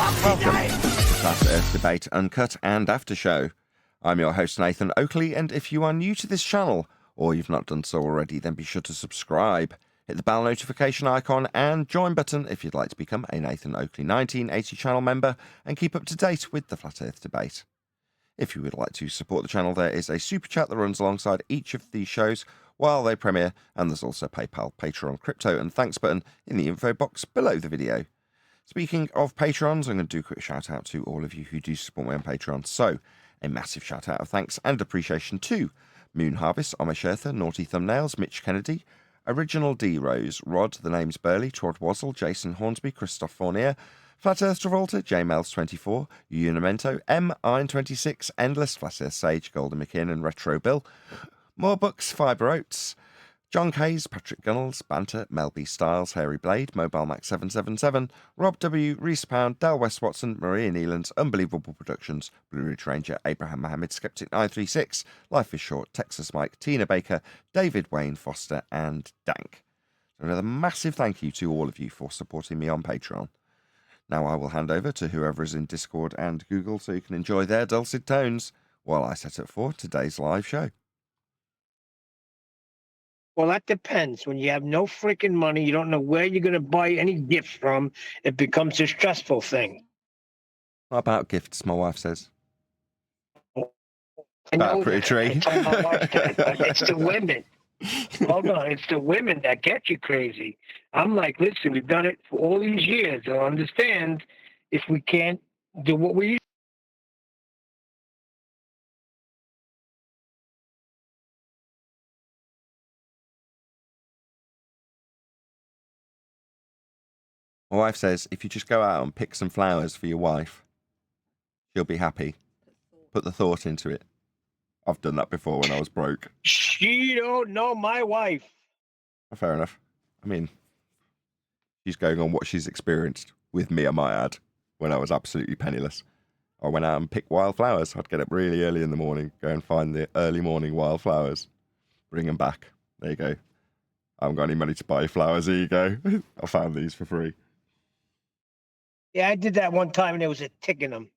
Welcome to Flat Earth Debate Uncut and After Show. I'm your host Nathan Oakley, and if you are new to this channel, or you've not done so already, then be sure to subscribe, hit the bell notification icon and join button if you'd like to become a Nathan Oakley 1980 channel member and keep up to date with the Flat Earth Debate. If you would like to support the channel, there is a super chat that runs alongside each of these shows while they premiere, and there's also PayPal, Patreon, crypto and thanks button in the info box below the video. Speaking of Patrons, I'm going to do a quick shout out to all of you who do support me on Patreon. So, a massive shout out of thanks and appreciation to Moon Harvest, Omashertha, Naughty Thumbnails, Mitch Kennedy, Original D Rose, Rod, The Name's Burley, Trod Wazzle, Jason Hornsby, Christoph Fournier, Flat Earth Travolta, JMels24, Unimento, M Iron26, Endless, Flat Earth Sage, Golden McKinnon, Retro Bill, More Books, Fibre Oats, John Kays, Patrick Gunnels, Banter, Mel B Styles, Hairy Blade, Mobile Max 777, Rob W, Reese Pound, Del West Watson, Maria Nealands, Unbelievable Productions, Blue Ridge Ranger, Abraham Mohammed, Skeptic 936, Life is Short, Texas Mike, Tina Baker, David Wayne Foster, and Dank. So another massive thank you to all of you for supporting me on Patreon. Now I will hand over to whoever is in Discord and Google so you can enjoy their dulcet tones while I set up for today's live show. Well, that depends. When you have no freaking money, you don't know where you're going to buy any gifts from, it becomes a stressful thing. What about gifts, my wife says? I About know a pretty that. tree. I told my wife that, but it's the women. Hold on, it's the women that get you crazy. I'm like, listen, we've done it for all these years. I understand if we can't do what we used. My wife says if you just go out and pick some flowers for your wife, she'll be happy. Put the thought into it. I've done that before when I was broke. She don't know my wife. Fair enough. I mean, she's going on what she's experienced with me, I might add, when I was absolutely penniless. I went out and picked wildflowers. I'd get up really early in the morning, go and find the early morning wildflowers, bring them back. There you go. I haven't got any money to buy flowers. Here you go. I found these for free. Yeah, I did that one time and there was a tick in them.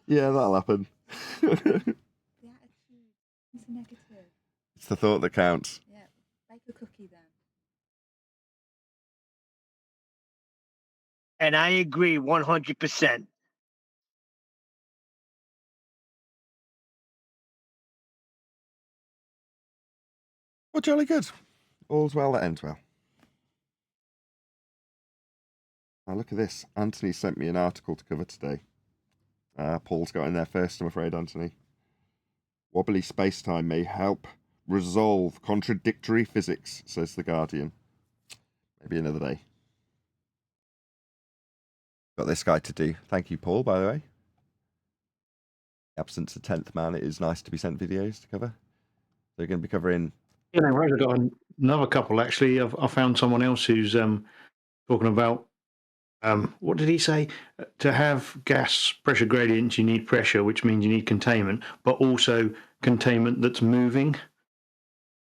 Yeah, that'll happen. The attitude is negative. It's the thought that counts. Yeah, bake a cookie then. And I agree 100%. Well, jolly good. All's well that ends well. Now look at this. Anthony sent me an article to cover today. Paul's got in there first, I'm afraid, Anthony. Wobbly space-time may help resolve contradictory physics, says The Guardian. Maybe another day. Got this guy to do. Thank you, Paul, by the way. Absence of 10th man, it is nice to be sent videos to cover. They're going to be covering... Yeah, I've got another couple, actually. I found someone else who's talking about, what did he say? To have gas pressure gradients, you need pressure, which means you need containment, but also containment that's moving.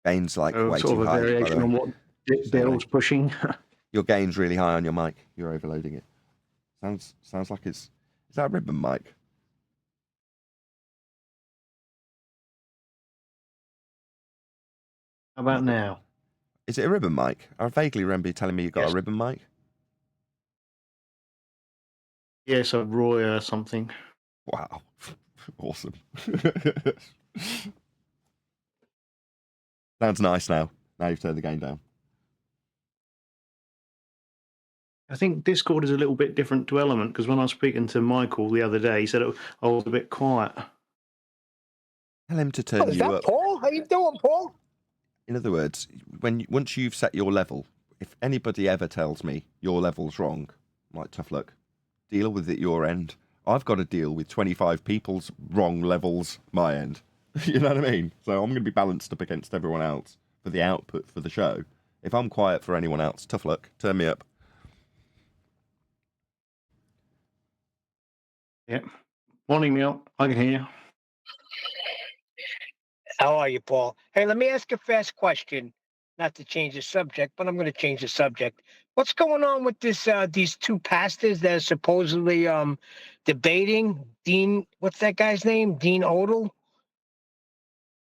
Gain's like way sort too of a high. variation on what Bill's pushing. Your gain's really high on your mic. You're overloading it. Sounds like it's... Is that a ribbon mic? How about now? Is it a ribbon mic? I vaguely remember you telling me you got a ribbon mic. Yes, a Roy or something. Wow. Awesome. Sounds nice now. Now you've turned the gain down. I think Discord is a little bit different to Element, because when I was speaking to Michael the other day, he said I was a bit quiet. Tell him to turn Is you that up. Paul? How you doing, Paul? In other words, once you've set your level, if anybody ever tells me your level's wrong, I'm like, tough luck. Deal with it your end. I've got to deal with 25 people's wrong levels my end. You know what I mean? So I'm going to be balanced up against everyone else for the output for the show. If I'm quiet for anyone else, tough luck. Turn me up. Yeah. Morning, Neil. I can hear you. How are you, Paul? Hey, let me ask a fast question. Not to change the subject, but I'm going to change the subject. What's going on with this? These two pastors that are supposedly debating Dean. What's that guy's name? Dean Odell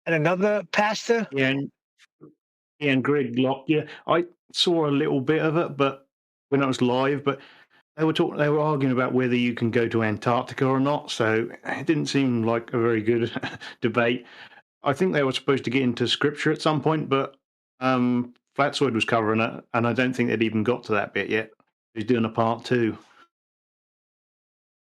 and another pastor. Yeah, and Greg Locke. Yeah, I saw a little bit of it, but when it was live, but they were arguing about whether you can go to Antarctica or not. So it didn't seem like a very good debate. I think they were supposed to get into scripture at some point, but Flatsoid was covering it, and I don't think they'd even got to that bit yet. He's doing a part two.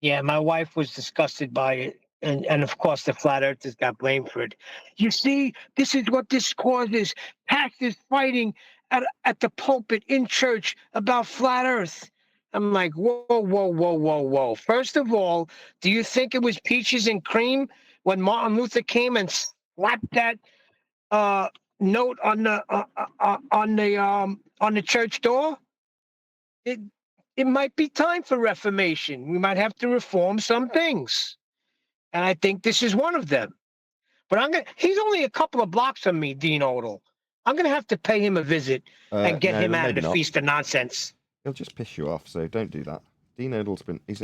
Yeah, my wife was disgusted by it. And of course, the flat earthers got blamed for it. You see, this is what this causes. Pastors fighting at the pulpit in church about flat earth. I'm like, whoa, whoa, whoa, whoa, whoa. First of all, do you think it was peaches and cream when Martin Luther came and slapped that note on the church door? It might be time for reformation. We might have to reform some things. And I think this is one of them. But he's only a couple of blocks from me, Dean Odell. I'm gonna have to pay him a visit and get him out of the feast of nonsense. He'll just piss you off, so don't do that. Dean Odell's been he's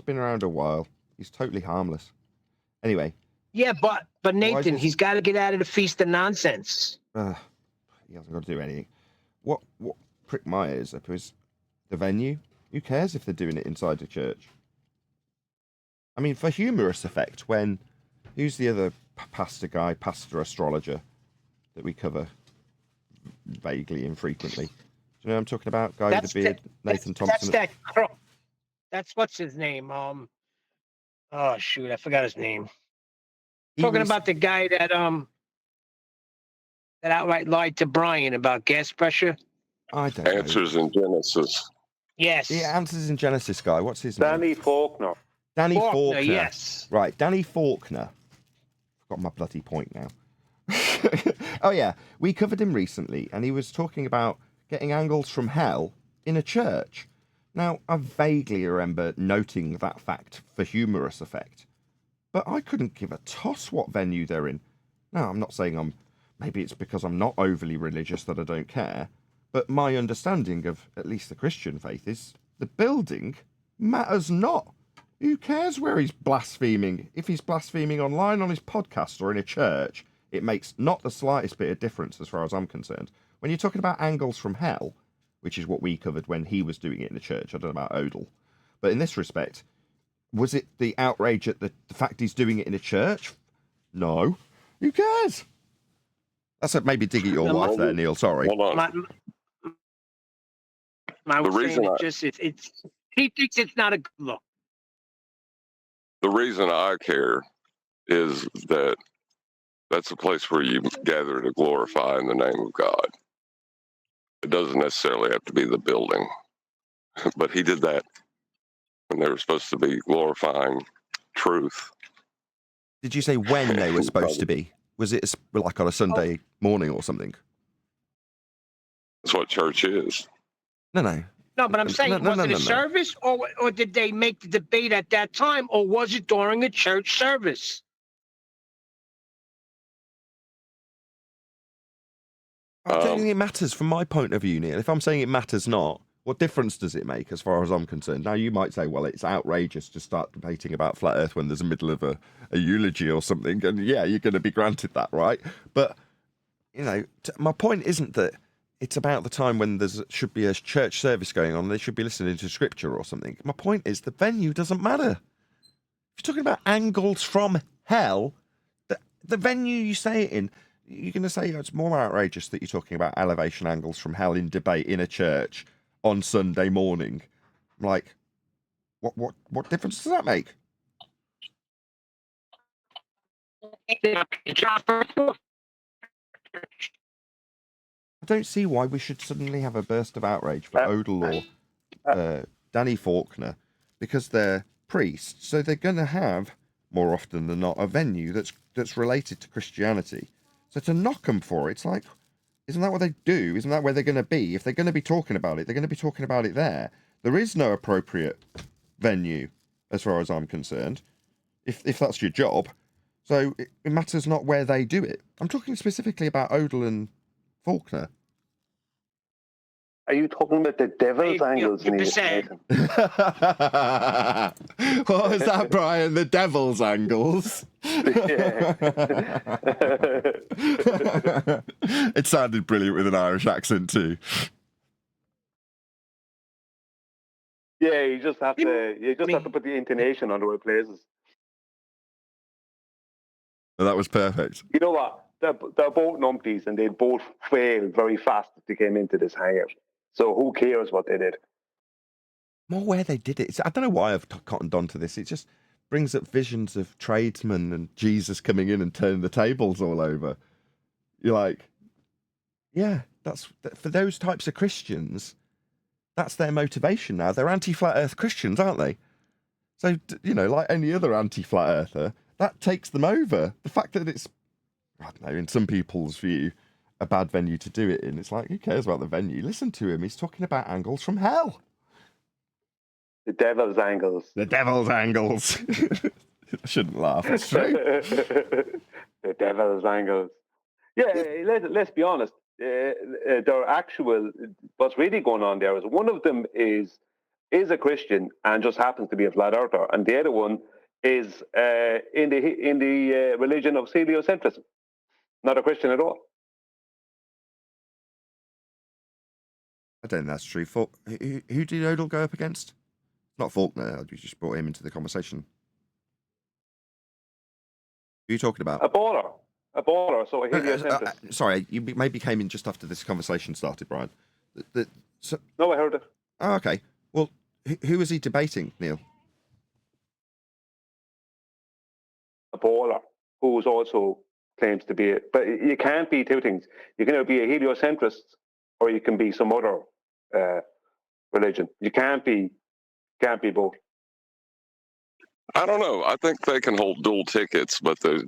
been around a while. He's totally harmless. Anyway. Yeah, but Nathan, he's got to get out of the feast of nonsense. He hasn't got to do anything. What pricked my ears up is the venue. Who cares if they're doing it inside a church? I mean, for humorous effect, when who's the other pastor astrologer that we cover vaguely infrequently? Do you know what I'm talking about? Guy with the beard, Nathan Thompson. That's what's his name? Oh shoot, I forgot his name. Talking about the guy that outright lied to Brian about gas pressure. I don't know. Answers in Genesis. Yes. The Answers in Genesis guy. What's his name? Danny Faulkner. Danny Faulkner. Yes. Right, Danny Faulkner. I've got my bloody point now. Oh yeah, we covered him recently, and he was talking about getting angles from hell in a church. Now, I vaguely remember noting that fact for humorous effect, but I couldn't give a toss what venue they're in. Now, I'm not saying maybe it's because I'm not overly religious that I don't care, but my understanding of at least the Christian faith is the building matters not. Who cares where he's blaspheming? If he's blaspheming online on his podcast or in a church, it makes not the slightest bit of difference as far as I'm concerned. When you're talking about angles from hell, which is what we covered when he was doing it in the church, I don't know about Odell, but in this respect, was it the outrage at the fact he's doing it in a church? No. Who cares? That's maybe dig at your wife there, Neil. Sorry. Hold on. He thinks it's not a good look. The reason I care is that that's a place where you gather to glorify in the name of God. It doesn't necessarily have to be the building, but he did that when they were supposed to be glorifying truth. Did you say when they were supposed to be? Was it like on a Sunday morning or something? That's what church is. No, but I'm saying, was it a service, or did they make the debate at that time, or was it during a church service? I don't think it matters from my point of view, Neil. If I'm saying it matters not, what difference does it make as far as I'm concerned? Now, you might say, well, it's outrageous to start debating about flat earth when there's a middle of a eulogy or something. And yeah, you're going to be granted that, right? But, my point isn't that it's about the time when there should be a church service going on. They should be listening to scripture or something. My point is the venue doesn't matter. If you're talking about angles from hell, the venue you say it in, you're going to say it's more outrageous that you're talking about elevation angles from hell in debate in a church on Sunday morning. I'm like, what difference does that make? I don't see why we should suddenly have a burst of outrage for Odell or Danny Faulkner, because they're priests, so they're going to have, more often than not, a venue that's related to Christianity. So to knock them for it, it's like, isn't that what they do? Isn't that where they're going to be? If they're going to be talking about it, they're going to be talking about it there. There is no appropriate venue, as far as I'm concerned, if that's your job. So it matters not where they do it. I'm talking specifically about Odell and Faulkner. Are you talking about the devil's Hey, angles, 100%. Nathan? What was that, Brian? The devil's angles? It sounded brilliant with an Irish accent too. Yeah, you just have to put the intonation on the right places. Well, that was perfect. You know what? They're both numpties, and they both failed very fast if they came into this hangout. So who cares what they did? More where they did it. I don't know why I've cottoned on to this. It just brings up visions of tradesmen and Jesus coming in and turning the tables all over. You're like, yeah, that's for those types of Christians. That's their motivation now. They're anti-flat Earth Christians, aren't they? So like any other anti-flat Earther, that takes them over. The fact that it's, I don't know, in some people's view, a bad venue to do it in. It's like, who cares about the venue? Listen to him. He's talking about angles from hell. The devil's angles. The devil's angles. I shouldn't laugh. It's true. The devil's angles. Yeah, let's be honest. Their actual, what's really going on there is one of them is a Christian and just happens to be a flat earther, and the other one is in the religion of heliocentrism, not a Christian at all. I don't think that's true. Who did Odell go up against? Not Faulkner. You just brought him into the conversation. Who are you talking about? A baller. So a heliocentrist. Sorry, you maybe came in just after this conversation started, Brian. No, I heard it. Oh, okay. Well, who was he debating, Neil? A baller who's also claims to be it. But you can't be two things. You can either be a heliocentrist or you can be some other religion. You can't be both. I don't know. I think they can hold dual tickets, but the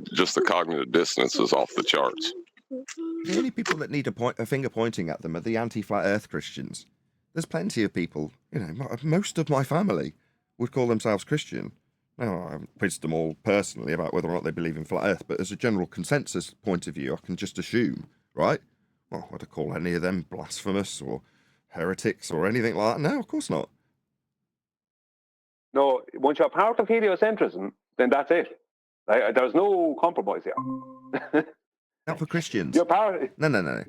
cognitive dissonance is off the charts. The only people that need a finger pointing at them are the anti-flat Earth Christians. There's plenty of people, most of my family would call themselves Christian. Now, I haven't quizzed them all personally about whether or not they believe in flat Earth, but as a general consensus point of view, I can just assume, right? Well, would I call any of them blasphemous or heretics or anything like that? No, of course not. No, once you're part of heliocentrism, then that's it. There's no compromise here. Not for Christians. You're part. No.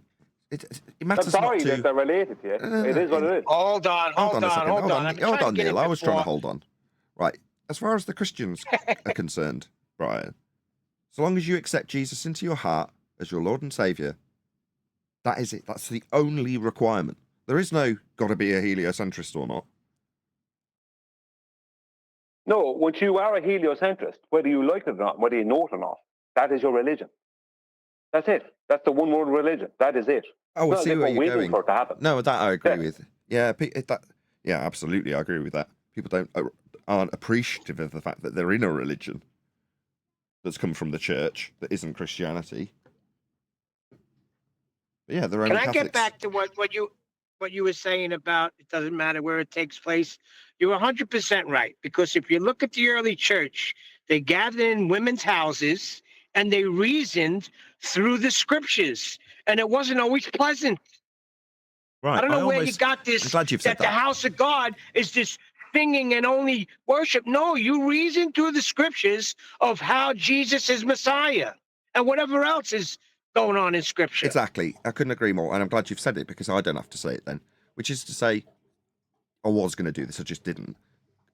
It matters I'm sorry not to... that they're related to you. It is what it is. Hold on, Hold on, Neil. I was trying to hold on. Right. As far as the Christians are concerned, Brian, so long as you accept Jesus into your heart as your Lord and Saviour, that is it. That's the only requirement. There is no got to be a heliocentrist or not. No, once you are a heliocentrist, whether you like it or not, whether you know it or not, that is your religion. That's it. That's the one world religion. That is it. Oh, I see where you're going. For it to happen. No, that I agree with. Yeah, absolutely, I agree with that. People aren't appreciative of the fact that they're in a religion that's come from the church that isn't Christianity. But yeah, they're only Can I Catholics. get back to what you were saying about it doesn't matter where it takes place? You're 100% right, because if you look at the early church, they gathered in women's houses and they reasoned through the scriptures, and it wasn't always pleasant. Right. I don't know where you got this. I'm glad you've said that the house of God is this singing and only worship. No, you reason through the scriptures of how Jesus is Messiah and whatever else is going on in scripture. Exactly. I couldn't agree more, and I'm glad you've said it because I don't have to say it then. Which is to say, I was going to do this, I just didn't.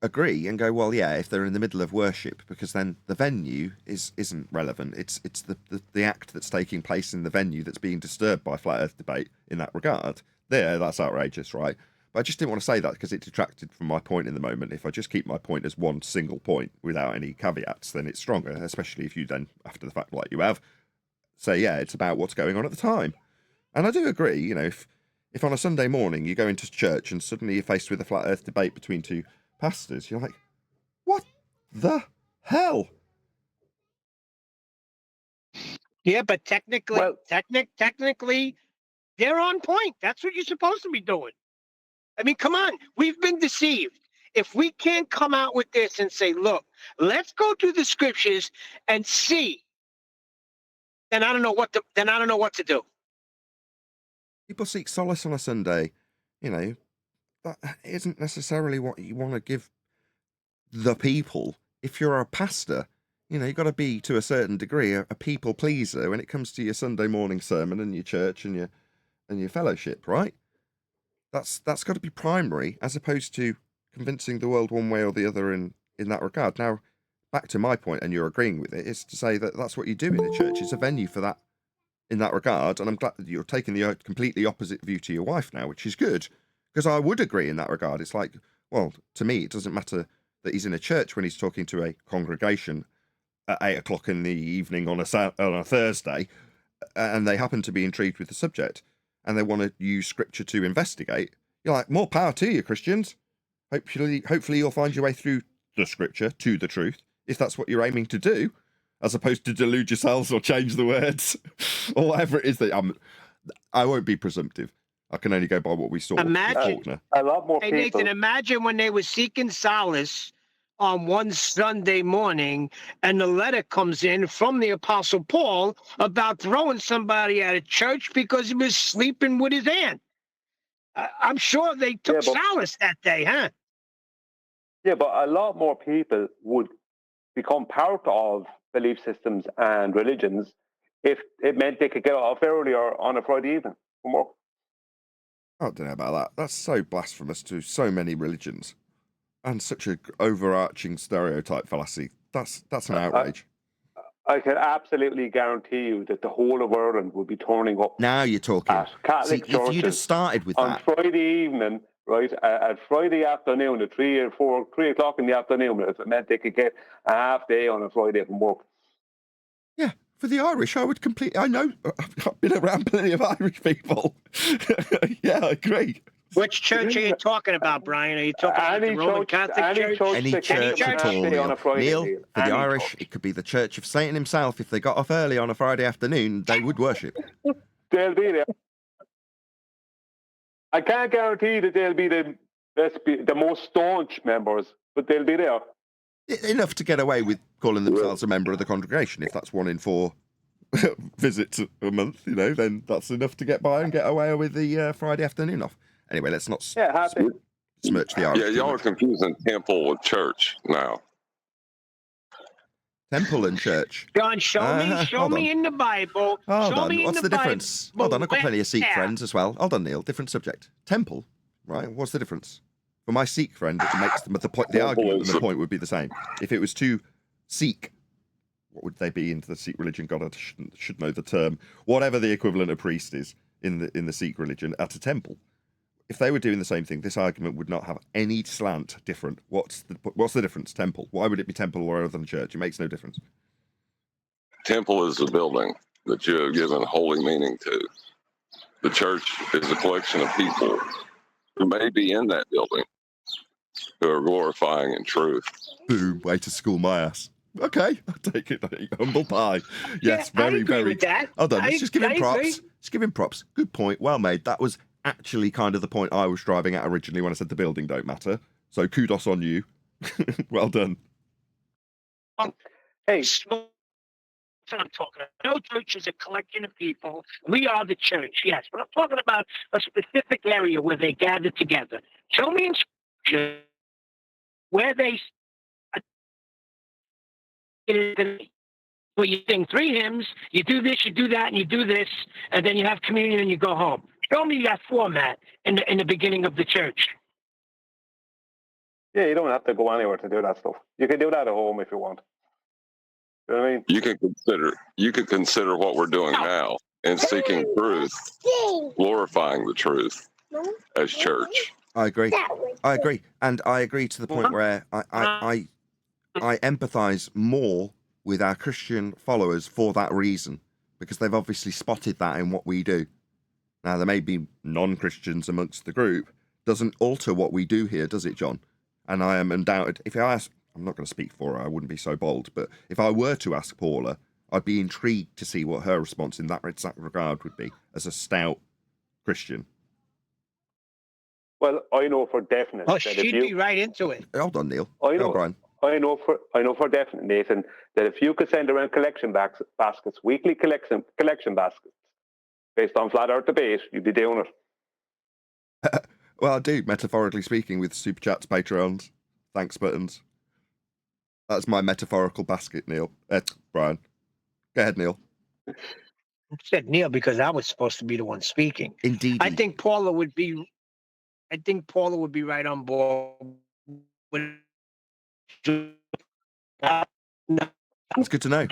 Agree and go, well, yeah, if they're in the middle of worship, because then the venue isn't relevant. It's the act that's taking place in the venue that's being disturbed by flat Earth debate in that regard. That's outrageous, right? But I just didn't want to say that because it detracted from my point in the moment. If I just keep my point as one single point without any caveats, then it's stronger, especially if you then, after the fact, like you have, say, yeah, it's about what's going on at the time. And I do agree, if on a Sunday morning you go into church and suddenly you're faced with a flat Earth debate between two pastors, you're like, what the hell? Yeah, but technically, technically, they're on point. That's what you're supposed to be doing. I mean, come on, we've been deceived. If we can't come out with this and say, look, let's go through the scriptures and see, then I don't know what to do. People seek solace on a Sunday you know, that isn't necessarily what you want to give the people. If you're a pastor, you know, you've got to be, to a certain degree, a people pleaser when it comes to your Sunday morning sermon and your church and your fellowship, right? That's got to be primary, as opposed to convincing the world one way or the other in that regard. Now, back to my point, and you're agreeing with it, is to say that that's what you do in a church. It's a venue for that in that regard, and I'm glad that you're taking the completely opposite view to your wife now, which is good, because I would agree in that regard. It's like, well, to me, it doesn't matter that he's in a church when he's talking to a congregation at 8 o'clock in the evening on a Thursday, and they happen to be intrigued with the subject, and they want to use scripture to investigate. You're like, more power to you, Christians. Hopefully you'll find your way through the scripture to the truth, if that's what you're aiming to do, as opposed to delude yourselves or change the words or whatever it is that I won't be presumptive. I can only go by what we saw. Imagine a lot more Hey, people. Nathan, imagine when they were seeking solace on one Sunday morning and the letter comes in from the Apostle Paul about throwing somebody out of church because he was sleeping with his aunt. I'm sure they took solace that day, huh? Yeah, but a lot more people would become part of belief systems and religions if it meant they could get off earlier on a Friday evening from work. I don't know about that. That's so blasphemous to so many religions, and such an overarching stereotype fallacy. That's an outrage. I can absolutely guarantee you that the whole of Ireland would be turning up. Now you're talking. At Catholic churches if you'd have started with on that Friday evening, right, at Friday afternoon at 3 o'clock in the afternoon, if it meant they could get a half day on a Friday from work. Yeah, for the Irish, I would completely. I know, I've been around plenty of Irish people. Yeah, I agree. Which church are you talking about, Brian? Are you talking about the Roman Catholic Church? Any church at all, Neil. Neil, for the Irish, it could be the Church of Satan himself. If they got off early on a Friday afternoon, they would worship. They'll be there. I can't guarantee that they'll be the most staunch members, but they'll be there. Enough to get away with calling themselves a member of the congregation. If that's 1 in 4 visits a month, you know, then that's enough to get by and get away with the Friday afternoon off. Anyway, let's not smirch the Irish. Yeah, y'all are confusing temple with church now. Temple and church. John, show me in the Bible. Hold show on. me What's in the the difference? Bible. Hold on, I've got plenty of Sikh friends as well. Hold on, Neil. Different subject. Temple, right? What's the difference? For my Sikh friend, it makes the point. The argument and the point would be the same. If it was to Sikh, what would they be into the Sikh religion? God, I should know the term. Whatever the equivalent of priest is in the Sikh religion at a temple. If they were doing the same thing, this argument would not have any slant different. What's the difference? Temple. Why would it be temple rather than church? It makes no difference. Temple is a building that you have given holy meaning to. The church is a collection of people who may be in that building who are glorifying in truth. Boom, way to school my ass. Okay, I'll take it. Humble pie. Yes, Yeah, very, I agree very. with that. Hold on, let's just give him I props. agree. Just give him props. Good point. Well made. That was actually kind of the point I was driving at originally when I said the building don't matter. So kudos on you. Well done. Hey, That's what I'm talking about. No church is a collection of people. We are the church, yes. But I'm talking about a specific area where they gather together. Show me in Scripture where they. Well, you sing 3 hymns, you do this, you do that, and you do this, and then you have communion and you go home. Show me that format in the beginning of the church. yeah, you don't have to go anywhere to do that stuff. You can do that at home if you want. You know what I mean? You could consider what we're doing now in seeking truth, glorifying the truth as church. I agree. And I agree to the point where I empathise more with our Christian followers for that reason, because they've obviously spotted that in what we do. Now, there may be non-Christians amongst the group. Doesn't alter what we do here, does it, John? And I am undoubted. If I ask, I'm not going to speak for her, I wouldn't be so bold, but if I were to ask Paula, I'd be intrigued to see what her response in that exact regard would be as a stout Christian. Well, I know for definite. Oh, that she'd if you, be right into it. Hold on, Neil. I know, Go, Brian. I know for definite, Nathan, that if you could send around collection baskets, weekly collection baskets, based on flat Earth debate, you'd be doing it. Well, I do, metaphorically speaking, with super chats, Patreons, thanks buttons. That's my metaphorical basket, Neil. Brian. Go ahead, Neil. I said Neil because I was supposed to be the one speaking. Indeed. I think Paula would be right on board with It's good to know.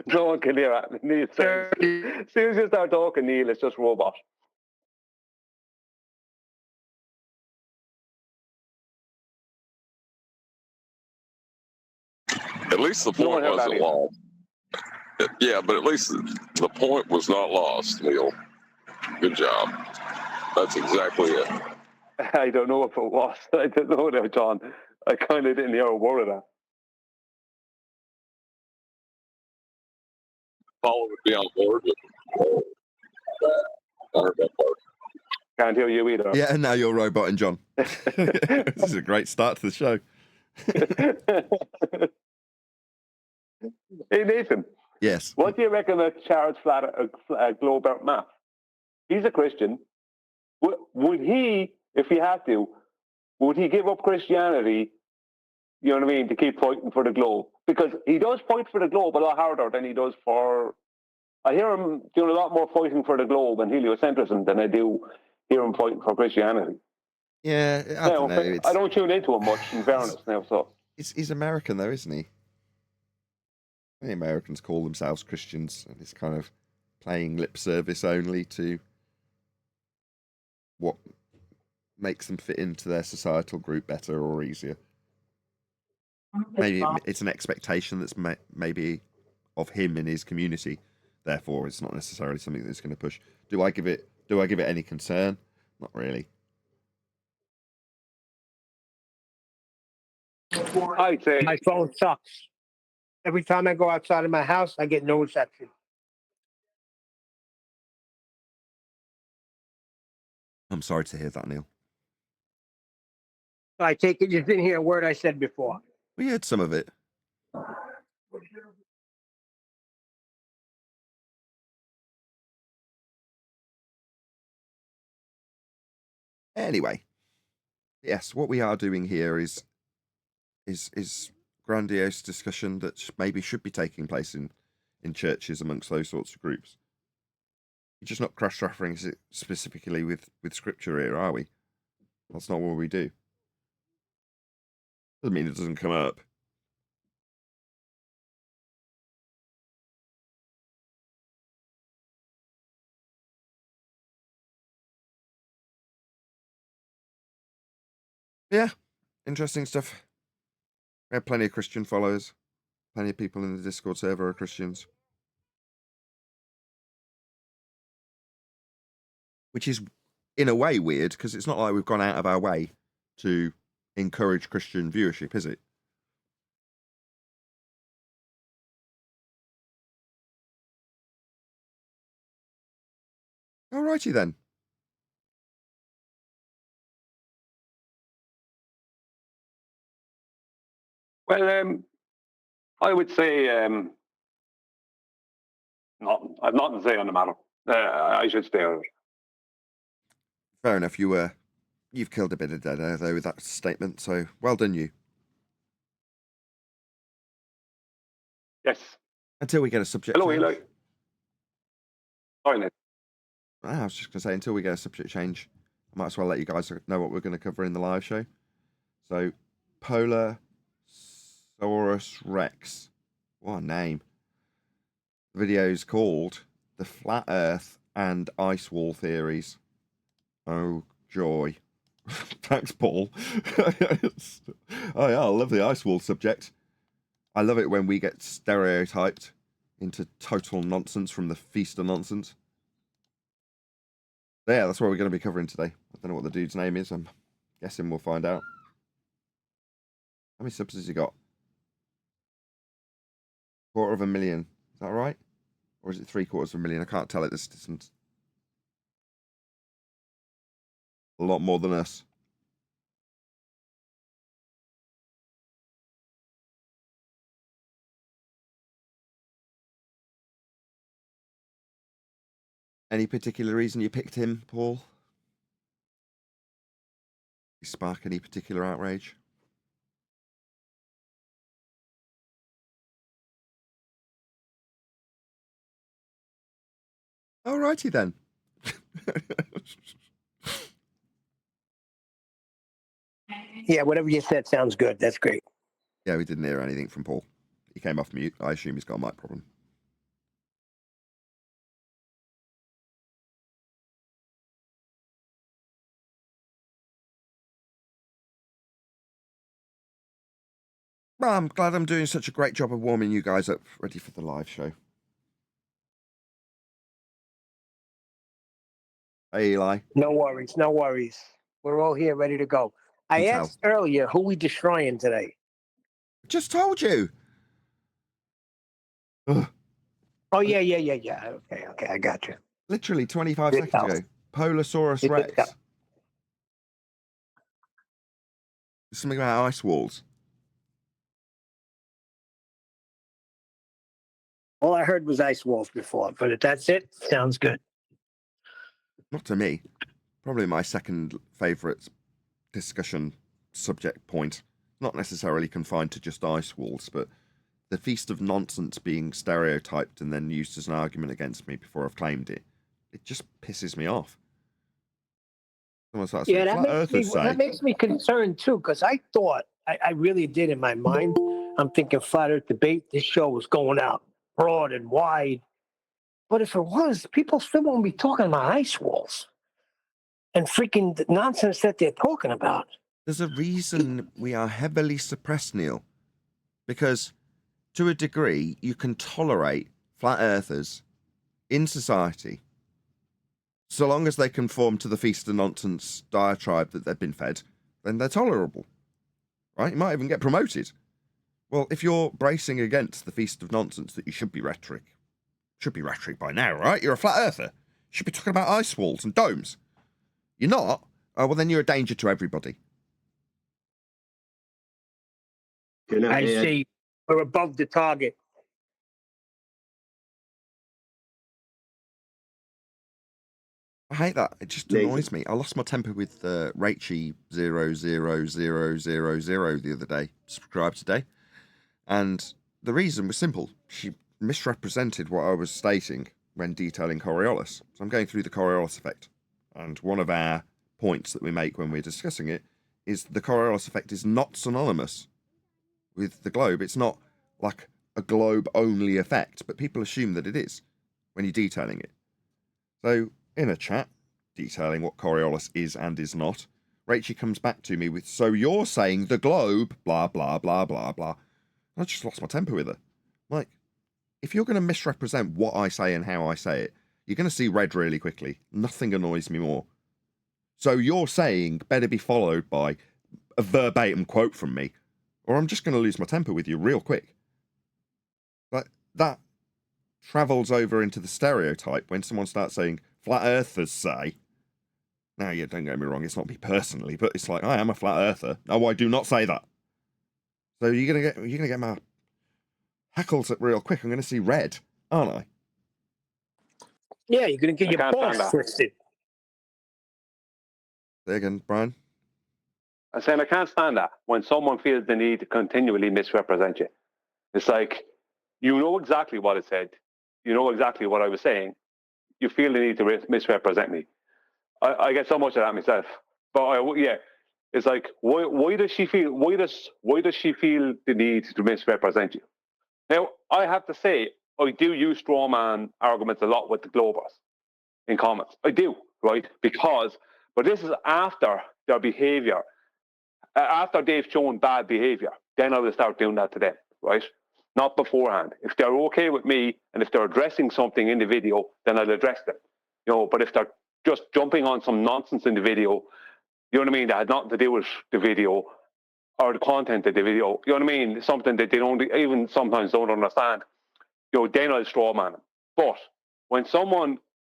No one can hear that. Neil says, as soon as you start talking, Neil, it's just robot. At least the No one point heard that wasn't either. lost. Yeah, but at least the point was not lost, Neil. Good job. That's exactly it. I don't know if it was. I don't know now, John. I kind of didn't hear a word of that. Paula would be on board with I heard that part. Can't hear you either. Yeah, and now you're roboting, John. This is a great start to the show. Hey, Nathan, Yes. what do you reckon of Charles Globert Math? He's a Christian. Would he, if he had to, would he give up Christianity, you know what I mean, to keep fighting for the globe? Because he does fight for the globe a lot harder than he does for... I hear him doing a lot more fighting for the globe and heliocentrism than I do hear him fighting for Christianity. Yeah, I don't know. I don't tune into him much, in fairness, now, so... He's American, though, isn't he? The Americans call themselves Christians, and it's kind of playing lip service only to what makes them fit into their societal group better or easier. Maybe it's an expectation that's maybe of him in his community. Therefore, it's not necessarily something that's going to push. Do I give it any concern? Not really. I'd say... my phone sucks. Every time I go outside of my house, I get no reception. I'm sorry to hear that, Neil. I take it you didn't hear a word I said before. We heard some of it. Anyway, yes, what we are doing here is grandiose discussion that maybe should be taking place in churches amongst those sorts of groups. We're just not cross-referencing it specifically with scripture here, are we? That's not what we do. Doesn't mean it doesn't come up. Yeah, interesting stuff. We have plenty of Christian followers. Plenty of people in the Discord server are Christians. Which is, in a way, weird, because it's not like we've gone out of our way to encourage Christian viewership, is it? Alrighty then. Well, I would say I've nothing to say on the matter. I should stay out of it. Fair enough. You've killed a bit of dead air though with that statement. So well done, you. Yes. Until we get a subject. Hello, change. Eli. Sorry, Nick. I was just going to say, until we get a subject change, I might as well let you guys know what we're going to cover in the live show. So, PolarSaurusRex. What a name. The video is called The Flat Earth and Ice Wall Theories. Oh, joy. Thanks, Paul. Oh, yeah, I love the ice wall subject. I love it when we get stereotyped into total nonsense from the Feast of Nonsense. Yeah, that's what we're going to be covering today. I don't know what the dude's name is. I'm guessing we'll find out. How many subs has he got? 250,000. Is that right? Or is it 750,000? I can't tell at this distance. A lot more than us. Any particular reason you picked him, Paul? Spark any particular outrage? Alrighty then. Yeah, whatever you said sounds good. That's great. Yeah, we didn't hear anything from Paul. He came off mute. I assume he's got a mic problem. Well, I'm glad I'm doing such a great job of warming you guys up, ready for the live show. Hey, Eli. No worries. No worries. We're all here ready to go. I Can tell. asked earlier who we destroying today. Just told you. Ugh. Oh, yeah. Okay, I got you. Literally 25 Good seconds tell. ago. PolarSaurus Good Rex. tell. Something about ice walls. All I heard was ice walls before, but if that's it, sounds good. Not to me. Probably my second favourite discussion subject point. Not necessarily confined to just ice walls, but the feast of nonsense being stereotyped and then used as an argument against me before I've claimed it. It just pisses me off. Someone starts saying, That makes me concerned too, because I thought, I really did in my mind, I'm thinking flat earth debate, this show was going out broad and wide. But if it was, people still won't be talking about ice walls and freaking the nonsense that they're talking about. There's a reason we are heavily suppressed, Neil. Because to a degree, you can tolerate flat earthers in society so long as they conform to the feast of nonsense diatribe that they've been fed, then they're tolerable. Right? You might even get promoted. Well, if you're bracing against the feast of nonsense that you should be rhetoric by now, right? You're a flat earther. You should be talking about ice walls and domes. You're not? Oh, well, then you're a danger to everybody. I see. We're above the target. I hate that. It just annoys me. I lost my temper with Rachie00000 the other day, subscribed today. And the reason was simple. She misrepresented what I was stating when detailing Coriolis. So I'm going through the Coriolis effect. And one of our points that we make when we're discussing it is the Coriolis effect is not synonymous with the globe. It's not like a globe-only effect, but people assume that it is when you're detailing it. So, in a chat, detailing what Coriolis is and is not, Rachie comes back to me with, so you're saying the globe, blah, blah, blah, blah, blah. I just lost my temper with her. Like, if you're going to misrepresent what I say and how I say it, you're going to see red really quickly. Nothing annoys me more. So you're saying better be followed by a verbatim quote from me, or I'm just going to lose my temper with you real quick. Like, that travels over into the stereotype when someone starts saying, flat earthers say. Now, yeah, don't get me wrong, it's not me personally, but it's like, I am a flat earther. No, I do not say that. So you're gonna get my hackles up real quick. I'm gonna see red, aren't I? Yeah, you're going to get your balls twisted. Say again, Brian. I'm saying I can't stand that when someone feels the need to continually misrepresent you. It's like, you know exactly what it said. You know exactly what I was saying. You feel the need to misrepresent me. I get so much of that myself. But it's like, why does she feel? Why does she feel the need to misrepresent you? Now, I have to say, I do use straw man arguments a lot with the Globers in comments. I do, right? But this is after their behaviour. After they've shown bad behaviour, then I will start doing that to them, right? Not beforehand. If they're okay with me and if they're addressing something in the video, then I'll address them. But if they're just jumping on some nonsense in the video, you know what I mean, that had nothing to do with the video or the content of the video, you know what I mean, something that they don't even sometimes don't understand, then I'll straw man them. But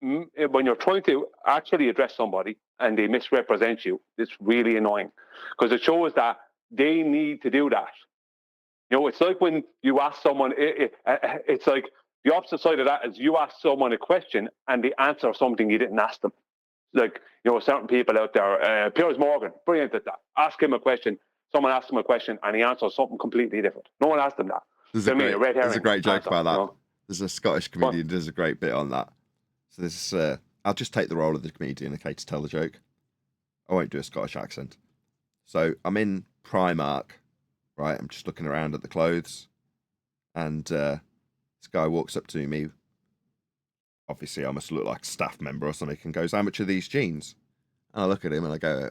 when you're trying to actually address somebody and they misrepresent you, it's really annoying because it shows that they need to do that. It's like when you ask someone, it's like the opposite side of that is you ask someone a question and they answer something you didn't ask them. like, certain people out there. Piers Morgan, brilliant at that. Ask him a question. Someone asks him a question, and he answers something completely different. No one asked him that. There's You a know what I mean? great, Red there's a herring great joke answer, about that. you know? There's a Scottish comedian who does a great bit on that. So this, I'll just take the role of the comedian, okay, to tell the joke. I won't do a Scottish accent. So I'm in Primark, right? I'm just looking around at the clothes, and this guy walks up to me. Obviously, I must look like a staff member or something, and goes, "How much are these jeans?" And I look at him and I go,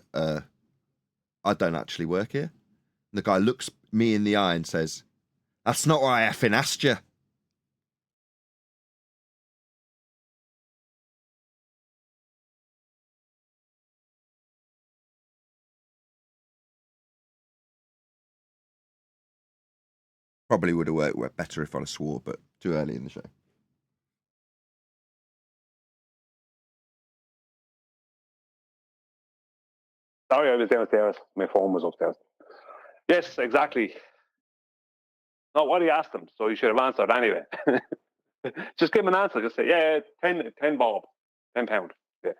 "I don't actually work here." And the guy looks me in the eye and says, "That's not what I effing asked you." Probably would have worked better if I swore, but too early in the show. Sorry, I was downstairs. My phone was upstairs. Yes, exactly. Not what he asked him, so he should have answered anyway. Just give him an answer. Just say, yeah, 10 bob, £10. Yeah.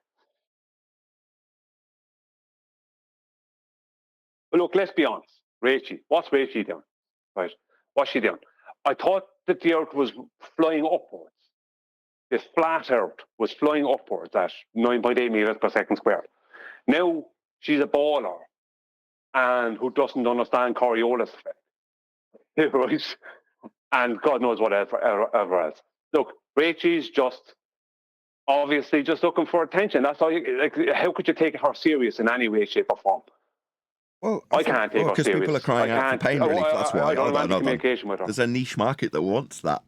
But look, let's be honest. Rachie, what's Rachie doing? Right? What's she doing? I thought that the Earth was flying upwards. This flat Earth was flying upwards at 9.8 meters per second squared. Now she's a baller and who doesn't understand Coriolis effect. Right? And God knows what ever else. Look, Rachie's just obviously just looking for attention. That's all. How could you take her serious in any way, shape, or form? Well, I can't take her because serious. people are crying out for pain relief. That's why. I don't have any Hold on. communication with her. There's a niche market that wants that.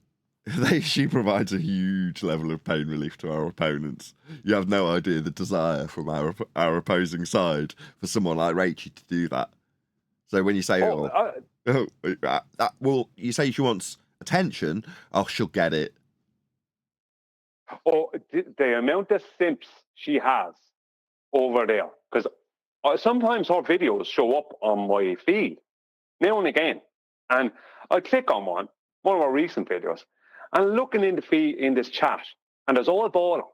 She provides a huge level of pain relief to our opponents. You have no idea the desire from our opposing side for someone like Rachie to do that. So when you say, you say she wants attention, she'll get it. Oh, the amount of simps she has over there, because sometimes her videos show up on my feed now and again, and I click on one of our recent videos, and looking in the feed in this chat, and there's all ballers,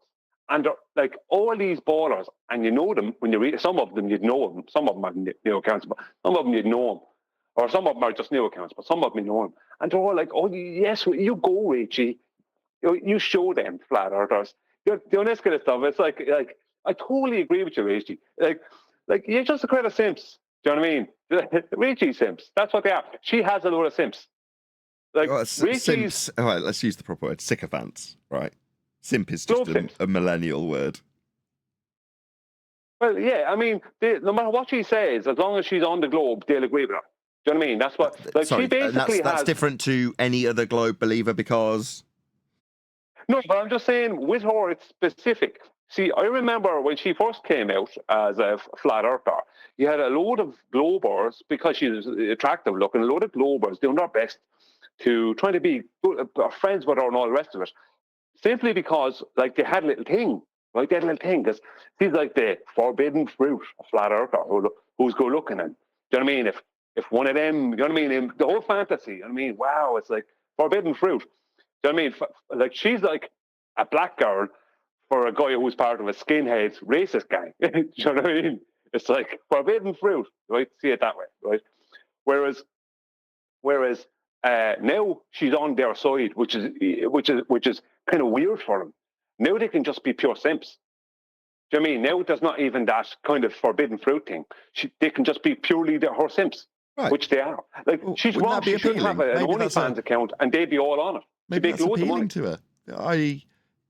and like all these ballers, and you know them when you read. Some of them you'd know them, some of them are new accounts, but some of them you'd know them, or some of them are just new accounts, but some of them you know them, and they're all like, "Oh yes, you go, Richie. You show them flat earthers. You're doing this kind of stuff." It's like I totally agree with you, Richie. Like you're just a crowd of simps. Do you know what I mean? Richie simps. That's what they are. She has a load of simps. Like Richie's simps. All right, let's use the proper word. Sycophants. Right. Simp is just a millennial word. Well, yeah. I mean, no matter what she says, as long as she's on the globe, they'll agree with her. Do you know what I mean? That's what. Like Sorry, she basically that's different to any other globe believer because. No, but I'm just saying with her, it's specific. See, I remember when she first came out as a flat earther, you had a load of globers, because she was attractive looking, a load of globers doing their best to try to be good, friends with her and all the rest of it. Simply because, like, they had a little thing, right? They had a little thing, because she's like the forbidden fruit of flat earther who's good looking. And do you know what I mean? If one of them, you know what I mean? The whole fantasy, you know what I mean? Wow, it's like forbidden fruit. Do you know what I mean? Like, she's like a black girl for a guy who's part of a skinhead racist gang. Do you know what I mean? It's like forbidden fruit, right? See it that way, right? Whereas now she's on their side, which is kind of weird for them. Now they can just be pure simps. Do you know what I mean? Now there's not even that kind of forbidden fruit thing. They can just be purely her simps, right. Which they are. Like, she's wrong. She should have an OnlyFans account, and they'd be all on it. Maybe that's appealing to her.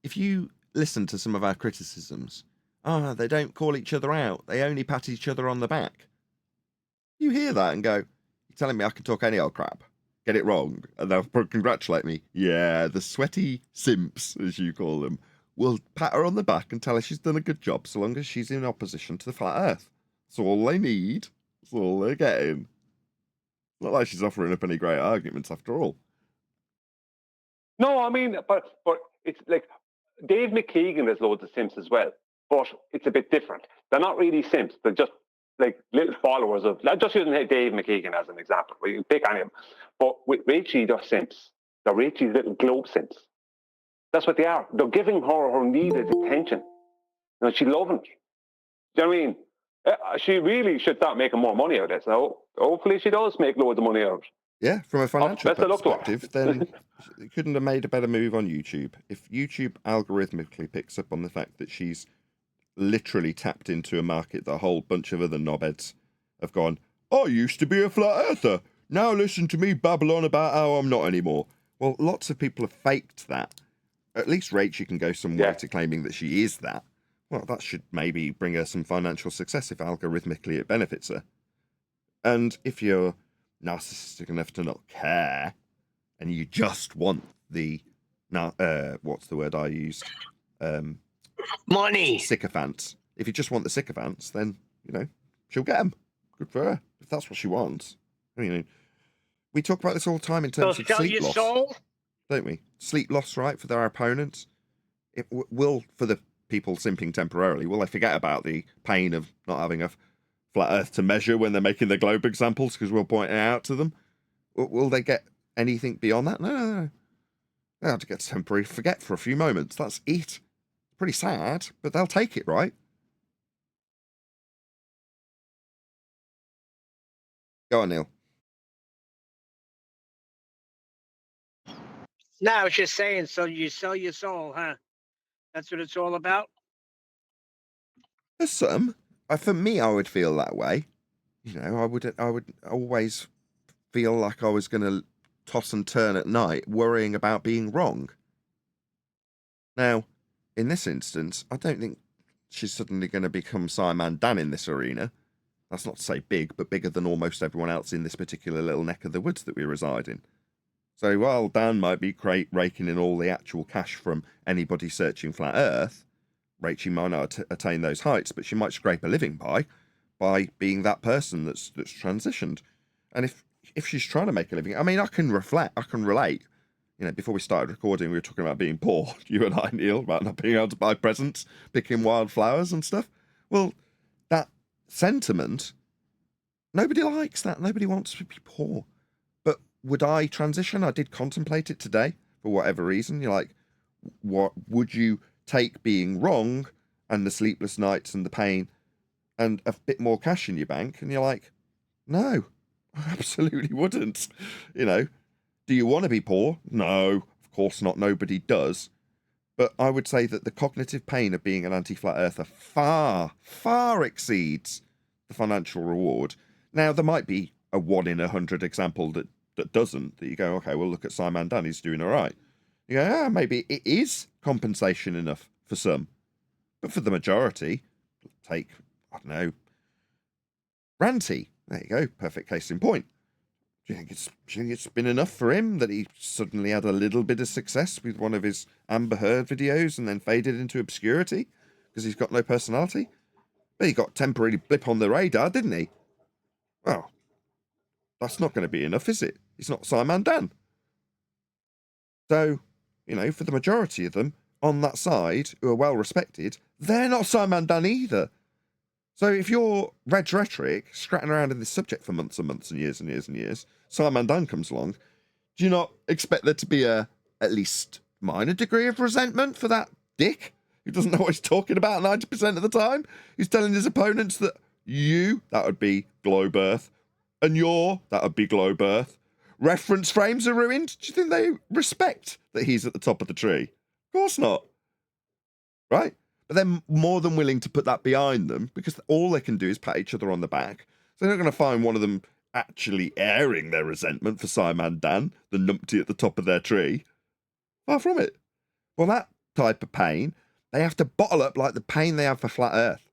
If you listen to some of our criticisms, they don't call each other out. They only pat each other on the back. You hear that and go, "You're telling me I can talk any old crap, get it wrong, and they'll congratulate me." Yeah, the sweaty simps, as you call them, will pat her on the back and tell her she's done a good job so long as she's in opposition to the flat earth. That's all they need. That's all they're getting. It's not like she's offering up any great arguments after all. No, I mean, but it's like Dave McKeegan has loads of simps as well, but it's a bit different. They're not really simps. They're just like little followers of. I'm just using Dave McKeegan as an example. You can pick any of them. But with Rachie, they're simps. They're Rachie's little globe simps. That's what they are. They're giving her needed attention. You know, she's loving it. Do you know what I mean? She really should start making more money out of this. Now, hopefully she does make loads of money out of it. Yeah, from a financial best of luck to her. perspective, then it couldn't have made a better move on YouTube. If YouTube algorithmically picks up on the fact that she's literally tapped into a market that a whole bunch of other knobheads have gone, I used to be a flat earther. Now listen to me babble on about how I'm not anymore. Well, lots of people have faked that. At least Rachel can go some way to claiming that she is that. Well, that should maybe bring her some financial success if algorithmically it benefits her. And if you're narcissistic enough to not care, and you just want the, what's the word I used? Money. Sycophants. If you just want the sycophants, then, you know, she'll get them. Good for her, if that's what she wants. I mean, we talk about this all the time in terms of sleep loss, don't we? Sleep loss, right, for their opponents. It will, for the people simping temporarily, will they forget about the pain of not having a flat earth to measure when they're making their globe examples because we'll point it out to them? Will they get anything beyond that? No. They have to get temporary forget for a few moments. That's it. Pretty sad, but they'll take it, right? Go on, Neil. No, I was just saying, so you sell your soul, huh? That's what it's all about? For some. For me, I would feel that way. You know, I would always feel like I was going to toss and turn at night, worrying about being wrong. Now, in this instance, I don't think she's suddenly going to become Simon Dan in this arena. That's not to say big, but bigger than almost everyone else in this particular little neck of the woods that we reside in. So while Dan might be raking in all the actual cash from anybody searching Flat Earth, Rachel might not attain those heights, but she might scrape a living by being that person that's transitioned. And if she's trying to make a living, I mean, I can relate. You know, before we started recording, we were talking about being poor, you and I, Neil, about not being able to buy presents, picking wildflowers and stuff. Well, that sentiment, nobody likes that. Nobody wants to be poor. But would I transition? I did contemplate it today for whatever reason. You're like, what would you take being wrong and the sleepless nights and the pain and a bit more cash in your bank? And you're like, no, I absolutely wouldn't. You know, do you want to be poor? No, of course not. Nobody does. But I would say that the cognitive pain of being an anti-flat earther far, far exceeds the financial reward. Now, there might be a 1 in 100 example that doesn't, that you go, okay, well, look at Simon Dunn, he's doing all right. You go, maybe it is compensation enough for some. But for the majority, take, I don't know, Ranty. There you go, perfect case in point. Do you think it's been enough for him that he suddenly had a little bit of success with one of his Amber Heard videos and then faded into obscurity because he's got no personality? But he got temporarily blip on the radar, didn't he? Well, that's not going to be enough, is it? He's not Simon Dan. So, you know, for the majority of them on that side who are well respected, they're not Simon Dan either. So if you're Reg Rhetoric, scratching around in this subject for months and months and years and years and years, Simon Dan comes along, do you not expect there to be a at least minor degree of resentment for that dick who doesn't know what he's talking about 90% of the time? Who's telling his opponents that you, that would be Globe Earth, and that would be Globe Earth, reference frames are ruined? Do you think they respect that he's at the top of the tree? Of course not. Right? But they're more than willing to put that behind them because all they can do is pat each other on the back. So they're not going to find one of them actually airing their resentment for Simon Dan, the numpty at the top of their tree. Far from it. Well, that type of pain, they have to bottle up like the pain they have for Flat Earth.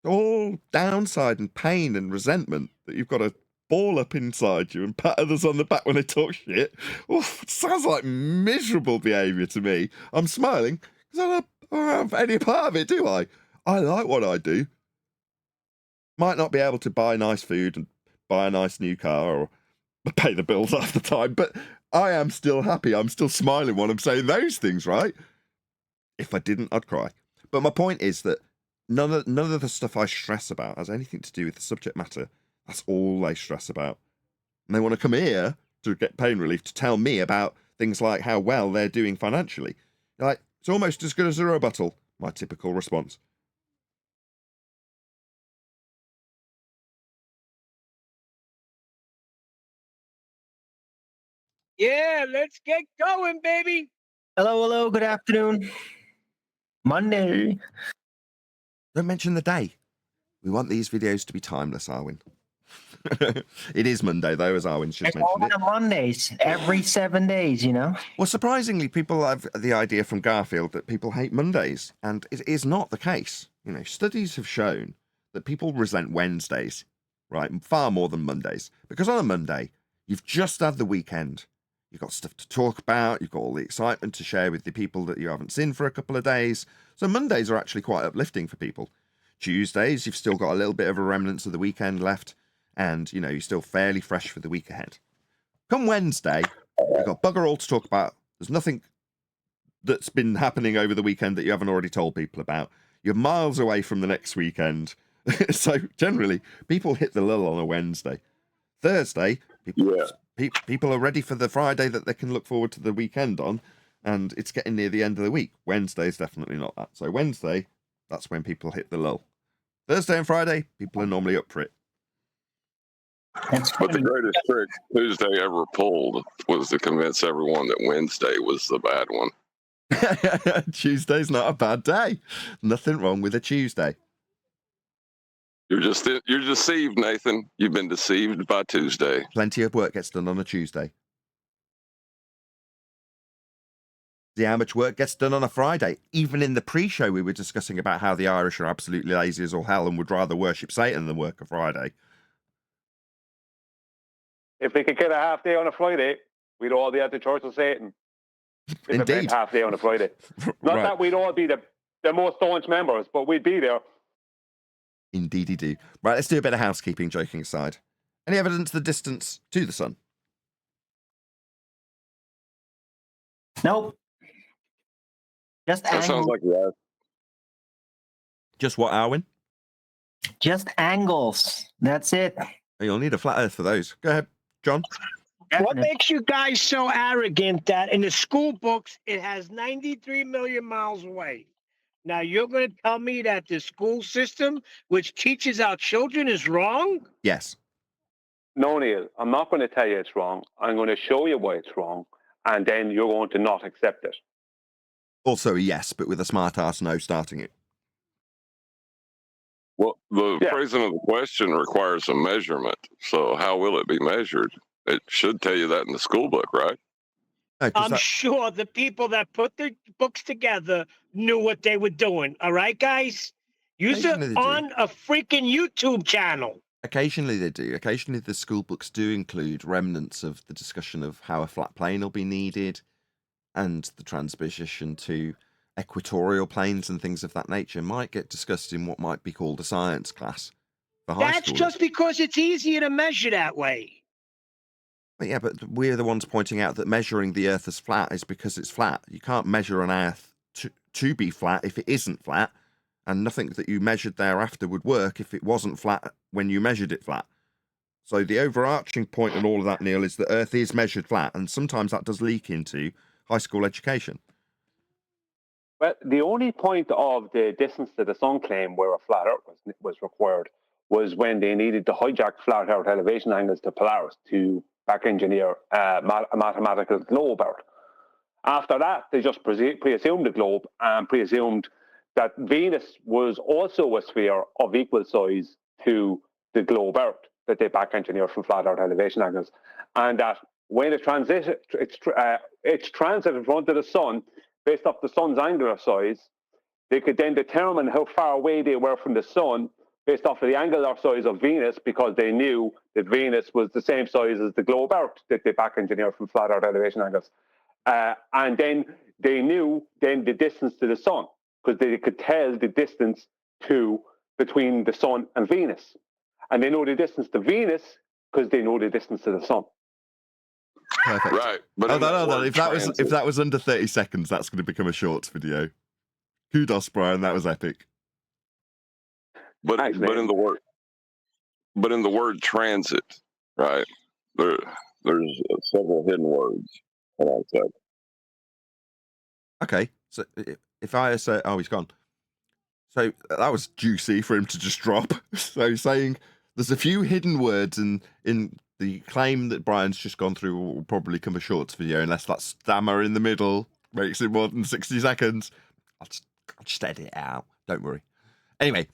All downside and pain and resentment that you've got to ball up inside you and pat others on the back when they talk shit. Oof, it sounds like miserable behaviour to me. I'm smiling because I don't have any part of it, do I? I like what I do. Might not be able to buy nice food and buy a nice new car or pay the bills half the time, but I am still happy. I'm still smiling when I'm saying those things, right? If I didn't, I'd cry. But my point is that none of the stuff I stress about has anything to do with the subject matter. That's all they stress about. And they want to come here to get pain relief to tell me about things like how well they're doing financially. Like, it's almost as good as a rebuttal. My typical response. Yeah, let's get going, baby. Hello, good afternoon. Monday. Don't mention the day. We want these videos to be timeless, Arwin. It is Monday, though, as Arwin's just It's all mentioned it. on Mondays, every 7 days, you know? Well, surprisingly, people have the idea from Garfield that people hate Mondays, and it is not the case. You know, studies have shown that people resent Wednesdays, right, far more than Mondays. Because on a Monday, you've just had the weekend. You've got stuff to talk about. You've got all the excitement to share with the people that you haven't seen for a couple of days. So Mondays are actually quite uplifting for people. Tuesdays, you've still got a little bit of a remnants of the weekend left, and, you know, you're still fairly fresh for the week ahead. Come Wednesday, you've got bugger all to talk about. There's nothing that's been happening over the weekend that you haven't already told people about. You're miles away from the next weekend. So generally, people hit the lull on a Wednesday. Thursday, people are ready for the Friday that they can look forward to the weekend on, and it's getting near the end of the week. Wednesday is definitely not that. So Wednesday, that's when people hit the lull. Thursday and Friday, people are normally up for it. That's But the funny. greatest trick Tuesday ever pulled was to convince everyone that Wednesday was the bad one. Tuesday's not a bad day. Nothing wrong with a Tuesday. You're deceived, Nathan. You've been deceived by Tuesday. Plenty of work gets done on a Tuesday. See how much work gets done on a Friday. Even in the pre-show, we were discussing about how the Irish are absolutely lazy as all hell and would rather worship Satan than work a Friday. If we could get a half day on a Friday, we'd all be at the Church of Satan. If it Indeed. meant half day on a Friday. Not Right. that we'd all be the most staunch members, but we'd be there. Indeedy do. Right, let's do a bit of housekeeping, joking aside. Any evidence of the distance to the sun? Nope. Just That sounds angles. like yes. Just what, Arwin? Just angles. That's it. You'll need a flat earth for those. Go ahead, John. What Definitely. makes you guys so arrogant that in the school books it has 93 million miles away? Now you're going to tell me that the school system, which teaches our children, is wrong? Yes. No, Neil, I'm not going to tell you it's wrong. I'm going to show you why it's wrong, and then you're going to not accept it. Also a yes, but with a smart ass no starting it. Well, the Yeah. phrasing of the question requires a measurement. So how will it be measured? It should tell you that in the school book, right? No, 'cause I'm that- sure the people that put the books together knew what they were doing. All right, guys? You're Occasionally they do. on a freaking YouTube channel. Occasionally they do. Occasionally the school books do include remnants of the discussion of how a flat plane will be needed and the transposition to equatorial planes and things of that nature might get discussed in what might be called a science class for high That's schoolers. just because it's easier to measure that way. But yeah, but we're the ones pointing out that measuring the Earth as flat is because it's flat. You can't measure an Earth to be flat if it isn't flat, and nothing that you measured thereafter would work if it wasn't flat when you measured it flat. So the overarching point in all of that, Neil, is that Earth is measured flat, and sometimes that does leak into high school education. Well, the only point of the distance to the sun claim where a flat Earth was required was when they needed to hijack flat Earth elevation angles to Polaris to back engineer a mathematical globe Earth. After that, they just pre-assumed the globe and pre-assumed that Venus was also a sphere of equal size to the globe Earth that they back engineered from flat Earth elevation angles, and that when its transit in front of the sun, based off the sun's angular size, they could then determine how far away they were from the sun based off of the angular size of Venus, because they knew that Venus was the same size as the globe Earth that they back engineered from flat Earth elevation angles. And then they knew then the distance to the sun, because they could tell the distance between the sun and Venus. And they know the distance to Venus because they know the distance to the sun. Perfect. Right. But Hold in on, that hold on. word If that was under 30 seconds, that's going to become a shorts video. Kudos, Brian. That was epic. But Thanks, but in the word transit, right? There's several hidden words. Hold on a sec. Okay. So if I say, oh, he's gone. So that was juicy for him to just drop. So saying there's a few hidden words in the claim that Brian's just gone through will probably come a shorts video unless that stammer in the middle makes it more than 60 seconds. I'll just edit it out. Don't worry. Anyway,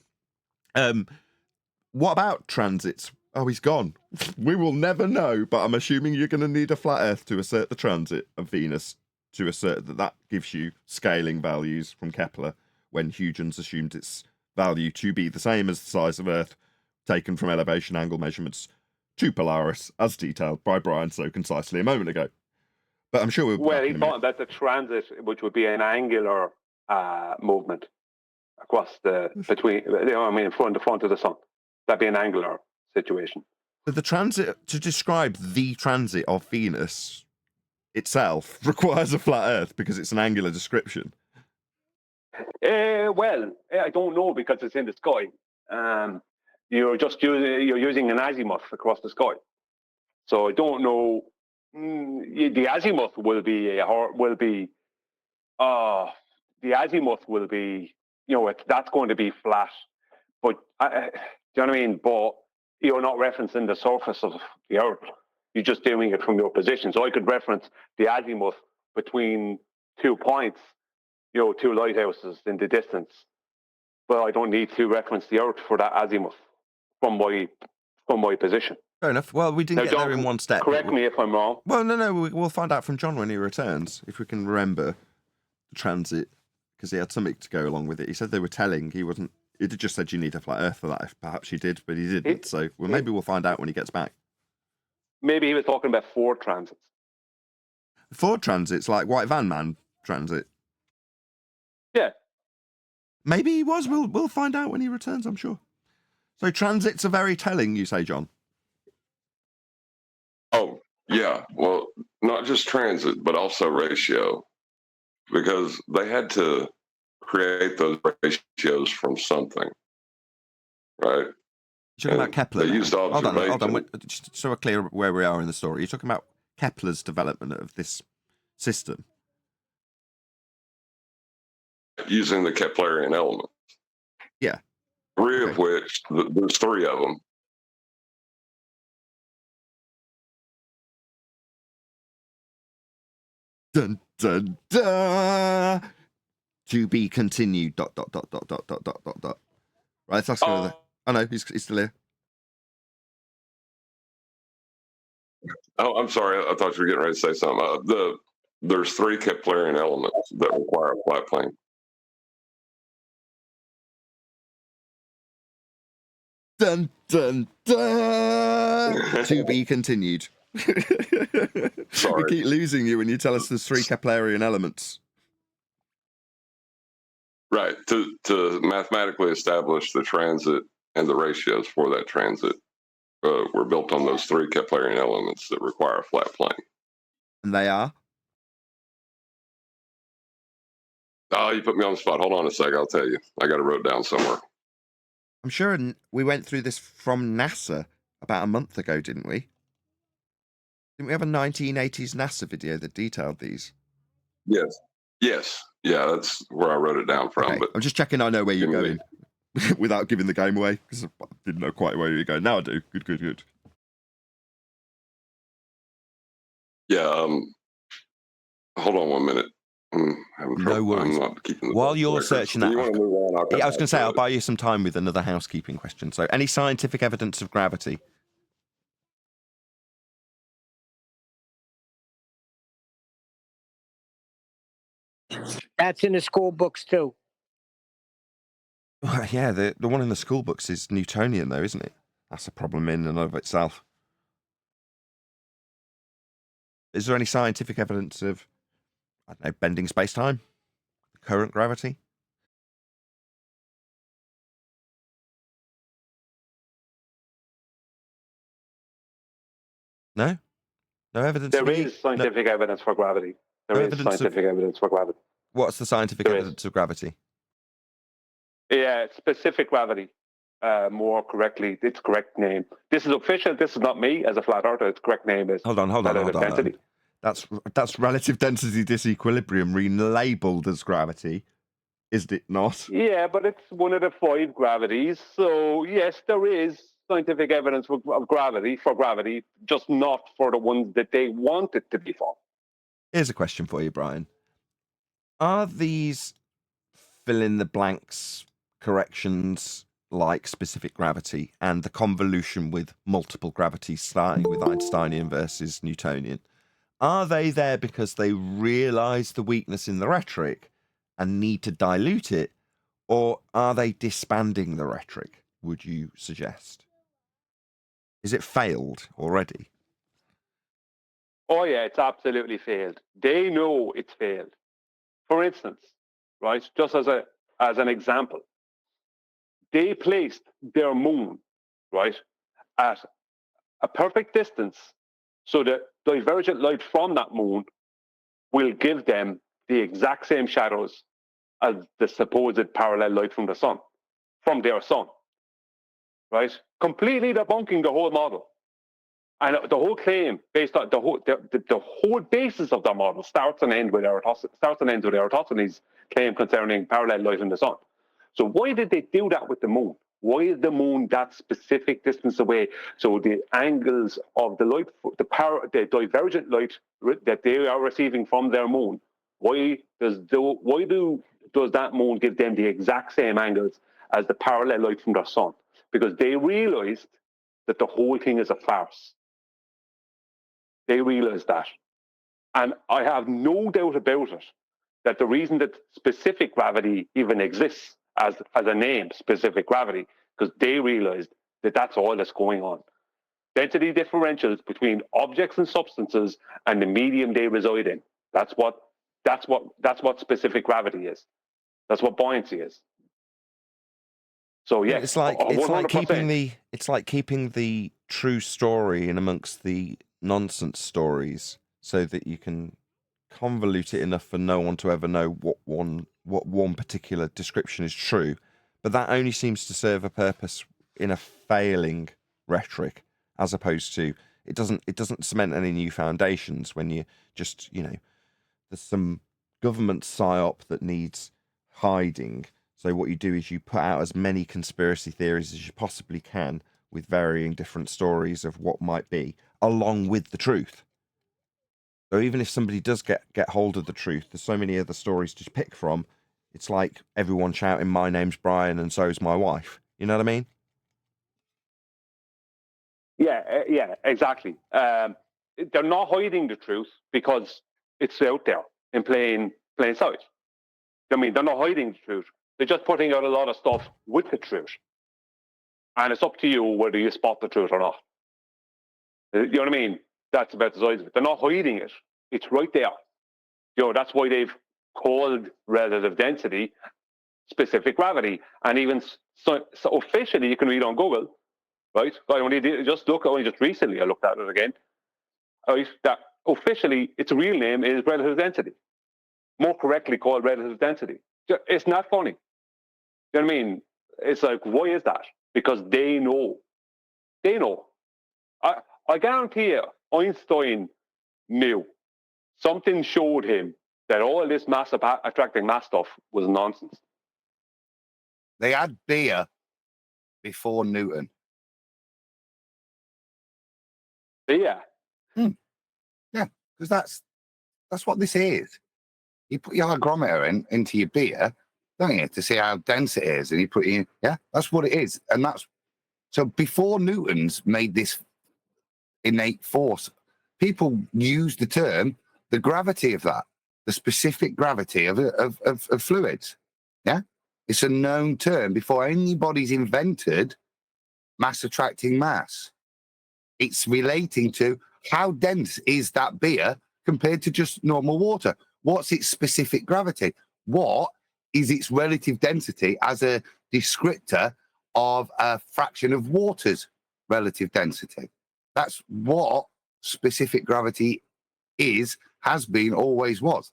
what about transits? Oh, he's gone. We will never know, but I'm assuming you're going to need a flat Earth to assert the transit of Venus, to assert that gives you scaling values from Kepler, when Huygens assumed its value to be the same as the size of Earth, taken from elevation angle measurements to Polaris, as detailed by Brian so concisely a moment ago. But I'm sure we'll... Well, he thought that the transit, which would be an angular movement across between, in front of the sun. That'd be an angular situation. But the transit, to describe the transit of Venus itself, requires a flat Earth because it's an angular description. Well, I don't know because it's in the sky. You're using an azimuth across the sky, so I don't know. The azimuth will be that's going to be flat. But do you know what I mean? But you're not referencing the surface of the Earth. You're just doing it from your position. So I could reference the azimuth between 2 points, two lighthouses in the distance. But I don't need to reference the Earth for that azimuth from my position. Fair enough. Well, we didn't get there in one step. Correct me if I'm wrong. Well, no, we'll find out from John when he returns, if we can remember the transit, because he had something to go along with it. He said they were telling, he just said you need a flat Earth for that. Perhaps he did, but he didn't. So maybe we'll find out when he gets back. Maybe he was talking about 4 transits. 4 transits, like White Van Man transit. Yeah. Maybe he was. We'll find out when he returns, I'm sure. So transits are very telling, you say, John? Oh, yeah. Well, not just transit, but also ratio, because they had to create those ratios from something, right? You're talking about Kepler. They used observation. Hold on. Just so we're clear where we are in the story. You're talking about Kepler's development of this system. Using the Keplerian elements. Yeah. 3 of which, there's 3 of them. Dun, dun, dun. To be continued. ... Right, let's go with it. Oh, no, he's still here. Oh, I'm sorry. I thought you were getting ready to say something. There's 3 Keplerian elements that require a flat plane. Dun, dun, dun. To be continued. Sorry. We keep losing you when you tell us there's 3 Keplerian elements. Right. To mathematically establish the transit and the ratios for that transit were built on those 3 Keplerian elements that require a flat plane. And they are? Oh, you put me on the spot. Hold on a sec. I'll tell you. I got it wrote down somewhere. I'm sure we went through this from NASA about a month ago, didn't we? Didn't we have a 1980s NASA video that detailed these? Yes. Yeah, that's where I wrote it down from. Okay. But I'm just checking I know where you're going without giving the game away, because I didn't know quite where you're going. Now I do. Good. Yeah, hold on 1 minute. No worries. I'm not keeping the While you're searching that, you want to move on, I was going to say, I'll buy you some time with another housekeeping question. So, any scientific evidence of gravity? That's in the school books too. Well, yeah, the one in the school books is Newtonian, though, isn't it? That's a problem in and of itself. Is there any scientific evidence of, I don't know, bending space-time? Current gravity? No? No evidence? There is scientific evidence for gravity. There is scientific evidence for gravity. What's the scientific evidence of gravity? Yeah, specific gravity. More correctly, its correct name. This is official. This is not me as a flat earther. Its correct name is Hold on. density. That's relative density disequilibrium relabeled as gravity. Isn't it not? Yeah, but it's one of the 5 gravities. So yes, there is scientific evidence of gravity, just not for the ones that they want it to be for. Here's a question for you, Brian. Are these fill in the blanks corrections like specific gravity and the convolution with multiple gravities starting with Einsteinian versus Newtonian, are they there because they realise the weakness in the rhetoric and need to dilute it, or are they disbanding the rhetoric, would you suggest? Is it failed already? Oh yeah, it's absolutely failed. They know it's failed. For instance, right, just as an example, they placed their moon, right, at a perfect distance so that divergent light from that moon will give them the exact same shadows as the supposed parallel light from the sun, from their sun, right? Completely debunking the whole model. And the whole claim, based on the whole basis of the model, starts and ends with Eratosthenes' claim concerning parallel light in the sun. So why did they do that with the moon? Why is the moon that specific distance away? So the angles of the light, the divergent light that they are receiving from their moon, why does that moon give them the exact same angles as the parallel light from their sun? Because they realized that the whole thing is a farce. They realize that. And I have no doubt about it that the reason that specific gravity even exists as a name, specific gravity, because they realized that that's all that's going on. Density differentials between objects and substances and the medium they reside in. That's what specific gravity is. That's what buoyancy is. So yeah, it's like keeping the true story in amongst the nonsense stories, so that you can convolute it enough for no one to ever know what one particular description is true. But that only seems to serve a purpose in a failing rhetoric, as opposed to it doesn't cement any new foundations when you just, there's some government psyop that needs hiding. So what you do is you put out as many conspiracy theories as you possibly can with varying different stories of what might be, along with the truth. So even if somebody does get hold of the truth, there's so many other stories to pick from. It's like everyone shouting, "My name's Brian and so's my wife." You know what I mean? Yeah, exactly. They're not hiding the truth because it's out there in plain sight. I mean, they're not hiding the truth. They're just putting out a lot of stuff with the truth. And it's up to you whether you spot the truth or not. You know what I mean? That's about the size of it. They're not hiding it. It's right there. That's why they've called relative density specific gravity. And even so officially, you can read on Google, right? I only just recently I looked at it again. Right? That officially, its real name is relative density. More correctly called relative density. It's not funny. You know what I mean? It's like, why is that? Because they know. They know. I guarantee you, Einstein knew. Something showed him that all this mass attracting mass stuff was nonsense. They had beer before Newton. Yeah. Yeah, because that's what this is. You put your hygrometer into your beer, don't you, to see how dense it is, and you put in, that's what it is. And that's so before Newton's made this innate force, people used the term, the gravity of that, the specific gravity of fluids. Yeah, it's a known term before anybody's invented mass attracting mass. It's relating to how dense is that beer compared to just normal water. What's its specific gravity? What is its relative density as a descriptor of a fraction of water's relative density? That's what specific gravity is, has been, always was.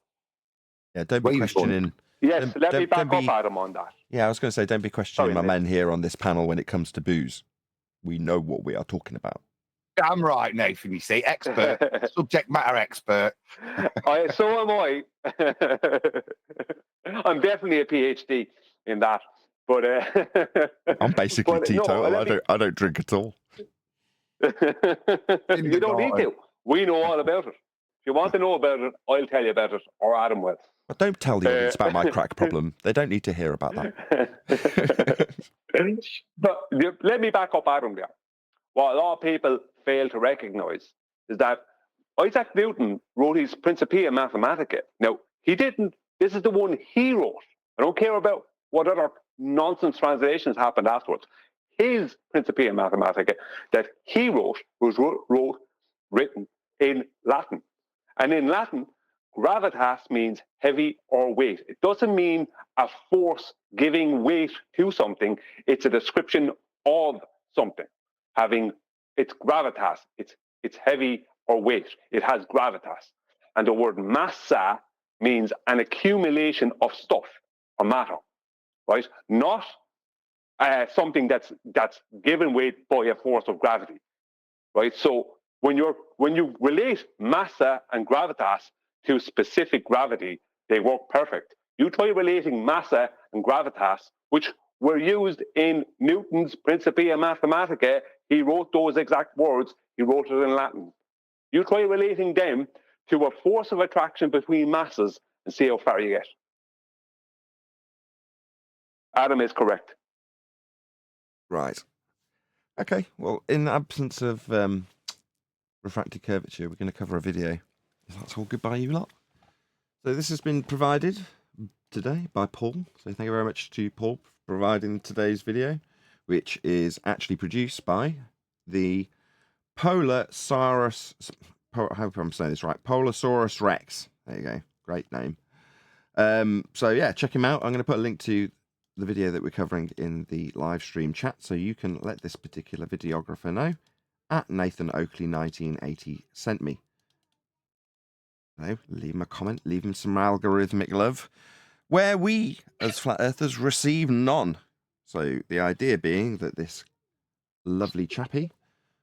Yeah, don't be questioning. Yes, let me back up Adam on that. Yeah, I was going to say, don't be questioning my men here on this panel when it comes to booze. We know what we are talking about. Damn right, Nathan. You see, expert, subject matter expert. So am I. I'm definitely a PhD in that. But I'm basically but teetotal. I don't drink at all. You don't need to. We know all about it. If you want to know about it, I'll tell you about it, or Adam will. But don't tell the audience about my crack problem. They don't need to hear about that. But let me back up Adam there. What a lot of people fail to recognize is that Isaac Newton wrote his Principia Mathematica. Now, he didn't. This is the one he wrote. I don't care about what other nonsense translations happened afterwards. His Principia Mathematica that he wrote was written in Latin. And in Latin, gravitas means heavy or weight. It doesn't mean a force giving weight to something. It's a description of something. It's gravitas. It's heavy or weight. It has gravitas. And the word massa means an accumulation of stuff or matter, right? Not something that's given weight by a force of gravity, right? So when you relate massa and gravitas to specific gravity, they work perfect. You try relating massa and gravitas, which were used in Newton's Principia Mathematica. He wrote those exact words. He wrote it in Latin. You try relating them to a force of attraction between masses and see how far you get. Adam is correct. Right. Okay. Well, in the absence of refractive curvature, we're going to cover a video. If that's all good by you lot. So this has been provided today by Paul. So thank you very much to Paul for providing today's video, which is actually produced by the PolarSaurus. I hope I'm saying this right. PolarSaurusRex. There you go. Great name. So yeah, check him out. I'm going to put a link to the video that we're covering in the live stream chat, so you can let this particular videographer know at Nathan Oakley 1980 sent me. So leave him a comment, leave him some algorithmic love, where we as flat earthers receive none. So the idea being that this lovely chappie,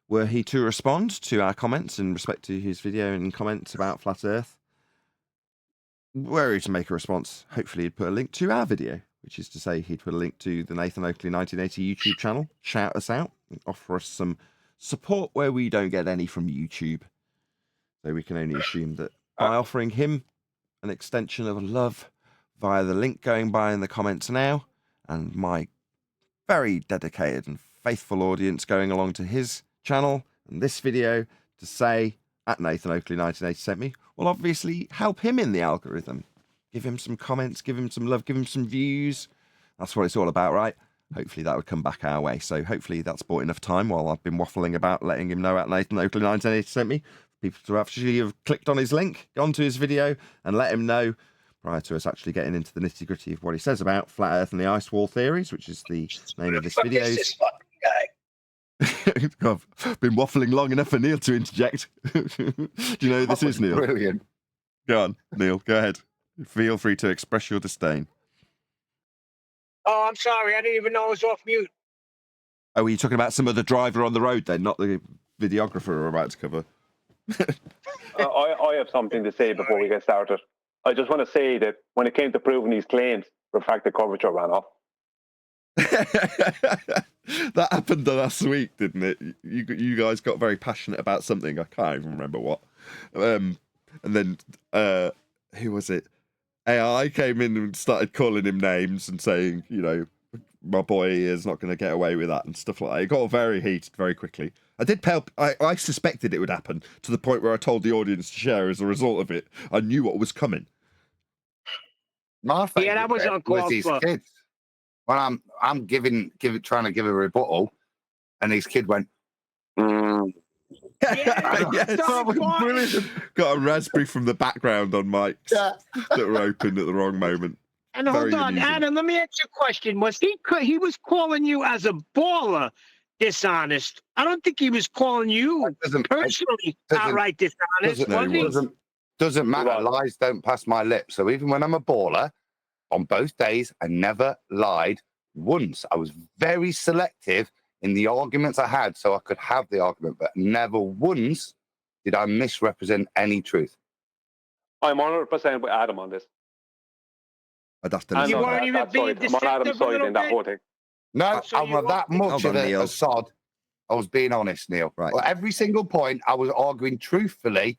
were he to respond to our comments in respect to his video and comments about flat earth, were he to make a response, hopefully he'd put a link to our video, which is to say he'd put a link to the Nathan Oakley 1980 YouTube channel, shout us out, and offer us some support where we don't get any from YouTube. So we can only assume that by offering him an extension of love via the link going by in the comments now, and my very dedicated and faithful audience going along to his channel and this video to say at Nathan Oakley 1980 sent me, will obviously help him in the algorithm. Give him some comments, give him some love, give him some views. That's what it's all about, right? Hopefully that would come back our way. So hopefully that's bought enough time while I've been waffling about letting him know at Nathan Oakley 1980 sent me. People to actually have clicked on his link, gone to his video, and let him know prior to us actually getting into the nitty gritty of what he says about flat Earth and the ice wall theories, which is the name of this video. This fucking guy. I've been waffling long enough for Neil to interject. Do you know who this is, Neil? Brilliant. Go on, Neil, go ahead. Feel free to express your disdain. Oh, I'm sorry. I didn't even know I was off mute. Oh, were you talking about some other driver on the road then, not the videographer we're about to cover? I have something to say before we get started. I just want to say that when it came to proving these claims, refractive curvature ran off. That happened last week, didn't it? You guys got very passionate about something. I can't even remember what. And then who was it? AI came in and started calling him names and saying, you know, my boy is not going to get away with that and stuff like that. It got very heated very quickly. I suspected it would happen to the point where I told the audience to share as a result of it. I knew what was coming. My favorite that was bit uncalled was his for. kids. When I'm trying to give a rebuttal, and his kid went, Yes. That was brilliant. Got a raspberry from the background on mics that were open at the wrong moment. And hold Very on, amusing. Adam, let me ask you a question. Was he was calling you as a baller dishonest? I don't think he was calling you personally outright dishonest, was he? Doesn't matter. Lies don't pass my lips. So even when I'm a baller, on both days, I never lied once. I was very selective in the arguments I had so I could have the argument, but never once did I misrepresent any truth. I'm 100% with Adam on this. I'd have to I'm listen. You to on weren't that. even that being side. I'm on Adam's deceptive a side little in that bit? whole thing. No, So I'm you that much Hold of on, Neil. a sod. I was being honest, Neil. Right. Well, every single point, I was arguing truthfully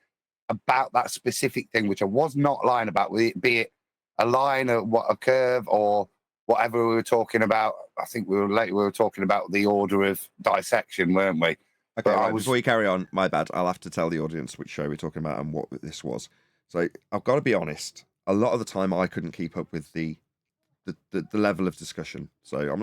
about that specific thing, which I was not lying about, be it a line or what a curve or whatever we were talking about. I think we were talking about the order of dissection, weren't we? Okay, But I right, was- before you carry on, my bad. I'll have to tell the audience which show we're talking about and what this was. So I've got to be honest. A lot of the time, I couldn't keep up with the level of discussion. So I'm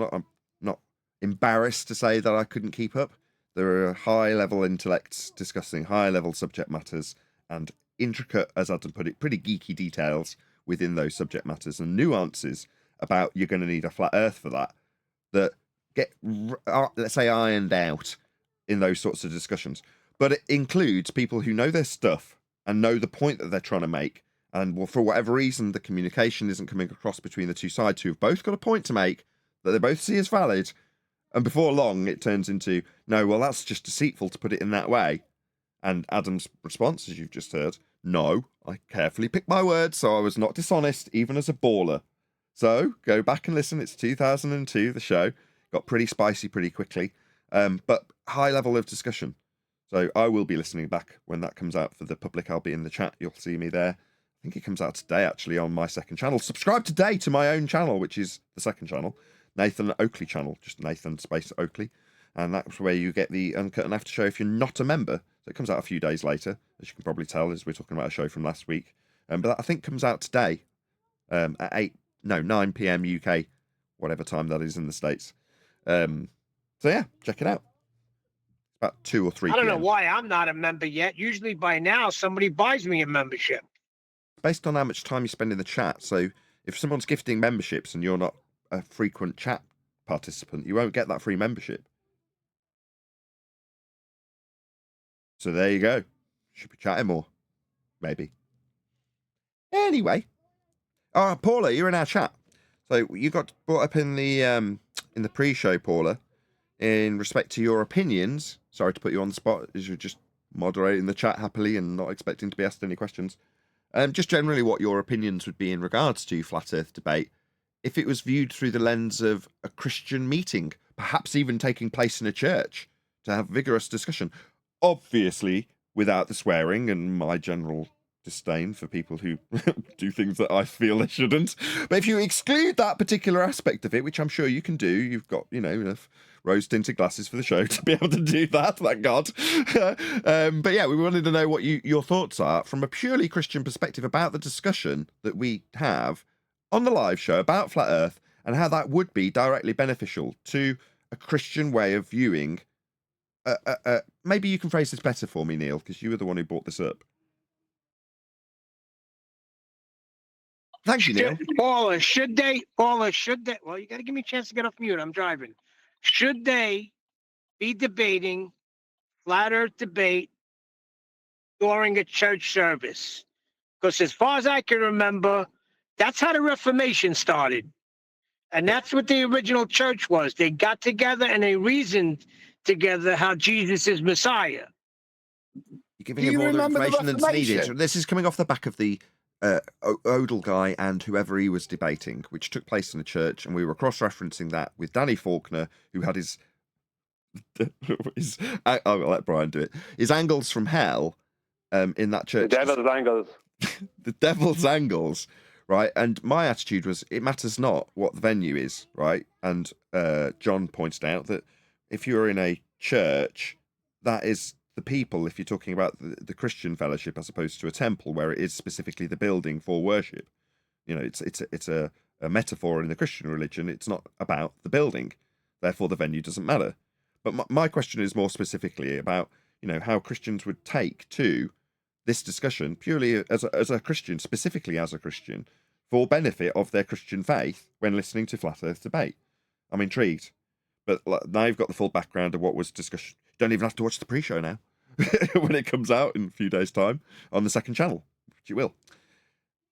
not embarrassed to say that I couldn't keep up. There are high level intellects discussing high level subject matters and intricate, as Adam put it, pretty geeky details within those subject matters and nuances about you're going to need a flat Earth for that get, let's say, ironed out in those sorts of discussions. But it includes people who know their stuff and know the point that they're trying to make. And for whatever reason, the communication isn't coming across between the two sides who have both got a point to make that they both see as valid. And before long, it turns into, no, well, that's just deceitful to put it in that way. And Adam's response, as you've just heard, no, I carefully picked my words, so I was not dishonest, even as a baller. So go back and listen. It's 2002, the show. Got pretty spicy pretty quickly, but high level of discussion. So I will be listening back when that comes out for the public. I'll be in the chat. You'll see me there. I think it comes out today, actually, on my second channel. Subscribe today to my own channel, which is the second channel, Nathan Oakley channel, just Nathan space Oakley. And that's where you get the Uncut and After Show if you're not a member. So it comes out a few days later, as you can probably tell, as we're talking about a show from last week. But that, I think, comes out today at 9 p.m. UK, whatever time that is in the States. So yeah, check it out. About 2 or 3 I don't know PM. why I'm not a member yet. Usually by now, somebody buys me a membership. Based on how much time you spend in the chat. So if someone's gifting memberships and you're not a frequent chat participant, you won't get that free membership. So there you go. Should be chatting more. Maybe. Anyway. Paula, you're in our chat. So you got brought up in the pre-show, Paula, in respect to your opinions. Sorry to put you on the spot, as you're just moderating the chat happily and not expecting to be asked any questions. Just generally what your opinions would be in regards to Flat Earth debate, if it was viewed through the lens of a Christian meeting, perhaps even taking place in a church, to have vigorous discussion. Obviously, without the swearing and my general disdain for people who do things that I feel they shouldn't. But if you exclude that particular aspect of it, which I'm sure you can do, you've got, enough rose-tinted glasses for the show to be able to do that, thank God. But yeah, we wanted to know what your thoughts are from a purely Christian perspective about the discussion that we have on the live show about Flat Earth and how that would be directly beneficial to a Christian way of viewing. Maybe you can phrase this better for me, Neil, because you were the one who brought this up. Thank you, Neil. Paula, should they, well, you got to give me a chance to get off mute. I'm driving. Should they be debating flat earth debate during a church service? Because as far as I can remember, that's how the Reformation started. And that's what the original church was. They got together and they reasoned together how Jesus is Messiah. You're giving him all the information that's needed. This is coming off the back of the Odell guy and whoever he was debating, which took place in a church, and we were cross-referencing that with Danny Faulkner, who had his I'll let Brian do it. His angles from hell in that church. The devil's angles. The devil's angles, right? And my attitude was, it matters not what the venue is, right? And John pointed out that if you're in a church, that is the people, if you're talking about the Christian fellowship as opposed to a temple where it is specifically the building for worship. It's a metaphor in the Christian religion. It's not about the building. Therefore, the venue doesn't matter. But my question is more specifically about, how Christians would take to this discussion purely as a Christian, specifically as a Christian, for benefit of their Christian faith when listening to Flat Earth debate. I'm intrigued. But now you've got the full background of what was discussed. You don't even have to watch the pre-show now when it comes out in a few days' time on the second channel, which you will.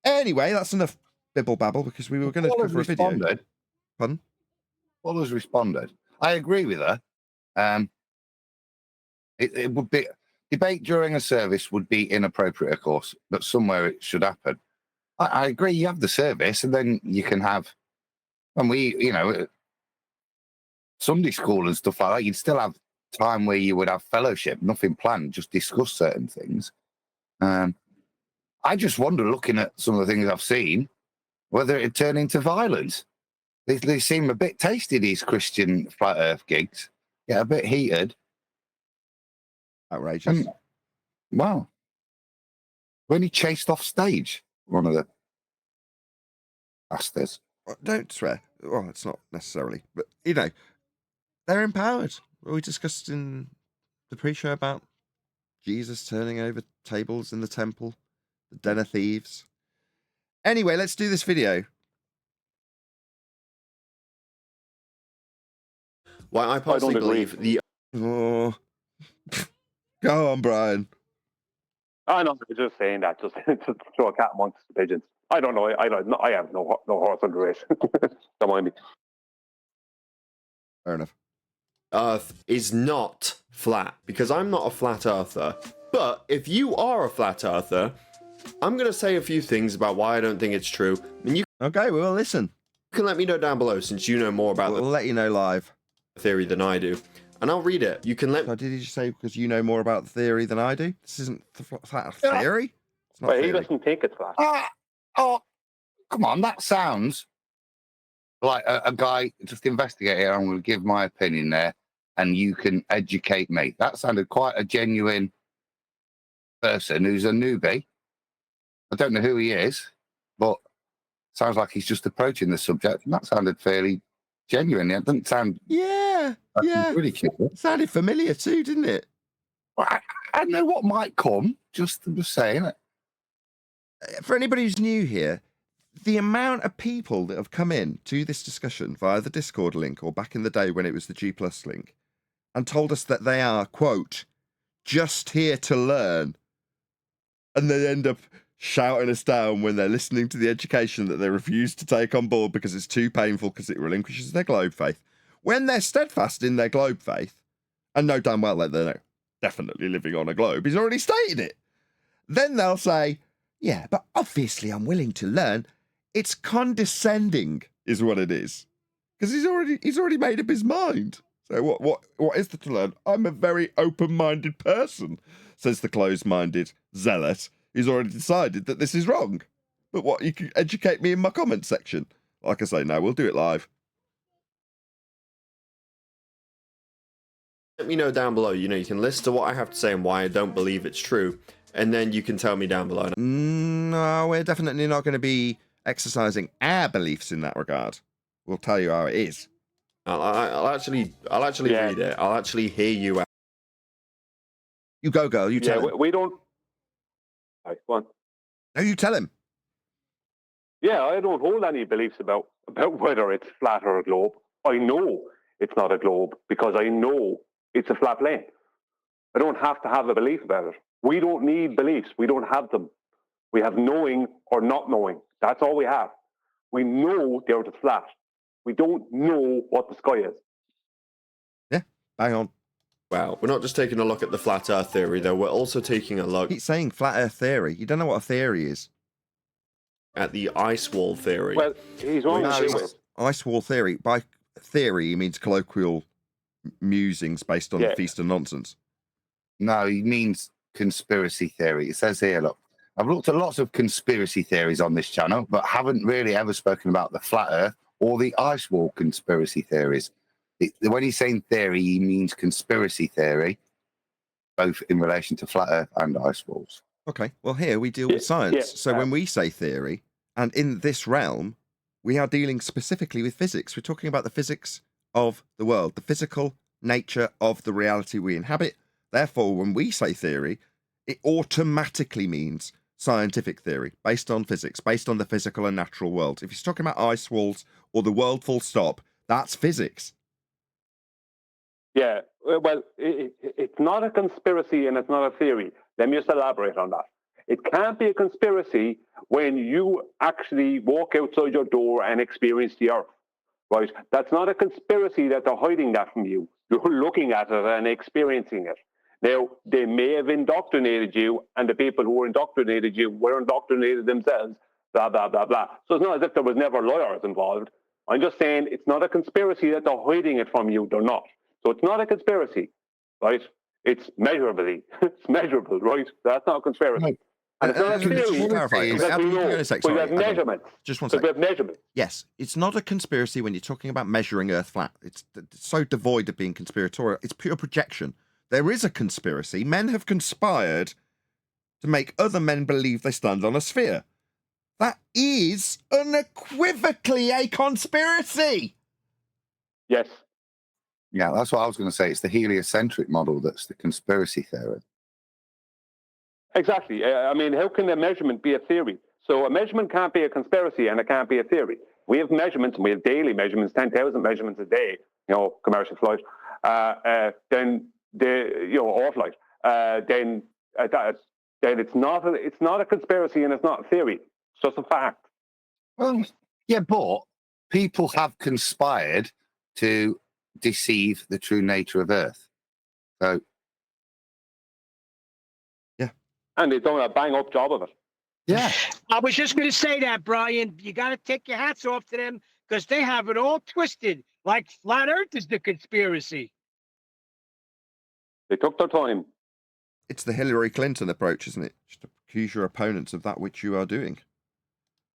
Anyway, that's enough bibble babble because we were going to go for a video. Pardon? Paula's responded. I agree with her. It would be debate during a service would be inappropriate, of course, but somewhere it should happen. I agree. You have the service, and then you can have, and Sunday school and stuff like that. You'd still have time where you would have fellowship, nothing planned, just discuss certain things. I just wonder, looking at some of the things I've seen, whether it'd turn into violence. They seem a bit tasty, these Christian flat Earth gigs. Yeah, a bit heated. Outrageous. And, wow. When he chased off stage, one of the bastards. Well, don't swear. Well, it's not necessarily, but they're empowered. We discussed in the pre-show about Jesus turning over tables in the temple, the den of thieves. Anyway, let's do this video. Why I personally believe the... Oh. Go on, Brian. I know, just saying that, just to throw a cat amongst the pigeons. I don't know. I have no horse on the race. Don't mind me. Fair enough. Earth is not flat, because I'm not a flat earther. But if you are a flat earther, I'm going to say a few things about why I don't think it's true. And you Okay, well, listen. can let me know down below, since you know more about We'll let you know live. the theory than I do. And I'll read it. You can let So did you say because you know more about the theory than I do? This isn't flat theory? It's not But he theory. doesn't think it's flat. Oh, come on. That sounds like a guy, just investigate here. I'm going to give my opinion there, and you can educate me. That sounded quite a genuine person who's a newbie. I don't know who he is, but sounds like he's just approaching the subject, and that sounded fairly genuine. It doesn't sound Yeah. ridiculous. It sounded familiar too, didn't it? Well, I know what might come. I'm just saying it. For anybody who's new here, the amount of people that have come in to this discussion via the Discord link or back in the day when it was the G Plus link and told us that they are, quote, just here to learn. And they end up shouting us down when they're listening to the education that they refuse to take on board because it's too painful because it relinquishes their globe faith. When they're steadfast in their globe faith, and know damn well that they're definitely living on a globe, he's already stated it. Then they'll say, yeah, but obviously I'm willing to learn. It's condescending is what it is. Because he's already made up his mind. So what is there to learn? I'm a very open-minded person, says the closed-minded zealot. He's already decided that this is wrong. But what, you can educate me in my comment section. Like I say, no, we'll do it live. me know down below. You can listen to what I have to say and why I don't believe it's true. And then you can tell me down below. No, we're definitely not going to be exercising our beliefs in that regard. We'll tell you how it is. I'll actually read it. I'll actually hear you out. You go, girl. You tell him. We don't. Right, go on. No, you tell him. Yeah, I don't hold any beliefs about whether it's flat or a globe. I know it's not a globe because I know it's a flat plane. I don't have to have a belief about it. We don't need beliefs. We don't have them. We have knowing or not knowing. That's all we have. We know the Earth is flat. We don't know what the sky is. Yeah, bang on. Wow, we're not just taking a look at the flat Earth theory, though. We're also taking a look. He's saying flat Earth theory. You don't know what a theory is. At the ice wall theory. Well, he's wrong. Ice wall theory. By theory, he means colloquial musings based on feast and nonsense. No, he means conspiracy theory. It says here, look, I've looked at lots of conspiracy theories on this channel, but haven't really ever spoken about the flat Earth or the ice wall conspiracy theories. When he's saying theory, he means conspiracy theory, both in relation to flat Earth and ice walls. Okay, well, here we deal with science. So when we say theory, and in this realm, we are dealing specifically with physics. We're talking about the physics of the world, the physical nature of the reality we inhabit. Therefore, when we say theory, it automatically means scientific theory, based on physics, based on the physical and natural world. If you're talking about ice walls or the world full stop, that's physics. Yeah, well, it's not a conspiracy and it's not a theory. Let me just elaborate on that. It can't be a conspiracy when you actually walk outside your door and experience the Earth, right? That's not a conspiracy that they're hiding that from you. You're looking at it and experiencing it. Now, they may have indoctrinated you, and the people who indoctrinated you were indoctrinated themselves, blah, blah, blah, blah. So it's not as if there was never lawyers involved. I'm just saying it's not a conspiracy that they're hiding it from you. They're not. So it's not a conspiracy, right? It's measurably. It's measurable, right? That's not a conspiracy. No. And it's not a Can I just theory. clarify? Because Because we Hang on know. a sec, We sorry, have Adam. measurements. Just one Because sec. we have measurements. Yes, it's not a conspiracy when you're talking about measuring Earth flat. It's so devoid of being conspiratorial. It's pure projection. There is a conspiracy. Men have conspired to make other men believe they stand on a sphere. That is unequivocally a conspiracy. Yes. Yeah, that's what I was going to say. It's the heliocentric model that's the conspiracy theory. Exactly. I mean, how can a measurement be a theory? So a measurement can't be a conspiracy and it can't be a theory. We have measurements, and we have daily measurements, 10,000 measurements a day, commercial flight. Then off flight. Then it's not a conspiracy and it's not a theory. It's just a fact. Well, yeah, but people have conspired to deceive the true nature of Earth. So, And they've done a bang-up job of it. yeah. I was just going to say that, Brian. You got to take your hats off to them because they have it all twisted. Like flat Earth is the conspiracy. They took their time. It's the Hillary Clinton approach, isn't it? Just to accuse your opponents of that which you are doing.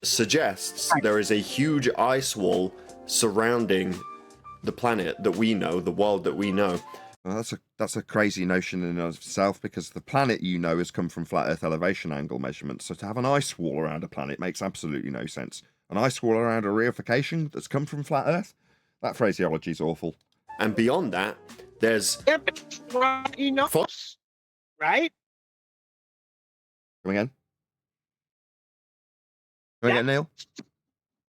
Suggests there is a huge ice wall surrounding the planet that we know, the world that we know. Well, that's a crazy notion in and of itself, because the planet has come from flat Earth elevation angle measurements. So to have an ice wall around a planet makes absolutely no sense. An ice wall around a reification that's come from flat Earth? That phraseology is awful. And beyond that, there's... Yeah, but he knows, right? Come again? Come again, Neil?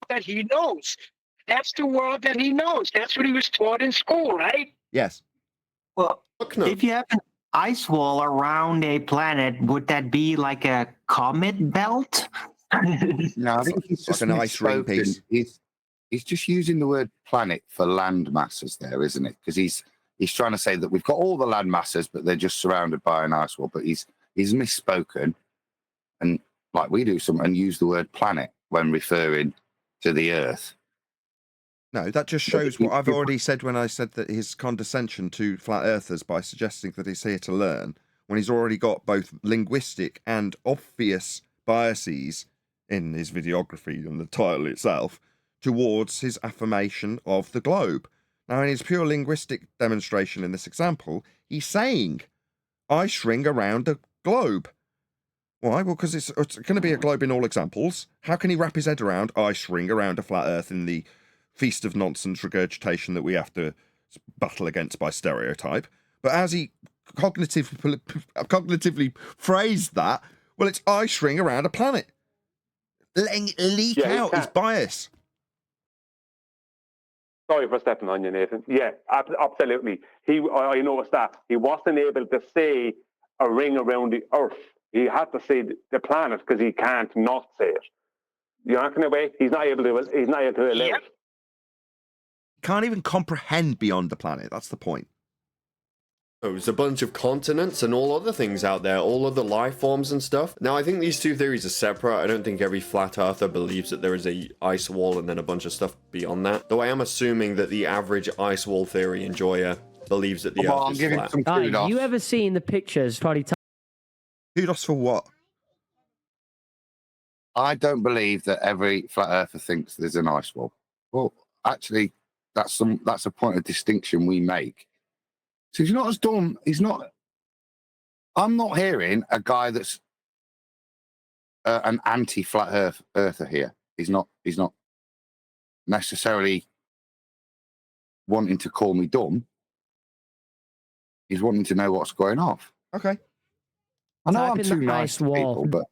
That he knows. That's the world that he knows. That's what he was taught in school, right? Yes. Well, Fuck no. if you have an ice wall around a planet, would that be like a comet belt? No, I think he's Like just an ice ring misspoken. piece. He's just using the word planet for land masses there, isn't it? Because he's trying to say that we've got all the land masses, but they're just surrounded by an ice wall. But he's misspoken, and like we do, and use the word planet when referring to the Earth. No, that just shows what I've already said when I said that his condescension to flat earthers by suggesting that he's here to learn, when he's already got both linguistic and obvious biases in his videography and the title itself towards his affirmation of the globe. Now, in his pure linguistic demonstration in this example, he's saying ice ring around a globe. Why? Well, because it's going to be a globe in all examples. How can he wrap his head around ice ring around a flat earth in the feast of nonsense regurgitation that we have to battle against by stereotype? But as he cognitively phrased that, well, it's ice ring around a planet. Letting it leak out his bias. Sorry for stepping on you, Nathan. Yeah, absolutely. I noticed that. He wasn't able to say a ring around the Earth. He had to say the planet because he can't not say it. You're not going to wait. He's not able to allow it. Can't even comprehend beyond the planet. That's the point. There's a bunch of continents and all other things out there, all other life forms and stuff. Now, I think these two theories are separate. I don't think every flat earther believes that there is a ice wall and then a bunch of stuff beyond that. Though I am assuming that the average ice wall theory enjoyer believes that the Earth is flat. You ever seen the pictures? Probably. Kudos for what? I don't believe that every flat earther thinks there's an ice wall. Well, actually, that's a point of distinction we make. So he's not as dumb. I'm not hearing a guy that's an anti-flat earther here. He's not necessarily wanting to call me dumb. He's wanting to know what's going off. Okay. I know Type I'm in too the nice ice to wall. people, but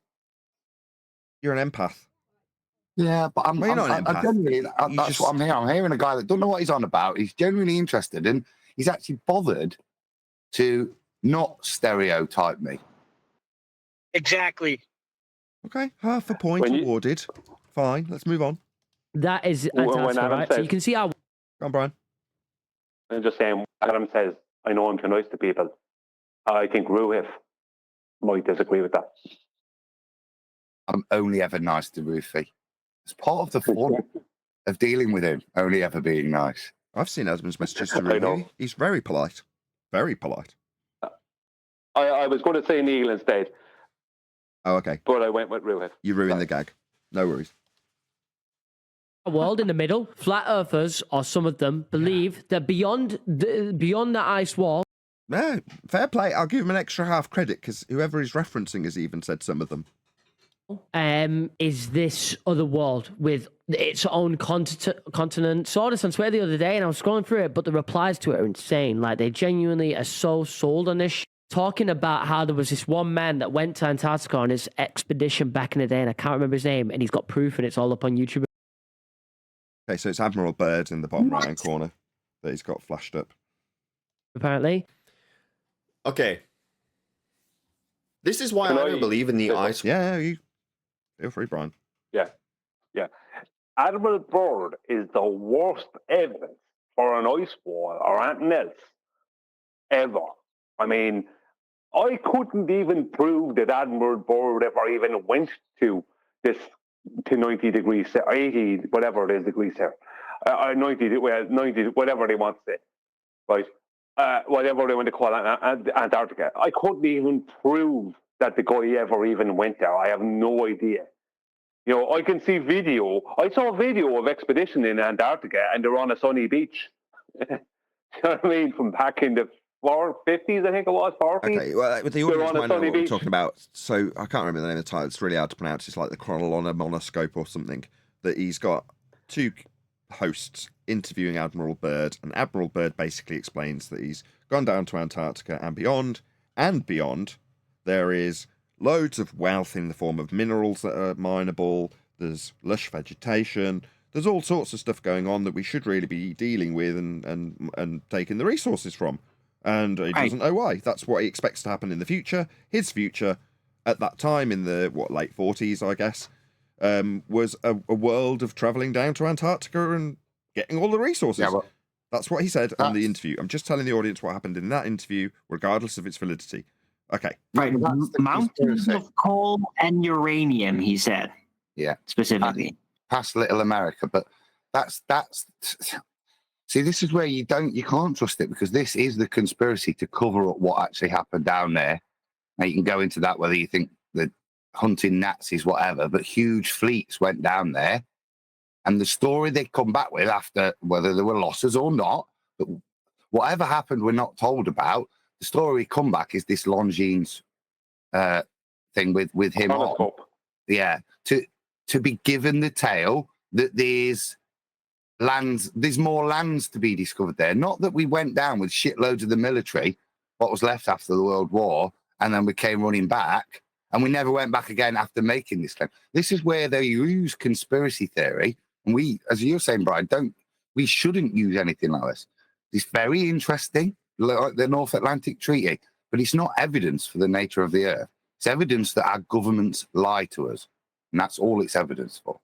You're an empath. yeah, but Well, you're not an empath. That's what I'm hearing. I'm hearing a guy that don't know what he's on about. He's genuinely interested, and he's actually bothered to not stereotype me. Exactly. Okay, half a point awarded. Fine, let's move on. That is When Antarctica, Adam right? So says- you can see how. Go on, Brian. I'm just saying, Adam says, I know I'm too nice to people. I think Ruhif might disagree with that. I'm only ever nice to Rufy. It's part of the fun of dealing with him, only ever being nice. I've seen Adam's messages to I know. Ruby. He's very polite. Very polite. I was going to say Neil instead, Oh, okay. but I went with Ruhif. You ruined the gag. No worries. A world in the middle. Flat earthers, or some of them, believe that beyond the ice wall. No, fair play. I'll give him an extra half credit because whoever he's referencing has even said some of them. Is this other world with its own continent. Saw this on Twitter the other day and I was scrolling through it, but the replies to it are insane. Like, they genuinely are so sold on this talking about how there was this one man that went to Antarctica on his expedition back in the day, and I can't remember his name, and he's got proof and it's all up on YouTube. Okay, so it's Admiral Byrd in the bottom right-hand corner that he's got flashed up. Apparently. Okay. This is why I don't believe in the ice. Yeah, you feel free, Brian. Yeah. Admiral Byrd is the worst evidence for an ice wall or anything else ever. I mean, I couldn't even prove that Admiral Byrd ever even went to 90 degrees, 80, whatever it is, degrees here. 90, whatever they want to say, right? Whatever they want to call Antarctica. I couldn't even prove that the guy ever even went there. I have no idea. You know, I can see video. I saw a video of expedition in Antarctica, and they're on a sunny beach. You know what I mean? From back in the 50s, I think it was, 40s. Okay, well, with the audience might know what we're talking about. So I can't remember the name of the title. It's really hard to pronounce. It's like the Chronolona Monoscope or something. That he's got two hosts interviewing Admiral Byrd, and Admiral Byrd basically explains that he's gone down to Antarctica and beyond. There is loads of wealth in the form of minerals that are mineable. There's lush vegetation. There's all sorts of stuff going on that we should really be dealing with and taking the resources from. And he doesn't know why. That's what he expects to happen in the future. His future, at that time, in the, late 40s, I guess, was a world of travelling down to Antarctica and getting all the resources. Yeah, that's what he said on the interview. I'm just telling the audience what happened in that interview, regardless of its validity. Okay. Right. Mountains of coal and uranium, he said. Yeah. Specifically. Past Little America. But that's see, this is where you can't trust it, because this is the conspiracy to cover up what actually happened down there. Now you can go into that whether you think the hunting Nazis, whatever, but huge fleets went down there. And the story they come back with after, whether there were losses or not, but whatever happened we're not told about, the story come back is this Longines thing with him on. Yeah. To be given the tale that there's more lands to be discovered there. Not that we went down with shitloads of the military, what was left after the World War, and then we came running back, and we never went back again after making this claim. This is where they use conspiracy theory, and we, as you're saying, Brian, we shouldn't use anything like this. It's very interesting, like the North Atlantic Treaty, but it's not evidence for the nature of the Earth. It's evidence that our governments lie to us, and that's all it's evidence for.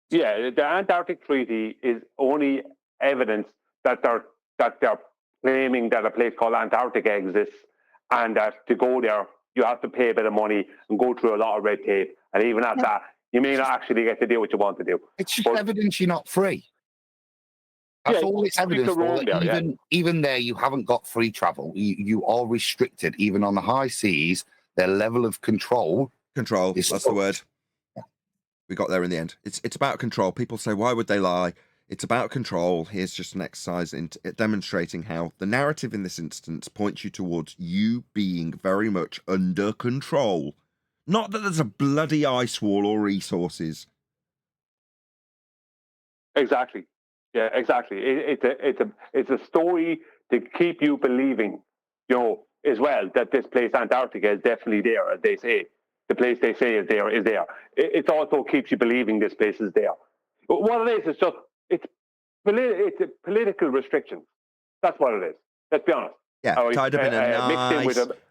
Yeah, the Antarctic Treaty is only evidence that they're claiming that a place called Antarctica exists, and that to go there you have to pay a bit of money and go through a lot of red tape, and even at that you may not actually get to do what you want to do. It's just evidence you're not free. That's all it's evidence for. Even there, you haven't got free travel. You are restricted, even on the high seas. Their level of control. That's the word. We got there in the end. It's about control. People say, why would they lie? It's about control. Here's just an exercise in demonstrating how the narrative in this instance points you towards you being very much under control. Not that there's a bloody ice wall or resources. Exactly. Yeah, exactly. It's a story to keep you believing, as well, that this place Antarctica is definitely there, as they say. The place they say is there is there. It also keeps you believing this place is there. But what it is it's a political restriction. That's what it is. Let's be honest. Yeah, tied up in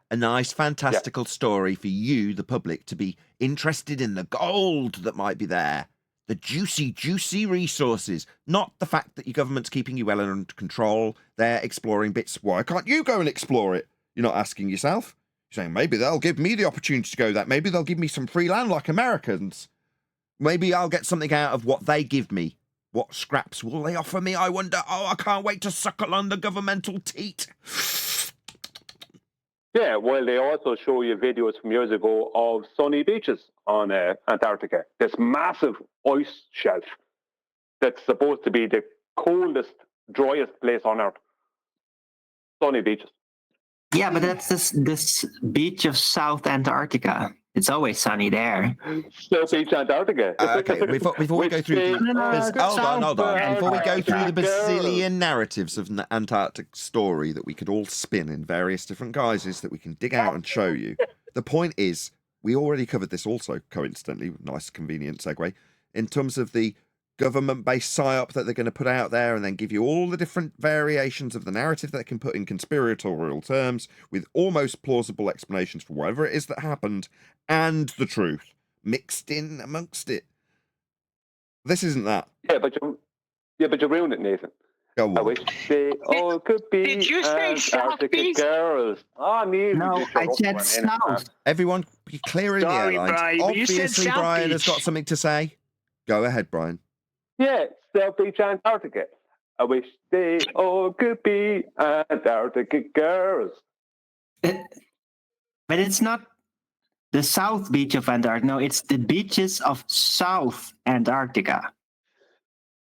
a nice fantastical story for you, the public, to be interested in the gold that might be there. The juicy, juicy resources, not the fact that your government's keeping you well under control. They're exploring bits. Why can't you go and explore it? You're not asking yourself. You're saying, maybe they'll give me the opportunity to go that. Maybe they'll give me some free land like Americans. Maybe I'll get something out of what they give me. What scraps will they offer me, I wonder? Oh, I can't wait to suckle on the governmental teat. Yeah, well, they also show you videos from years ago of sunny beaches on Antarctica. This massive ice shelf that's supposed to be the coldest, driest place on Earth. Sunny beaches. Yeah, but that's this beach of South Antarctica. It's always sunny there. South Beach, Antarctica. Okay, before we go through hold on. Before we go through the bazillion narratives of an Antarctic story that we could all spin in various different guises that we can dig out and show you, the point is, we already covered this also, coincidentally, nice convenient segue, in terms of the government-based psyop that they're going to put out there and then give you all the different variations of the narrative that they can put in conspiratorial terms with almost plausible explanations for whatever it is that happened and the truth mixed in amongst it. This isn't that. Yeah, but you ruined it, Nathan. Go on. I wish they all could be Did you say South Antarctica Beach? girls. Oh, Neil, No, I said South. Everyone, be clear in Sorry, the airlines. Brian, but you said Obviously, South Brian has Beach. got something to say. Go ahead, Brian. Yeah, South Beach, Antarctica. I wish they all could be Antarctica girls. But it's not the South Beach of Antarctica. No, it's the beaches of South Antarctica.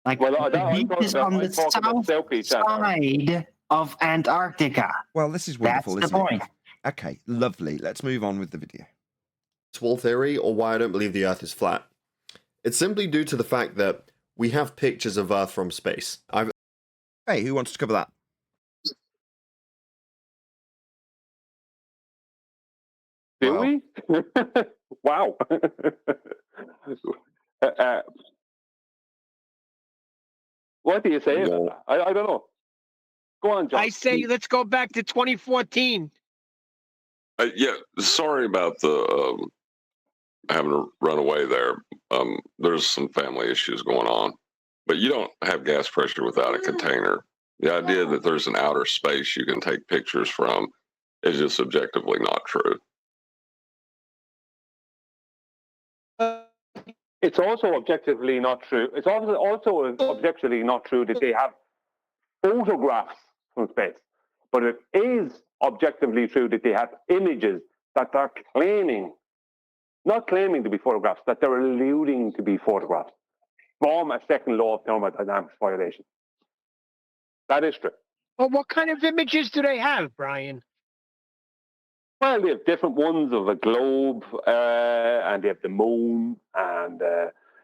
Like Well, the I'm beaches talking on about- the I'm talking about South Beach, Antarctica. side of Antarctica. Well, this is That's wonderful, the isn't point. it? Okay, lovely. Let's move on with the video. Wall theory, or why I don't believe the Earth is flat. It's simply due to the fact that we have pictures of Earth from space. Hey, who wants to cover that? Do Wow. we? Wow. What do you say about that? I don't know. Go on, John. I say let's go back to 2014. Yeah, sorry about the having to run away there. There's some family issues going on, but you don't have gas pressure without a container. The idea that there's an outer space you can take pictures from is just objectively not true. It's also objectively not true. It's also objectively not true that they have photographs from space. But it is objectively true that they have images that they're claiming, not claiming to be photographs, that they're alluding to be photographs from a second law of thermodynamics violation. That is true. Well, what kind of images do they have, Brian? Well, they have different ones of a globe, and they have the moon, and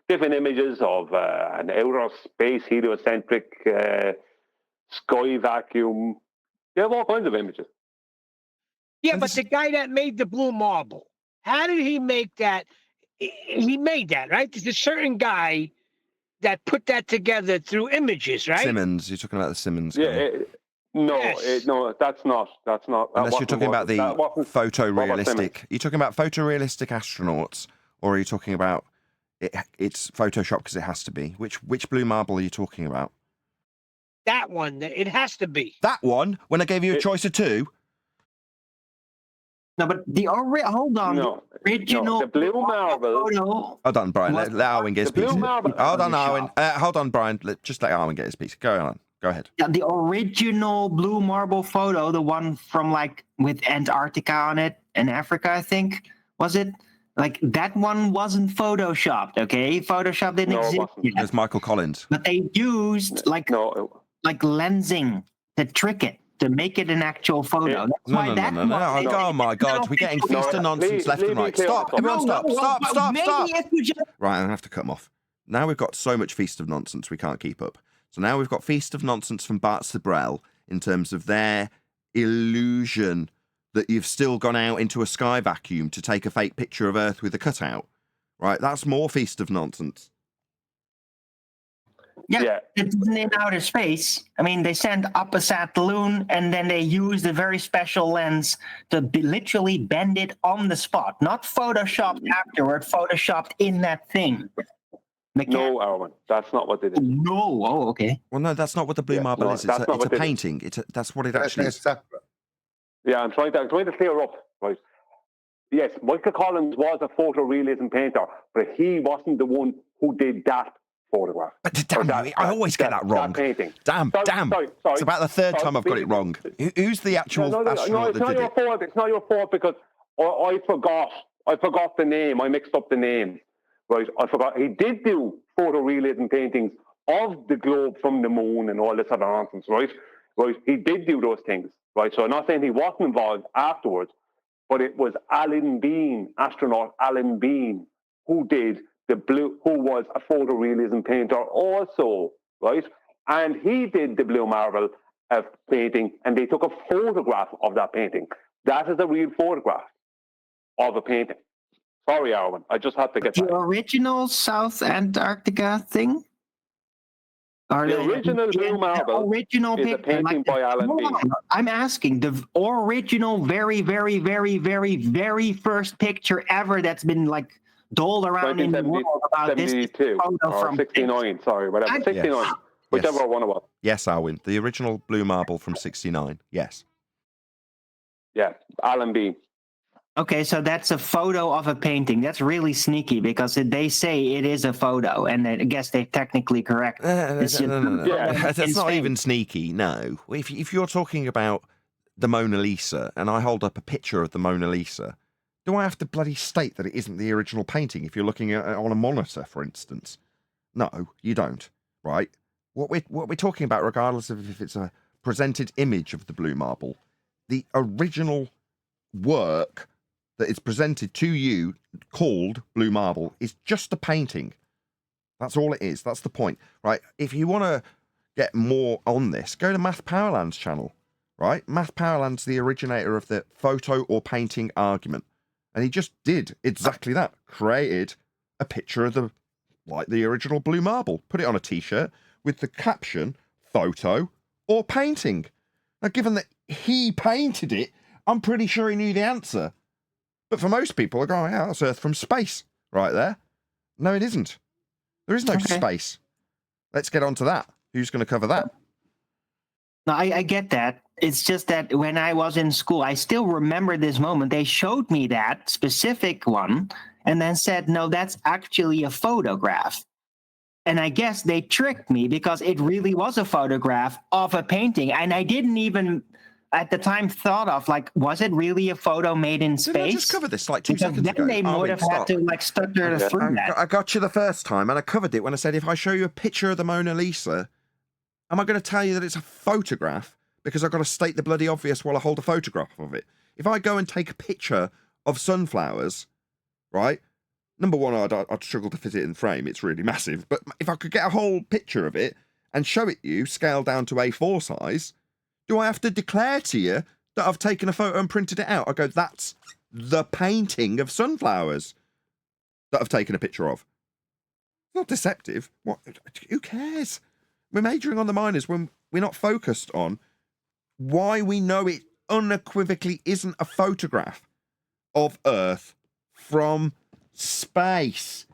different images of an outer space heliocentric sky vacuum. They have all kinds of images. Yeah, but the guy that made the blue marble, how did he make that? He made that, right? There's a certain guy that put that together through images, right? Simmons. You're talking about the Simmons guy. Yeah. No, Yes. no, that's not. That's not. that Unless you're wasn't talking what- about the that wasn't Robert Simmons. photorealistic. Are you talking about photorealistic astronauts, or are you talking about it's Photoshop because it has to be? Which blue marble are you talking about? That one, it has to be. That one. When I gave you a choice of two. No, but hold on. No, The original no, the blue marble. photo. Hold on, Brian. What? Let Arwen get his The blue piece. marble- Hold on, Photoshop. Arwen. Hold on, Brian. Just let Arwen get his piece. Go on. Go ahead. Yeah, the original blue marble photo, the one from like with Antarctica on it in Africa, I think, was it? Like that one wasn't photoshopped, okay? Photoshop didn't No, it exist wasn't. yet. There's Michael Collins. But they used like No, lensing to trick it, to make it an actual photo. Yeah. That's No, why no, that no, no, one- no. Oh my God, we're getting No, feast of nonsense left leave and right. me clear. Stop, No, everyone, No, stop. maybe if you just Right, I'm gonna have to cut him off. Now we've got so much feast of nonsense we can't keep up. So now we've got feast of nonsense from Bart Sabrell in terms of their illusion that you've still gone out into a sky vacuum to take a fake picture of Earth with a cutout. Right, that's more feast of nonsense. Yeah, it's in outer space. I mean, they send up a satelloon and then they use the very special lens to literally bend it on the spot, not photoshopped afterward, photoshopped in that thing. No, Arwen, that's not what they did. No. Oh, okay. Well, no, that's not what the blue Yeah, marble no, is. that's It's not a what they did. painting. That's what it actually They're is. separate. Yeah, I'm trying to clear up, right? Yes, Michael Collins was a photorealism painter, but he wasn't the one who did that photograph. But damn you, I always get that wrong. That painting. Damn. Sorry. It's about the third time I've got it wrong. Who's the actual astronaut it's that not did your it? fault. It's not your fault because I forgot the name. I mixed up the name. Right, I forgot. He did do photorealism paintings of the globe from the moon and all this other nonsense, right? Right, he did do those things, right? So I'm not saying he wasn't involved afterwards, but it was Alan Bean, astronaut Alan Bean, who did who was a photorealism painter also, right? And he did the blue marble painting, and they took a photograph of that painting. That is a real photograph of a painting. Sorry, Arwen, I just had to get The that. original South Antarctica thing? Or The original blue marble original is a picture, painting by Alan Hold Bean. on. I'm asking the original, very, very, very, very, very first picture ever that's been like doled around in the world about this 72 photo or from 69, sorry, whatever, 69, whichever one it was. Yes, Alwyn, the original blue marble from 69. Yes. Yeah, Alan Bean. Okay, so that's a photo of a painting. That's really sneaky because they say it is a photo, and I guess they're technically correct. No. Yeah. That's not even sneaky. No. If you're talking about the Mona Lisa and I hold up a picture of the Mona Lisa, do I have to bloody state that it isn't the original painting if you're looking at it on a monitor, for instance? No, you don't. Right? What we're talking about, regardless of if it's a presented image of the blue marble, the original work that is presented to you called blue marble is just a painting. That's all it is. That's the point, right? If you want to get more on this, go to Math Powerland's channel, right? Math Powerland's the originator of the photo or painting argument. And he just did exactly that. Created a picture of the original blue marble. Put it on a t-shirt with the caption, photo or painting. Now, given that he painted it, I'm pretty sure he knew the answer. But for most people, they go, oh, yeah, that's Earth from space right there. No, it isn't. There is no space. Let's get on to that. Who's going to cover that? No, I get that. It's just that when I was in school, I still remember this moment. They showed me that specific one and then said, no, that's actually a photograph. And I guess they tricked me because it really was a photograph of a painting. And I didn't even at the time thought of, like, was it really a photo made in space? Didn't I just cover this like 2 seconds then ago? They would have had to like stutter through that. I got you the first time, and I covered it when I said if I show you a picture of the Mona Lisa, am I going to tell you that it's a photograph because I've got to state the bloody obvious while I hold a photograph of it? If I go and take a picture of sunflowers, right? Number one, I'd struggle to fit it in frame. It's really massive. But if I could get a whole picture of it and show it you, scaled down to A4 size, do I have to declare to you that I've taken a photo and printed it out? I go, that's the painting of sunflowers that I've taken a picture of. It's not deceptive. What? Who cares? We're majoring on the minors when we're not focused on why we know it unequivocally isn't a photograph of Earth from space.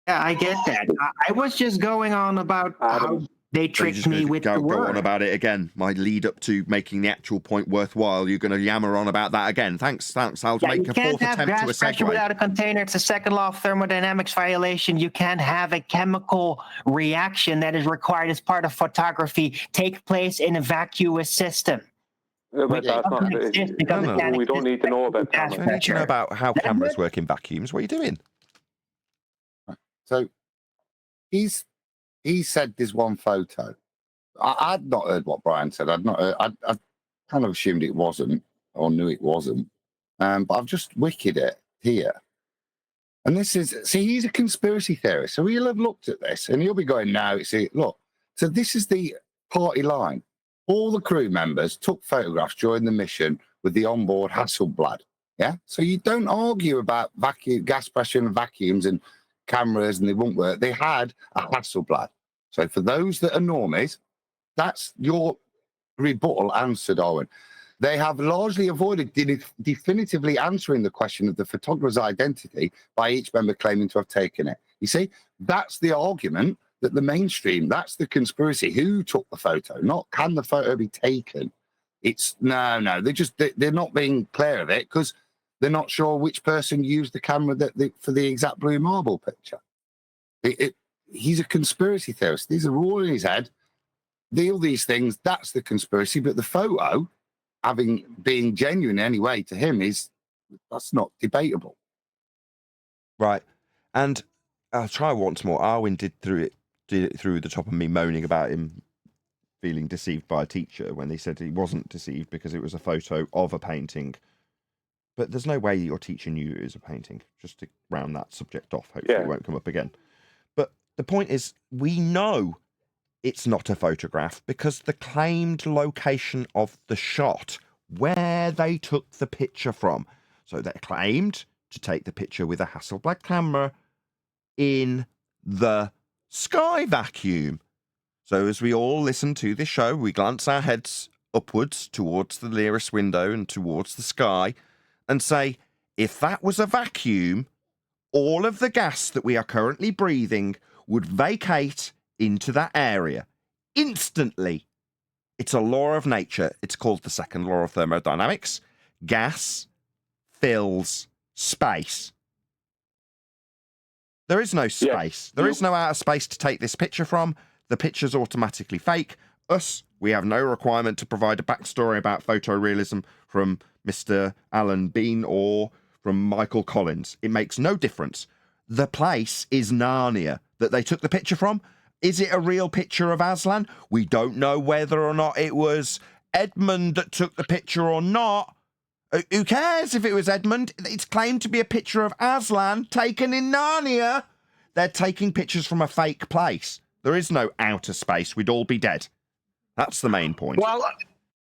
Yeah, I get that. I was just going on about how they tricked me with the word. Go on about it again. My lead up to making the actual point worthwhile. You're going to yammer on about that again. Thanks. I'll make a fourth attempt to a pressure segue. without a container. It's a second law of thermodynamics violation. You can't have a chemical reaction that is required as part of photography take place in a vacuous system. But that's not. We don't need to know about that. I need to know about how cameras work in vacuums. What are you doing? So he said there's one photo. I'd not heard what Brian said. I'd kind of assumed it wasn't or knew it wasn't. But I've just wicked it here. And this is, see, he's a conspiracy theorist. So he'll have looked at this and he'll be going, no, see, look. So this is the party line. All the crew members took photographs during the mission with the onboard Hasselblad. Yeah. So you don't argue about vacuum, gas pressure and vacuums and cameras and they won't work. They had a Hasselblad. So for those that are normies, that's your rebuttal answer, Darwin. They have largely avoided definitively answering the question of the photographer's identity by each member claiming to have taken it. You see, that's the argument that the mainstream, that's the conspiracy. Who took the photo? Not can the photo be taken? It's no. They're not being clear of it because they're not sure which person used the camera for the exact blue marble picture. He's a conspiracy theorist. These are all in his head. All these things, that's the conspiracy. But the photo, being genuine anyway to him, that's not debatable. Right. And I'll try once more. Arwin did it through the top of me moaning about him feeling deceived by a teacher when they said he wasn't deceived because it was a photo of a painting. But there's no way your teacher knew it was a painting. Just to round that subject off, hopefully it won't come up again. But the point is, we know it's not a photograph because the claimed location of the shot, where they took the picture from. So they claimed to take the picture with a Hasselblad camera in the sky vacuum. So as we all listen to this show, we glance our heads upwards towards the nearest window and towards the sky and say, if that was a vacuum, all of the gas that we are currently breathing would vacate into that area instantly. It's a law of nature. It's called the second law of thermodynamics. Gas fills space. There is no space. There is no outer space to take this picture from. The picture's automatically fake. We have no requirement to provide a backstory about photorealism from Mr. Alan Bean or from Michael Collins. It makes no difference. The place is Narnia that they took the picture from. Is it a real picture of Aslan? We don't know whether or not it was Edmund that took the picture or not. Who cares if it was Edmund? It's claimed to be a picture of Aslan taken in Narnia. They're taking pictures from a fake place. There is no outer space. We'd all be dead. That's the main point. Well,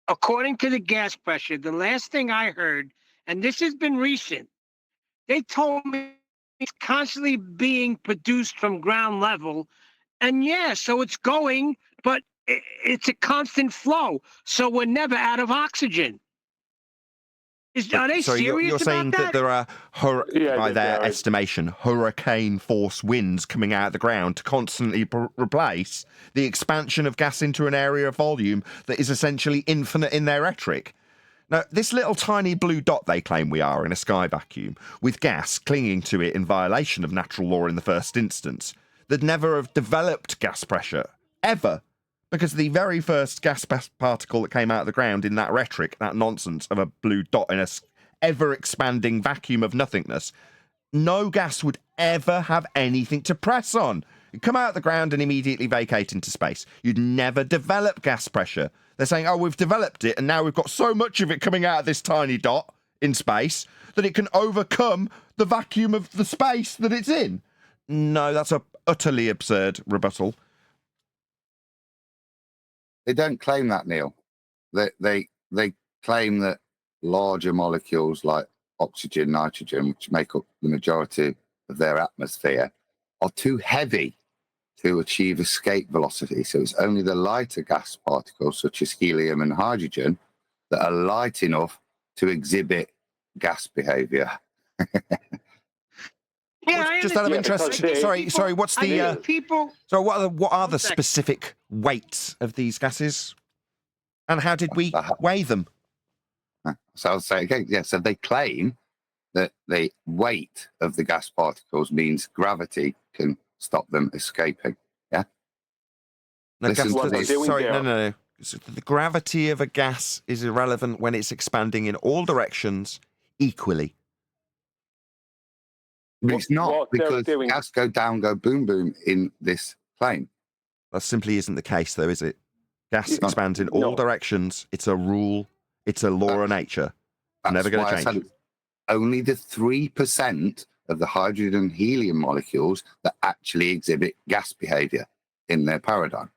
according to the gas pressure, the last thing I heard, and this has been recent, they told me it's constantly being produced from ground level. And so it's going, but it's a constant flow. So we're never out of oxygen. Are they serious you're saying about that there are, by their estimation, hurricane force winds coming out of the ground to constantly replace the expansion of gas into an area of volume that is essentially infinite in their rhetoric? Now, this little tiny blue dot they claim we are in a sky vacuum, with gas clinging to it in violation of natural law in the first instance, that never have developed gas pressure, ever. Because the very first gas particle that came out of the ground in that rhetoric, that nonsense of a blue dot in a ever-expanding vacuum of nothingness, no gas would ever have anything to press on. It'd come out of the ground and immediately vacate into space. You'd never develop gas pressure. They're saying, oh, we've developed it, and now we've got so much of it coming out of this tiny dot in space that it can overcome the vacuum of the space that it's in. No, that's a utterly absurd rebuttal. They don't claim that, Neil. They claim that larger molecules like oxygen, nitrogen, which make up the majority of their atmosphere, are too heavy to achieve escape velocity. So it's only the lighter gas particles, such as helium and hydrogen, that are light enough to exhibit gas behavior. Just out of interest, sorry. What's the people? So what are the specific weights of these gases, and how did we weigh them? So I'll say again, so they claim that the weight of the gas particles means gravity can stop them escaping. Yeah. No, no. So the gravity of a gas is irrelevant when it's expanding in all directions equally. But it's not, because gas go down, go boom, boom in this plane. That simply isn't the case, though, is it? Gas expands in all directions. It's a rule. It's a law of nature. Never going to change. Only the 3% of the hydrogen and helium molecules that actually exhibit gas behavior in their paradigm.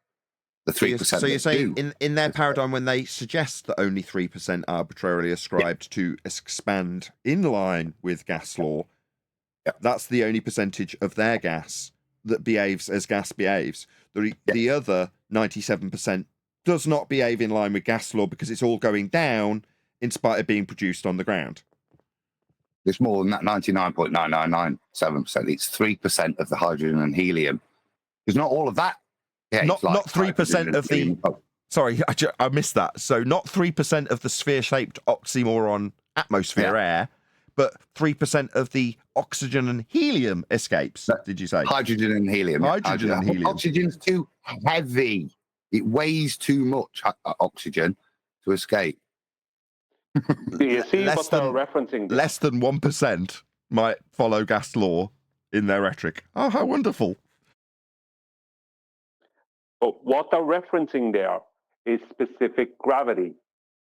The 3%. So you're saying in their paradigm, when they suggest that only 3% arbitrarily ascribed to expand in line with gas law, that's the only percentage of their gas that behaves as gas behaves. The other 97% does not behave in line with gas law because it's all going down in spite of being produced on the ground. It's more than that, 99.9997%. It's 3% of the hydrogen and helium. Because not all of that. Yeah, Not it's like 3% of the. helium. Sorry, I missed that. So not 3% of the sphere-shaped oxymoron atmosphere air, but 3% of the oxygen and helium escapes. Did you say hydrogen and helium? Hydrogen and helium. Oxygen's too heavy. It weighs too much oxygen to escape. Do you see what they're referencing there? Less than 1% might follow gas law in their rhetoric. Oh, how wonderful. But what they're referencing there is specific gravity,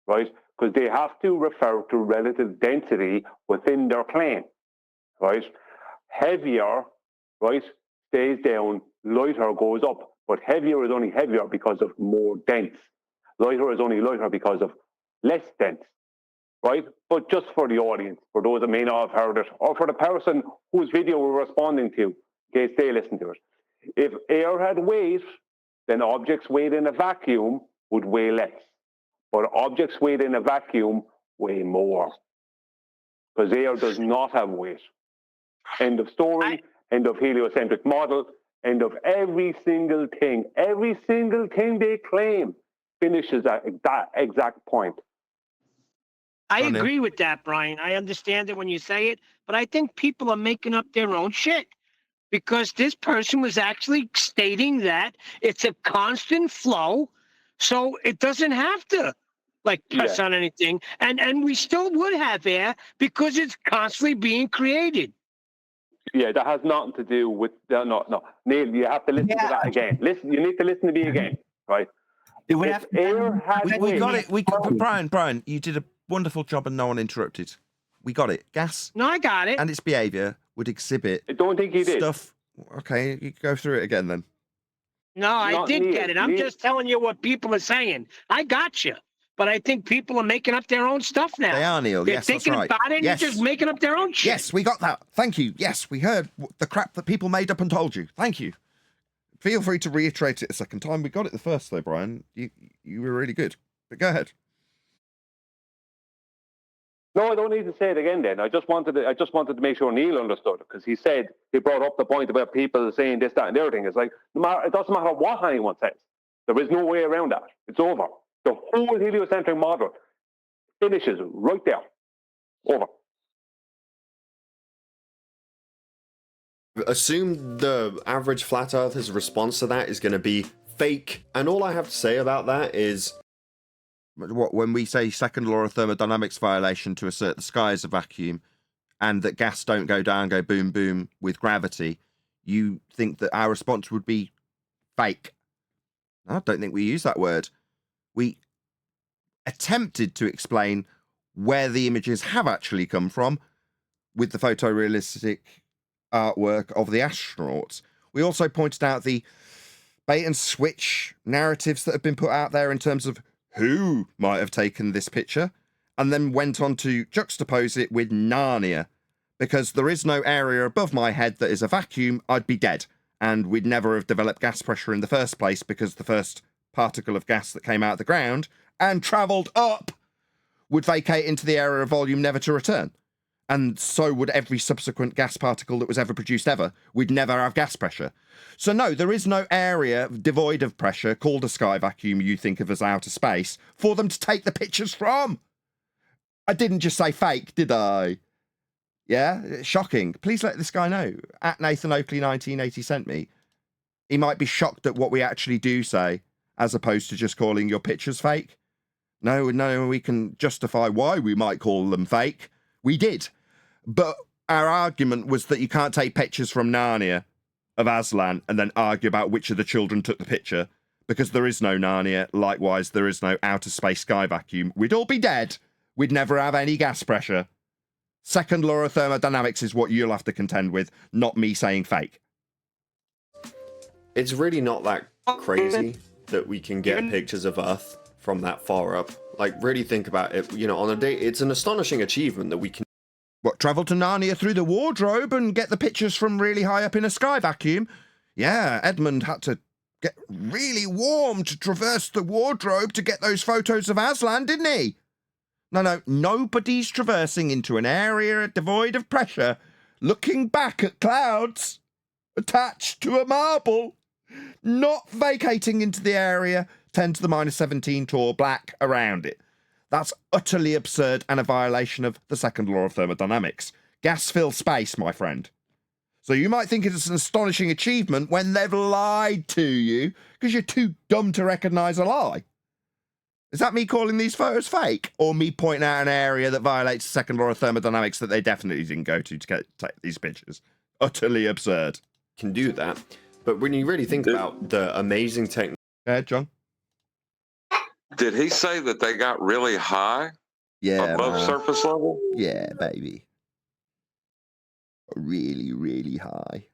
right? Because they have to refer to relative density within their claim, right? Heavier, right, stays down, lighter goes up, but heavier is only heavier because of more dense. Lighter is only lighter because of less dense, right? But just for the audience, for those that may not have heard it, or for the person whose video we're responding to, in case they listen to it. If air had weight, then objects weighed in a vacuum would weigh less. But objects weighed in a vacuum weigh more. Because air does not have weight. End of story, end of heliocentric model, end of every single thing. Every single thing they claim finishes at that exact point. I agree with that, Brian. I understand it when you say it, but I think people are making up their own shit. Because this person was actually stating that it's a constant flow, so it doesn't have to press on anything, and we still would have air because it's constantly being created. Yeah, that has nothing to do with no. Neil, you have to listen to that again. Listen, you need to listen to me again, right? We got it. Brian, you did a wonderful job and no one interrupted. We got it. Gas. No, I got it. And its behaviour would exhibit. I don't think he did. Stuff. Okay, you go through it again then. No, I did get it. I'm just telling you what people are saying. I got you. But I think people are making up their own stuff now. They are, Neil. They're Yes, that's thinking right. about it and Yes. they're just making up their own shit. Yes, we got that. Thank you. Yes, we heard the crap that people made up and told you. Thank you. Feel free to reiterate it a second time. We got it the first though, Brian. You were really good. But go ahead. No, I don't need to say it again then. I just wanted to make sure Neil understood it, because he brought up the point about people saying this, that, and the other thing. It's like, it doesn't matter what anyone says. There is no way around that. It's over. The whole heliocentric model finishes right there. Over. Assume the average flat earther's response to that is going to be fake. And all I have to say about that is... When we say second law of thermodynamics violation to assert the sky is a vacuum and that gas don't go down, go boom, boom with gravity, you think that our response would be fake. I don't think we use that word. We attempted to explain where the images have actually come from with the photorealistic artwork of the astronauts. We also pointed out the bait and switch narratives that have been put out there in terms of who might have taken this picture, and then went on to juxtapose it with Narnia. Because there is no area above my head that is a vacuum, I'd be dead. And we'd never have developed gas pressure in the first place because the first particle of gas that came out of the ground and travelled up would vacate into the area of volume never to return. And so would every subsequent gas particle that was ever produced ever. We'd never have gas pressure. So no, there is no area devoid of pressure called a sky vacuum you think of as outer space for them to take the pictures from. I didn't just say fake, did I? Yeah, shocking. Please let this guy know. At Nathan Oakley 1980 sent me. He might be shocked at what we actually do say, as opposed to just calling your pictures fake. No, we can justify why we might call them fake. We did. But our argument was that you can't take pictures from Narnia of Aslan and then argue about which of the children took the picture, because there is no Narnia. Likewise, there is no outer space sky vacuum. We'd all be dead. We'd never have any gas pressure. Second law of thermodynamics is what you'll have to contend with, not me saying fake. It's really not that crazy that we can get pictures of Earth from that far up. Like, really think about it. You know, on a day, it's an astonishing achievement that we can... What, travel to Narnia through the wardrobe and get the pictures from really high up in a sky vacuum? Yeah, Edmund had to get really warm to traverse the wardrobe to get those photos of Aslan, didn't he? No, nobody's traversing into an area devoid of pressure, looking back at clouds attached to a marble, not vacating into the area 10 to the minus 17 tall black around it. That's utterly absurd and a violation of the second law of thermodynamics. Gas fills space, my friend. So you might think it's an astonishing achievement when they've lied to you because you're too dumb to recognise a lie. Is that me calling these photos fake, or me pointing out an area that violates the second law of thermodynamics that they definitely didn't go to take these pictures? Utterly absurd. Can do that. But when you really think about the amazing technology... Yeah, John? Did he say that they got really high? Yeah, above man. surface level? Yeah, baby. Really, really high.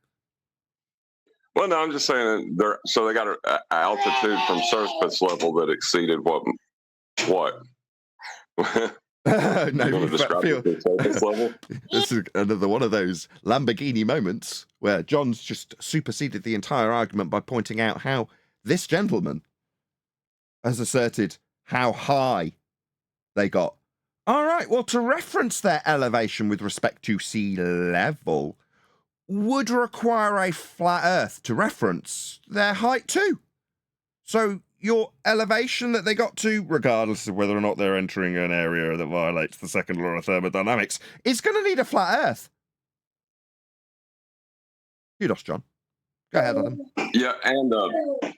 Well, no, I'm just saying so they got an altitude from surface level that exceeded what? No, you describe the surface level? This is another one of those Lamborghini moments where John's just superseded the entire argument by pointing out how this gentleman has asserted how high they got. All right, well, to reference their elevation with respect to sea level would require a flat Earth to reference their height too. So your elevation that they got to, regardless of whether or not they're entering an area that violates the second law of thermodynamics, is going to need a flat Earth. Kudos, John. Go ahead, Adam. Yeah, and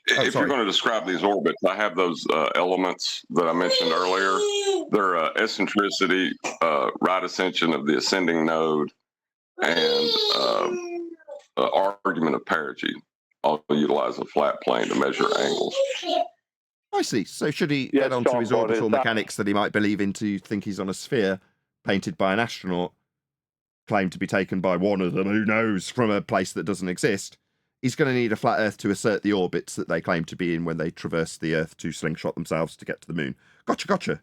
if you're going to describe these orbits, I have those elements that I mentioned earlier. They're eccentricity, right ascension of the ascending node, and argument of perigee. Also utilize a flat plane to measure angles. I see. So should he get onto his orbital mechanics that he might believe in to think he's on a sphere painted by an astronaut, claimed to be taken by one of them, who knows, from a place that doesn't exist, he's going to need a flat Earth to assert the orbits that they claim to be in when they traverse the Earth to slingshot themselves to get to the moon. Gotcha.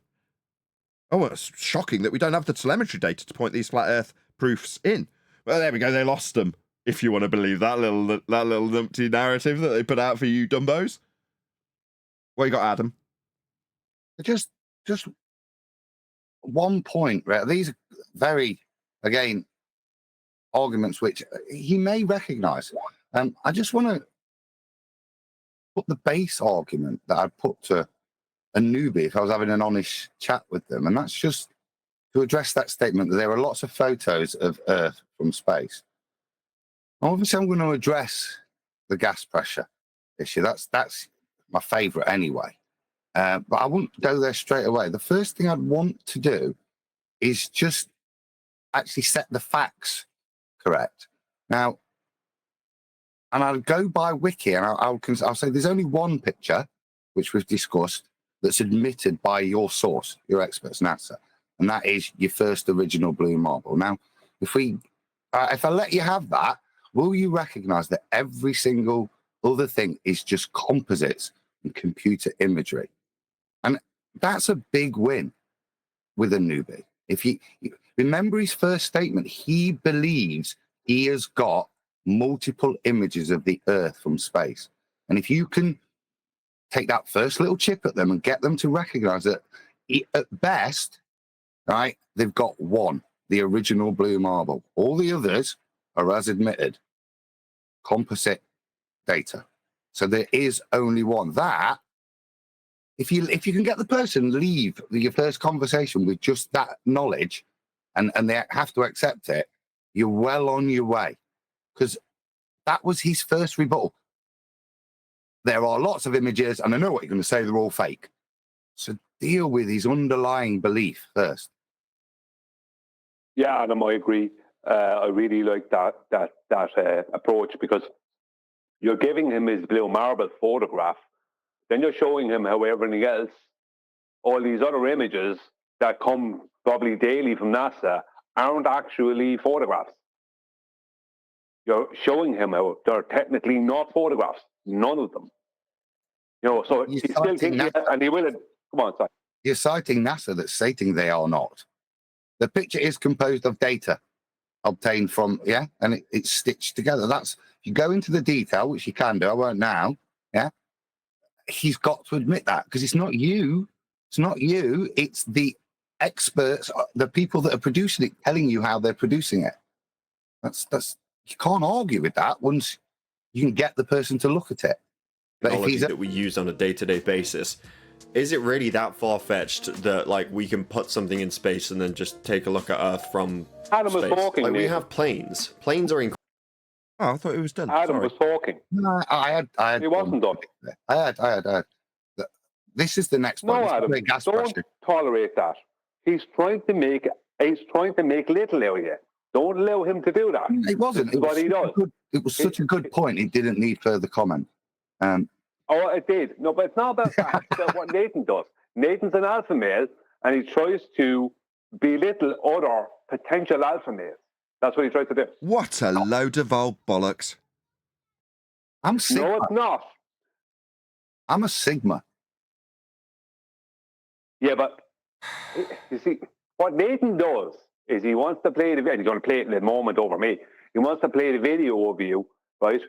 Oh, well, it's shocking that we don't have the telemetry data to point these flat Earth proofs in. Well, there we go. They lost them. If you want to believe that little numpty narrative that they put out for you dumbos. What you got, Adam? Just one point, right? These are very, again, arguments which he may recognise. I just want to put the base argument that I'd put to a newbie if I was having an honest chat with them, and that's just to address that statement that there are lots of photos of Earth from space. Obviously, I'm going to address the gas pressure issue. That's my favourite anyway. But I won't go there straight away. The first thing I'd want to do is just actually set the facts correct. Now, and I'll go by wiki, and I'll say there's only one picture, which we've discussed, that's admitted by your source, your experts, NASA, and that is your first original blue marble. Now, if I let you have that, will you recognise that every single other thing is just composites and computer imagery? And that's a big win with a newbie. If you remember his first statement, he believes he has got multiple images of the Earth from space. And if you can take that first little chip at them and get them to recognise that at best, right, they've got one, the original blue marble. All the others are, as admitted, composite data. So there is only one. That, if you can get the person leave your first conversation with just that knowledge, and they have to accept it, you're well on your way. Because that was his first rebuttal. There are lots of images, and I know what you're going to say, they're all fake. So deal with his underlying belief first. Yeah, Adam, I agree. I really like that approach, because you're giving him his blue marble photograph, then you're showing him how everything else, all these other images that come probably daily from NASA, aren't actually photographs. You're showing him how they're technically not photographs, none of them. So he's still thinking, and he will. Come on, sorry. You're citing NASA that's stating they are not. The picture is composed of data obtained from, and it's stitched together. That's, if you go into the detail, which you can do, I won't now, he's got to admit that, because it's not you, it's the experts, the people that are producing it, telling you how they're producing it. That's you can't argue with that once you can get the person to look at it. But if Technology he's that we use on a day-to-day basis. Is it really that far-fetched that like we can put something in space and then just take a look at Earth from Adam was space? talking, Like we Nathan. have planes. Planes are incredible. Oh, I thought it was done. Adam Sorry. was talking. no, I had. He wasn't done. I had. This is the next one. No, This is Adam, where gas don't pressure. tolerate that. He's trying to make little out of you. Don't allow him to do that. It wasn't. This is what he does. It was such a good point. It didn't need further comment. Oh, it did. No, but it's not about that. It's about what Nathan does. Nathan's an alpha male, and he tries to belittle other potential alpha males. That's what he tries to do. What a load of old bollocks. I'm Sigma. No, it's not. I'm a Sigma. Yeah, but you see, what Nathan does is he wants to play the video. He's going to play it in a moment over me. He wants to play the video of you, right?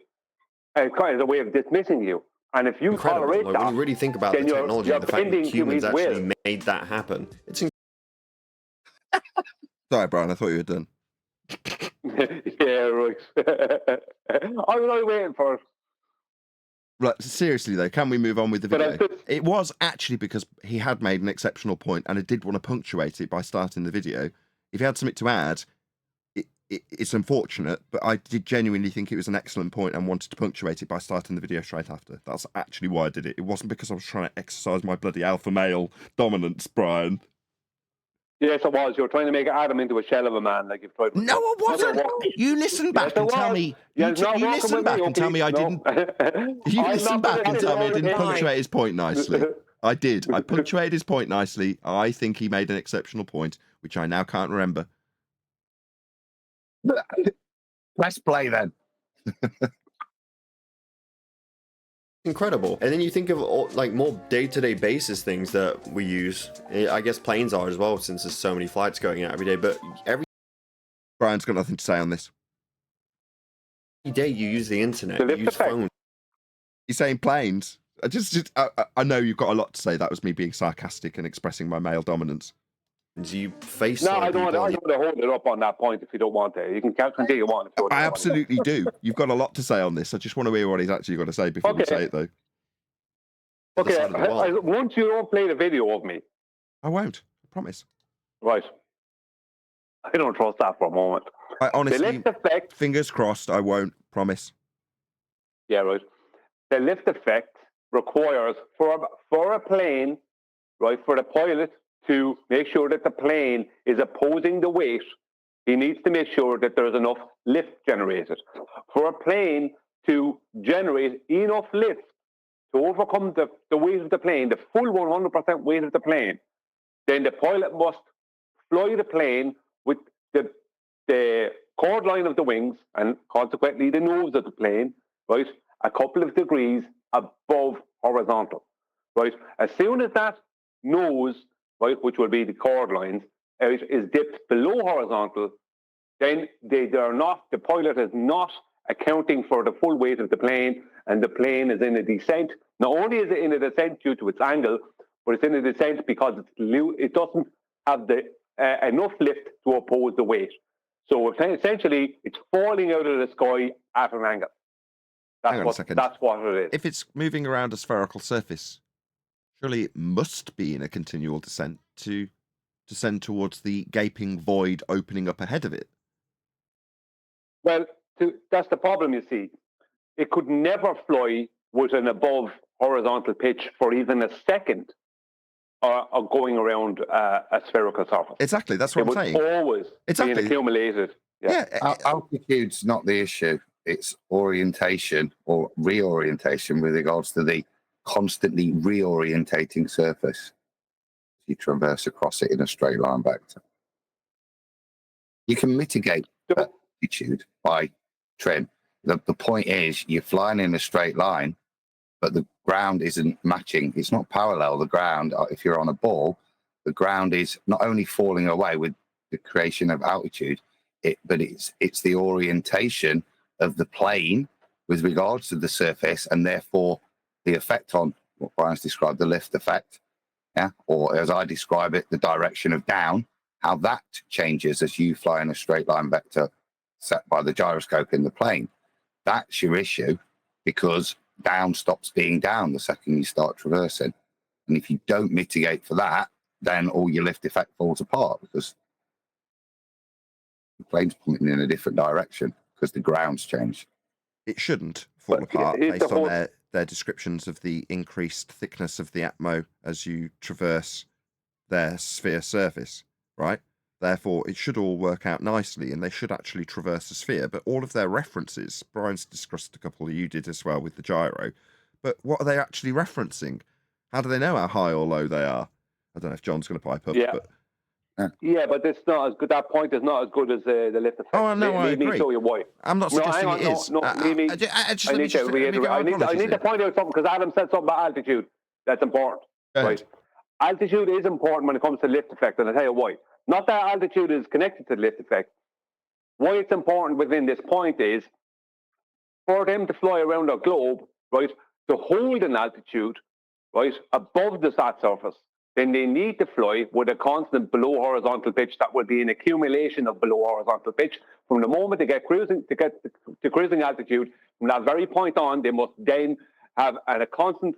And it's kind of a way of dismissing you. And if you Incredible. tolerate Like, that, when you really think about the then you're technology and the fact that bending to humans his actually will. made that happen, it's Sorry, Brian, I thought you were done. Yeah, right. I was only waiting for it. Right, seriously though, can we move on with the But I video? just- It was actually because he had made an exceptional point, and I did want to punctuate it by starting the video. If he had something to add, it's unfortunate, but I did genuinely think it was an excellent point and wanted to punctuate it by starting the video straight after. That's actually why I did it. It wasn't because I was trying to exercise my bloody alpha male dominance, Brian. Yes, it was. You were trying to make Adam into a shell of a man, like you've tried. No, I wasn't. You listen back Yes, it and tell was. me. Yeah, You, it's not you working listen with back me, and tell me I okay? didn't. No. You I'm listen not back gonna and sit tell me I there didn't and lie. punctuate his point nicely. I did. I punctuated his point nicely. I think he made an exceptional point, which I now can't remember. Let's play then. incredible. And then you think of all, like more day-to-day basis things that we use. I guess planes are as well, since there's so many flights going out every day. But every Brian's got nothing to say on this. day you use the internet, The you lift use effect. phones. You're saying planes. I know you've got a lot to say. That was me being sarcastic and expressing my male dominance. You face No, I don't want to hold it up on that point if you don't want to. You can continue you want. If you I want. absolutely do. You've got a lot to say on this. I just want to hear what he's actually got to say before we Okay. say it, though. Okay, side of the world. once you don't play the video of me, I won't. I promise. right? I don't trust that for a moment. I The honestly, lift effect, fingers crossed, I won't. Promise. yeah, right. The lift effect requires for a plane, right, for the pilot to make sure that the plane is opposing the weight. He needs to make sure that there's enough lift generated. For a plane to generate enough lift to overcome the weight of the plane, the full 100% weight of the plane, then the pilot must fly the plane with the chord line of the wings and consequently the nose of the plane, right, a couple of degrees above horizontal, right? As soon as that nose, right, which will be the chord lines, is dipped below horizontal, then the pilot is not accounting for the full weight of the plane, and the plane is in a descent. Not only is it in a descent due to its angle, but it's in a descent because it doesn't have the enough lift to oppose the weight. So essentially, it's falling out of the sky at an angle. Hang on a second. That's what it is. If it's moving around a spherical surface, surely it must be in a continual descent to descend towards the gaping void opening up ahead of it. Well, that's the problem, you see. It could never fly with an above horizontal pitch for even a second going around a spherical surface. Exactly, that's what I'm saying. It would always Exactly. be accumulated. Yeah. Altitude's not the issue. It's orientation or reorientation with regards to the constantly reorientating surface. You traverse across it in a straight line back to. You can mitigate altitude by trim. The point is you're flying in a straight line, but the ground isn't matching. It's not parallel. The ground, if you're on a ball, the ground is not only falling away with the creation of altitude, but it's the orientation of the plane with regards to the surface, and therefore the effect on what Brian's described, the lift effect, yeah, or as I describe it, the direction of down, how that changes as you fly in a straight line vector set by the gyroscope in the plane. That's your issue, because down stops being down the second you start traversing. And if you don't mitigate for that, then all your lift effect falls apart, because the plane's pointing in a different direction because the ground's changed. It shouldn't fall apart based on their descriptions of the increased thickness of the atmo as you traverse their sphere surface, right? Therefore, it should all work out nicely, and they should actually traverse a sphere. But all of their references, Brian's discussed a couple, you did as well with the gyro, but what are they actually referencing? How do they know how high or low they are? I don't know if John's going to pipe up. Yeah. But... Yeah, but it's not as good. That point is not as good as the lift effect. Oh, no, I agree. Let me show you why. I'm not suggesting it is. I need to point out something, because Adam said something about altitude that's important. Right? Altitude is important when it comes to lift effect, and I'll tell you why. Not that altitude is connected to the lift effect. Why it's important within this point is for them to fly around our globe, right, to hold an altitude, right, above the sat surface, then they need to fly with a constant below horizontal pitch that will be an accumulation of below horizontal pitch. From the moment they get to cruising altitude, from that very point on, they must then have a constant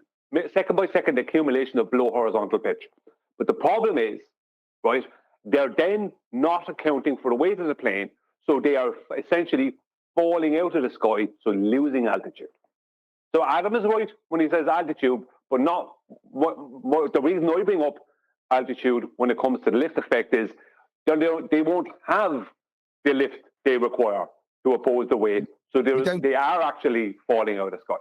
second by second accumulation of below horizontal pitch. But the problem is, right, they're then not accounting for the weight of the plane, so they are essentially falling out of the sky, so losing altitude. So Adam is right when he says altitude, but not what the reason I bring up altitude when it comes to the lift effect is they won't have the lift they require to oppose the weight, so they are actually falling out of the sky.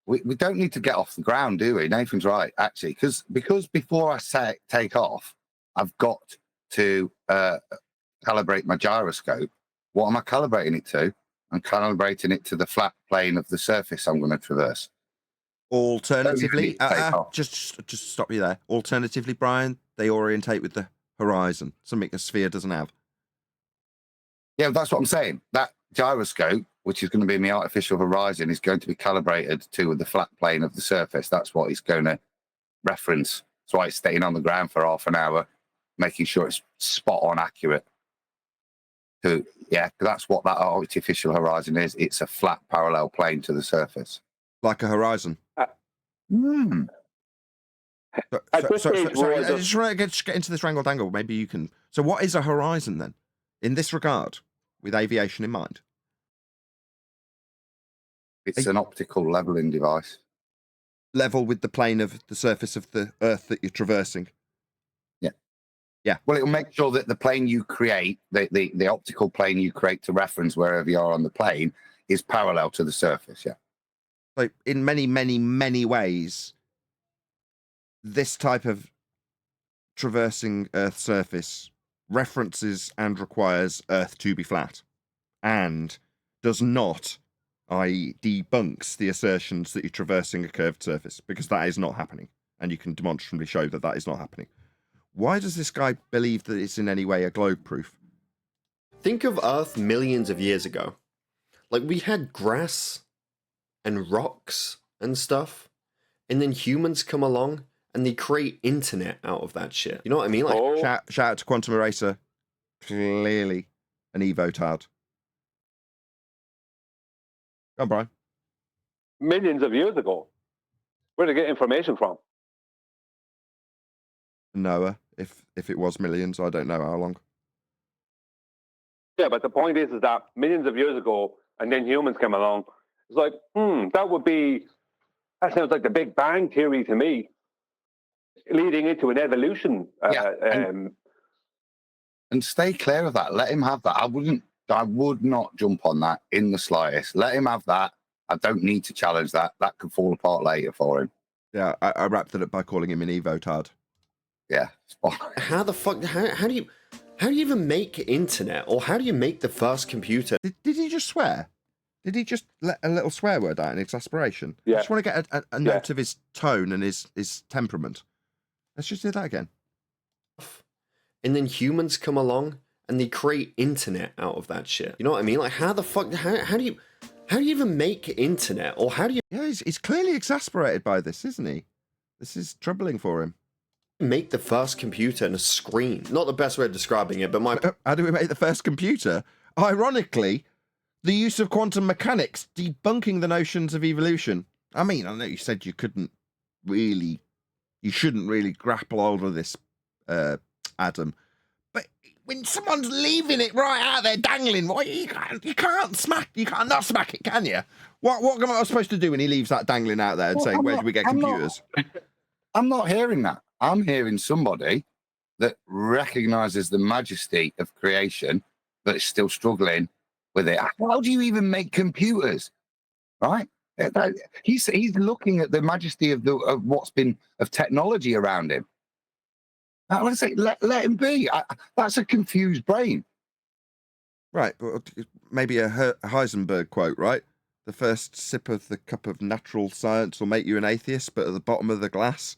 We don't need to get off the ground, do we? Nathan's right, actually, because before I take off, I've got to calibrate my gyroscope. What am I calibrating it to? I'm calibrating it to the flat plane of the surface I'm going to traverse. Alternatively, just stop you there. Alternatively, Brian, they orientate with the horizon, something a sphere doesn't have. Yeah, that's what I'm saying. That gyroscope, which is going to be in the artificial horizon, is going to be calibrated to the flat plane of the surface. That's what it's going to reference. That's why it's staying on the ground for half an hour, making sure it's spot on accurate. So, yeah, that's what that artificial horizon is. It's a flat parallel plane to the surface. Like a horizon. Hmm. I just want to get into this wrangle dangle. Maybe you can. So what is a horizon then, in this regard, with aviation in mind? It's an optical leveling device. Level with the plane of the surface of the Earth that you're traversing. Yeah. Yeah. Well, it'll make sure that the plane you create, the optical plane you create to reference wherever you are on the plane, is parallel to the surface. Yeah. So in many, many, many ways, this type of traversing Earth's surface references and requires Earth to be flat, and does not, i.e. debunks the assertions that you're traversing a curved surface, because that is not happening, and you can demonstrably show that that is not happening. Why does this guy believe that it's in any way a globe proof? Think of Earth millions of years ago. Like, we had grass and rocks and stuff, and then humans come along and they create internet out of that shit. You know what I mean? Like, shout out to Quantum Eraser. Clearly an evotard. Go on, Brian. Millions of years ago. Where did they get information from? Noah, if it was millions, I don't know how long. Yeah, but the point is that millions of years ago, and then humans came along. It's like, that sounds like the Big Bang Theory to me, leading into an evolution. And stay clear of that. Let him have that. I would not jump on that in the slightest. Let him have that. I don't need to challenge that. That could fall apart later for him. Yeah, I wrapped it up by calling him an evotard. Yeah. How the fuck? How do you even make internet, or how do you make the first computer? Did he just swear? Did he just let a little swear word out in exasperation? Yeah. I just want to get a note of his tone and his temperament. Let's just do that again. And then humans come along and they create internet out of that shit. You know what I mean? Like, how the fuck? How do you even make internet, or how do you? Yeah, he's clearly exasperated by this, isn't he? This is troubling for him. Make the first computer and a screen. Not the best way of describing it, but my How do we make the first computer? Ironically, the use of quantum mechanics debunking the notions of evolution. I mean, I know you said you shouldn't really grapple over this, Adam, but when someone's leaving it right out there dangling, you can't not smack it, can you? What am I supposed to do when he leaves that dangling out there and saying, where do we get computers? I'm not hearing that. I'm hearing somebody that recognizes the majesty of creation, but is still struggling with it. How do you even make computers? Right? He's looking at the majesty of what's been of technology around him. Let's say let him be. That's a confused brain. Right, but maybe a Heisenberg quote, right? The first sip of the cup of natural science will make you an atheist, but at the bottom of the glass,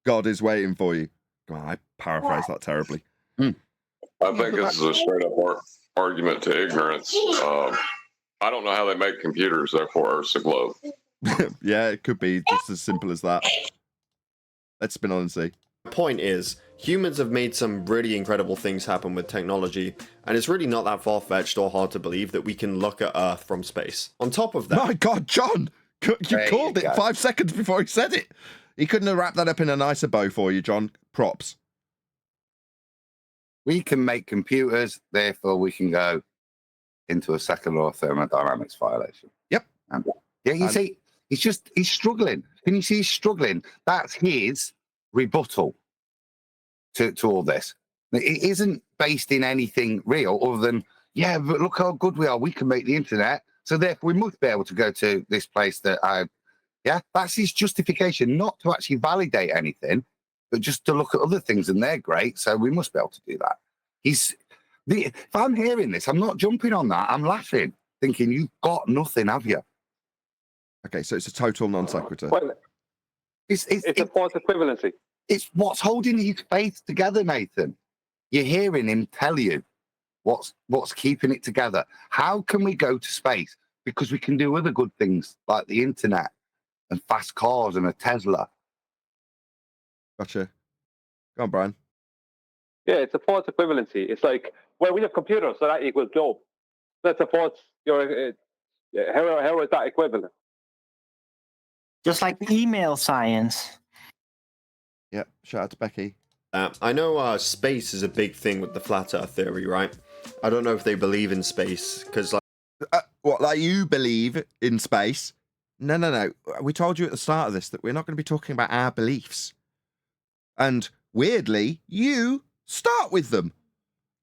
God is waiting for you. God, I paraphrase that terribly. I think this is a straight up argument to ignorance. I don't know how they make computers, therefore Earth's a globe. Yeah, it could be just as simple as that. Let's spin on and see. The point is, humans have made some really incredible things happen with technology, and it's really not that far-fetched or hard to believe that we can look at Earth from space. On top of that... My God, John! You called it 5 seconds before he said it. He couldn't have wrapped that up in a nicer bow for you, John. Props. We can make computers, therefore we can go into a second law of thermodynamics violation. Yep. You see, he's struggling. Can you see he's struggling? That's his rebuttal to all this. It isn't based in anything real other than, yeah, but look how good we are. We can make the internet. So therefore we must be able to go to this place that's his justification, not to actually validate anything, but just to look at other things, and they're great, so we must be able to do that. If I'm hearing this, I'm not jumping on that. I'm laughing, thinking, you've got nothing, have you? Okay, so it's a total non sequitur. Well, it's a false equivalency. It's what's holding his faith together, Nathan. You're hearing him tell you what's keeping it together. How can we go to space? Because we can do other good things like the internet and fast cars and a Tesla. Gotcha. Go on, Brian. Yeah, it's a false equivalency. It's like, well, we have computers, so that equals globe. That's a false. How is that equivalent? Just like email science. Yep. Shout out to Becky. I know space is a big thing with the flat Earth theory, right? I don't know if they believe in space because, like you believe in space? No. We told you at the start of this that we're not going to be talking about our beliefs. And weirdly, you start with them.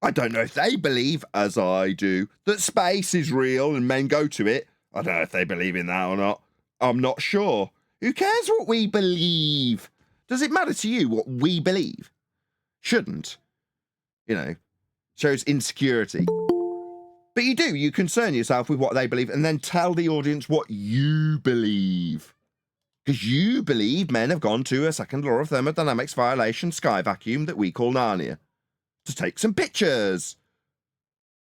I don't know if they believe, as I do, that space is real and men go to it. I don't know if they believe in that or not. I'm not sure. Who cares what we believe? Does it matter to you what we believe? Shouldn't. Shows insecurity. But you do. You concern yourself with what they believe and then tell the audience what you believe. Because you believe men have gone to a second law of thermodynamics violation sky vacuum that we call Narnia to take some pictures.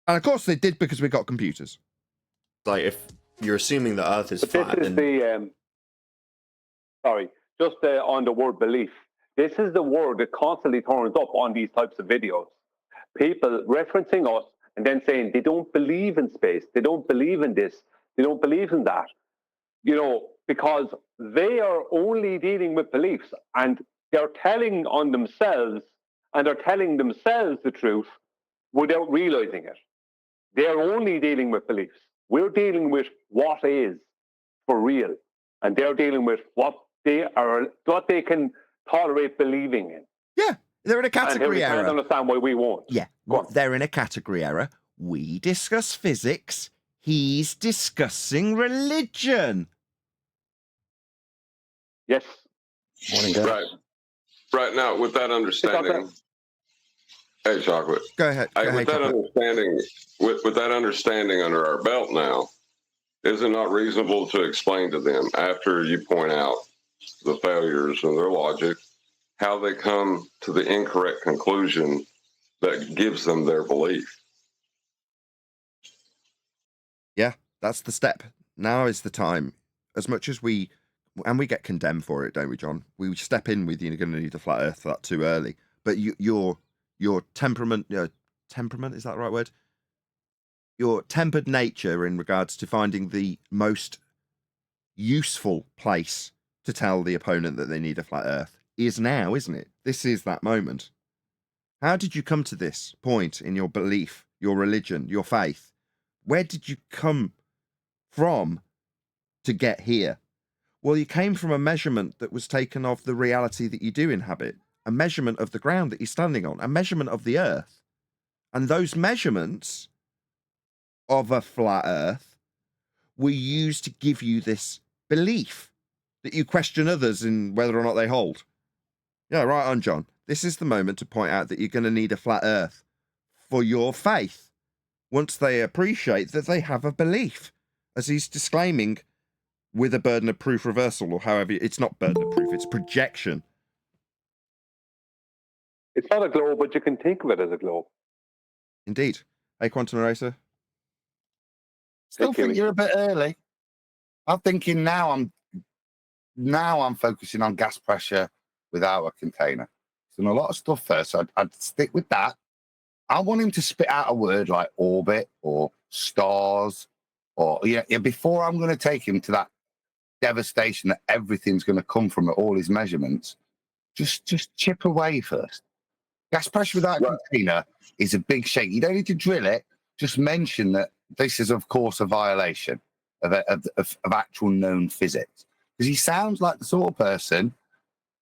And of course they did because we got computers. Like, if you're assuming the Earth is flat, This is on the word belief. This is the word that constantly turns up on these types of videos. People referencing us and then saying they don't believe in space, they don't believe in this, they don't believe in that. Because they are only dealing with beliefs and they're telling on themselves and they're telling themselves the truth without realizing it. They're only dealing with beliefs. We're dealing with what is for real, and they're dealing with what they can tolerate believing in. Yeah, they're in a category error. I don't understand why we won't. Yeah, they're in a category error. We discuss physics. He's discussing religion. Yes. Morning, guys. Right now, with that understanding, hey, Chocolate. Go ahead. With that understanding under our belt now, is it not reasonable to explain to them after you point out the failures in their logic, how they come to the incorrect conclusion that gives them their belief? Yeah, that's the step. Now is the time. As much as we and we get condemned for it, don't we, John? We step in with you're going to need a flat Earth for that too early. But your temperament, temperament, is that the right word? Your tempered nature in regards to finding the most useful place to tell the opponent that they need a flat Earth is now, isn't it? This is that moment. How did you come to this point in your belief, your religion, your faith? Where did you come from to get here? Well, you came from a measurement that was taken of the reality that you do inhabit, a measurement of the ground that you're standing on, a measurement of the Earth. And those measurements of a flat Earth were used to give you this belief that you question others in whether or not they hold. Yeah, right on, John. This is the moment to point out that you're going to need a flat Earth for your faith once they appreciate that they have a belief, as he's disclaiming with a burden of proof reversal, or however, it's not burden of proof, it's projection. It's not a globe, but you can think of it as a globe. Indeed. Hey, Quantum Eraser. Still think you're a bit early. I'm thinking now I'm focusing on gas pressure without a container. He's done a lot of stuff first, so I'd stick with that. I want him to spit out a word like orbit or stars, or before I'm going to take him to that devastation that everything's going to come from all his measurements. Just chip away first. Gas pressure without a container is a big shake. You don't need to drill it. Just mention that this is, of course, a violation of actual known physics. Because he sounds like the sort of person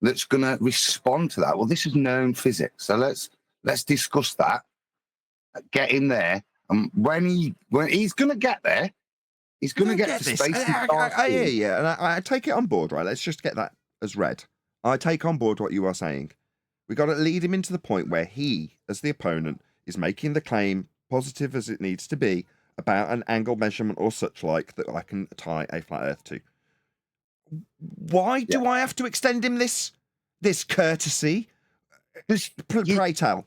that's going to respond to that. Well, this is known physics, so let's discuss that. Get in there, and when he's going to get there, he's going to get to this. space. Yeah, and I take it on board, right? Let's just get that as read. I take on board what you are saying. We got to lead him into the point where he, as the opponent, is making the claim, positive as it needs to be, about an angle measurement or such like that I can tie a flat Earth to. Why do I have to extend him this courtesy? Pray tell.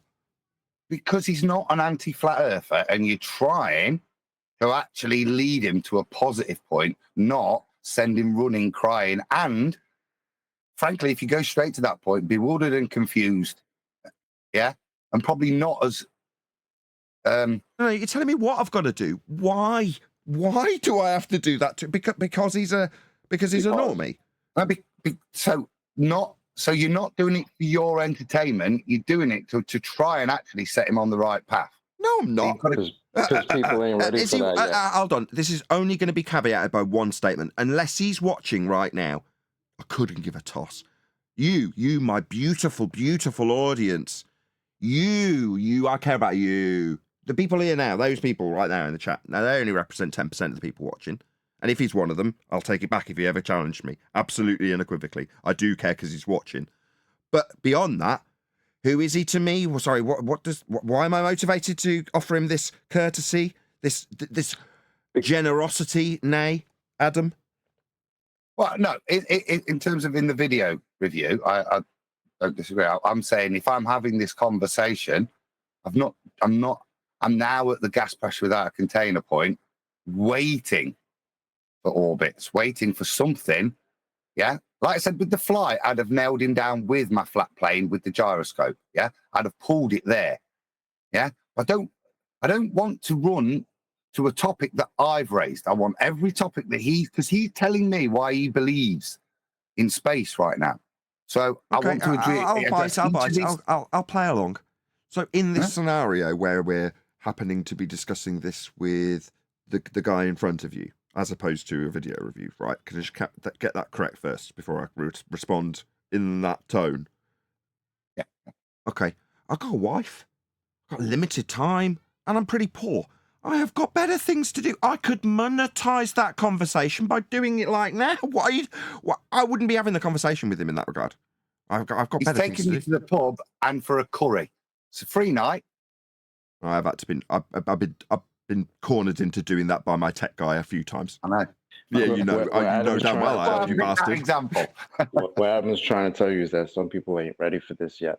Because he's not an anti-flat earther, and you're trying to actually lead him to a positive point, not send him running, crying, and frankly, if you go straight to that point, bewildered and confused, and probably not as. No, you're telling me what I've got to do. Why do I have to do that? Because he's a normie. So you're not doing it for your entertainment. You're doing it to try and actually set him on the right path. No, I'm not. Because people ain't ready for that yet. Hold on. This is only going to be caveated by one statement. Unless he's watching right now, I couldn't give a toss. You, my beautiful, beautiful audience. I care about you. The people here now, those people right now in the chat, now they only represent 10% of the people watching. And if he's one of them, I'll take it back if he ever challenged me. Absolutely unequivocally. I do care because he's watching. But beyond that, who is he to me? Well, sorry, why am I motivated to offer him this courtesy, this generosity, nay, Adam? Well, no, in terms of in the video review, I don't disagree. I'm saying if I'm having this conversation, I'm now at the gas pressure without a container point, waiting for orbits, waiting for something. Yeah. Like I said, with the flight, I'd have nailed him down with my flat plane with the gyroscope. Yeah. I'd have pulled it there. Yeah. I don't want to run to a topic that I've raised. I want every topic that because he's telling me why he believes in space right now. So okay, I want to address. I'll play along. So in this scenario where we're happening to be discussing this with the guy in front of you, as opposed to a video review, right? Can I just get that correct first before I respond in that tone? Yeah. Okay. I've got a wife, I've got limited time, and I'm pretty poor. I have got better things to do. I could monetize that conversation by doing it like now. I wouldn't be having the conversation with him in that regard. I've got better things to do. He's taking you to the pub and for a curry. It's a free night. I've been cornered into doing that by my tech guy a few times. I know. Yeah, you know damn well I have, you bastard. Example. What Adam's trying to tell you is that some people ain't ready for this yet.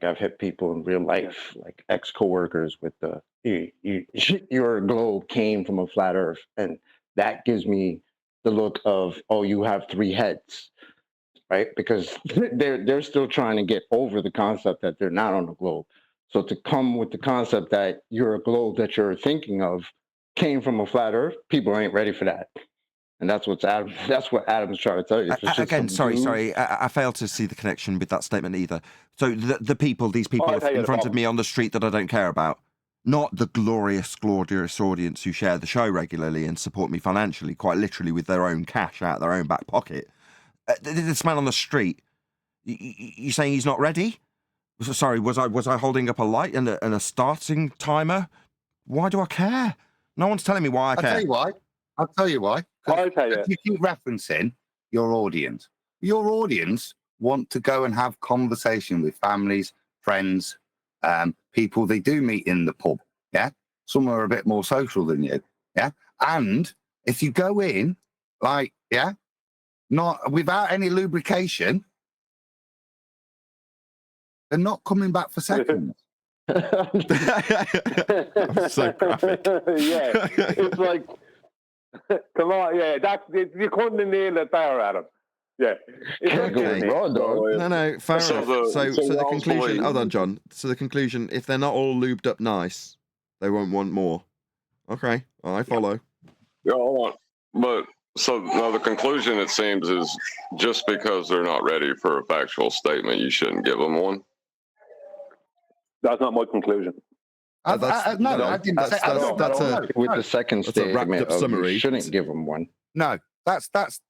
Like I've hit people in real life, like ex-coworkers with your globe came from a flat Earth, and that gives me the look of, oh, you have three heads, right? Because they're still trying to get over the concept that they're not on the globe. So to come with the concept that you're a globe that you're thinking of came from a flat Earth, people ain't ready for that. And that's what Adam's trying to tell you. Again, sorry, I failed to see the connection with that statement either. So the people, these people in front of me on the street that I don't care about, not the glorious audience who share the show regularly and support me financially, quite literally with their own cash out of their own back pocket. This man on the street, you saying he's not ready? Sorry, was I holding up a light and a starting timer? Why do I care? No one's telling me why I care. I'll tell you why. You keep referencing your audience. Your audience want to go and have conversation with families, friends, people they do meet in the pub. Yeah, some are a bit more social than you. Yeah, and if you go in not without any lubrication, they're not coming back for seconds. So graphic. Yeah, it's like, come on, yeah, you couldn't nail it there, Adam. Yeah, okay. No, fair enough. So the conclusion. Hold on, John. So the conclusion: if they're not all lubed up nice, they won't want more. Okay, I follow. Yeah, hold on. But so now the conclusion, it seems, is just because they're not ready for a factual statement, you shouldn't give them one. That's not my conclusion. I didn't say that. With the second statement of summary. You shouldn't give them one. No, that's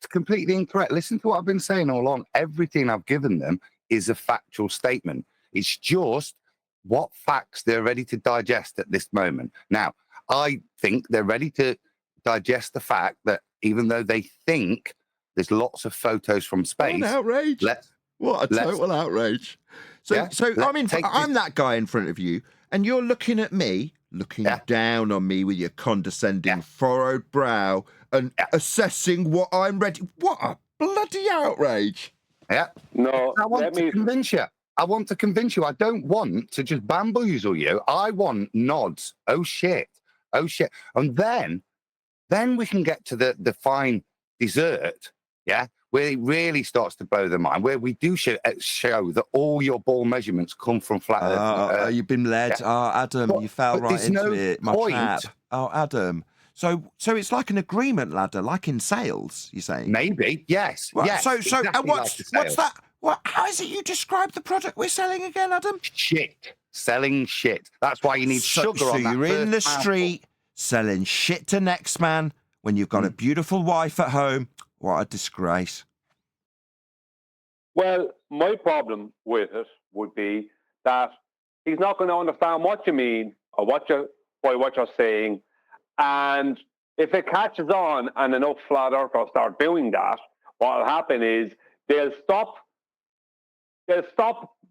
completely incorrect. Listen to what I've been saying all along. Everything I've given them is a factual statement. It's just what facts they're ready to digest at this moment. Now, I think they're ready to digest the fact that even though they think there's lots of photos from space. What an outrage. What a total outrage. So I'm that guy in front of you, and you're looking at me, down on me with your condescending furrowed brow and assessing what I'm ready. What a bloody outrage. Yeah. No, I want to convince you. I don't want to just bamboozle you. I want nods. Oh, shit. And then we can get to the fine dessert, yeah, where it really starts to blow the mind, where we do show that all your ball measurements come from flat Earth. You've been led. Yeah. Adam, you fell right into it. My trap. Adam. So it's like an agreement ladder, like in sales, you're saying? Maybe, yes. Well, yes. So exactly what's that? How is it you describe the product we're selling again, Adam? Shit. Selling shit. That's why you need sugar on that. So you're in the street selling shit to next man when you've got a beautiful wife at home. What a disgrace. Well, my problem with it would be that he's not going to understand what you mean or what you're saying. And if it catches on and enough flat earthers start doing that, what will happen is they'll stop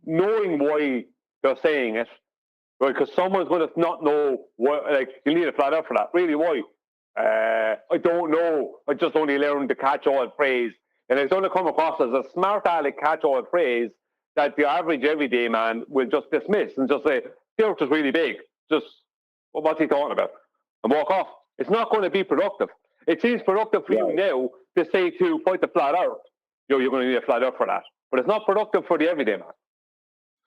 knowing why they're saying it, right? Because someone's going to not know what, like, you need a flat earth for that. Really, why? I don't know. I just only learned the catch-all phrase. And it's going to come across as a smart aleck catch-all phrase that the average everyday man will just dismiss and just say, the earth is really big. Just, well, what's he talking about? And walk off. It's not going to be productive. It seems productive for you now to say to fight the flat earth. You're going to need a flat earth for that. But it's not productive for the everyday man.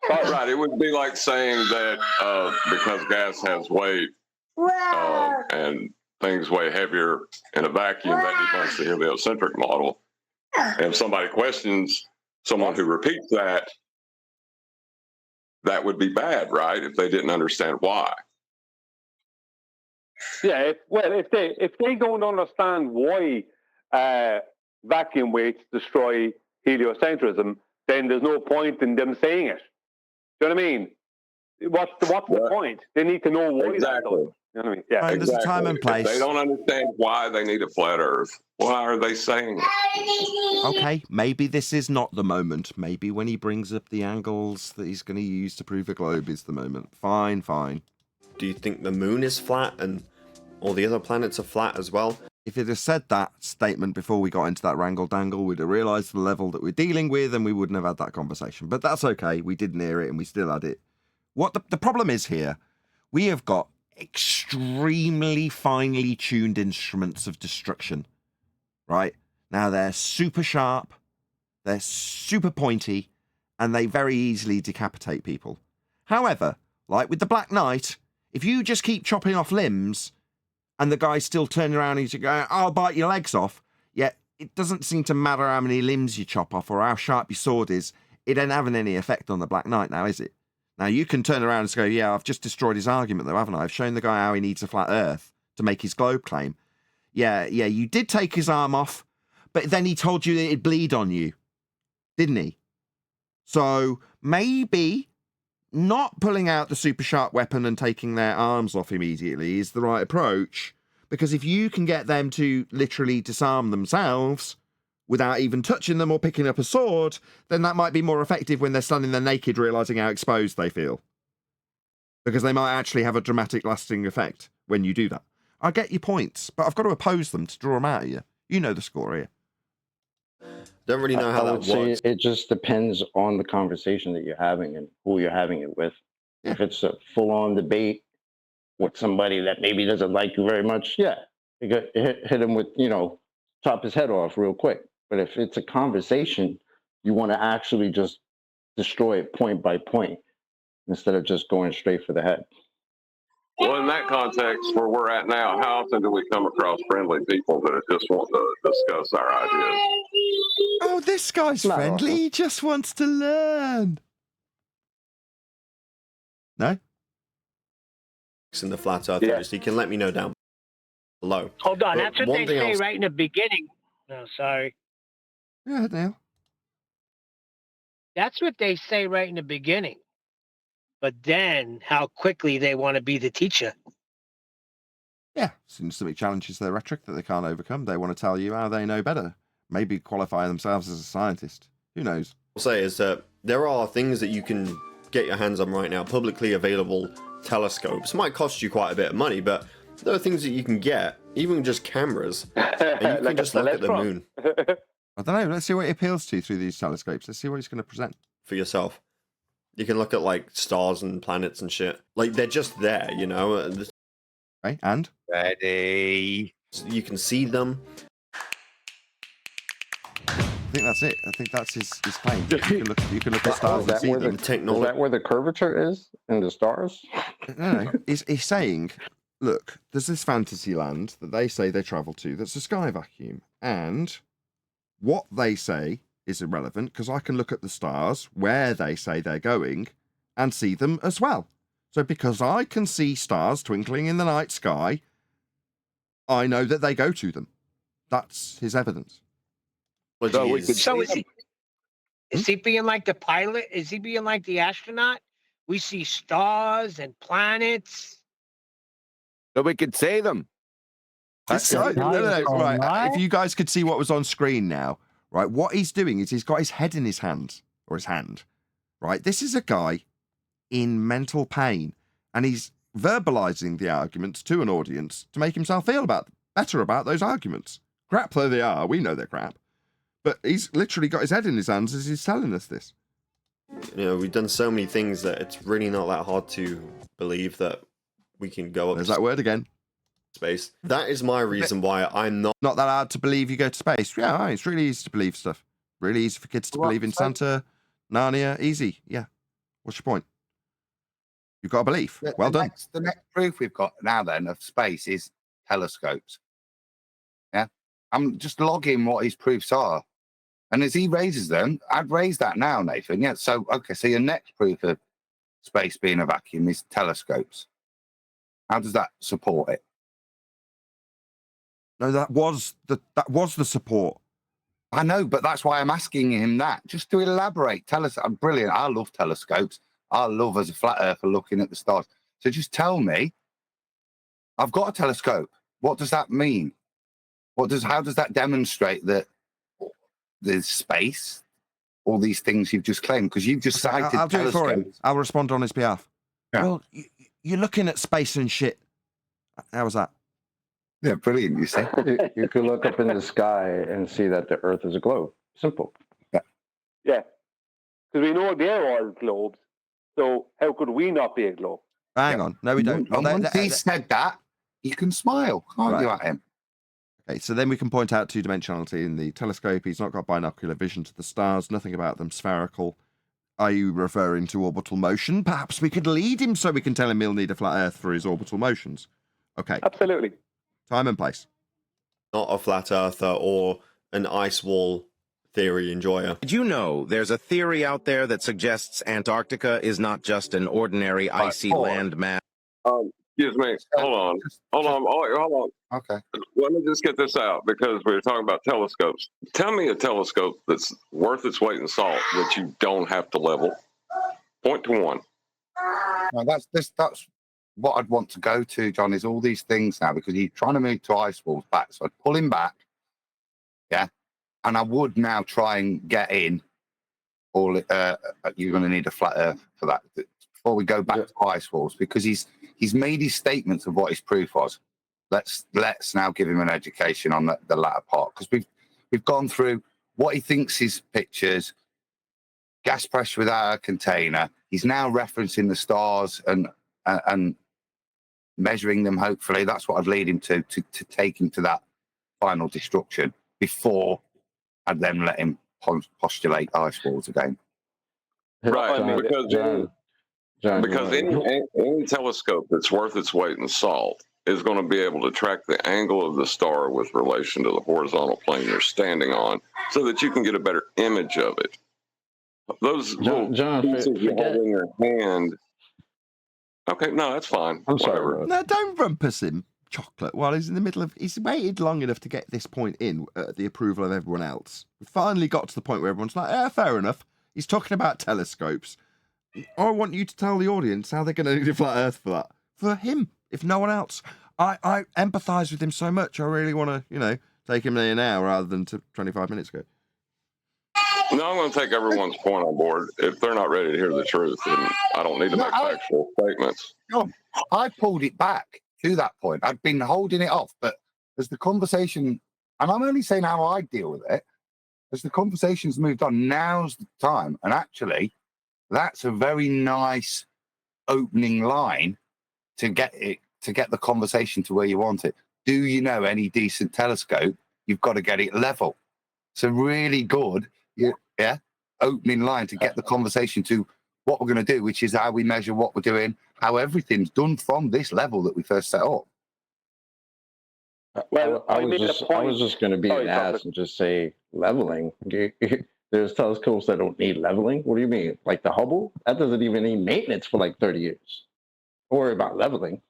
Right. It would be like saying that because gas has weight and things weigh heavier in a vacuum, that debunks the heliocentric model. And if somebody questions someone who repeats that, that would be bad, right? If they didn't understand why. Yeah, if they don't understand why vacuum weights destroy heliocentrism, then there's no point in them saying it. Do you know what I mean? What's the point? They need to know why. Exactly. You know what I mean? Yeah, right, exactly. There's a time and place. If they don't understand why they need a flat Earth, why are they saying it? Okay, maybe this is not the moment. Maybe when he brings up the angles that he's going to use to prove a globe is the moment. Fine. Do you think the moon is flat and all the other planets are flat as well? If it had said that statement before we got into that wrangle-dangle, we'd have realised the level that we're dealing with and we wouldn't have had that conversation. But that's okay. We didn't hear it and we still had it. What the problem is here, we have got extremely finely tuned instruments of destruction, right? Now they're super sharp, they're super pointy, and they very easily decapitate people. However, like with the Black Knight, if you just keep chopping off limbs and the guy's still turning around and he's going, I'll bite your legs off, yet it doesn't seem to matter how many limbs you chop off or how sharp your sword is. It ain't having any effect on the Black Knight now, is it? Now, you can turn around and go, yeah, I've just destroyed his argument, though, haven't I? I've shown the guy how he needs a flat earth to make his globe claim. Yeah, you did take his arm off, but then he told you that it'd bleed on you, didn't he? So maybe not pulling out the super sharp weapon and taking their arms off immediately is the right approach, because if you can get them to literally disarm themselves without even touching them or picking up a sword, then that might be more effective when they're standing there naked, realizing how exposed they feel. Because they might actually have a dramatic, lasting effect when you do that. I get your points, but I've got to oppose them to draw them out of you. You know the score here. Don't really know how that works. It just depends on the conversation that you're having and who you're having it with. Yeah. If it's a full-on debate with somebody that maybe doesn't like you very much, yeah, you could hit him with, chop his head off real quick. But if it's a conversation, you want to actually just destroy it point by point instead of just going straight for the head. Well, in that context, where we're at now, how often do we come across friendly people that just want to discuss our ideas? Oh, this guy's Not friendly. often. He just wants to learn. No? In the flat earthers, you can let me know down below. Hold on, But that's what one they thing say else- right in the beginning. No, sorry. Yeah, Neil. That's what they say right in the beginning. But then how quickly they want to be the teacher. Yeah, since something challenges their rhetoric that they can't overcome, they want to tell you how they know better. Maybe qualify themselves as a scientist. Who knows? I'll say is that there are things that you can get your hands on right now, publicly available telescopes. Might cost you quite a bit of money, but there are things that you can get, even just cameras, and you can Like a just look at the electron. moon I don't know. Let's see what he appeals to through these telescopes. Let's see what he's going to present. for yourself. You can look at like stars and planets and shit. Like they're just there, Okay, and? Ready. You can see them. I think that's it. I think that's his claim. You can look at stars Is and that see where them. is that where the curvature is in the stars? No. He's saying, look, there's this fantasy land that they say they travel to that's a sky vacuum. And what they say is irrelevant because I can look at the stars where they say they're going and see them as well. So because I can see stars twinkling in the night sky, I know that they go to them. That's his evidence. So we could So see is he being like the pilot? Is he being like the astronaut? We see stars and planets. So we could see them. This guy, no, right. If you guys could see what was on screen now, right, what he's doing is he's got his head in his hand, or his hand, right? This is a guy in mental pain, and he's verbalizing the arguments to an audience to make himself feel better about those arguments. Crap though they are, we know they're crap. But he's literally got his head in his hands as he's telling us this. We've done so many things that it's really not that hard to believe that we can go up There's to that word again. space. That is my reason why I'm not. Not that hard to believe you go to space. Yeah, right, it's really easy to believe stuff. Really easy for kids to What, believe in so- Santa, Narnia, easy. Yeah. What's your point? You've got a belief. Well done. The next proof we've got now then of space is telescopes. Yeah. I'm just logging what his proofs are. And as he raises them, I'd raise that now, Nathan. Yeah. So, okay. So your next proof of space being a vacuum is telescopes. How does that support it? No, that was the support. I know, but that's why I'm asking him that. Just to elaborate. Tell us. I'm brilliant. I love telescopes. I love as a flat earther looking at the stars. So just tell me, I've got a telescope. What does that mean? How does that demonstrate that there's space? All these things you've just claimed, because you've just cited I'll do it for him. telescopes. I'll respond on his behalf. Yeah. Well, you're looking at space and shit. How was that? Yeah, brilliant. You see, You could look up in the sky and see that the Earth is a globe. Simple. Yeah. Because we know they're all globes. So how could we not be a globe? Hang on. No, we don't. And once he said that, you can smile, can't you, Right. at him? Okay, so then we can point out two-dimensionality in the telescope. He's not got binocular vision to the stars, nothing about them spherical. Are you referring to orbital motion? Perhaps we could lead him so we can tell him he'll need a flat Earth for his orbital motions. Okay. Absolutely. Time and place. Not a flat earther or an ice wall theory enjoyer. Did you know there's a theory out there that suggests Antarctica is not just an ordinary icy land mass? Excuse me. Hold on. Okay. Let me just get this out because we were talking about telescopes. Tell me a telescope that's worth its weight in salt that you don't have to level. Point to one. No, that's what I'd want to go to, John, is all these things now, because he's trying to move to ice walls back. So I'd pull him back. Yeah. And I would now try and get in all you're going to need a flat earth for that before we go back to ice walls, because he's made his statements of what his proof was. Let's now give him an education on the latter part, because we've gone through what he thinks his pictures, gas pressure without a container. He's now referencing the stars and measuring them. Hopefully, that's what I'd lead him to take him to that final destruction before I'd then let him postulate ice walls again. Right, because any telescope that's worth its weight in salt is going to be able to track the angle of the star with relation to the horizontal plane you're standing on, so that you can get a better image of it. Those little pieces you hold in your hand. Okay, no, that's fine. I'm sorry. No, don't rumpus him, Chocolate, while he's in the middle of... He's waited long enough to get this point in at the approval of everyone else. We finally got to the point where everyone's like, fair enough. He's talking about telescopes. I want you to tell the audience how they're going to need a flat Earth for that. For him, if no one else. I empathise with him so much. I really want to, take him there now rather than 25 minutes ago. No, I'm going to take everyone's point on board. If they're not ready to hear the truth, then I don't need to make factual statements. No, I pulled it back to that point. I'd been holding it off, but as the conversation, and I'm only saying how I deal with it, as the conversation's moved on, now's the time. And actually, that's a very nice opening line to get the conversation to where you want it. Do you know any decent telescope? You've got to get it level. It's a really good, opening line to get the conversation to what we're going to do, which is how we measure what we're doing, how everything's done from this level that we first set up. Well, I was just going to be an ass and just say leveling. There's telescopes that don't need leveling. What do you mean? Like the Hubble? That doesn't even need maintenance for like 30 years. Don't worry about leveling.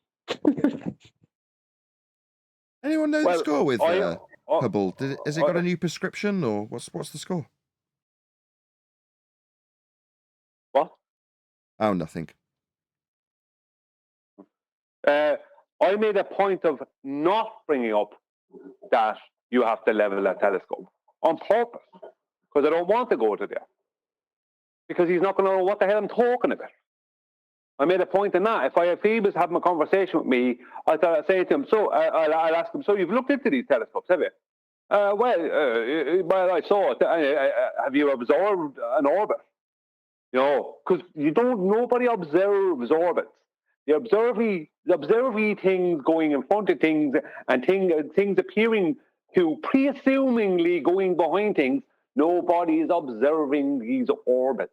Anyone know the score with Hubble? Has it got a new prescription, or what's the score? What? Oh, nothing. I made a point of not bringing up that you have to level a telescope on purpose, because I don't want to go to there, because he's not going to know what the hell I'm talking about. I made a point in that. If he was having a conversation with me, I thought I'd say to him, I'll ask him, so you've looked into these telescopes, have you? Well, I saw it. Have you observed an orbit? Because nobody observes orbits. The observing things going in front of things and things appearing to pre-assumingly going behind things, nobody is observing these orbits.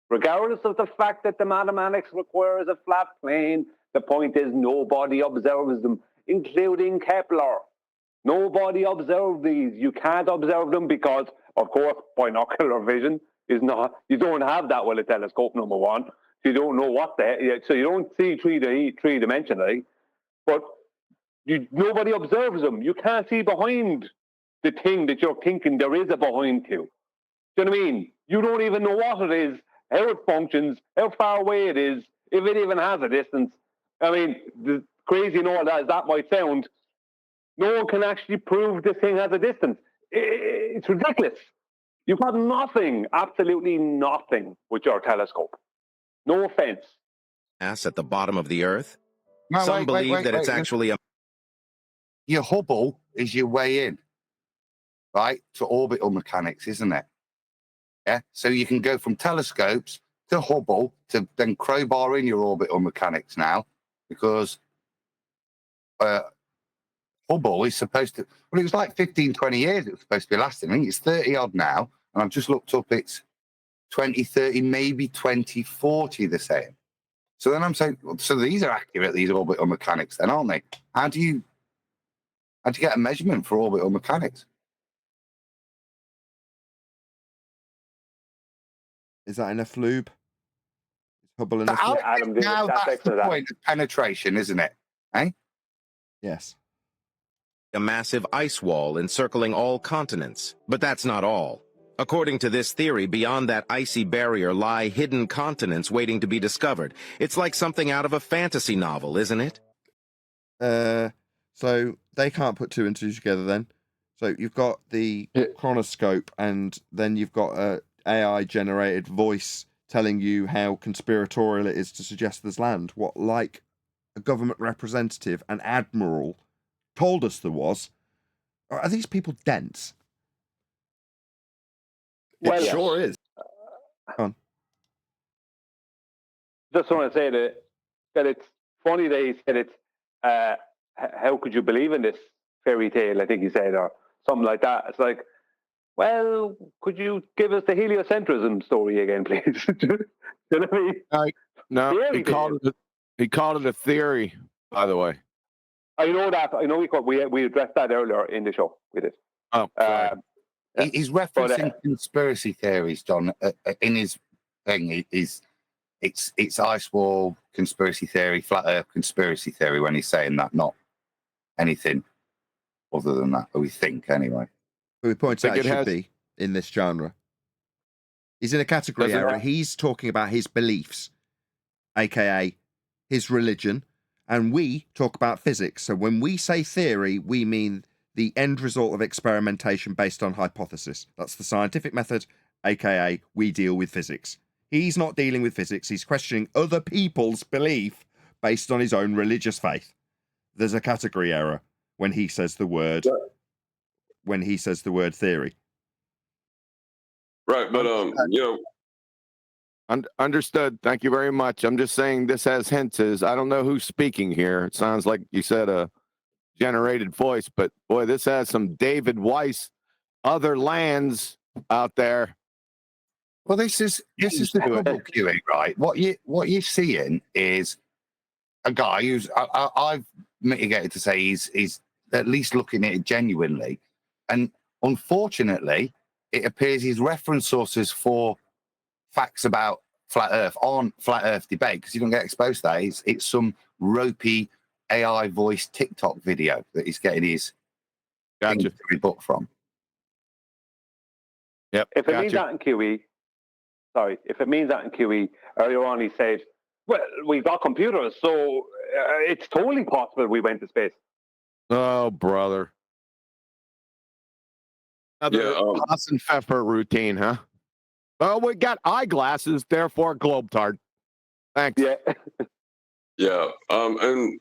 Regardless of the fact that the mathematics requires a flat plane, the point is nobody observes them, including Kepler. Nobody observed these. You can't observe them because, of course, binocular vision is not, you don't have that with a telescope, number one. You don't know so you don't see three-dimensionally, but nobody observes them. You can't see behind the thing that you're thinking there is a behind to. Do you know what I mean? You don't even know what it is, how it functions, how far away it is, if it even has a distance. I mean, crazy and all that as that might sound, no one can actually prove this thing has a distance. It's ridiculous. You've got nothing, absolutely nothing with your telescope. No offense. Mass at the bottom of the Earth? No, Some believe that it's actually a... Your Hubble is your way in, right, to orbital mechanics, isn't it? Yeah. So you can go from telescopes to Hubble to then crowbar in your orbital mechanics now, because Hubble is supposed to, well, it was like 15, 20 years it was supposed to be lasting. I think it's 30 odd now. And I've just looked up, it's 2030, maybe 2040, they're saying. So then I'm saying, so these are accurate, these orbital mechanics then, aren't they? How do you get a measurement for orbital mechanics? Is that enough lube? Is Hubble enough lube? Adam, Now that's the point of penetration, isn't it? Eh? Yes. A massive ice wall encircling all continents. But that's not all. According to this theory, beyond that icy barrier lie hidden continents waiting to be discovered. It's like something out of a fantasy novel, isn't it? So they can't put two and two together then. So you've got the chronoscope, and then you've got a AI-generated voice telling you how conspiratorial it is to suggest there's land. What, like a government representative, an admiral, told us there was. Are these people dense? Well, It sure is. Just want to say that it's funny that he said it's, how could you believe in this fairy tale, I think he said, or something like that. It's like, well, could you give us the heliocentrism story again, please? Do you know what I mean? No, Fairy he called it a theory, by the way. I know that. I know we addressed that earlier in the show. We did. Oh, sorry. He's referencing conspiracy theories, John. In his thing, it's ice wall conspiracy theory, flat Earth conspiracy theory. When he's saying that, not anything other than that, we think anyway. But we point out it should be in this genre. He's in a category area. He's talking about his beliefs, aka his religion, and we talk about physics. So when we say theory, we mean the end result of experimentation based on hypothesis. That's the scientific method, aka we deal with physics. He's not dealing with physics. He's questioning other people's belief based on his own religious faith. There's a category error when he says the word theory. Right, but Understood. Thank you very much. I'm just saying this has hints. I don't know who's speaking here. It sounds like you said a generated voice, but boy, this has some David Weiss, other lands out there. Well, this is the double QE, right? What you're seeing is a guy who's I've mitigated to say he's at least looking at it genuinely, and unfortunately, it appears his reference sources for facts about flat Earth aren't flat Earth debate, because you don't get exposed to that. It's some ropey AI voice TikTok video that he's getting his book from. Yep. If it means that in QE, earlier on he said, well, we've got computers, so it's totally possible we went to space. Oh, brother. Another Haas and Pfeffer routine, huh? Oh, we got eyeglasses, therefore globetard. Thanks. Yeah. Yeah. And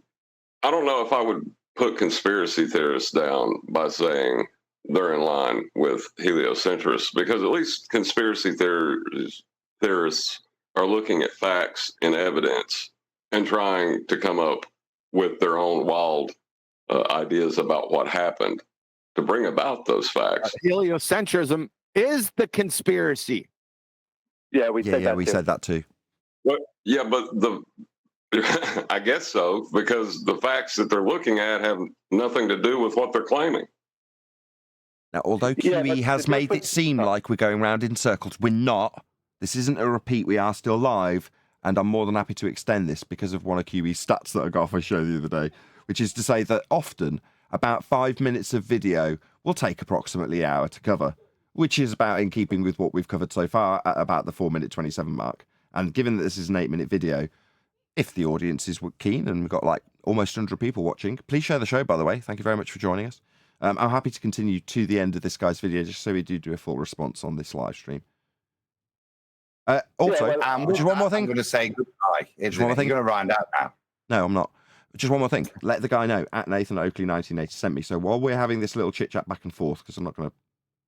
I don't know if I would put conspiracy theorists down by saying they're in line with heliocentrists, because at least conspiracy theorists are looking at facts and evidence and trying to come up with their own wild ideas about what happened to bring about those facts. Heliocentrism is the conspiracy. Yeah, we said that too. But I guess so, because the facts that they're looking at have nothing to do with what they're claiming. Now, although QE has made it seem like we're going round in circles, we're not. This isn't a repeat. We are still live, and I'm more than happy to extend this because of one of QE's stats that I got off a show the other day, which is to say that often about 5 minutes of video will take approximately an hour to cover, which is about in keeping with what we've covered so far at about the 4-minute 27 mark. And given that this is an 8-minute video, if the audience is keen, and we've got like almost 100 people watching, please share the show, by the way. Thank you very much for joining us. I'm happy to continue to the end of this guy's video, just so we do a full response on this live stream. Just one more thing. I'm going to say goodbye. Just one more thing. You're going to round out now. No, I'm not. Just one more thing. Let the guy know, at Nathan Oakley 1980 sent me. So while we're having this little chit chat back and forth, because I'm not going to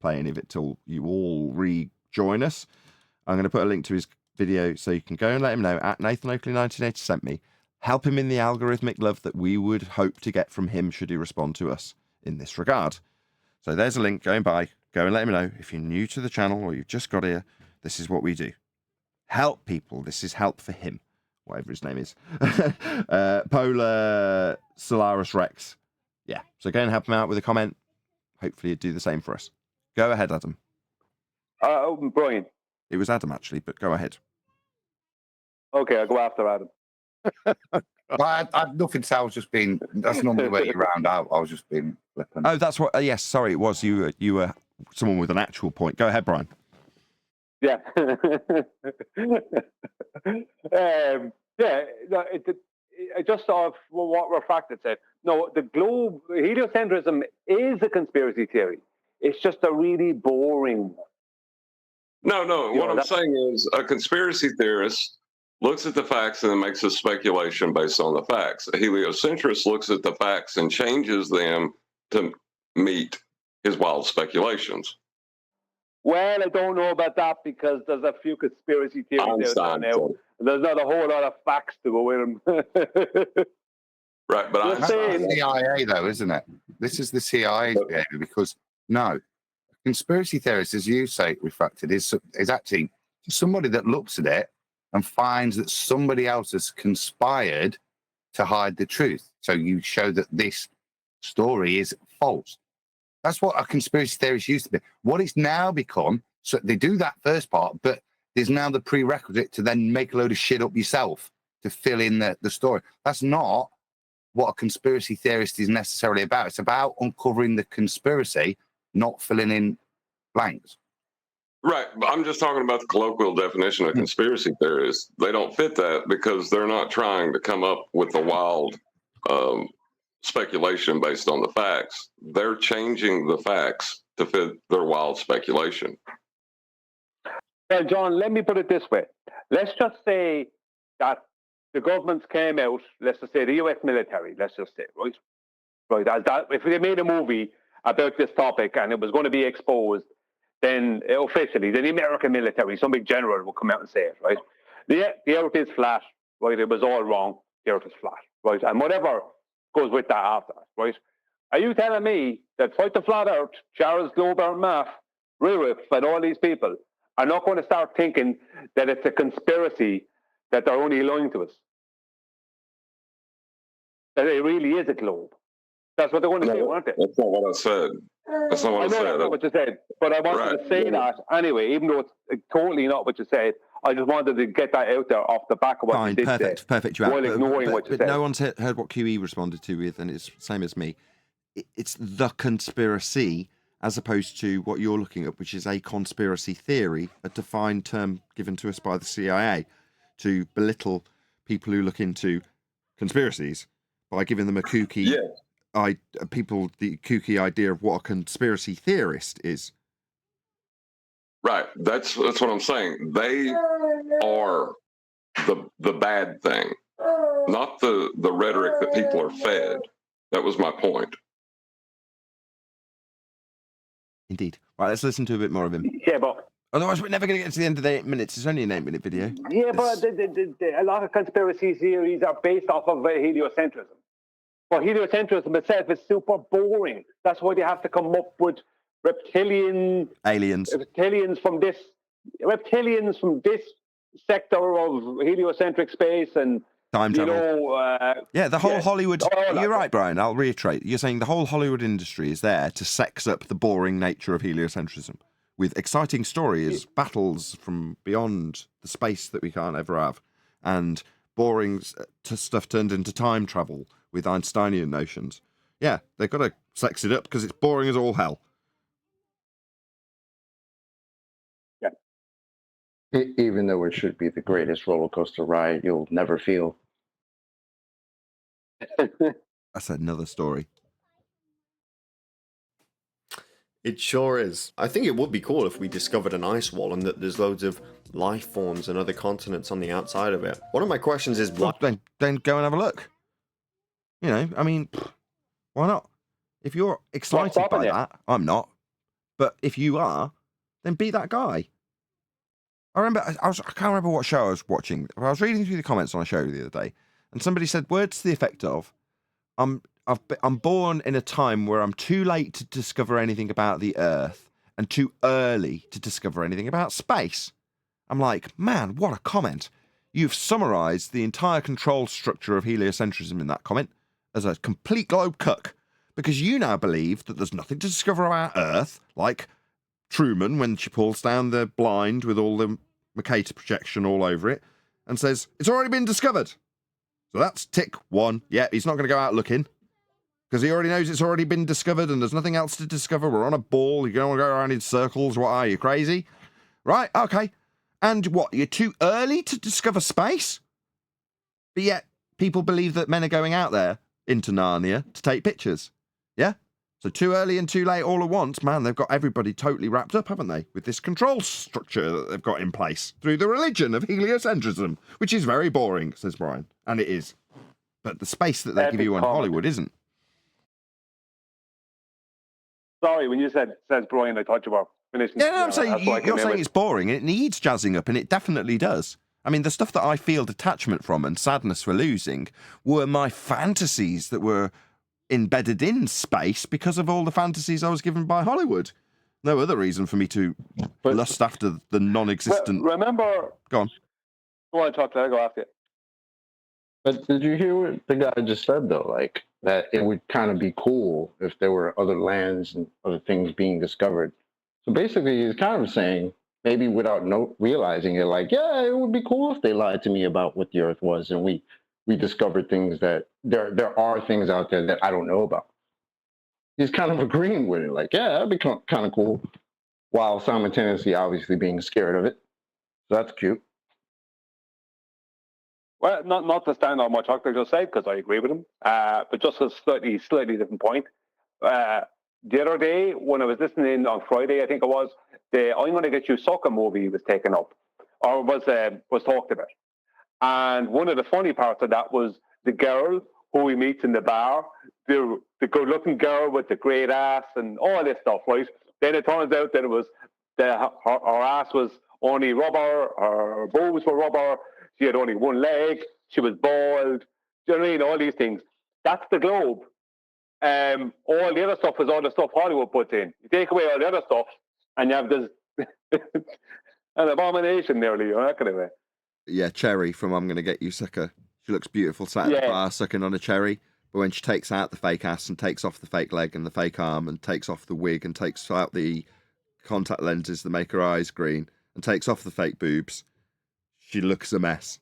play any of it till you all rejoin us, I'm going to put a link to his video so you can go and let him know, at Nathan Oakley 1980 sent me. help him in the algorithmic love that we would hope to get from him should he respond to us in this regard. So there's a link going by. Go and let him know. If you're new to the channel or you've just got here, this is what we do. Help people. This is help for him, whatever his name is. PolarSaurusRex. Yeah, so go and help him out with a comment. Hopefully he'd do the same for us. Go ahead, Adam. Brian. It was Adam, actually, but go ahead. Okay, I'll go after Adam. I nothing to say. I was just being. That's normally the way you round out. I was just being flippant. Oh, that's what. Yes, sorry, it was you. You were someone with an actual point. Go ahead, Brian. Yeah. I just saw what Refracted said. No, the globe heliocentrism is a conspiracy theory. It's just a really boring one. No. What I'm saying is a conspiracy theorist looks at the facts and then makes a speculation based on the facts. A heliocentrist looks at the facts and changes them to meet his wild speculations. Well, I don't know about that because there's a few conspiracy theories out there now. There's not a whole lot of facts to go with them. Right, but that's the CIA, though, isn't it? This is the CIA behavior because no, conspiracy theorist, as you say, Refracted, is actually somebody that looks at it and finds that somebody else has conspired to hide the truth. So you show that this story is false. That's what a conspiracy theorist used to be. What it's now become, so they do that first part, but there's now the prerequisite to then make a load of shit up yourself to fill in the story. That's not what a conspiracy theorist is necessarily about. It's about uncovering the conspiracy, not filling in blanks. Right, but I'm just talking about the colloquial definition of conspiracy theorists. They don't fit that because they're not trying to come up with a wild speculation based on the facts. They're changing the facts to fit their wild speculation. Well, John, let me put it this way. Let's just say that the governments came out, let's just say the US military, let's just say, right? Right, as that, if they made a movie about this topic and it was going to be exposed, then officially, then the American military, some big general will come out and say it, right? The earth is flat, right? It was all wrong. The earth is flat, right? And whatever goes with that after, right? Are you telling me that Fight the Flat Earth, Charles Glober, Math, Ririf, and all these people are not going to start thinking that it's a conspiracy, that they're only lying to us? That it really is a globe? That's what they're going to say, weren't they? That's not what I said. That's not what I said. That's not what you said, but I wanted to say that anyway, even though it's totally not what you said. I just wanted to get that out there off the back of what you did perfect. You while ignoring what you said. No one's heard what QE responded to with, and it's the same as me. It's the conspiracy as opposed to what you're looking at, which is a conspiracy theory, a defined term given to us by the CIA to belittle people who look into conspiracies by giving them a kooky... the kooky idea of what a conspiracy theorist is. Right. That's what I'm saying. They are the bad thing, not the rhetoric that people are fed. That was my point. Indeed. Right, let's listen to a bit more of him. Yeah, but otherwise we're never going to get to the end of the 8 minutes. It's only an 8-minute video. Yeah, but a lot of conspiracy theories are based off of heliocentrism. But heliocentrism itself is super boring. That's why they have to come up with reptilians from this sector of heliocentric space and time travel. The whole Hollywood. You're right, Brian. I'll reiterate. You're saying the whole Hollywood industry is there to sex up the boring nature of heliocentrism with exciting stories, battles from beyond the space that we can't ever have, and boring stuff turned into time travel with Einsteinian notions. Yeah, they've got to sex it up because it's boring as all hell. Yeah. Even though it should be the greatest roller coaster ride you'll never feel. That's another story. It sure is. I think it would be cool if we discovered an ice wall and that there's loads of life forms and other continents on the outside of it. One of my questions is what... Then go and have a look. You know, I mean, why not? If you're excited by that, I'm not. But if you are, then be that guy. I can't remember what show I was watching. I was reading through the comments on a show the other day, And somebody said words to the effect of, I'm born in a time where I'm too late to discover anything about the Earth and too early to discover anything about space. I'm like, man, what a comment. You've summarized the entire control structure of heliocentrism in that comment as a complete globe cuck, because you now believe that there's nothing to discover about Earth, like Truman when she pulls down the blind with all the Mercator projection all over it and says, it's already been discovered. So that's tick one. Yeah, he's not going to go out looking because he already knows it's already been discovered and there's nothing else to discover. We're on a ball. You're going to go around in circles. What are you, crazy? Right, okay. And what, you're too early to discover space? But yet, people believe that men are going out there into Narnia to take pictures. Yeah? So too early and too late all at once. Man, they've got everybody totally wrapped up, haven't they? With this control structure that they've got in place through the religion of heliocentrism, which is very boring, says Brian. And it is. But the space that they give you on Hollywood isn't. Sorry, when you says Brian, I thought you were finishing. Yeah, no, I'm saying, you're saying it's boring, and it needs jazzing up, and it definitely does. I mean, the stuff that I feel detachment from and sadness for losing were my fantasies that were embedded in space because of all the fantasies I was given by Hollywood. No other reason for me to lust after the non-existent... Remember... Go on. Go on, talk to that. Go after it. But did you hear what the guy just said, though? Like, that it would kind of be cool if there were other lands and other things being discovered. So basically, he's kind of saying, maybe without realizing it, like, yeah, it would be cool if they lied to me about what the Earth was and we discovered things that there are things out there that I don't know about. He's kind of agreeing with it, like, yeah, that'd be kind of cool, while simultaneously obviously being scared of it. So that's cute. Well, not to stand on what Chuck just said, because I agree with him, but just a slightly different point. The other day, when I was listening on Friday, I think it was, the I'm Gonna Get You Sucker movie was taken up, or was talked about. And one of the funny parts of that was the girl who he meets in the bar, the good-looking girl with the great ass and all this stuff, right? Then it turns out that it was her ass was only rubber, her boobs were rubber, she had only one leg, she was bald, do you know what I mean? All these things. That's the globe. All the other stuff is all the stuff Hollywood puts in. You take away all the other stuff, and you have this an abomination nearly, you know, that kind of way. Yeah, Cherry from I'm Gonna Get You Sucker. She looks beautiful sat at the bar sucking on a cherry, but when she takes out the fake ass and takes off the fake leg and the fake arm and takes off the wig and takes out the contact lenses that make her eyes green and takes off the fake boobs, she looks a mess.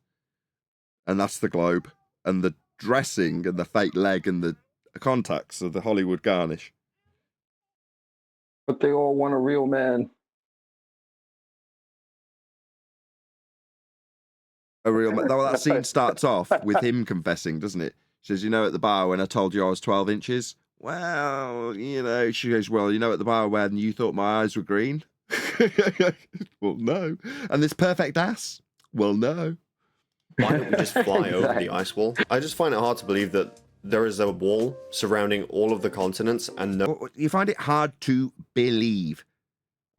And that's the globe. And the dressing and the fake leg and the contacts are the Hollywood garnish. But they all want a real man. A real man. Well, that scene starts off with him confessing, doesn't it? She says, you know, at the bar when I told you I was 12 inches? Well, you know, she goes, well, you know, at the bar when you thought my eyes were green? Well, no. And this perfect ass? Well, no. Why don't we just fly over the ice wall? I just find it hard to believe that there is a wall surrounding all of the continents and no... You find it hard to believe.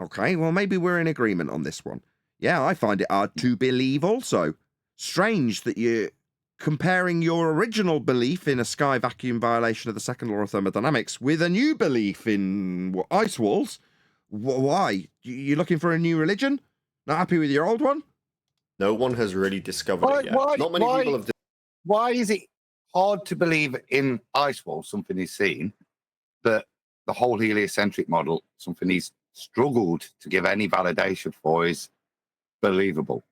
Okay, well, maybe we're in agreement on this one. Yeah, I find it hard to believe also. Strange that you're comparing your original belief in a sky vacuum violation of the second law of thermodynamics with a new belief in ice walls. Why? You looking for a new religion? Not happy with your old one? No one has really discovered it yet. Not many people have... Why is it hard to believe in ice walls, something he's seen, that the whole heliocentric model, something he's struggled to give any validation for, is believable?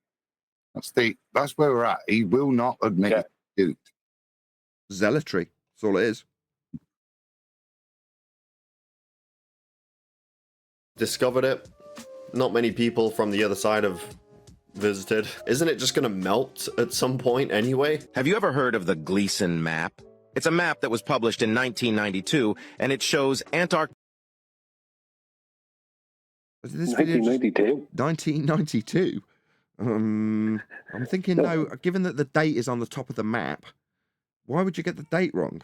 That's where we're at. He will not admit it. Zealotry. That's all it is. Discovered it. Not many people from the other side have visited. Isn't it just going to melt at some point anyway? Have you ever heard of the Gleason map? It's a map that was published in 1992, and it shows Antarctica. 1992. 1992. I'm thinking, no, given that the date is on the top of the map, why would you get the date wrong?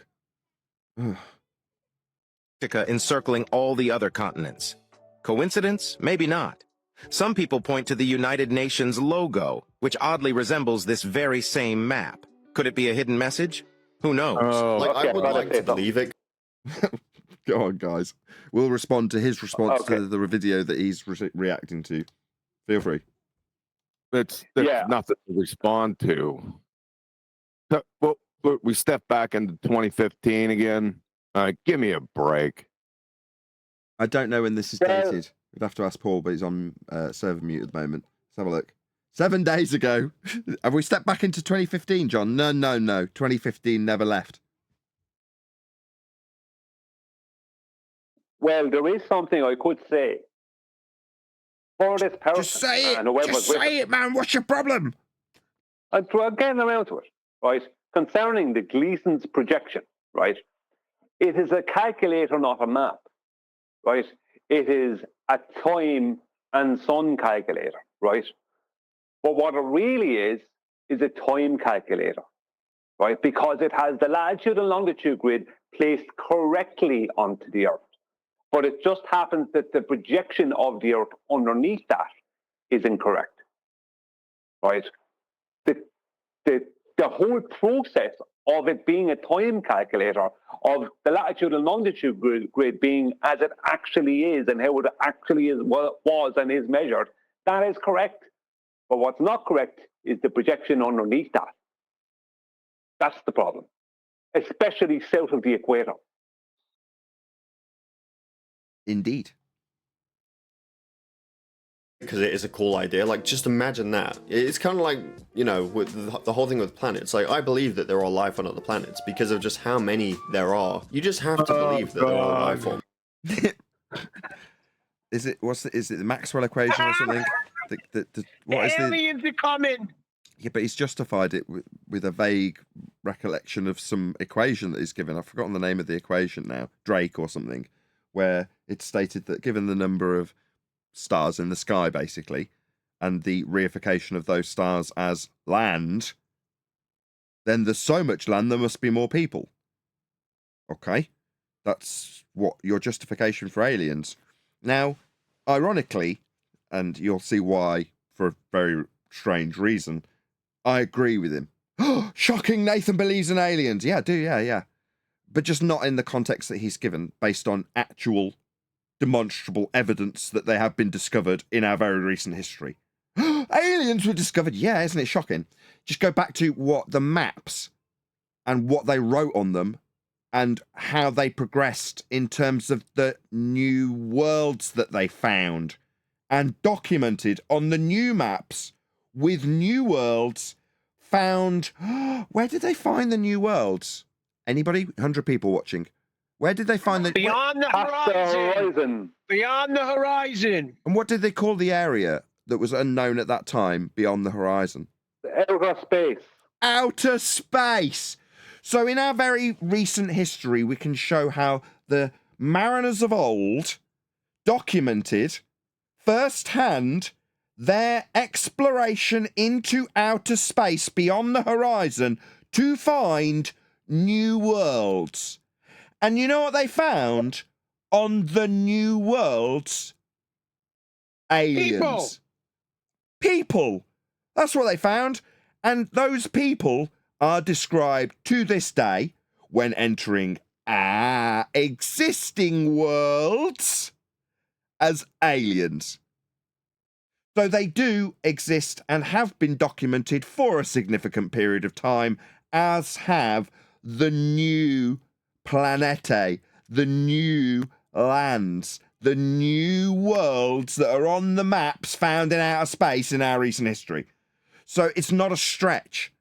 Encircling all the other continents. Coincidence? Maybe not. Some people point to the United Nations logo, which oddly resembles this very same map. Could it be a hidden message? Who knows? Like, I would like to believe it. Go on, guys. We'll respond to his response Okay. to the video that he's reacting to. Feel free. It's Yeah. nothing to respond to. So, well, look, we step back into 2015 again. Give me a break. I don't know when this is dated. We'd have to ask Paul, but he's on server mute at the moment. Let's have a look. 7 days ago. Have we stepped back into 2015, John? No. 2015 never left. Well, there is something I could say. For this person, Just say it. and whoever's Just with say it, man. What's your problem? I'm getting around to it, right? Concerning the Gleason's projection, right? It is a calculator, not a map, right? It is a time and sun calculator, right? But what it really is a time calculator, right? Because it has the latitude and longitude grid placed correctly onto the Earth. But it just happens that the projection of the Earth underneath that is incorrect, right? The whole process of it being a time calculator, of the latitude and longitude grid being as it actually is and how it actually is, was and is measured, that is correct. But what's not correct is the projection underneath that. That's the problem, especially south of the equator. Indeed. Because it is a cool idea. Like, just imagine that. It's kind of like, you know, with the whole thing with planets. Like, I believe that there are life on other planets because of just how many there are. You just have to believe that there are life forms. Is it the Maxwell equation or something? What is aliens are coming. Yeah, but he's justified it with a vague recollection of some equation that he's given. I've forgotten the name of the equation now. Drake or something, where it's stated that given the number of stars in the sky, basically, and the reification of those stars as land, then there's so much land there must be more people. Okay? That's what your justification for aliens. Now, ironically, and you'll see why for a very strange reason, I agree with him. Shocking, Nathan believes in aliens. Yeah, I do, yeah. But just not in the context that he's given, based on actual demonstrable evidence that they have been discovered in our very recent history. Aliens were discovered. Yeah, isn't it shocking? Just go back to what the maps and what they wrote on them and how they progressed in terms of the new worlds that they found and documented on the new maps with new worlds found. Where did they find the new worlds? Anybody? 100 people watching. Where did they find the... Beyond the horizon. Beyond the horizon. And what did they call the area that was unknown at that time beyond the horizon? Outer space. Outer space! So in our very recent history, we can show how the mariners of old documented firsthand their exploration into outer space beyond the horizon to find new worlds. And you know what they found on the new worlds? Aliens. People. That's what they found. And those people are described to this day when entering our existing worlds as aliens. So they do exist and have been documented for a significant period of time, as have the new planetae, the new lands, the new worlds that are on the maps found in outer space in our recent history. So it's not a stretch.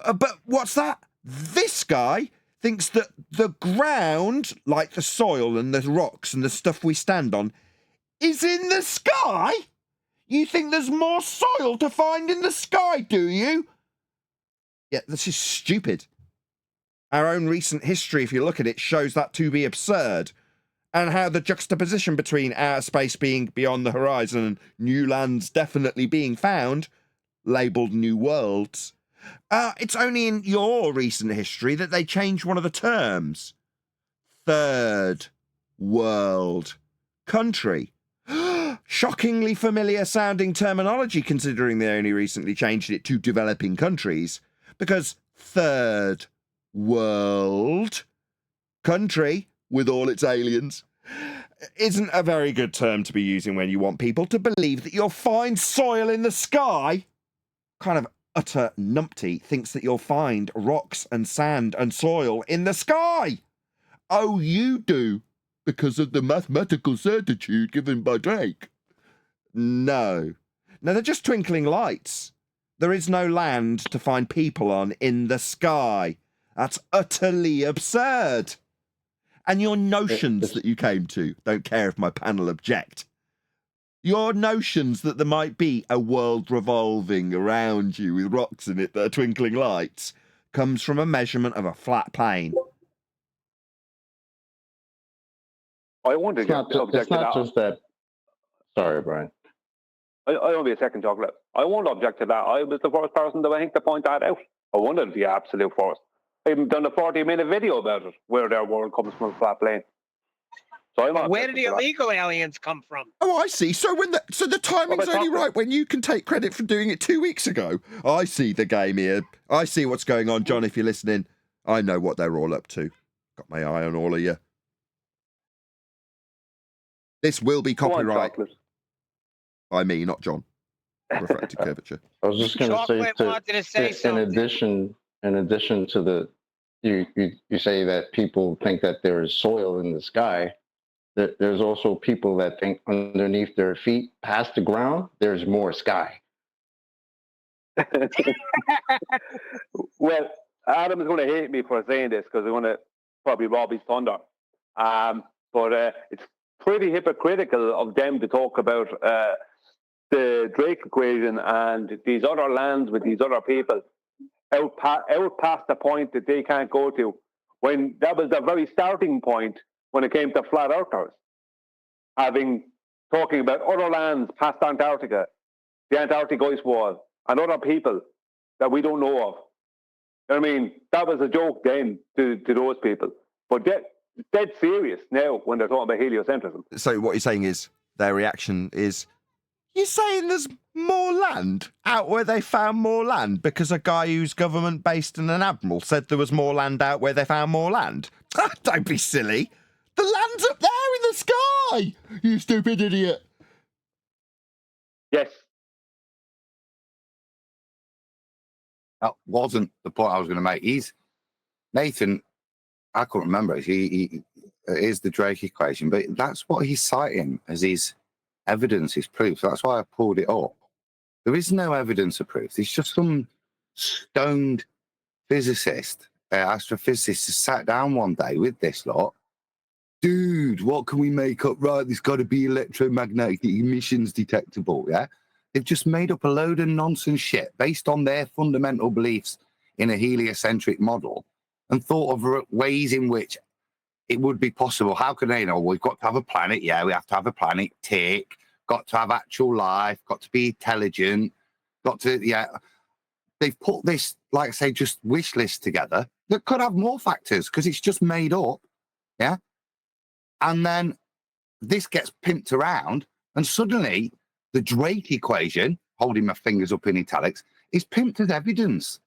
But what's that? This guy thinks that the ground, like the soil and the rocks and the stuff we stand on, is in the sky? You think there's more soil to find in the sky, do you? Yeah, this is stupid. Our own recent history, if you look at it, shows that to be absurd. And how the juxtaposition between outer space being beyond the horizon and new lands definitely being found, labelled new worlds, it's only in your recent history that they changed one of the terms. Third world country. Shockingly familiar sounding terminology, considering they only recently changed it to developing countries, because third world country with all its aliens isn't a very good term to be using when you want people to believe that you'll find soil in the sky. Kind of utter numpty thinks that you'll find rocks and sand and soil in the sky. Oh, you do, because of the mathematical certitude given by Drake. No, they're just twinkling lights. There is no land to find people on in the sky. That's utterly absurd. And your notions that you came to, don't care if my panel object. Your notions that there might be a world revolving around you with rocks in it that are twinkling lights comes from a measurement of a flat plane. I wonder It's not, it's not just that. Sorry, Brian. I won't be a second chocolate. I won't object to that. I was the first person that I think to point that out. I wanted the absolute first. I even done a 40-minute video about it, where their world comes from a flat plane. So where did the illegal aliens come from? Oh, I see. So the timing's only right when you can take credit for doing it 2 weeks ago. I see the game here. I see what's going on, John. If you're listening, I know what they're all up to. Got my eye on all of you. This will be copyright. By me, not John. Refracted curvature. I was just going to say, in addition to the, you say that people think that there is soil in the sky. There's also people that think underneath their feet, past the ground, there's more sky. Well, Adam is going to hate me for saying this because they're going to probably rob his thunder. But it's pretty hypocritical of them to talk about the Drake equation and these other lands with these other people out past the point that they can't go to, when that was the very starting point when it came to flat earthers, talking about other lands past Antarctica, the Antarctic ice wall, and other people that we don't know of. I mean, that was a joke then to those people. But dead serious now when they're talking about heliocentrism. So what you're saying is, their reaction is, you're saying there's more land out where they found more land because a guy who's government based and an admiral said there was more land out where they found more land? Don't be silly. The land's up there in the sky, you stupid idiot. Yes. That wasn't the point I was going to make. Nathan, I couldn't remember it. He is the Drake equation, but that's what he's citing as his evidence, his proof. So that's why I pulled it up. There is no evidence of proof. It's just some stoned physicist, astrophysicist, who sat down one day with this lot. Dude, what can we make up? Right, there's got to be electromagnetic emissions detectable, yeah? They've just made up a load of nonsense shit based on their fundamental beliefs in a heliocentric model and thought of ways in which it would be possible. How can they know? We've got to have a planet. Yeah, we have to have a planet. Tick. Got to have actual life. Got to be intelligent. Got to, yeah. They've put this, like I say, just wish list together that could have more factors because it's just made up. Yeah. And then this gets pimped around and suddenly the Drake equation, holding my fingers up in italics, is pimped as evidence.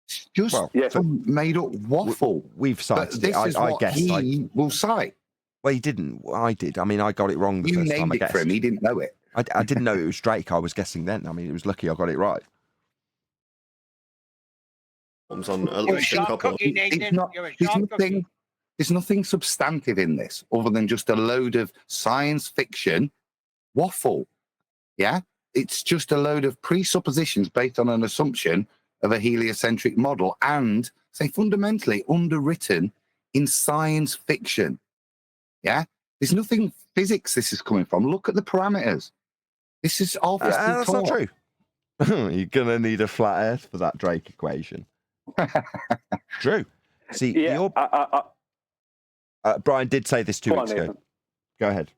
It's just some made up waffle. We've cited it. I guess he will cite. Well, he didn't. I did. I mean, I got it wrong the first time I named it guessed. for him. He didn't know it. I didn't know it was Drake. I was guessing then. I mean, it was lucky I got it right. On at least a couple. There's nothing substantive in this other than just a load of science fiction waffle. Yeah? It's just a load of presuppositions based on an assumption of a heliocentric model and, say, fundamentally underwritten in science fiction. Yeah? There's nothing physics this is coming from. Look at the parameters. This is obviously that's not true. You're going to need a flat earth for that Drake equation. True. See, yeah, Brian did say this 2 weeks ago. Go ahead.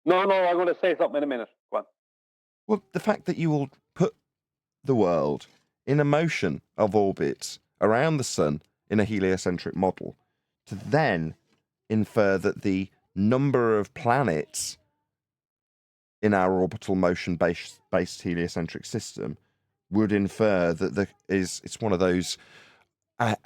No, I'm going to say something in a minute. Go on. Well, the fact that you will put the world in a motion of orbits around the sun in a heliocentric model to then infer that the number of planets in our orbital motion-based heliocentric system would infer that it's one of those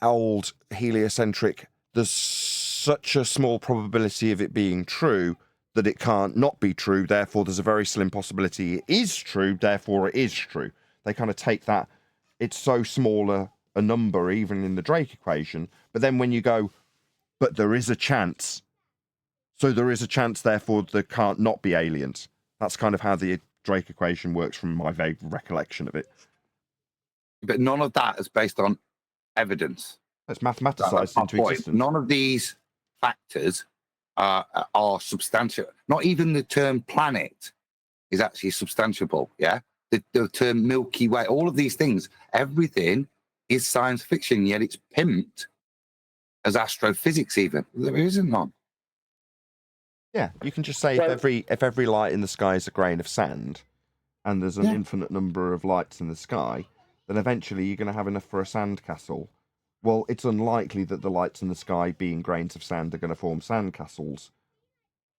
old heliocentric. There's such a small probability of it being true that it can't not be true. Therefore, there's a very slim possibility it is true. Therefore, it is true. They kind of take that. It's so small a number, even in the Drake equation. But then when you go, but there is a chance. So there is a chance, therefore, there can't not be aliens. That's kind of how the Drake equation works from my vague recollection of it. But none of that is based on evidence. It's mathematicized into existence. None of these factors are substantial. Not even the term planet is actually substantiable. Yeah, the term Milky Way, all of these things, everything is science fiction. Yet it's pimped as astrophysics. Even there isn't none. Yeah, you can just say if every light in the sky is a grain of sand, and there's an infinite number of lights in the sky, then eventually you're going to have enough for a sandcastle. Well, it's unlikely that the lights in the sky, being grains of sand, are going to form sandcastles.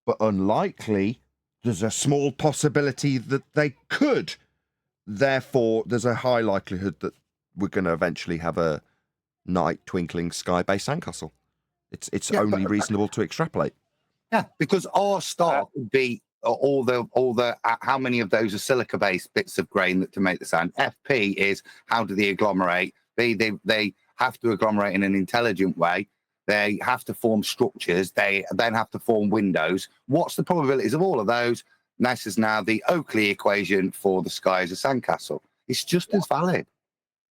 But unlikely, there's a small possibility that they could. Therefore, there's a high likelihood that we're going to eventually have a night twinkling sky-based sandcastle. It's only reasonable to extrapolate. Yeah, because our star would be all the how many of those are silica-based bits of grain that to make the sand. FP is how do they agglomerate? They have to agglomerate in an intelligent way. They have to form structures. They then have to form windows. What's the probabilities of all of those? And this is now the Oakley equation for the sky as a sandcastle. It's just as valid.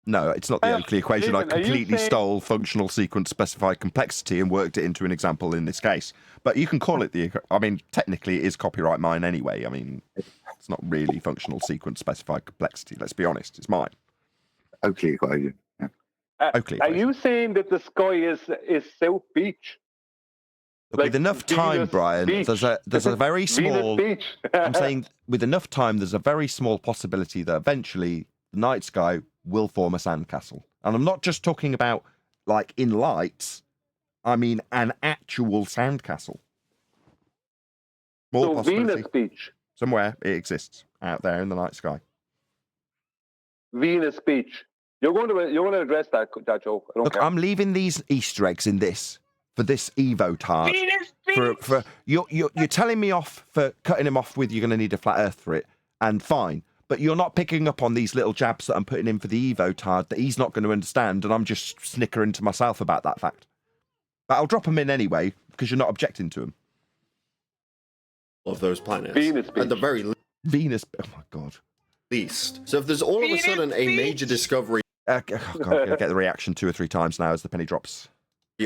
No, it's not the Oakley equation. I completely stole functional sequence specified complexity and worked it into an example in this case. But you can call it technically it is copyright mine anyway. I mean, it's not really functional sequence specified complexity. Let's be honest. It's mine. Oakley equation. Yeah. Oakley Are equation. you saying that the sky is South Beach? Look, with enough time, Brian, Beach. there's a very small... Beach. I'm saying with enough time, there's a very small possibility that eventually the night sky will form a sandcastle. And I'm not just talking about, like, in lights. I mean an actual sandcastle. Small So possibility. Venus Beach. Somewhere it exists out there in the night sky. Venus Beach. You're going to address that joke. I don't Look, care. I'm leaving these Easter eggs in this for this Evo tard. For you're telling me off for cutting him off with you're going to need a flat Earth for it, and fine. But you're not picking up on these little jabs that I'm putting in for the Evo tard that he's not going to understand, and I'm just snickering to myself about that fact. But I'll drop them in anyway because you're not objecting to them. Of those planets. Venus Beach. At the very Venus. Oh my god. least. So if there's all of a sudden a major discovery. Oh god, I'm going to get the reaction 2 or 3 times now as the penny drops.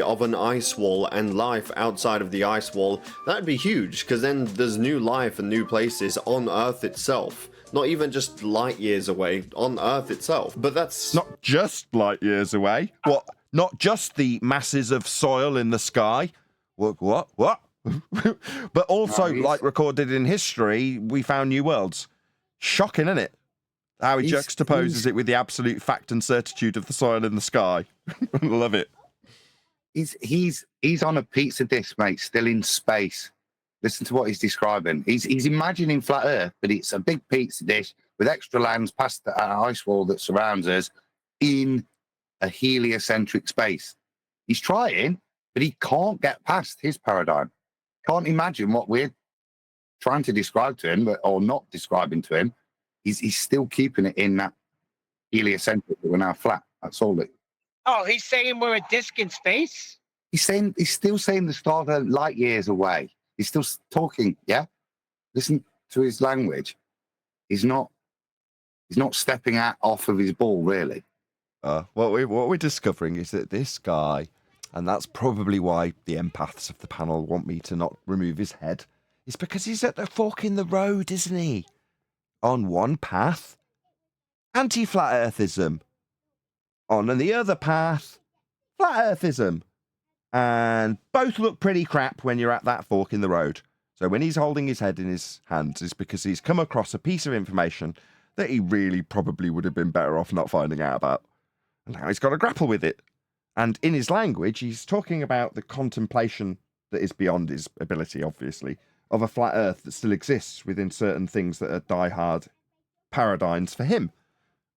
Of an ice wall and life outside of the ice wall, that'd be huge because then there's new life and new places on Earth itself. Not even just light years away, on Earth itself. But that's not just light years away. What? Not just the masses of soil in the sky. What? But also, like recorded in history, we found new worlds. Shocking, isn't it? How he juxtaposes it with the absolute fact and certitude of the soil in the sky. Love it. He's on a pizza dish, mate, still in space. Listen to what he's describing. He's imagining flat Earth, but it's a big pizza dish with extra lands past the ice wall that surrounds us in a heliocentric space. He's trying, but he can't get past his paradigm. Can't imagine what we're trying to describe to him, or not describing to him. He's still keeping it in that heliocentric that we're now flat. That's all it. Oh, he's saying we're a disc in space? He's still saying the stars are light years away. He's still talking, yeah? Listen to his language. He's not stepping out off of his ball, really. What we're discovering is that this guy, and that's probably why the empaths of the panel want me to not remove his head, is because he's at the fork in the road, isn't he? On one path, anti-flat earthism. On the other path, flat earthism. And both look pretty crap when you're at that fork in the road. So when he's holding his head in his hands, it's because he's come across a piece of information that he really probably would have been better off not finding out about. And now he's got to grapple with it. And in his language, he's talking about the contemplation that is beyond his ability, obviously, of a flat earth that still exists within certain things that are die-hard paradigms for him.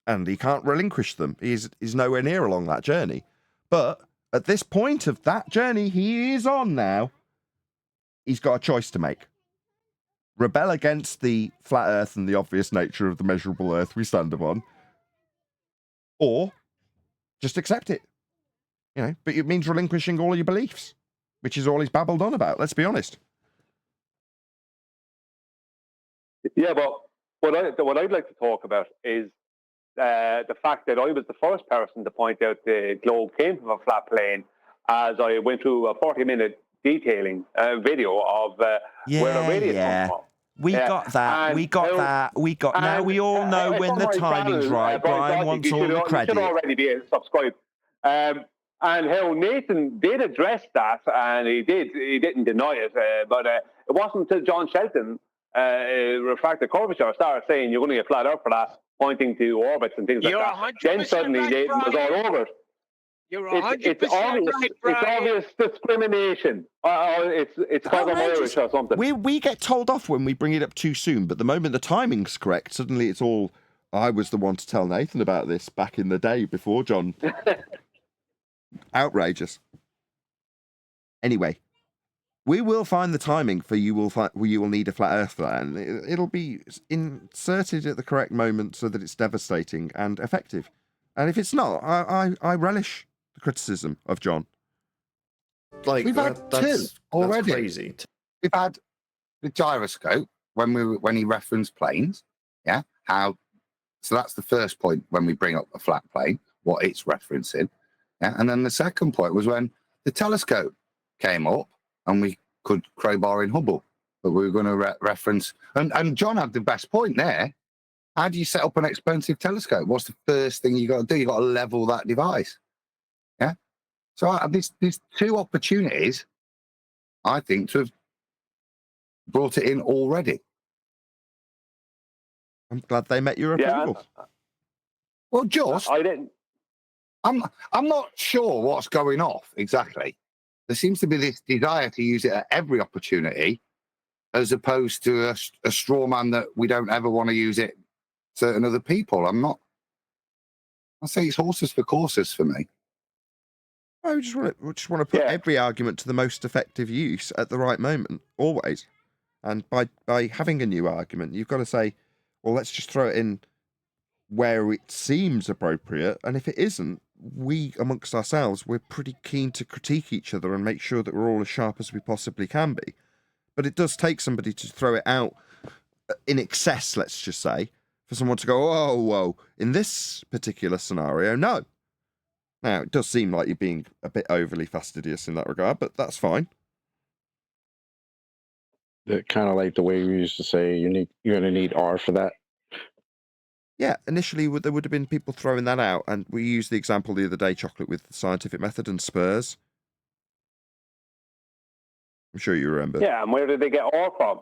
and he can't relinquish them. He's nowhere near along that journey. But at this point of that journey he is on now, he's got a choice to make. Rebel against the flat earth and the obvious nature of the measurable earth we stand upon, or just accept it. You know, but it means relinquishing all your beliefs, which is all he's babbled on about, let's be honest. Yeah, but what I'd like to talk about is the fact that I was the first person to point out the globe came from a flat plane, as I went through a 40-minute detailing video of where the radius comes from. We got that. Now we all know when the timing's right. Brian wants all the credit. You should already be subscribed. And how Nathan did address that, and he didn't deny it, but it wasn't until John Shelton refracted curvature started saying you're going to get flat out for that, pointing to orbits and things like that. Then suddenly Nathan was all over it. You're 100% right, Brian. It's obvious discrimination. It's because I'm Irish or something. We get told off when we bring it up too soon, but the moment the timing's correct, suddenly it's all, I was the one to tell Nathan about this back in the day before John. Outrageous. Anyway, we will find the timing for you will need a flat earth for that, and it'll be inserted at the correct moment so that it's devastating and effective. And if it's not, I relish the criticism of John. Like we've had two already. That's crazy. We've had the gyroscope when he referenced planes. Yeah, so that's the first point when we bring up a flat plane, what it's referencing. Yeah, and then the second point was when the telescope came up and we could crowbar in Hubble, but we were going to reference. And John had the best point there. How do you set up an expensive telescope? What's the first thing you got to do? You got to level that device. Yeah. So these two opportunities, I think, to have brought it in already. I'm glad they met your approval. Well, just I didn't. I'm not sure what's going off exactly. There seems to be this desire to use it at every opportunity, as opposed to a straw man that we don't ever want to use it certain other people. I say it's horses for courses for me. I just want to put every argument to the most effective use at the right moment, always. And by having a new argument, you've got to say, well, let's just throw it in where it seems appropriate. And if it isn't, we, amongst ourselves, we're pretty keen to critique each other and make sure that we're all as sharp as we possibly can be. But it does take somebody to throw it out in excess, let's just say, for someone to go, oh, whoa, in this particular scenario, no. Now, it does seem like you're being a bit overly fastidious in that regard, but that's fine. Kind of like the way we used to say you're going to need R for that. Yeah, initially there would have been people throwing that out, and we used the example the other day, Chocolate, with the scientific method and Spurs. I'm sure you remember. Yeah, and where did they get R from?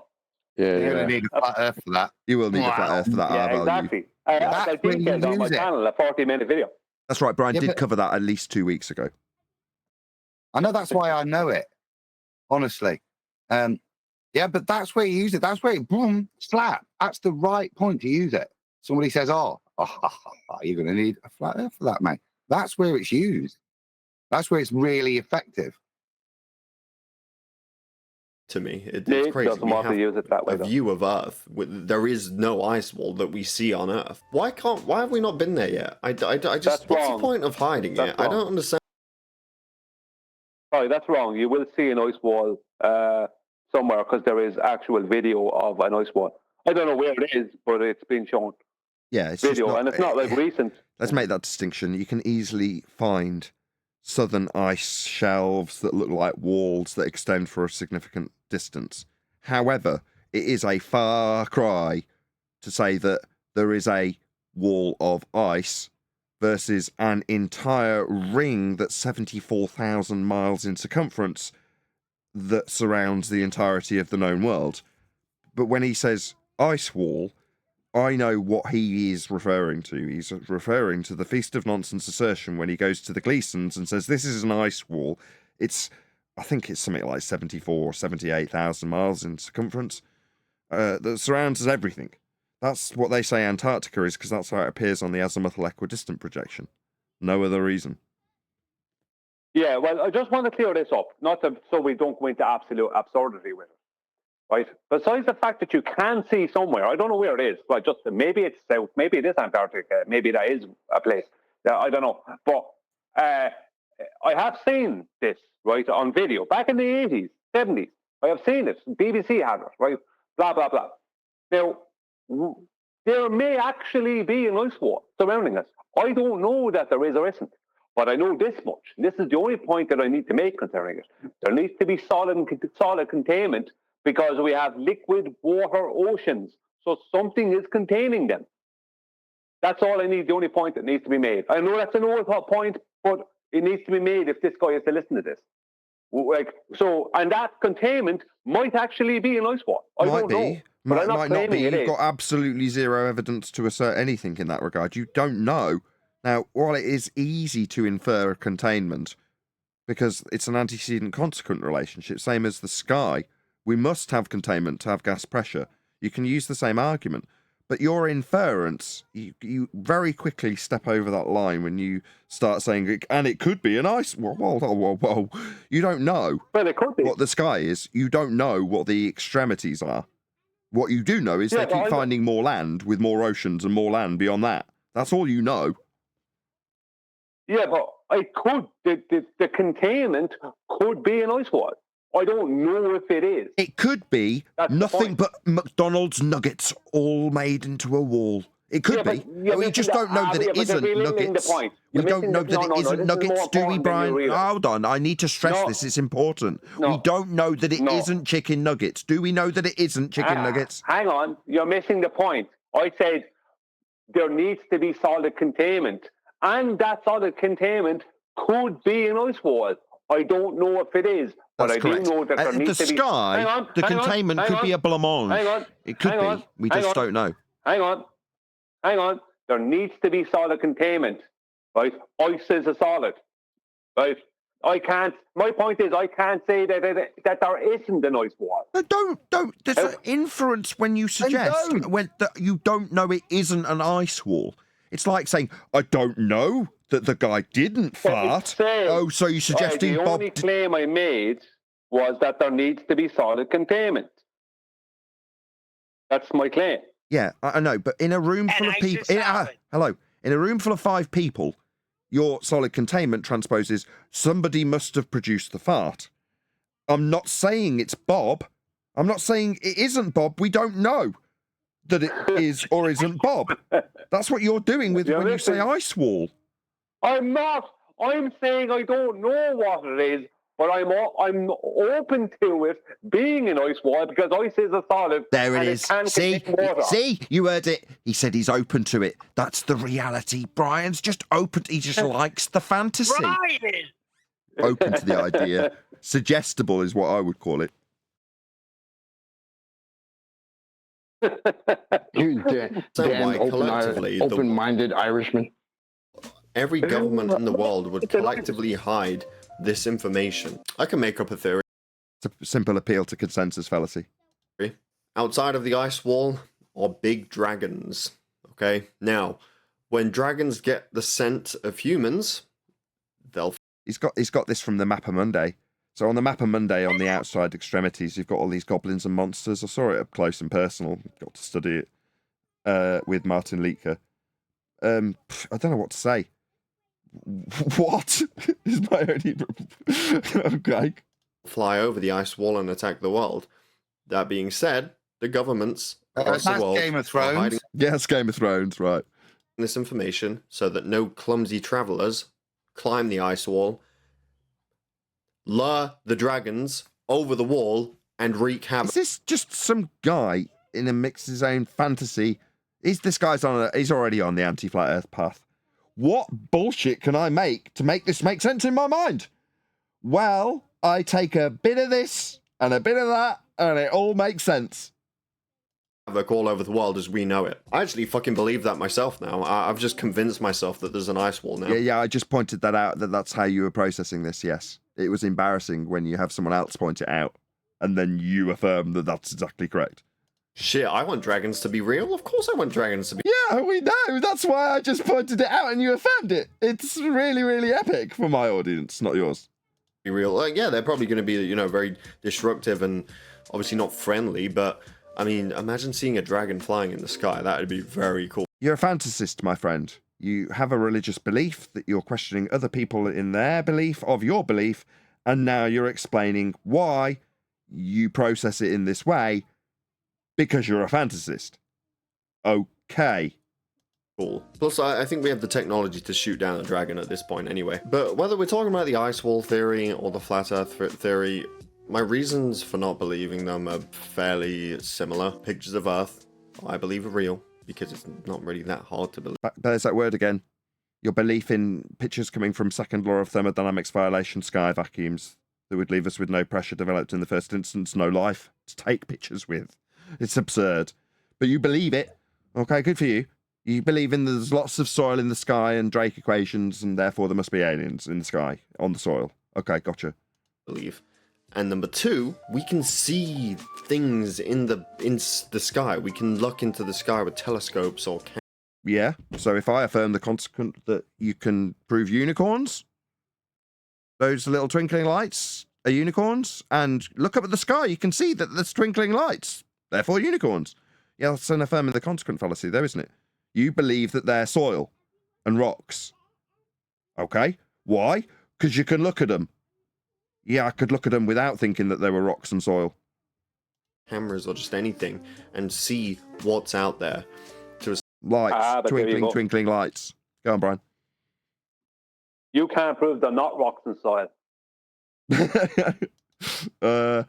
Yeah, you're going to need a flat earth for that. You will need a flat earth for that R value. Exactly. I detailed on my channel a 40-minute video. That's right, Brian did cover that at least 2 weeks ago. I know that's why I know it, honestly. Yeah, but that's where you use it. That's where it, boom, slap. That's the right point to use it. Somebody says, you're going to need a flat earth for that, mate. That's where it's used. That's where it's really effective. To me, it's crazy. Doesn't want to use it that way, a view of Earth. There is no ice wall that we see on Earth. Why have we not been there yet? I just. What's the point of hiding it? I don't understand. Sorry, that's wrong. You will see an ice wall somewhere because there is actual video of an ice wall. I don't know where it is, but it's been shown. Yeah, it's video, not, and it's not like recent. Let's make that distinction. You can easily find southern ice shelves that look like walls that extend for a significant distance. However, it is a far cry to say that there is a wall of ice versus an entire ring that's 74,000 miles in circumference that surrounds the entirety of the known world. But when he says ice wall, I know what he is referring to. He's referring to the Feast of Nonsense assertion when he goes to the Gleasons and says, this is an ice wall. I think it's something like 74 or 78,000 miles in circumference that surrounds everything. That's what they say Antarctica is, because that's how it appears on the azimuthal equidistant projection. No other reason. Yeah, well, I just want to clear this up, so we don't go into absolute absurdity with it, right? Besides the fact that you can see somewhere, I don't know where it is, but just maybe it's south, maybe it is Antarctica, maybe that is a place. I don't know, but I have seen this, right, on video back in the 80s, 70s. I have seen it. BBC had it, right? Blah blah blah. Now, there may actually be an ice wall surrounding us. I don't know that there is or isn't. But I know this much. This is the only point that I need to make concerning it. There needs to be solid containment because we have liquid water oceans. So something is containing them. That's all I need, the only point that needs to be made. I know that's an old point, but it needs to be made if this guy is to listen to this. And that containment might actually be an ice wall. I don't know. But I'm not might not be. claiming it You've is. got absolutely zero evidence to assert anything in that regard. You don't know. Now, while it is easy to infer containment, because it's an antecedent-consequent relationship, same as the sky, we must have containment to have gas pressure. You can use the same argument. But your inference, you very quickly step over that line when you start saying, and it could be an ice... Whoa. You don't know what the sky is. You don't know what the extremities are. What you do know is they keep finding more land with more oceans and more land beyond that. That's all you know. Yeah, but the containment could be an ice wall. I don't know if it is. It could be nothing but McDonald's nuggets all made into a wall. It could be. We just don't know that it isn't nuggets. We don't know that it isn't nuggets, do we, Brian? Hold on, I need to stress this. It's important. We don't know that it isn't chicken nuggets. Do we know that it isn't chicken nuggets? Hang on, you're missing the point. I said there needs to be solid containment. And that solid containment could be an ice wall. I don't know if it is, but I do know that there needs to be... The containment could be a blancmange. It could be. We just don't know. Hang on. There needs to be solid containment, right? Ice is a solid, right? My point is, I can't say that there isn't an ice wall. No, don't. There's an inference when you suggest that you don't know it isn't an ice wall. It's like saying, I don't know that the guy didn't fart. So you're suggesting the Bob... only claim I made was that there needs to be solid containment. That's my claim. Yeah, I know, but in a room full of people... Hello. In a room full of 5 people, your solid containment transposes somebody must have produced the fart. I'm not saying it's Bob. I'm not saying it isn't Bob. We don't know that it is or isn't Bob. That's what you're doing when you say ice wall. I'm not. I'm saying I don't know what it is, but I'm open to it being an ice wall because ice is a solid. There it is. See, you heard it. He said he's open to it. That's the reality. Brian's just open. He just likes the fantasy. Brian! Open to the idea. Suggestible is what I would call it. You damn open-minded Irishman. Every government in the world would collectively hide this information. I can make up a theory. It's a simple appeal to consensus fallacy. Outside of the ice wall are big dragons. Okay? Now, when dragons get the scent of humans, they'll... He's got this from the Mappa Mundi. So on the Mappa Mundi, on the outside extremities, you've got all these goblins and monsters. I saw it up close and personal. Got to study it with Martin Liedtke. I don't know what to say. What is my only... Okay. Fly over the ice wall and attack the world. That being said, the governments across the world Game of are Thrones. hiding Yes, Game of Thrones, right. this information so that no clumsy travelers climb the ice wall, lure the dragons over the wall, and wreak havoc. Is this just some guy in a mixed zone fantasy? This guy's he's already on the anti-flat Earth path. What bullshit can I make to make this make sense in my mind? Well, I take a bit of this and a bit of that, and it all makes sense. Havoc all over the world as we know it. I actually fucking believe that myself now. I've just convinced myself that there's an ice wall now. Yeah, I just pointed that out, that's how you were processing this, yes. It was embarrassing when you have someone else point it out, and then you affirm that that's exactly correct. Shit, I want dragons to be real. Of course I want dragons to be. Yeah, we know. That's why I just pointed it out and you affirmed it. It's really, really epic for my audience, not yours. Be real. Like, yeah, they're probably going to be, you know, very disruptive and obviously not friendly, but I mean, imagine seeing a dragon flying in the sky. That would be very cool. You're a fantasist, my friend. You have a religious belief that you're questioning other people in their belief of your belief, and now you're explaining why you process it in this way because you're a fantasist. Okay. Cool. Plus, I think we have the technology to shoot down a dragon at this point anyway. But whether we're talking about the ice wall theory or the flat earth theory, my reasons for not believing them are fairly similar. Pictures of Earth, I believe, are real because it's not really that hard to believe. There's that word again. Your belief in pictures coming from second law of thermodynamics violation sky vacuums that would leave us with no pressure developed in the first instance, no life to take pictures with. It's absurd. But you believe it. Okay, good for you. You believe in there's lots of soil in the sky and Drake equations, and therefore there must be aliens in the sky, on the soil. Okay, gotcha. Believe. And number two, we can see things in the sky. We can look into the sky with telescopes or cameras. Yeah, so if I affirm the consequent that you can prove unicorns, those little twinkling lights are unicorns, and look up at the sky, you can see that there's twinkling lights, therefore unicorns. Yeah, that's an affirming the consequent fallacy there, isn't it? You believe that they're soil and rocks. Okay, why? Because you can look at them. Yeah, I could look at them without thinking that they were rocks and soil. Cameras or just anything, and see what's out there. Lights, twinkling lights. Go on, Brian. You can't prove they're not rocks and soil. Okay.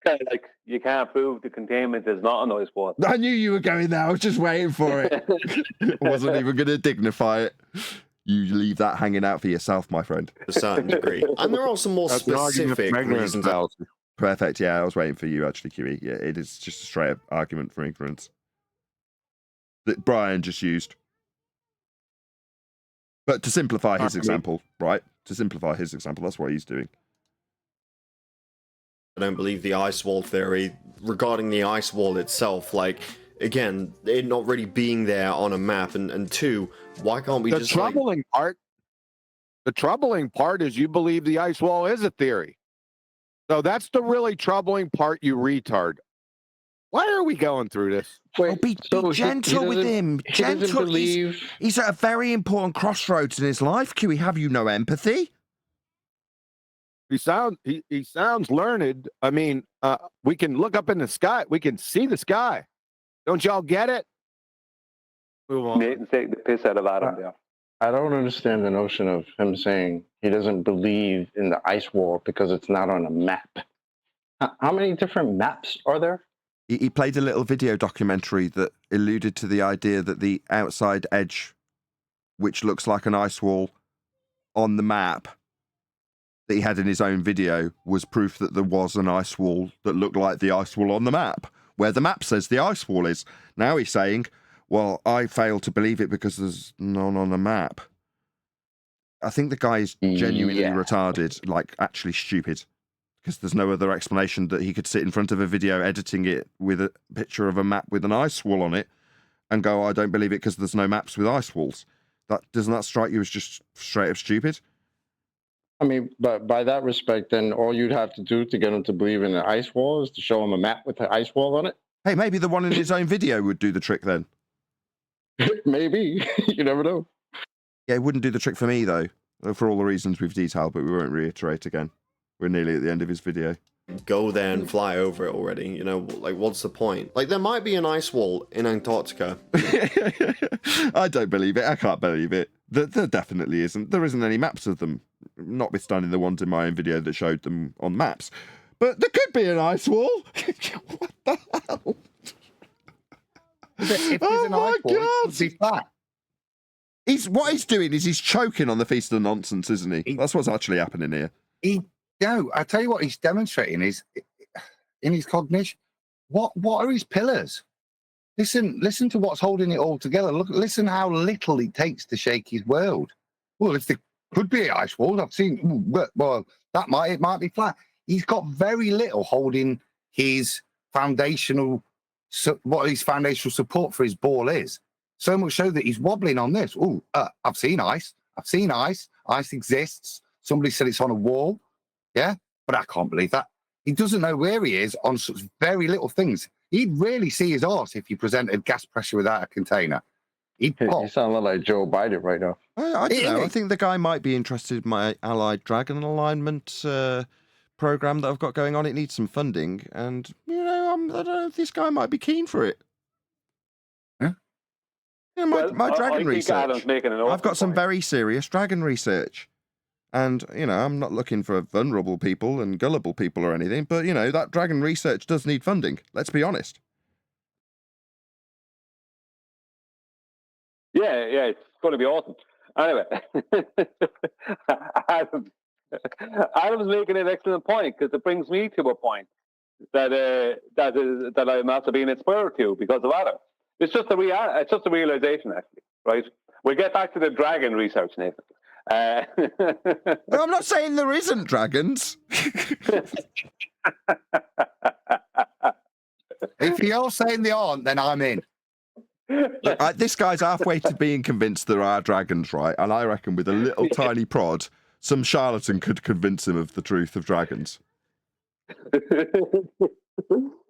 Okay, like you can't prove the containment is not an ice wall. I knew you were going there. I was just waiting for it. Wasn't even going to dignify it. You leave that hanging out for yourself, my friend. To a certain degree. And there are some more specific reasons. Perfect. Yeah, I was waiting for you, actually, QE. Yeah, it is just a straight up argument for ignorance that Brian just used. But to simplify his example, right? To simplify his example, that's what he's doing. I don't believe the ice wall theory regarding the ice wall itself. Like, again, it not really being there on a map. And two, why can't we just... The troubling part is you believe the ice wall is a theory. So that's the really troubling part, you retard. Why are we going through this? Be gentle with him. Gentle. He's at a very important crossroads in his life. QE, have you no empathy? He sounds learned. I mean, we can look up in the sky. We can see the sky. Don't y'all get it? Move on. Nathan take the piss out of Adam there. I don't understand the notion of him saying he doesn't believe in the ice wall because it's not on a map. How many different maps are there? He played a little video documentary that alluded to the idea that the outside edge, which looks like an ice wall on the map that he had in his own video, was proof that there was an ice wall that looked like the ice wall on the map, where the map says the ice wall is. Now he's saying, well, I fail to believe it because there's none on the map. I think the guy is genuinely retarded, like actually stupid, because there's no other explanation that he could sit in front of a video editing it with a picture of a map with an ice wall on it and go, I don't believe it because there's no maps with ice walls. Doesn't that strike you as just straight up stupid? I mean, but by that respect, then all you'd have to do to get him to believe in the ice wall is to show him a map with the ice wall on it. Hey, maybe the one in his own video would do the trick then. Maybe. You never know. Yeah, it wouldn't do the trick for me, though, for all the reasons we've detailed, but we won't reiterate again. We're nearly at the end of his video. Go there and fly over it already. You know, like, what's the point? Like, there might be an ice wall in Antarctica. I don't believe it. I can't believe it. There definitely isn't. There isn't any maps of them, notwithstanding the ones in my own video that showed them on maps. But there could be an ice wall. What the hell? If there's an ice wall, it would be flat. What he's doing is he's choking on the feast of nonsense, isn't he? That's what's actually happening here. No, I tell you what he's demonstrating is in his cognition. What are his pillars? Listen to what's holding it all together. Listen how little it takes to shake his world. Well, if the Could be an ice wall. I've seen. Well, it might be flat. He's got very little holding his foundational support for his ball is. So much so that he's wobbling on this. I've seen ice. I've seen ice. Ice exists. Somebody said it's on a wall. Yeah, but I can't believe that. He doesn't know where he is on such very little things. He'd really see his arse if you presented gas pressure without a container. You sound like Joe Biden right now. I don't know. I think the guy might be interested in my Allied Dragon alignment program that I've got going on. It needs some funding, and I don't know if this guy might be keen for it. Yeah, my dragon research. I've got some very serious dragon research. And, I'm not looking for vulnerable people and gullible people or anything, but, that dragon research does need funding. Let's be honest. Yeah, it's going to be awesome. Anyway, Adam's making an excellent point, because it brings me to a point that I'm also being inspired to because of Adam. It's just a realization, actually, right? We'll get back to the dragon research, Nathan. I'm not saying there isn't dragons. If you're saying they aren't, then I'm in. Look, this guy's halfway to being convinced there are dragons, right? And I reckon with a little tiny prod, some charlatan could convince him of the truth of dragons.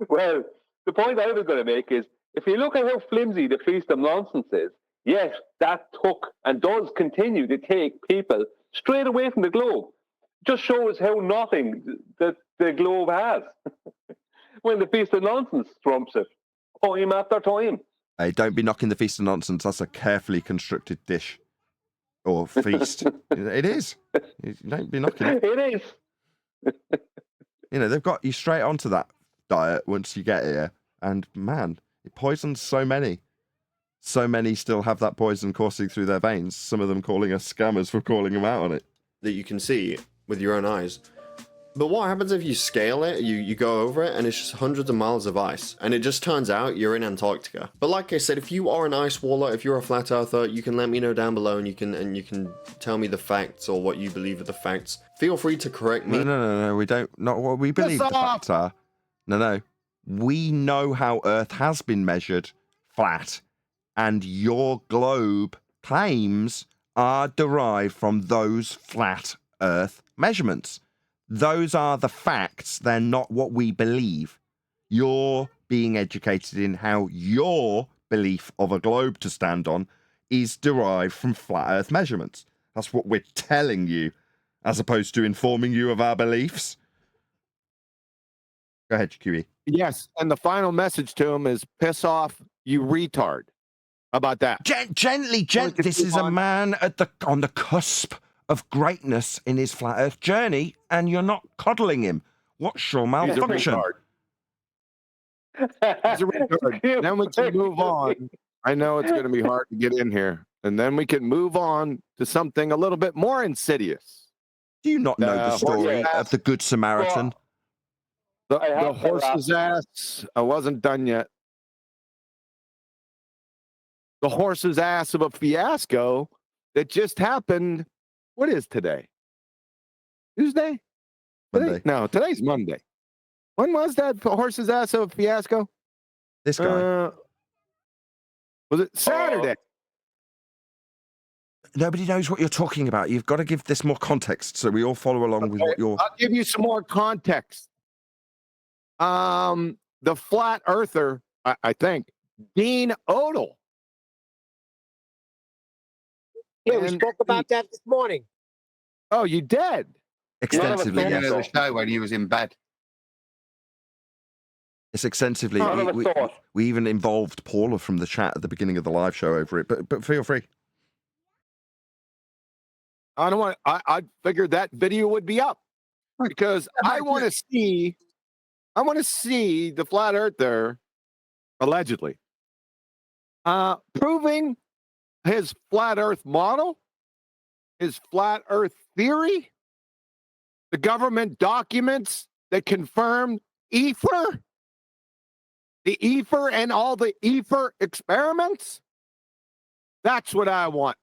Well, the point I was going to make is, if you look at how flimsy the Feast of Nonsense is, yes, that took and does continue to take people straight away from the globe. Just shows how nothing that the globe has when the Feast of Nonsense trumps it, time after time. Hey, don't be knocking the Feast of Nonsense. That's a carefully constructed dish. Or feast. It is. You don't be knocking it. It is. They've got you straight onto that diet once you get here. And, man, it poisons so many. So many still have that poison coursing through their veins, some of them calling us scammers for calling them out on it. That you can see with your own eyes. But what happens if you scale it, you go over it, and it's just hundreds of miles of ice, and it just turns out you're in Antarctica? But like I said, if you are an ice waller, if you're a flat earther, you can let me know down below, and you can tell me the facts or what you believe are the facts. Feel free to correct me. No, we don't. Not what we believe the facts are. No. We know how Earth has been measured flat. And your globe claims are derived from those flat Earth measurements. Those are the facts. They're not what we believe. You're being educated in how your belief of a globe to stand on is derived from flat Earth measurements. That's what we're telling you, as opposed to informing you of our beliefs. Go ahead, QE. Yes, and the final message to him is, piss off, you retard. How about that? Gently. This is a man on the cusp of greatness in his flat Earth journey, and you're not coddling him. What's your malfunction? He's a retard. Then we can move on. I know it's going to be hard to get in here. And then we can move on to something a little bit more insidious. Do you not know the story of the Good Samaritan? The horse's ass. I wasn't done yet. The horse's ass of a fiasco that just happened. What is today? Tuesday? Monday. No, today's Monday. When was that horse's ass of a fiasco? This guy. Was it Saturday? Nobody knows what you're talking about. You've got to give this more context so we all follow along with what you're... I'll give you some more context. The flat earther, I think, Dean Odell. Yeah, we spoke about that this morning. Oh, you did? Extensively, yes. The show when he was in bed. It's extensively. We even involved Paula from the chat at the beginning of the live show over it, but feel free. I don't want. I figured that video would be up because I want to see. I want to see the flat earther, allegedly, proving his flat Earth model, his flat Earth theory, the government documents that confirm ether, the ether and all the ether experiments. That's what I want.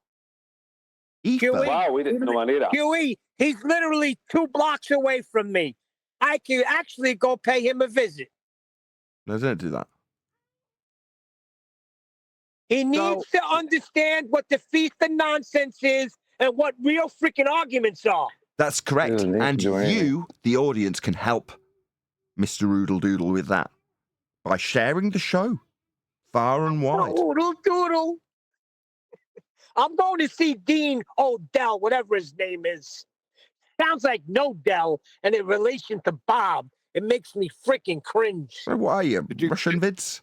Ether. QE, Wow, we didn't know any of that. QE, he's literally 2 blocks away from me. I can actually go pay him a visit. No, don't do that. He needs to understand what the feast of nonsense is and what real freaking arguments are. That's correct. And you, the audience, can help Mr. Oodle Doodle with that by sharing the show far and wide. Oodle Doodle. I'm going to see Dean Odell, whatever his name is. Sounds like Nodell, and in relation to Bob, it makes me freaking cringe. So what are you, Russian vids?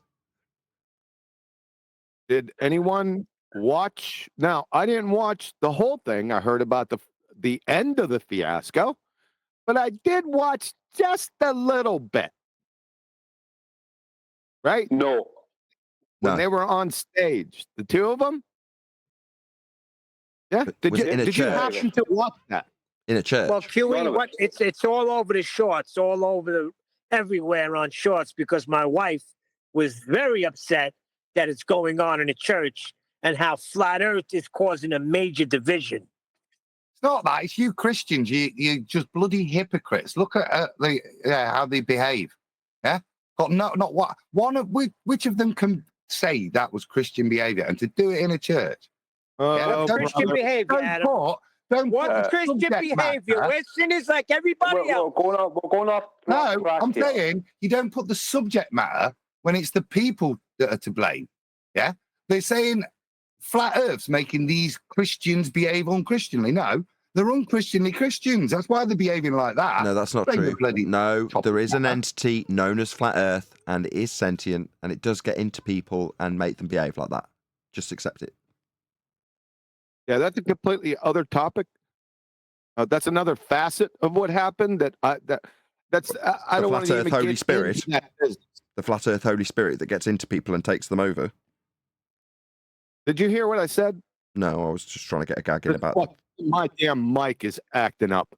Did anyone watch? Now, I didn't watch the whole thing. I heard about the end of the fiasco, but I did watch just a little bit. Right? No. When they were on stage, the two of them. Yeah. Did you happen to watch that? In a church. Well, QE, it's all over the shorts, all over everywhere on shorts, because my wife was very upset that it's going on in a church and how flat Earth is causing a major division. It's not that. It's you Christians. You just bloody hypocrites. Look at how they behave. Yeah. Got not what one of which of them can say that was Christian behavior, and to do it in a church. Christian behavior, Adam. What's Christian behavior? We're sinners like everybody else. We're going off. No, I'm saying you don't put the subject matter when it's the people that are to blame. Yeah, they're saying flat Earth's making these Christians behave unchristianly. No, they're unchristianly Christians. That's why they're behaving like that. No, that's not true. No, there is an entity known as flat Earth, and it is sentient, and it does get into people and make them behave like that. Just accept it. Yeah, that's a completely other topic. That's another facet of what happened. I don't want to even Holy get Spirit. into that business. The flat Earth Holy Spirit that gets into people and takes them over. Did you hear what I said? No, I was just trying to get a gag in about that. My damn mic is acting up.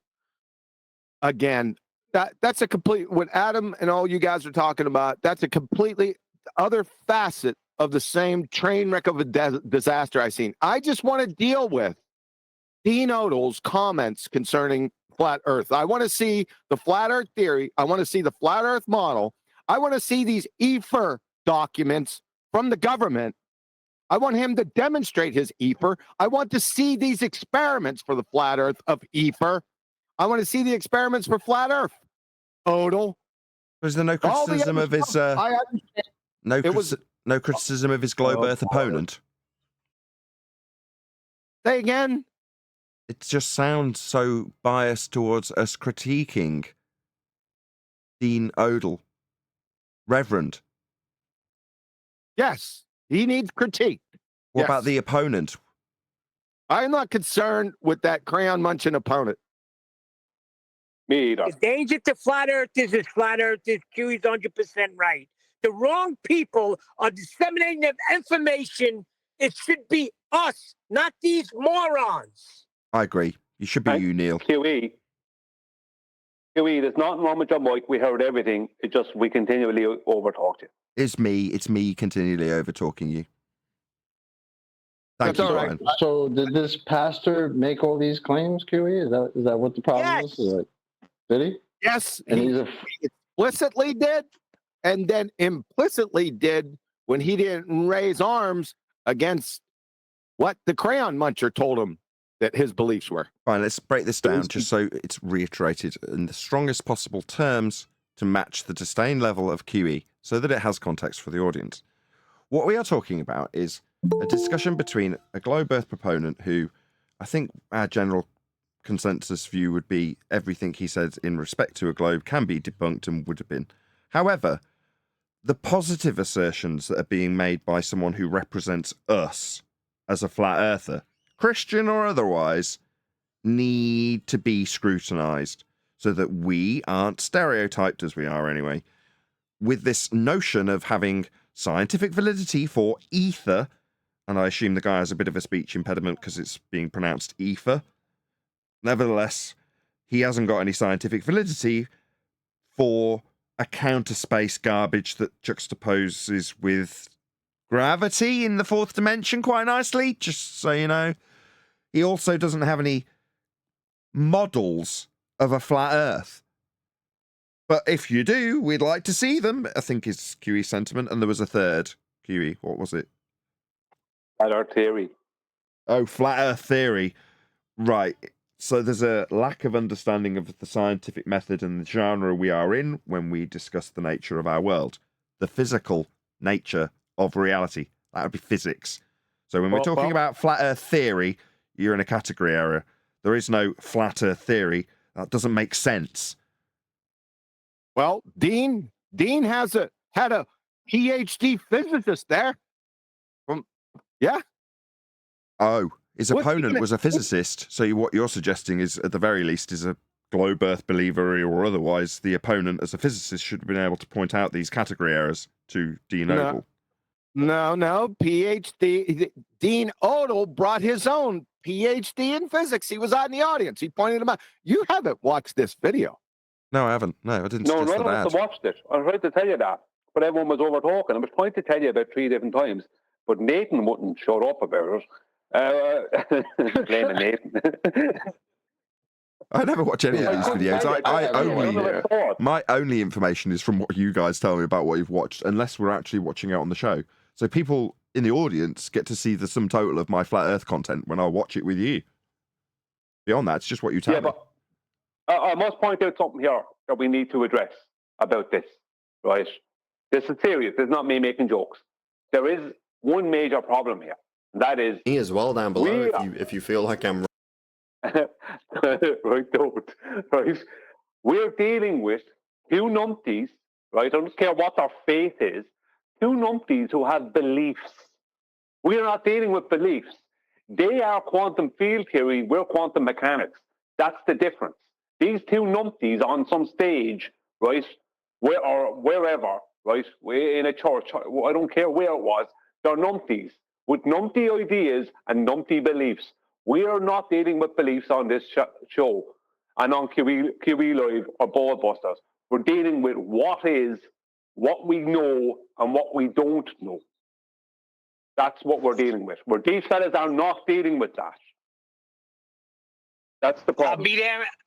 Again, that's a complete, what Adam and all you guys are talking about, that's a completely other facet of the same train wreck of a disaster I've seen. I just want to deal with Dean Odell's comments concerning flat Earth. I want to see the flat Earth theory. I want to see the flat Earth model. I want to see these EFER documents from the government. I want him to demonstrate his EFER. I want to see these experiments for the flat Earth of EFER. I want to see the experiments for flat Earth. Odell. Was there no criticism of his? No criticism of his globe Earth opponent. Say again. It just sounds so biased towards us critiquing Dean Odell, Reverend. Yes, he needs critique. What about the opponent? I'm not concerned with that crayon munching opponent. Me either. The danger to flat Earth is flat Earth is QE's 100% right. The wrong people are disseminating the information. It should be us, not these morons. I agree. You should be you, Neil. QE, there's nothing wrong with your mic. We heard everything. It just, we continually overtalked you. It's me continually over talking you. Thank That's you, all Brian. So did this pastor make all these claims, QE? Is that what the problem is? Like, did he? Yes, and he explicitly did, and then implicitly did when he didn't raise arms against what the crayon muncher told him that his beliefs were. Fine, let's break this down just so it's reiterated in the strongest possible terms to match the disdain level of QE so that it has context for the audience. What we are talking about is a discussion between a globe Earth proponent who I think our general consensus view would be everything he said in respect to a globe can be debunked and would have been. However, the positive assertions that are being made by someone who represents us as a flat earther, Christian or otherwise, need to be scrutinized so that we aren't stereotyped, as we are anyway, with this notion of having scientific validity for ether, and I assume the guy has a bit of a speech impediment because it's being pronounced ether. Nevertheless, he hasn't got any scientific validity for a counter space garbage that juxtaposes with gravity in the fourth dimension quite nicely, just so you know. he also doesn't have any models of a flat Earth. But if you do, we'd like to see them, I think is QE's sentiment. And there was a third. QE, what was it? Flat Earth theory. Oh, flat Earth theory. Right. So there's a lack of understanding of the scientific method and the genre we are in when we discuss the nature of our world. The physical nature of reality. That would be physics. So when we're talking about flat Earth theory, you're in a category error. There is no flat Earth theory. That doesn't make sense. Well, Dean had a PhD physicist there. Yeah. Oh, his opponent was a physicist. So what you're suggesting is, at the very least, is a globe Earth believer or otherwise, the opponent as a physicist should have been able to point out these category errors to Dean Ogle. No. PhD. Dean Ogle brought his own PhD in physics. He was out in the audience. He pointed them out. You haven't watched this video. No, I haven't. No, I didn't. No, none of us have watched it. I was trying to tell you that, but everyone was over talking. I was trying to tell you about 3 different times, but Nathan wouldn't shut up about it. Blaming Nathan. I never watch any of these videos. My only information is from what you guys tell me about what you've watched, unless we're actually watching it on the show. So people in the audience get to see the sum total of my flat Earth content when I watch it with you. Beyond that, it's just what you tell me. But I must point out something here that we need to address about this, right? This is serious. This is not me making jokes. There is one major problem here. And that is... Me as well down below if you feel like I'm... Right, don't. Right. We're dealing with two numpties, right? I don't care what their faith is. Two numpties who have beliefs. We're not dealing with beliefs. They are quantum field theory. We're quantum mechanics. That's the difference. These two numpties on some stage, right, or wherever, right, in a church, I don't care where it was, they're numpties with numpty ideas and numpty beliefs. We are not dealing with beliefs on this show and on QE Live or Ballbusters. We're dealing with what we know and what we don't know. That's what we're dealing with. These fellas are not dealing with that. That's the problem.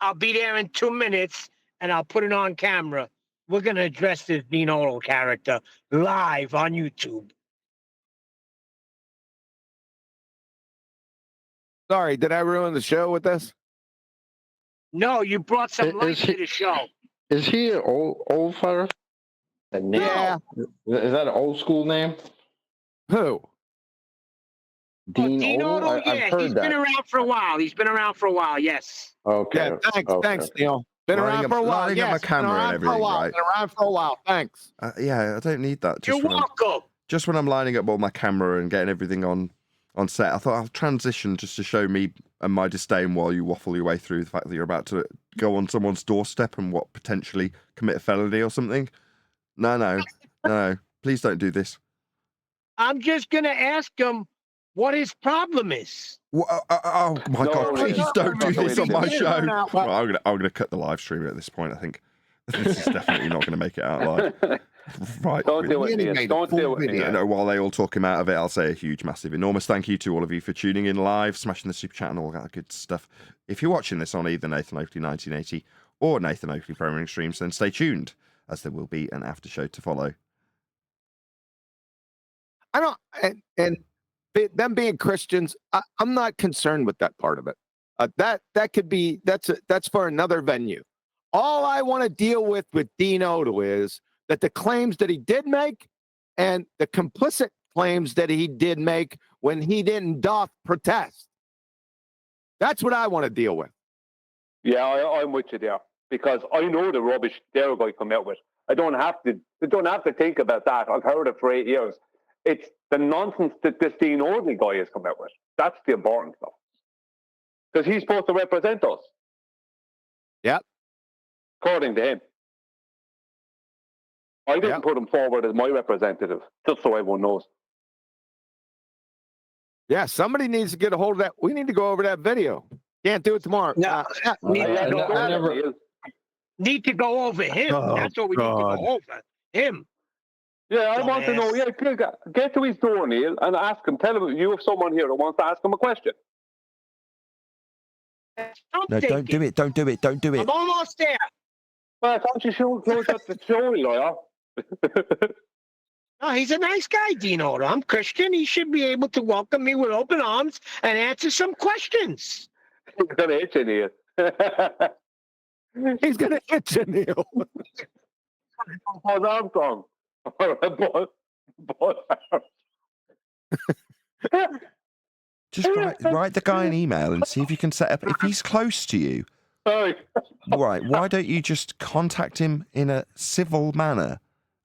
I'll be there in 2 minutes, and I'll put it on camera. We're going to address this Dean Ogle character live on YouTube. Sorry, did I ruin the show with this? No, you brought some light to the show. Is he an old fella? Yeah. Is that an old school name? Who? Dean Ogle? Yeah, he's been around for a while. Yes. Okay. Yeah, thanks, Neil. Been around for a while. Lighting up my camera and everything, right? Been around for a while. Thanks. Yeah, I don't need that. You're welcome. Just when I'm lining up all my camera and getting everything on set, I thought I'll transition just to show me and my disdain while you waffle your way through the fact that you're about to go on someone's doorstep and potentially commit a felony or something. No. Please don't do this. I'm just going to ask him what his problem is. Oh my God! Please don't do this on my show. Well, I'm gonna cut the live stream at this point. I think this is definitely not going to make it out live. Right. Don't do it. Don't do it. While they all talk him out of it, I'll say a huge, massive, enormous thank you to all of you for tuning in live, smashing the super chat and all that good stuff. If you're watching this on either Nathan Oakley 1980 or Nathan Oakley Programming Streams, then stay tuned, as there will be an after show to follow. I don't, and them being Christians, I'm not concerned with that part of it. That could be that's for another venue. All I want to deal with Dean Ogle is that the claims that he did make and the complicit claims that he did make when he didn't doth protest. That's what I want to deal with. Yeah, I'm with you there because I know the rubbish they're going to come out with. I don't have to think about that. I've heard it for 8 years. It's the nonsense that this Dean Ogle guy has come out with. That's the important stuff. Because he's supposed to represent us. Yep. According to him. I didn't put him forward as my representative, just so everyone knows. Yeah, somebody needs to get a hold of that. We need to go over that video. Can't do it tomorrow. No, need to go over him. That's what we need to go over. Him. Yeah, I want to know. Yeah, get to his door, Neil, and ask him. Tell him you have someone here who wants to ask him a question. No, don't do it. Don't do it. Don't do it. I'm almost there. Well, I thought you should close up the show, lawyer. Oh, he's a nice guy, Dino. I'm Christian. He should be able to welcome me with open arms and answer some questions. He's going to hit you, Neil. He's going to hit you, Neil. Paul Armstrong. Just write the guy an email and see if you can set up. If he's close to you, right? Why don't you just contact him in a civil manner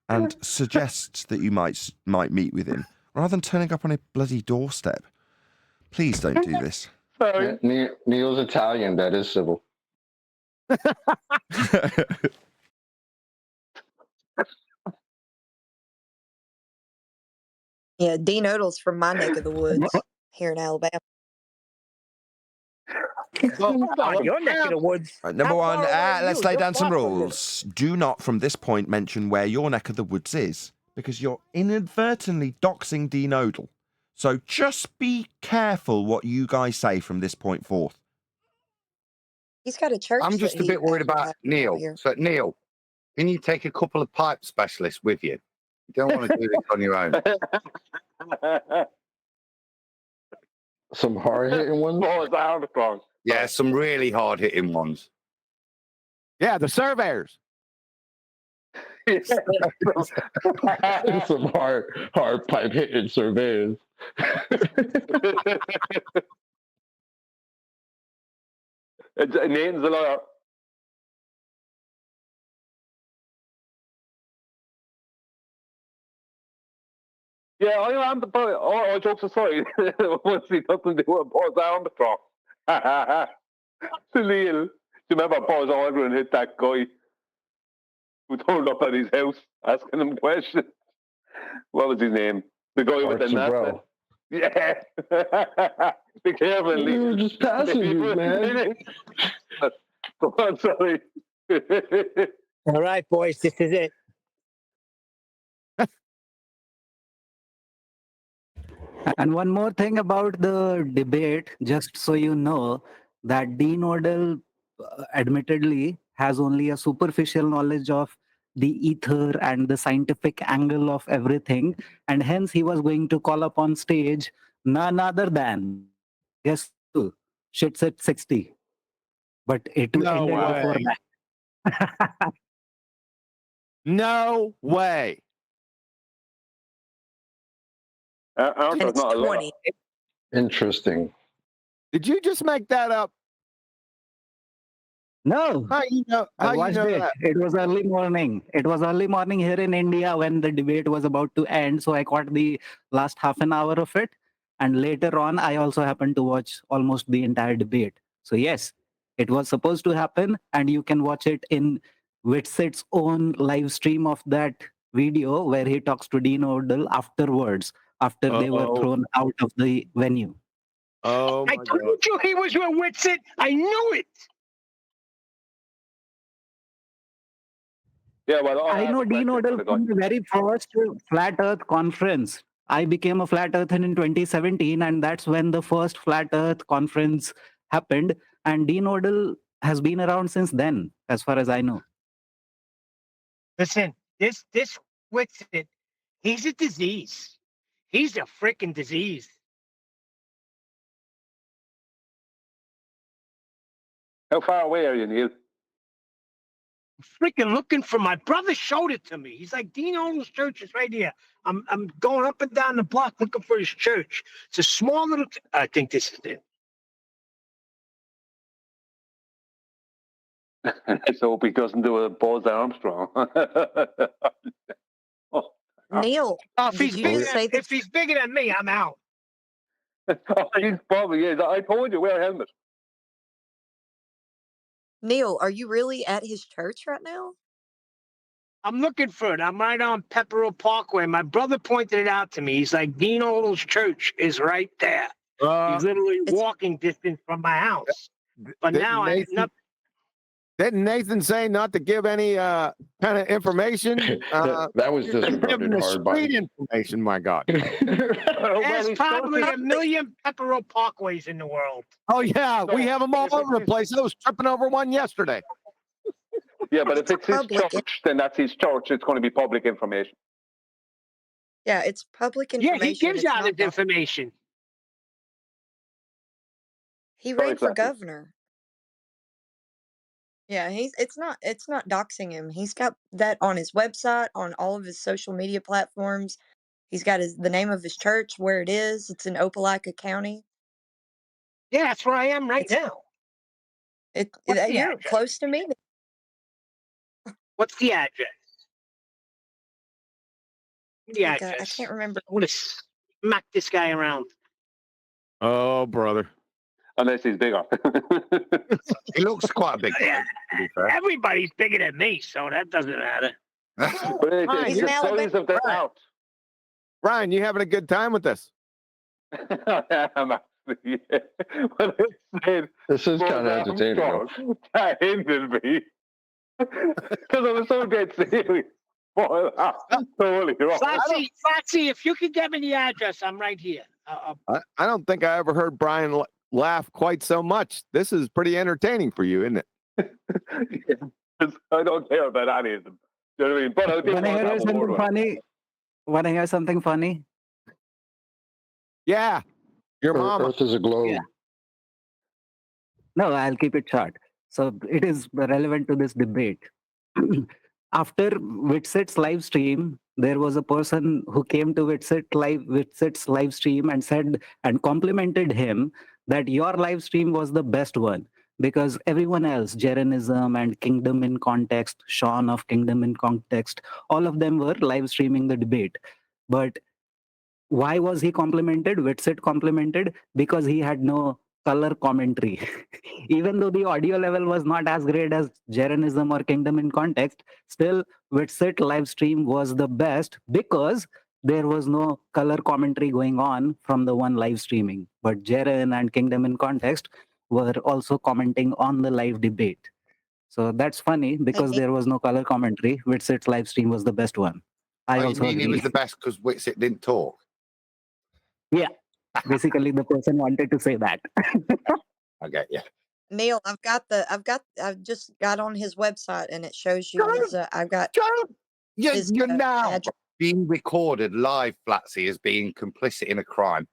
and suggest that you might meet with him rather than turning up on a bloody doorstep? Please don't do this. Yeah, Neil's Italian. That is civil. Yeah, Dean Odell's from my neck of the woods here in Alabama. Your neck of the woods. Right, number one, let's lay down some rules. Do not, from this point, mention where your neck of the woods is, because you're inadvertently doxing Dean Odell. So just be careful what you guys say from this point forth. He's got a church. I'm just a bit worried about Neil. So, Neil, can you take a couple of pipe specialists with you? You don't want to do this on your own. Some hard-hitting ones? Yeah, some really hard-hitting ones. Yeah, the surveyors. Some hard pipe-hitting surveyors. Nathan's a lawyer. Yeah, I am the boy. All jokes aside, once he doesn't do a Buzz Armstrong. Neil, do you remember Buzz Aldrin hit that guy who turned up at his house asking him questions? What was his name? The guy with the NASA. Yeah. Be careful, Neil. We were just passing you, man. Come on, sorry. All right, boys, this is it. And one more thing about the debate, just so you know, that Dean Odell admittedly has only a superficial knowledge of the ether and the scientific angle of everything, and hence he was going to call up on stage none other than, guess who? Shits at 60. But it No ended before way. that. No way. Arthur's not a lawyer. Interesting. Did you just make that up? No. How you know? I How you watched know it. that? It was early morning. It was early morning here in India when the debate was about to end. So I caught the last half an hour of it. And later on, I also happened to watch almost the entire debate. So yes, it was supposed to happen. And you can watch it in Witsit's own live stream of that video where he talks to Dean Odell afterwards, after they were thrown out of the venue. Oh, I told you he was with Witsit. I knew it. Yeah, well, I know Dean Odell from the very first Flat Earth conference. I became a Flat Earther in 2017, and that's when the first Flat Earth conference happened. And Dean Odell has been around since then, as far as I know. Listen, this Witsit, he's a disease. He's a freaking disease. How far away are you, Neil? Freaking looking for my brother showed it to me. He's like, Dean Odell's church is right here. I'm going up and down the block looking for his church. It's a small little. I think this is it. Let's hope he doesn't do a Buzz Armstrong. Neil, If he's, did you bigger, say if he's bigger than me, I'm out. He probably is. I told you, wear a helmet. Neil, are you really at his church right now? I'm looking for it. I'm right on Pepperell Parkway. My brother pointed it out to me. He's like, Dean Odell's church is right there. He's literally walking distance from my house. But now I Nathan, nothing. Didn't Nathan say not to give any kind of information? That was you're just disregarded giving the hard by. street information, my God. There's probably a million Pepero Parkways in the world. Oh, yeah, we have them all over the place. I was tripping over one yesterday. Yeah, but if it's his church, then that's his church. It's going to be public information. Yeah, it's public Yeah, information. he gives It's out not his information. He ran for exactly. governor. Yeah, it's not doxing him. He's got that on his website, on all of his social media platforms. He's got the name of his church, where it is. It's in Opelika County. Yeah, that's where I am right now. What's the You're address? close to me. What's the address? The Like, address. I can't remember. I want to smack this guy around. Oh, brother. Unless he's bigger. He looks quite a big guy, to be fair. Everybody's bigger than me, so that doesn't matter. But it's He's the an Alabama. size of the out. Ryan, you having a good time with this? I'm actually, yeah. When I said, This is kind of entertaining. Though. That ended me. Because I was so dead serious. Boy, I'm totally wrong. Flatsy, if you could get me the address, I'm right here. I don't think I ever heard Brian laugh quite so much. This is pretty entertaining for you, isn't it? I don't care about any of them. You know what I mean? But I did Want to hear something funny? Want to hear something funny? Yeah. Your mama. Earth is a globe. Yeah. No, I'll keep it short. So it is relevant to this debate. After Witsit's live stream, there was a person who came to Witsit's live stream and said and complimented him that your live stream was the best one because everyone else, Jeranism and Kingdom in Context, Sean of Kingdom in Context, all of them were live streaming the debate. But why was he complimented? Witsit complimented because he had no color commentary. Even though the audio level was not as great as Jeranism or Kingdom in Context, still Witsit live stream was the best because there was no color commentary going on from the one live streaming. But Jeren and Kingdom in Context were also commenting on the live debate. So that's funny because there was no color commentary. Witsit's live stream was the best one. I You also mean agree. it was the best because Witsit didn't talk? Yeah. Basically, the person wanted to say that. I get you. Neil, I've just got on his website and it shows you his, I've got his You're now address. being recorded live, Flatsy, as being complicit in a crime.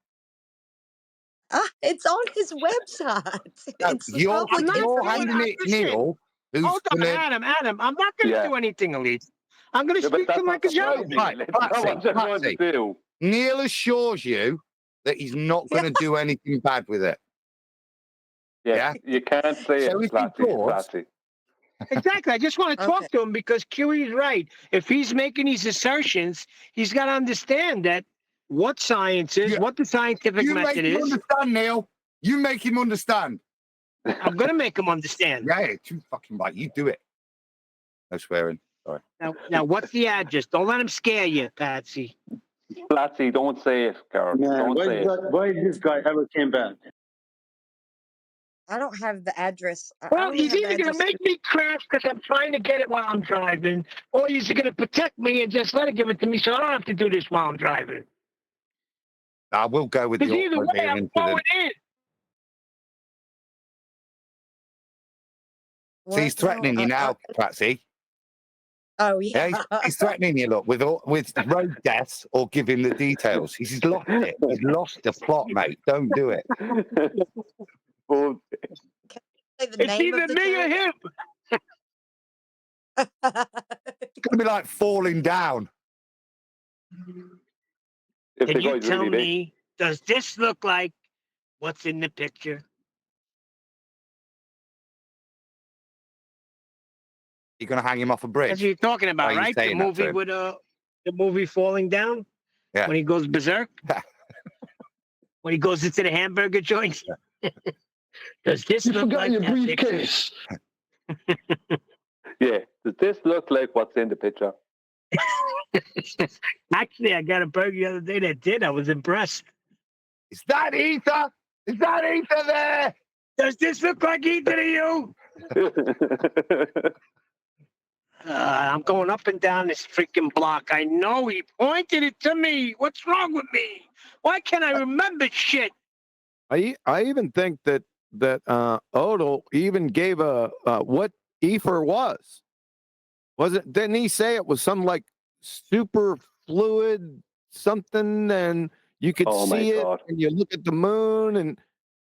It's on his website. It's You're public handing it, Neil. Who's Hold on, gonna... Adam. I'm not going to do anything, Elite. I'm going to speak to him like a gentleman. Flatsy, Neil assures you that he's not going to do anything bad with it. Yeah, you can't say So it, if he talks- Flatsy. Exactly. I just want to talk to him because QE's right. If he's making these assertions, he's got to understand that what science is, what the scientific You make method him is. understand, Neil. You make him understand. I'm going to make him understand. Yeah, too fucking right. You do it. No swearing. Sorry. Now, what's the address? Don't let him scare you, Patsy. Flatsy, don't say it, Carol. Man, Don't say it. why this guy ever came back? I don't have the address. Well, he's either going to make me crash because I'm trying to get it while I'm driving, or he's going to protect me and just let it give it to me so I don't have to do this while I'm driving. I will go with Because the either way, I'm going in. See, he's threatening you now, Patsy. Oh yeah. He's threatening you. Look, with road deaths or giving the details. He's lost it. He's lost the plot, mate. Don't do it. It's either me or him. It's gonna be like falling down. Can you tell me, does this look like what's in the picture? You're gonna hang him off a bridge. That's what you're talking Why about, are you right? The saying that to movie him? with the movie falling down. Yeah. When he goes berserk. When he goes into the hamburger joint. Does this You look forgot like your that picture? briefcase. Yeah. Does this look like what's in the picture? Actually, I got a burger the other day that did. I was impressed. Is that ether? Is that ether there? Does this look like ether to you? I'm going up and down this freaking block. I know he pointed it to me. What's wrong with me? Why can't I remember shit? I even think that Odell even gave a what ether was. Wasn't? Didn't he say it was some like super fluid something, and you could Oh, my see it, God. and you look at the moon, and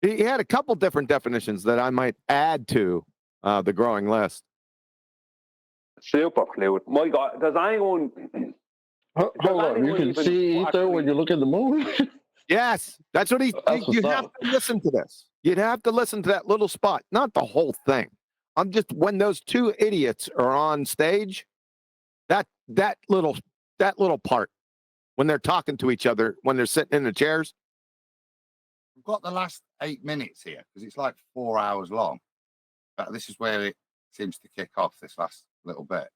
he had a couple different definitions that I might add to the growing list. Super fluid. My God, does anyone? Hold on, you can see ether when you look at the moon. Yes, that's what he. That's You what's have up. to listen to this. You'd have to listen to that little spot, not the whole thing. I'm just when those two idiots are on stage, that little part when they're talking to each other when they're sitting in the chairs. We've got the last 8 minutes here because it's like 4 hours long. But this is where it seems to kick off. This last little bit.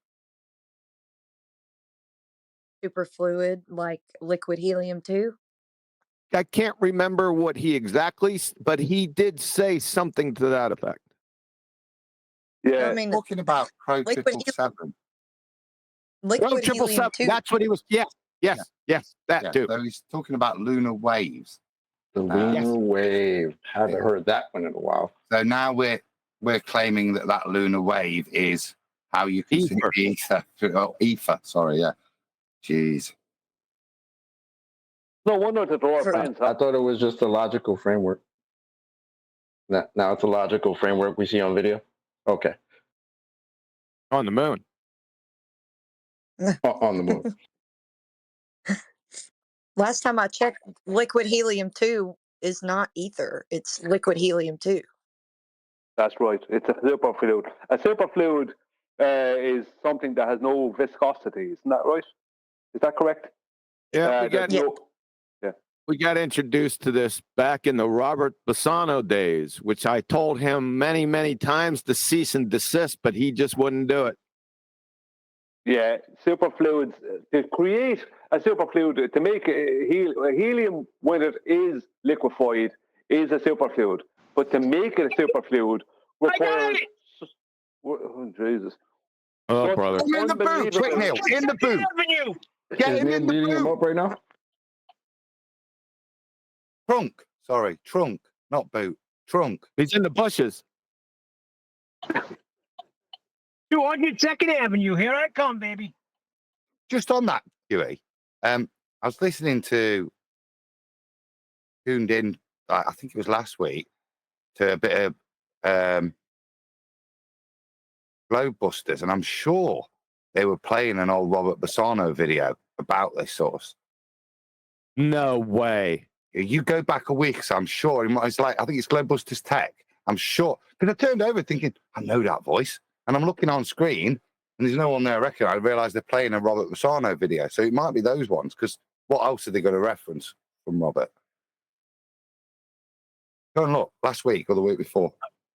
Super fluid, like liquid helium-2. I can't remember what he exactly, but he did say something to that effect. Yeah, I mean, talking about Pro liquid 777. Liquid Triple seven. helium-2. That's what he was. Yes, that Yeah, too. so he's talking about lunar waves. The lunar wave. Haven't heard that one in a while. So now we're claiming that lunar wave is how you can see ether. Oh, ether. Sorry, yeah. Jeez. No wonder that they're our friends. I thought it was just a logical framework. Now it's a logical framework we see on video. Okay. On the moon. On the moon. Last time I checked, liquid helium-2 is not ether. It's liquid helium-2. That's right. It's a superfluid. A superfluid is something that has no viscosity. Isn't that right? Is that correct? Yeah, we got introduced to this back in the Robert Bassano days, which I told him many, many times to cease and desist, but he just wouldn't do it. Yeah, superfluids, to create a superfluid, to make helium when it is liquefied is a superfluid. But to make it a superfluid requires... Oh, Jesus. Oh, brother. In the boot, quick, Neil. In the boot. Get him in the beating him boot. up right now? Trunk. Sorry, trunk, not boot. Trunk. He's in the bushes. 202nd Avenue. Here I come, baby. Just on that, Huey, I was listening tuned in, I think it was last week, to a bit of Globebusters, and I'm sure they were playing an old Robert Bassano video about this source. No way. You go back a week, so I'm sure it's like, I think it's Globebusters Tech. I'm sure. Because I turned over thinking, I know that voice. And I'm looking on screen, and there's no one there I reckon. I realised they're playing a Robert Bassano video. So it might be those ones, because what else are they going to reference from Robert? Go and look, last week or the week before.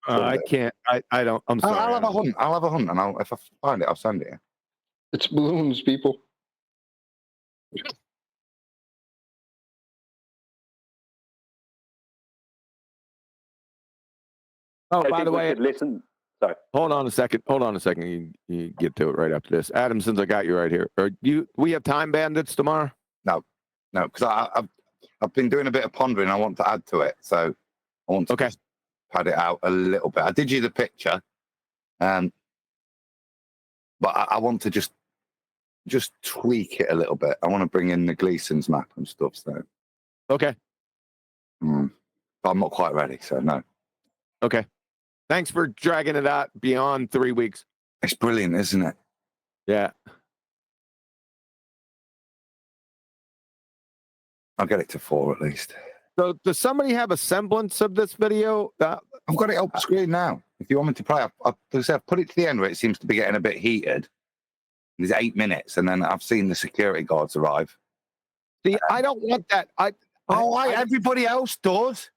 I can't. I don't. I'm sorry. I'll have a hunt. I'll have a hunt, and if I find it, I'll send it you. It's balloons, people. Oh, by the way, listen. Sorry. Hold on a second. You get to it right after this. Adam, since I got you right here, we have time bandits tomorrow? No, because I've been doing a bit of pondering. I want to add to it, so I want to just pad it out a little bit. I did you the picture, but I want to just tweak it a little bit. I want to bring in the Gleason's map and stuff. So okay, but I'm not quite ready. So no. Okay. Thanks for dragging it out beyond 3 weeks. It's brilliant, isn't it? Yeah. I'll get it to 4 at least. So does somebody have a semblance of this video? I've got it up screen now. If you want me to play, I've put it to the end where it seems to be getting a bit heated. There's 8 minutes, and then I've seen the security guards arrive. See, I don't want that. Everybody else does.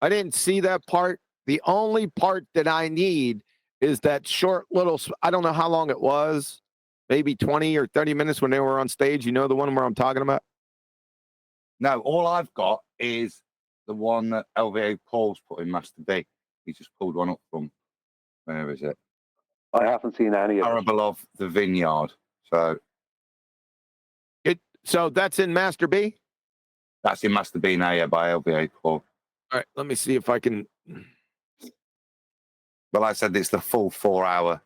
I didn't see that part. The only part that I need is that short little, I don't know how long it was, maybe 20 or 30 minutes when they were on stage. You know the one where I'm talking about? No, all I've got is the one that LVA Paul's put in Master B. He just pulled one up from Where is it? I haven't seen any of it. Parable of the Vineyard. So So that's in Master B? it must have been A by LBA Paul. All right, let me see if I can. Well, I said it's the full 4 hour.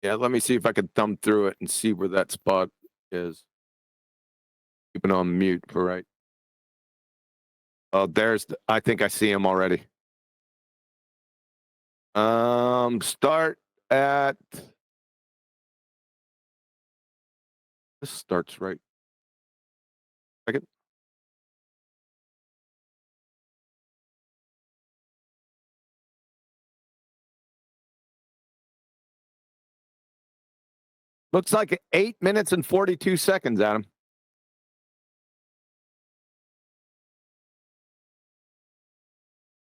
Yeah, let me see if I can thumb through it and see where that spot is. Keep it on mute for right. Oh, I think I see him already. Start at. This starts right. Second. Looks like 8 minutes and 42 seconds, Adam.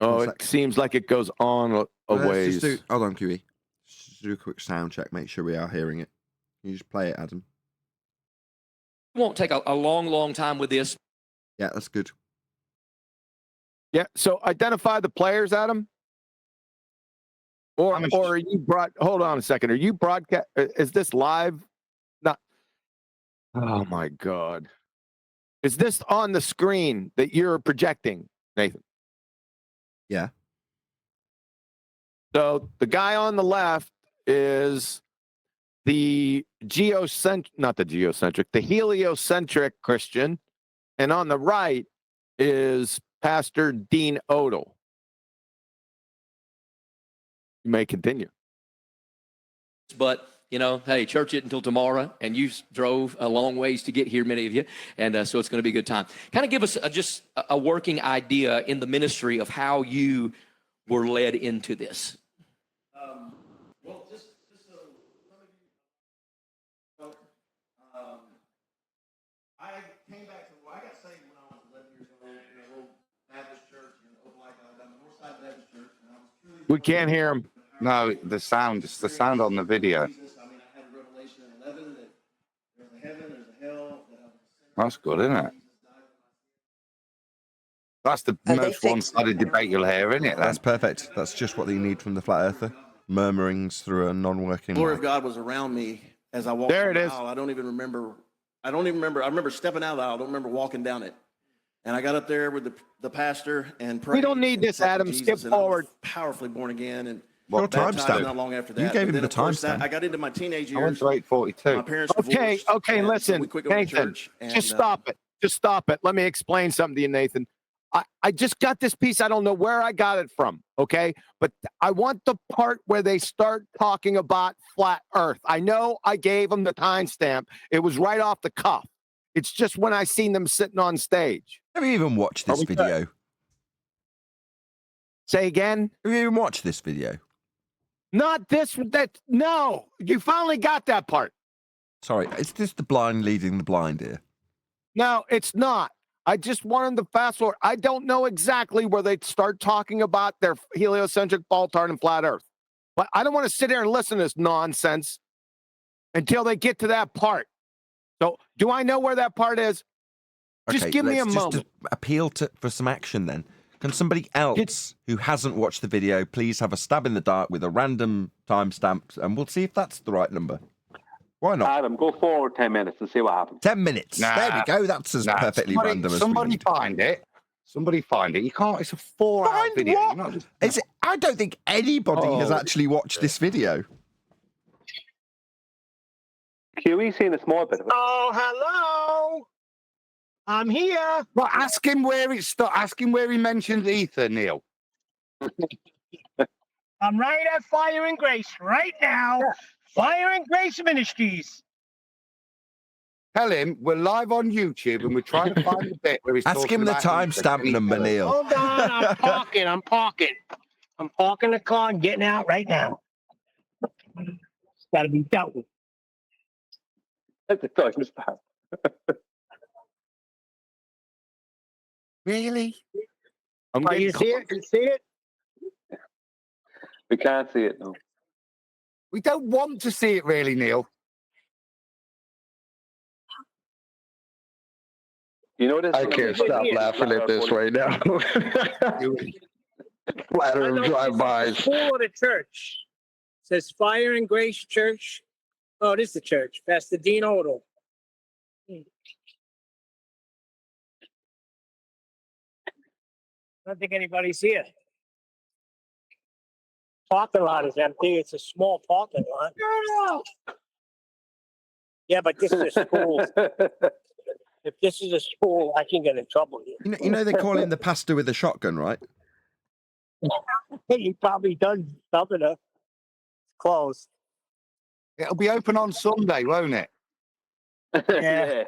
Oh, it seems like it goes on a ways. Hold on, QE. Just do a quick sound check. Make sure we are hearing it. Can you just play it, Adam? Won't take a long time with this. Yeah, that's good. Yeah, so identify the players, Adam. Or are you hold on a second. Are you broadcast? Is this live? Not. Oh my God. Is this on the screen that you're projecting, Nathan? Yeah. So the guy on the left is the the heliocentric Christian. And on the right is Pastor Dean Odell. You may continue. But, hey, church it until tomorrow, and you drove a long ways to get here, many of you, and so it's going to be a good time. Kind of give us just a working idea in the ministry of how you were led into this. Well, just so some of you know, I came back to, I got saved when I was 11 years old in a little Baptist church in Opelika, Alabama, Northside Baptist Church, and I was truly. We can't hear him. No, the sound. It's the sound on the video. I mean, I had a revelation in 11 that there's a heaven, there's a hell. That's good, isn't it? That's the most one-sided debate you'll hear, isn't it? That's perfect. That's just what you need from the flat earther. Murmurings through a non-working The glory mic. of God was around me as I walked There down it the is. aisle. I don't remember. I remember stepping out of the aisle. I don't remember walking down it. And I got up there with the pastor and prayed. We don't need this, Adam. Skip forward. Powerfully born again and What baptized timestamp? not long after that. You gave But him then, the of course, timestamp. I got into my teenage years. I went to 8:42. My parents Okay, divorced, okay, and so listen, we quit going to Nathan, church, and, just stop it. Just stop it. Let me explain something to you, Nathan. I just got this piece. I don't know where I got it from, okay? But I want the part where they start talking about flat Earth. I know I gave them the timestamp. It was right off the cuff. It's just when I seen them sitting on stage. Have you even watched this video? Say again? Have you even watched this video? Not this. No. You finally got that part. Sorry, is this the blind leading the blind here? No, it's not. I just wanted to fast forward. I don't know exactly where they start talking about their heliocentric, ball-tard, and flat Earth. But I don't want to sit here and listen to this nonsense until they get to that part. So, do I know where that part is? Just give me a moment. Just appeal for some action then. Can somebody else who hasn't watched the video please have a stab in the dark with a random timestamp, and we'll see if that's the right number. Why not? Adam, go forward 10 minutes and see what happens. 10 minutes. There we go. That's as perfectly random as somebody find it. Somebody find it. You can't. It's a 4-hour video. What? You're not just... I don't think anybody has actually watched this video. QE's seen a small bit of it. Oh, hello. I'm here. Well, ask him where it started. Ask him where he mentioned ether, Neil. I'm right at Fire and Grace right now. Fire and Grace Ministries. Tell him we're live on YouTube and we're trying to find the bit where he's Ask talking him the about timestamp number, Neil. Hold on, I'm parking. I'm parking the car and getting out right now. It's got to be dealt with. That's the timestamp. Really? You see it? You see it? We can't see it, no. We don't want to see it, really, Neil. You know this? I can't stop laughing at this right now. Flat I Earth know, is this drive-bys. the school or the church? It says Fire and Grace Church. Oh, this is the church. Pastor Dean Odell. I don't think anybody's here. Parking lot is empty. It's a small parking lot. Yeah, but this is a school. If this is a school, I can get in trouble here. You know they call him the pastor with a shotgun, right? He probably done something. It's closed. It'll be open on Sunday, won't it? Yeah.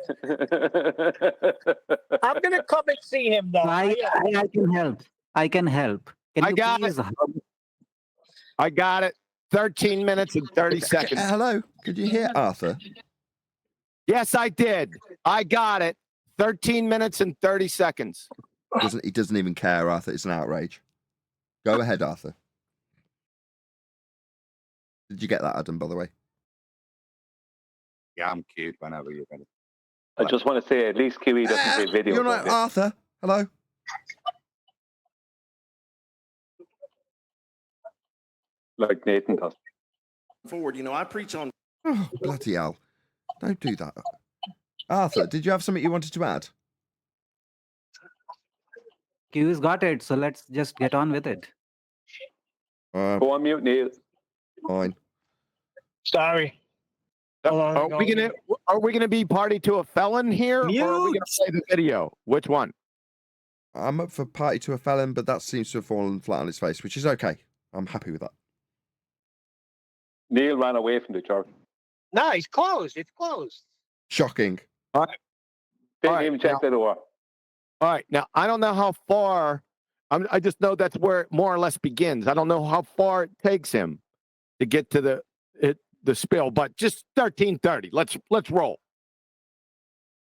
I'm gonna come and see him though. I can help. I can help. Can I you got please it. I got it. 13 minutes and 30 seconds. Hello, could you hear Arthur? Yes, I did. I got it. 13 minutes and 30 seconds. He doesn't even care, Arthur. It's an outrage. Go ahead, Arthur. Did you get that, Adam, by the way? Yeah, I'm cute whenever you're ready. I just want to say, at least Kiwi doesn't say video. You're not Arthur. Hello. Like Nathan does. Forward, I preach on. Oh, bloody hell. Don't do that. Arthur, did you have something you wanted to add? Q's got it, so let's just get on with it. Go on mute, Neil. Fine. Sorry. Are we gonna be party to a felon here, or are we gonna play the video? Which one? I'm up for party to a felon, but that seems to have fallen flat on its face, which is okay. I'm happy with that. Neil ran away from the church. No, it's closed. It's closed. Shocking. All right. Didn't even check the door. All right. Now I don't know how far. I just know that's where it more or less begins. I don't know how far it takes him to get to the spill, but just 13:30. Let's roll.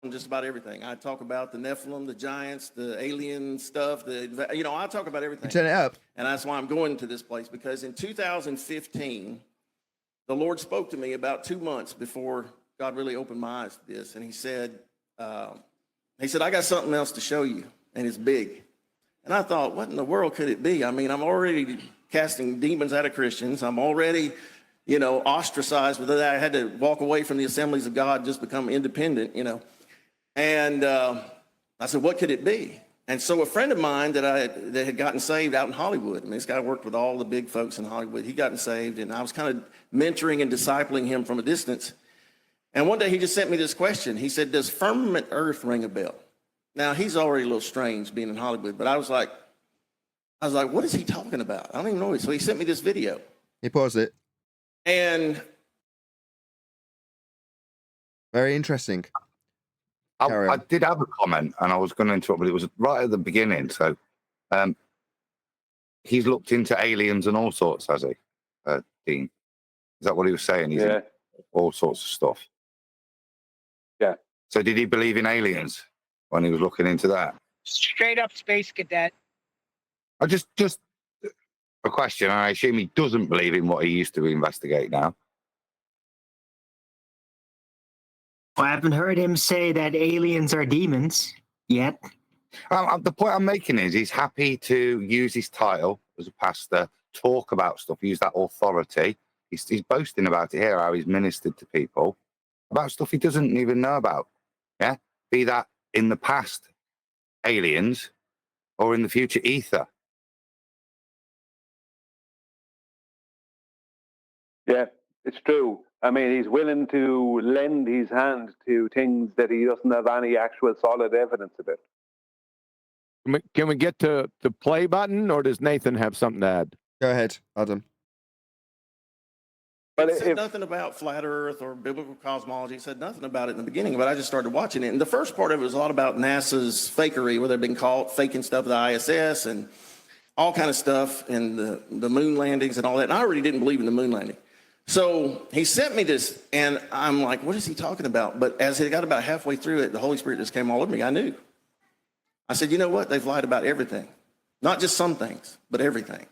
Just about everything. I talk about the Nephilim, the giants, the alien stuff. I talk about everything. Turn it up. And that's why I'm going to this place, because in 2015, the Lord spoke to me about 2 months before God really opened my eyes to this, and He said, "I got something else to show you, and it's big." And I thought, what in the world could it be? I mean, I'm already casting demons out of Christians. I'm already, ostracized with that. I had to walk away from the assemblies of God, just become independent, And I said, what could it be? And so a friend of mine that had gotten saved out in Hollywood, this guy worked with all the big folks in Hollywood. He gotten saved, and I was kind of mentoring and discipling him from a distance. And one day he just sent me this question. He said, does firmament earth ring a bell? Now, he's already a little strange being in Hollywood, but I was like, what is he talking about? I don't even know. So he sent me this video. He paused it. And very interesting. I did have a comment, and I was going to interrupt, but it was right at the beginning. So, he's looked into aliens and all sorts, has he, Dean? Is that what he was saying? He's in all sorts of stuff. Yeah. So, did he believe in aliens when he was looking into that? Straight up space cadet. I just a question. I assume he doesn't believe in what he used to investigate now. I haven't heard him say that aliens are demons yet. The point I'm making is he's happy to use his title as a pastor, talk about stuff, use that authority. He's boasting about it here, how he's ministered to people about stuff he doesn't even know about. Yeah, be that in the past, aliens, or in the future, ether. Yeah, it's true. I mean, he's willing to lend his hand to things that he doesn't have any actual solid evidence about. Can we get to the play button, or does Nathan have something to add? Go ahead, Adam. But it said nothing about flat earth or biblical cosmology. It said nothing about it in the beginning, but I just started watching it. And the first part of it was a lot about NASA's fakery, where they've been caught faking stuff with the ISS and all kind of stuff, and the moon landings and all that. And I already didn't believe in the moon landing. So he sent me this, and I'm like, what is he talking about? But as he got about halfway through it, the Holy Spirit just came all over me. I knew. I said, you know what? They've lied about everything. Not just some things, but everything.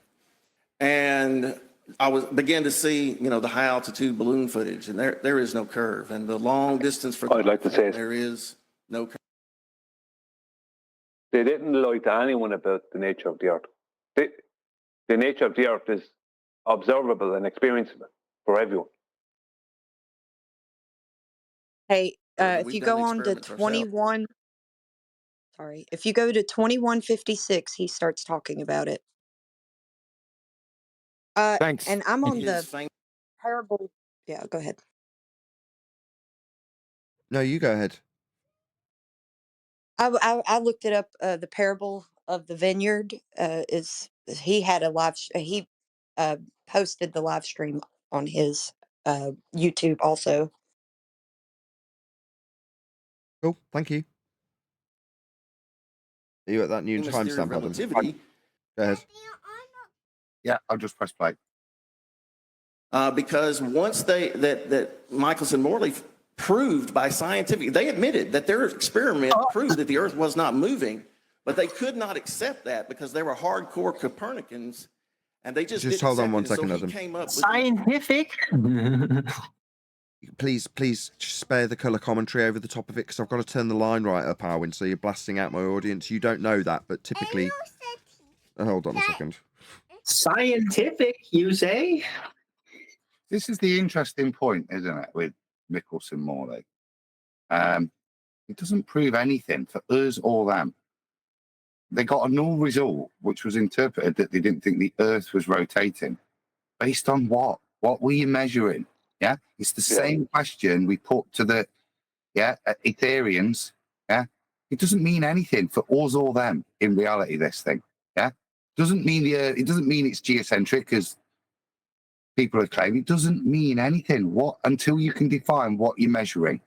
And I began to see, the high altitude balloon footage, and there is no curve. And the long distance for I'd like to say there is no curve. They didn't lie to anyone about the nature of the earth. the nature of the earth is observable and experienceable for everyone. Hey, if We've you done go on to experiments ourselves. 21, sorry, if you go to 2156, he starts talking about it. Thanks. And I'm on the His fame. parable. Yeah, go ahead. No, you go ahead. I looked it up. The parable of the vineyard he had a he posted the live stream on his YouTube also. Cool, thank you. Are you at that new Famous theory of timestamp, Adam? relativity. Go ahead. Yeah, I'll just press play. Because once that Michelson Morley proved by scientific, they admitted that their experiment proved that the Earth was not moving, but they could not accept that because they were hardcore Copernicans, and they just didn't hold on accept one it. And second, so Adam. he came up with Scientific. Please spare the colour commentary over the top of it, because I've got to turn the line right up, Arwin, so you're blasting out my audience. You don't know that, but typically... hold on a second. Scientific, you say? This is the interesting point, isn't it, with Michelson Morley? It doesn't prove anything for us or them. They got a null result, which was interpreted that they didn't think the Earth was rotating. Based on what? What were you measuring? Yeah, it's the same question we put to the Ethereans. Yeah, it doesn't mean anything for us or them in reality. This thing, yeah, doesn't mean it doesn't mean it's geocentric as people have claimed. It doesn't mean anything. What until you can define what you're measuring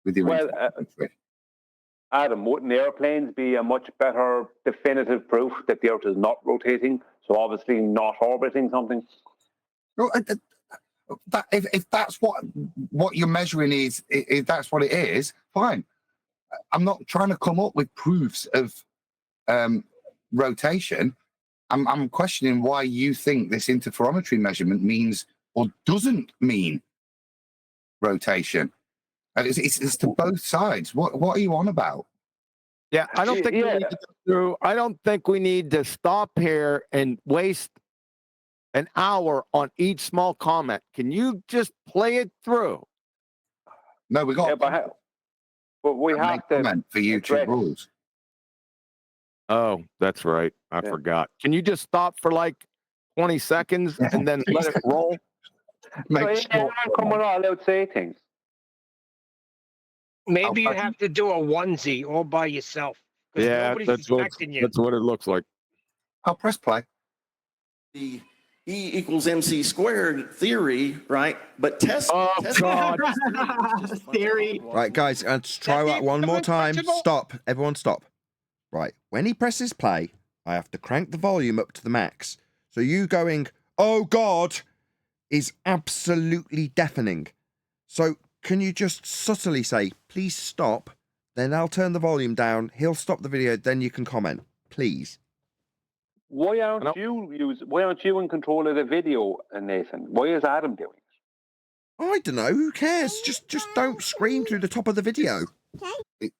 with your Adam, wouldn't airplanes be a much better definitive proof that the Earth is not rotating? So obviously not orbiting something. Well, if that's what you're measuring is, if that's what it is, fine. I'm not trying to come up with proofs of rotation. I'm questioning why you think this interferometry measurement means or doesn't mean rotation. It's to both sides. What are you on about? Yeah, I don't think we need to go through. I don't think we need to stop here and waste an hour on each small comment. Can you just play it through? No, we got. Yeah, but we have to comment for YouTube rules. Oh, that's right. I forgot. Can you just stop for like 20 seconds and then let it roll? Come on, allowed to say things. Maybe you have to do a onesie all by yourself. 'Cause Yeah, nobody's that's respecting you. what it looks like. I'll press play. the E equals MC squared theory, right? But Tesla theory. Right, guys, let's try that one more time. Stop. Everyone stop. Right, when he presses play, I have to crank the volume up to the max. So you going, oh God, is absolutely deafening. So can you just subtly say, please stop? Then I'll turn the volume down. He'll stop the video. Then you can comment, please. Why aren't you in control of the video, Nathan? Why is Adam doing it? I don't know. Who cares? Just don't scream through the top of the video.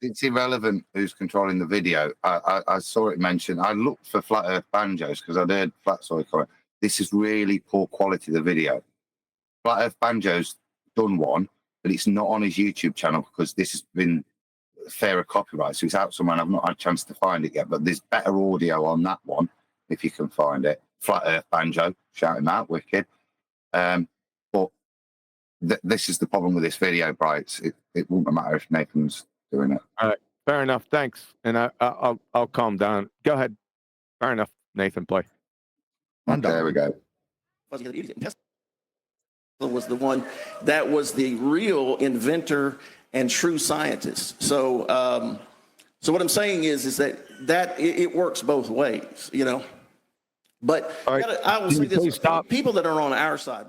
It's irrelevant who's controlling the video. I saw it mentioned. I looked for Flat Earth Banjos because I'd heard comment. This is really poor quality, the video. Flat Earth Banjos done one, but it's not on his YouTube channel because this has been fairer copyright. So it's out somewhere and I've not had a chance to find it yet. But there's better audio on that one if you can find it. Flat Earth Banjo, shout him out, wicked. But this is the problem with this video, Bright. It wouldn't matter if Nathan's doing it. All right, fair enough. Thanks, and I'll calm down. Go ahead. Fair enough, Nathan. Play. Okay, there we go. Tesla was the one that was the real inventor and true scientist. So, so what I'm saying is that it works both ways, you know. But I will say this: people that are on our side,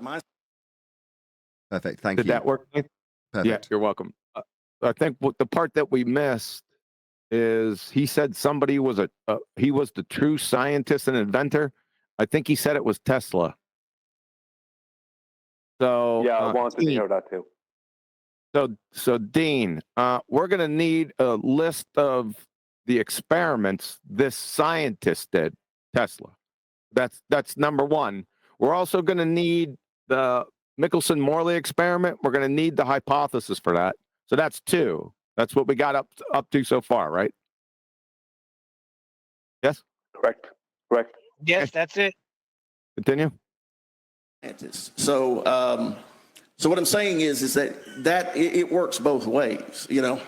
Perfect. Thank you. Did that work? Perfect. Yeah, you're welcome. I think what the part that we missed is he said somebody was he was the true scientist and inventor. I think he said it was Tesla. So yeah, I wanted to hear that too. So Dean, we're going to need a list of the experiments this scientist did, Tesla. That's number one. We're also going to need the Michelson-Morley experiment. We're going to need the hypothesis for that. So that's two. That's what we got up to so far, right? Yes? Correct. Yes, that's it. Continue. So, so what I'm saying is that it works both ways, you know.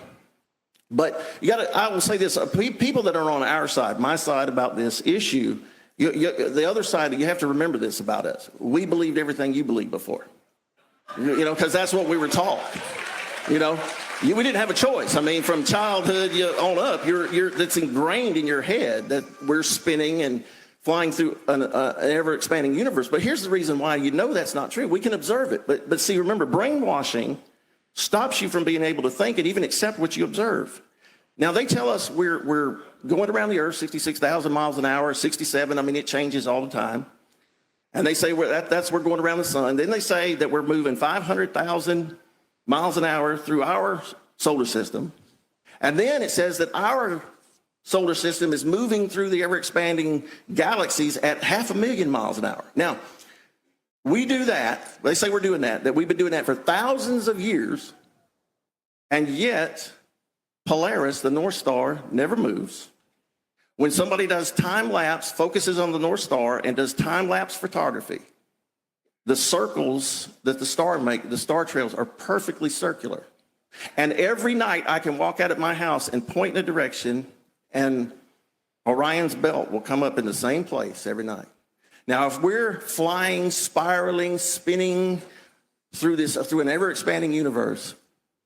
But you got to. I will say this: people that are on our side, my side about this issue, the other side, you have to remember this about us. We believed everything you believed before, you know, because that's what we were taught. You know, we didn't have a choice. I mean, from childhood on up, that's ingrained in your head that we're spinning and flying through an ever-expanding universe. But here's the reason why you know that's not true. We can observe it. But see, remember, brainwashing stops you from being able to think and even accept what you observe. Now, they tell us we're going around the Earth 66,000 miles an hour, 67. I mean, it changes all the time. And they say we're going around the sun. Then they say that we're moving 500,000 miles an hour through our solar system. And then it says that our solar system is moving through the ever-expanding galaxies at 500,000 miles an hour. Now, we do that. They say we're doing that we've been doing that for thousands of years, and yet Polaris, the North Star, never moves. When somebody does time-lapse, focuses on the North Star, and does time-lapse photography, the circles that the star trails are perfectly circular. And every night I can walk out at my house and point in a direction, and Orion's belt will come up in the same place every night. Now, if we're flying, spiraling, spinning through an ever-expanding universe,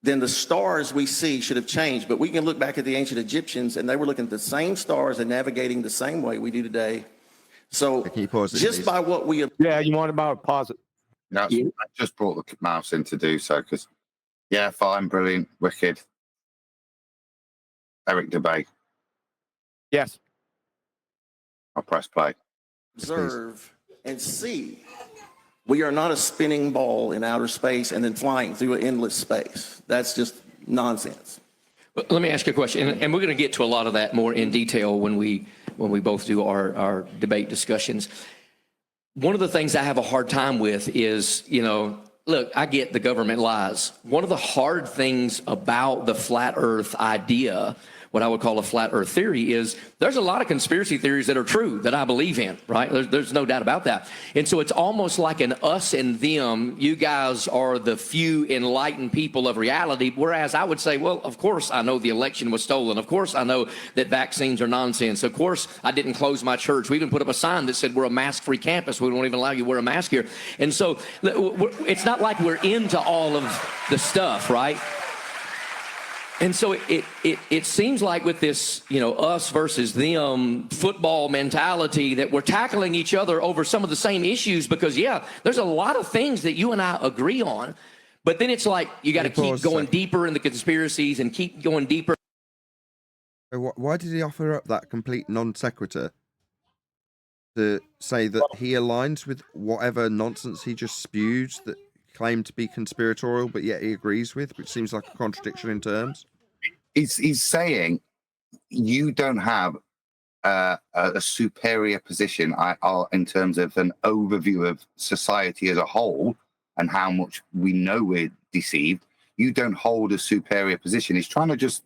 then the stars we see should have changed. But we can look back at the ancient Egyptians, and they were looking at the same stars and navigating the same way we do today. So just by what we... Yeah, you want to pause it. No, I just brought the mouse in to do so because, yeah, fine, brilliant, wicked. Eric debate. Yes. I'll press play. Observe and see. We are not a spinning ball in outer space and then flying through an endless space. That's just nonsense. Let me ask you a question, and we're going to get to a lot of that more in detail when we both do our debate discussions. One of the things I have a hard time with is, you know, look, I get the government lies. One of the hard things about the flat Earth idea, what I would call a flat Earth theory, is there's a lot of conspiracy theories that are true that I believe in, right? There's no doubt about that. And so it's almost like an us and them. You guys are the few enlightened people of reality, whereas I would say, well, of course I know the election was stolen. Of course I know that vaccines are nonsense. Of course I didn't close my church. We even put up a sign that said we're a mask-free campus. We won't even allow you to wear a mask here. And so it's not like we're into all of the stuff, right? And so it seems like with this, you know, us versus them football mentality that we're tackling each other over some of the same issues because, yeah, there's a lot of things that you and I agree on. But then it's like you got to keep going deeper in the conspiracies and keep going deeper. Why did he offer up that complete non sequitur to say that he aligns with whatever nonsense he just spewed that claimed to be conspiratorial, but yet he agrees with, which seems like a contradiction in terms? He's saying you don't have a superior position in terms of an overview of society as a whole and how much we know we're deceived. You don't hold a superior position. He's trying to just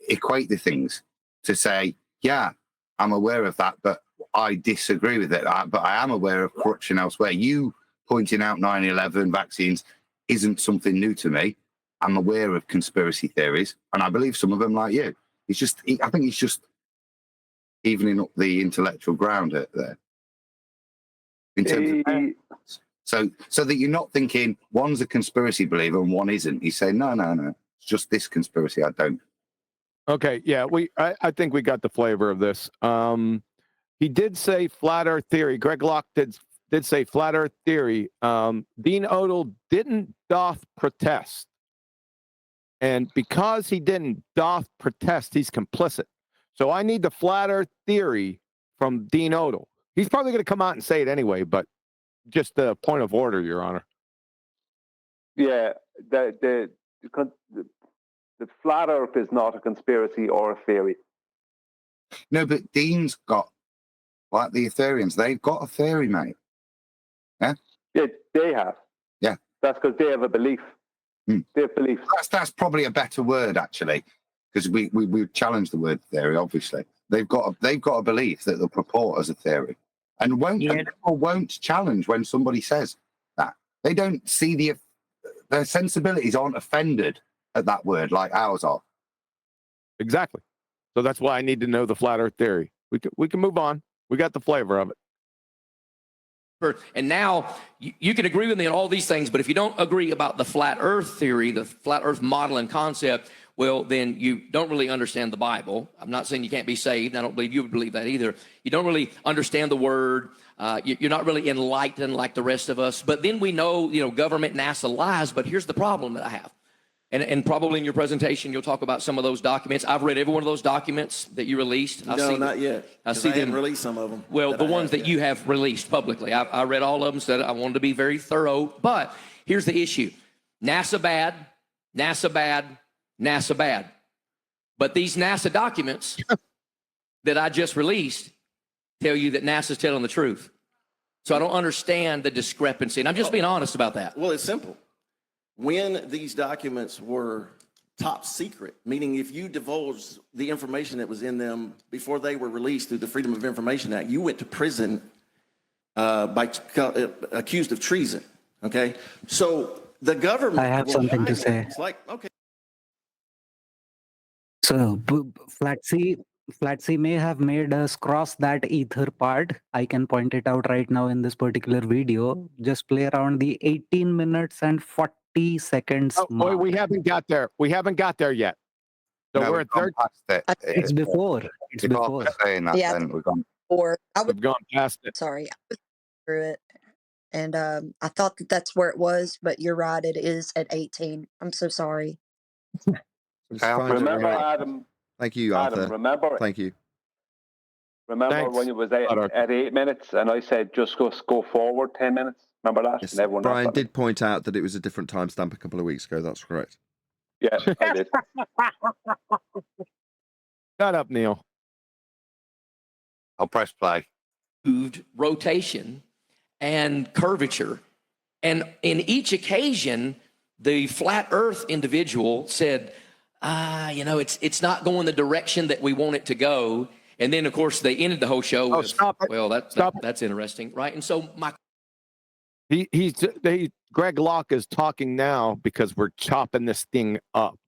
equate the things to say, yeah, I'm aware of that, but I disagree with it. But I am aware of corruption elsewhere. You pointing out 9/11 vaccines isn't something new to me. I'm aware of conspiracy theories, and I believe some of them like you. I think he's just evening up the intellectual ground there. In terms of, so that you're not thinking one's a conspiracy believer and one isn't. He's saying, no, it's just this conspiracy I don't. Okay, yeah, I think we got the flavor of this. He did say flat Earth theory. Greg Locke did say flat Earth theory. Dean Odell didn't doth protest. And because he didn't doth protest, he's complicit. So I need the flat Earth theory from Dean Odell. He's probably going to come out and say it anyway, but just a point of order, Your Honor. Yeah, the flat Earth is not a conspiracy or a theory. No, but Dean's got like the Ethereans, they've got a theory, mate. Yeah? Yeah, they have. Yeah. That's because they have a belief. They have belief. That's probably a better word, actually, because we challenge the word theory, obviously. They've got a belief that they'll purport as a theory. And people won't challenge when somebody says that. They don't see their sensibilities aren't offended at that word like ours are. Exactly. So that's why I need to know the flat Earth theory. We can move on. We got the flavor of it. And now you can agree with me on all these things, but if you don't agree about the flat Earth theory, the flat Earth model and concept, well, then you don't really understand the Bible. I'm not saying you can't be saved. I don't believe you would believe that either. You don't really understand the Word. You're not really enlightened like the rest of us. But then we know, government, NASA lies. But here's the problem that I have. And probably in your presentation, you'll talk about some of those documents. I've read every one of those documents that you released. No, not yet. I see them. Released some of them. Well, the ones that you have released publicly. I read all of them, said I wanted to be very thorough. But here's the issue. NASA bad, NASA bad, NASA bad. But these NASA documents that I just released tell you that NASA's telling the truth. So I don't understand the discrepancy. And I'm just being honest about that. Well, it's simple. When these documents were top secret, meaning if you divulged the information that was in them before they were released through the Freedom of Information Act, you went to prison accused of treason. Okay, so the government. I have something to say. It's like, okay. So Flatsy may have made us cross that ether part. I can point it out right now in this particular video. Just play around the 18 minutes and 40 seconds. Oh, boy, we haven't got there. We haven't got there yet. So No, we're we've at third. gone past it. It's before. It's If I'm before. saying that, Yeah. then we've gone. Or I We've was gone past it. sorry, I was through it, and I thought that that's where it was, but you're right. It is at 18. I'm so sorry. It's fine, don't Remember, worry. Adam. Thank you, Adam, Arthur. remember. Thank you. Remember Thanks, when it was Arthur. at 8 minutes, and I said just go forward 10 minutes. Remember that? Yes, And everyone Brian laughed at me. did point out that it was a different timestamp a couple of weeks ago. That's correct. Yeah, I did. Shut up, Neil. I'll press play. Moved rotation and curvature. And in each occasion, the flat Earth individual said, it's not going the direction that we want it to go. And then, of course, they ended the whole show with, stop it. well, Stop it. that's interesting, right? And so Greg Locke is talking now because we're chopping this thing up.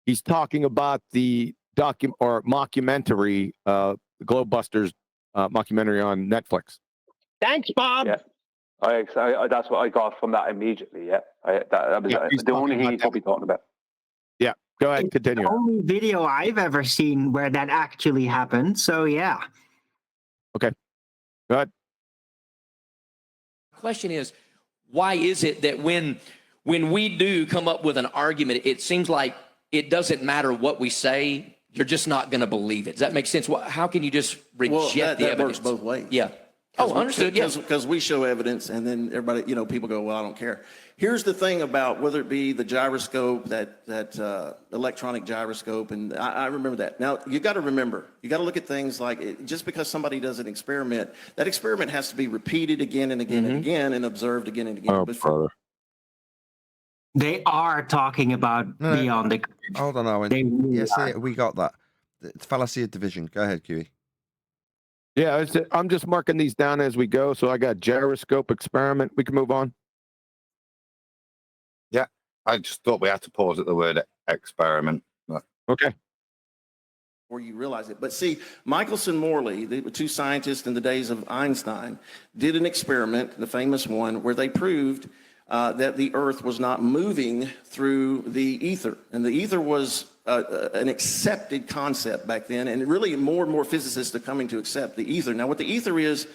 He's talking about the mockumentary, Globebusters mockumentary on Netflix. Thanks, Bob. Yeah. I that's what I got from that immediately. Yeah, that was he's the only talking he's about probably talking about. Yeah, go ahead, continue. The only video I've ever seen where that actually happened. So yeah. Okay, go ahead. question is, why is it that when we do come up with an argument, it seems like it doesn't matter what we say, you're just not going to believe it? Does that make sense? How can you just reject the that evidence? works both ways. Yeah. Oh, understood. Yeah. Because we show evidence, and then everybody, people go, "Well, I don't care." Here's the thing about whether it be the gyroscope, that electronic gyroscope, and I remember that. Now you got to remember, you got to look at things like just because somebody does an experiment, that experiment has to be repeated again and again and again, and observed again and again. Oh, brother. They are talking about beyond the. Hold on, Owen. They really Yes, are. we got that. It's fallacy of division. Go ahead, QE. Yeah, I'm just marking these down as we go. So I got gyroscope experiment. We can move on. Yeah, I just thought we had to pause at the word experiment. But... Okay. Where you realize it. But see, Michelson Morley, the two scientists in the days of Einstein, did an experiment, the famous one, where they proved that the Earth was not moving through the ether. And the ether was an accepted concept back then, and really more and more physicists are coming to accept the ether. Now, what the ether is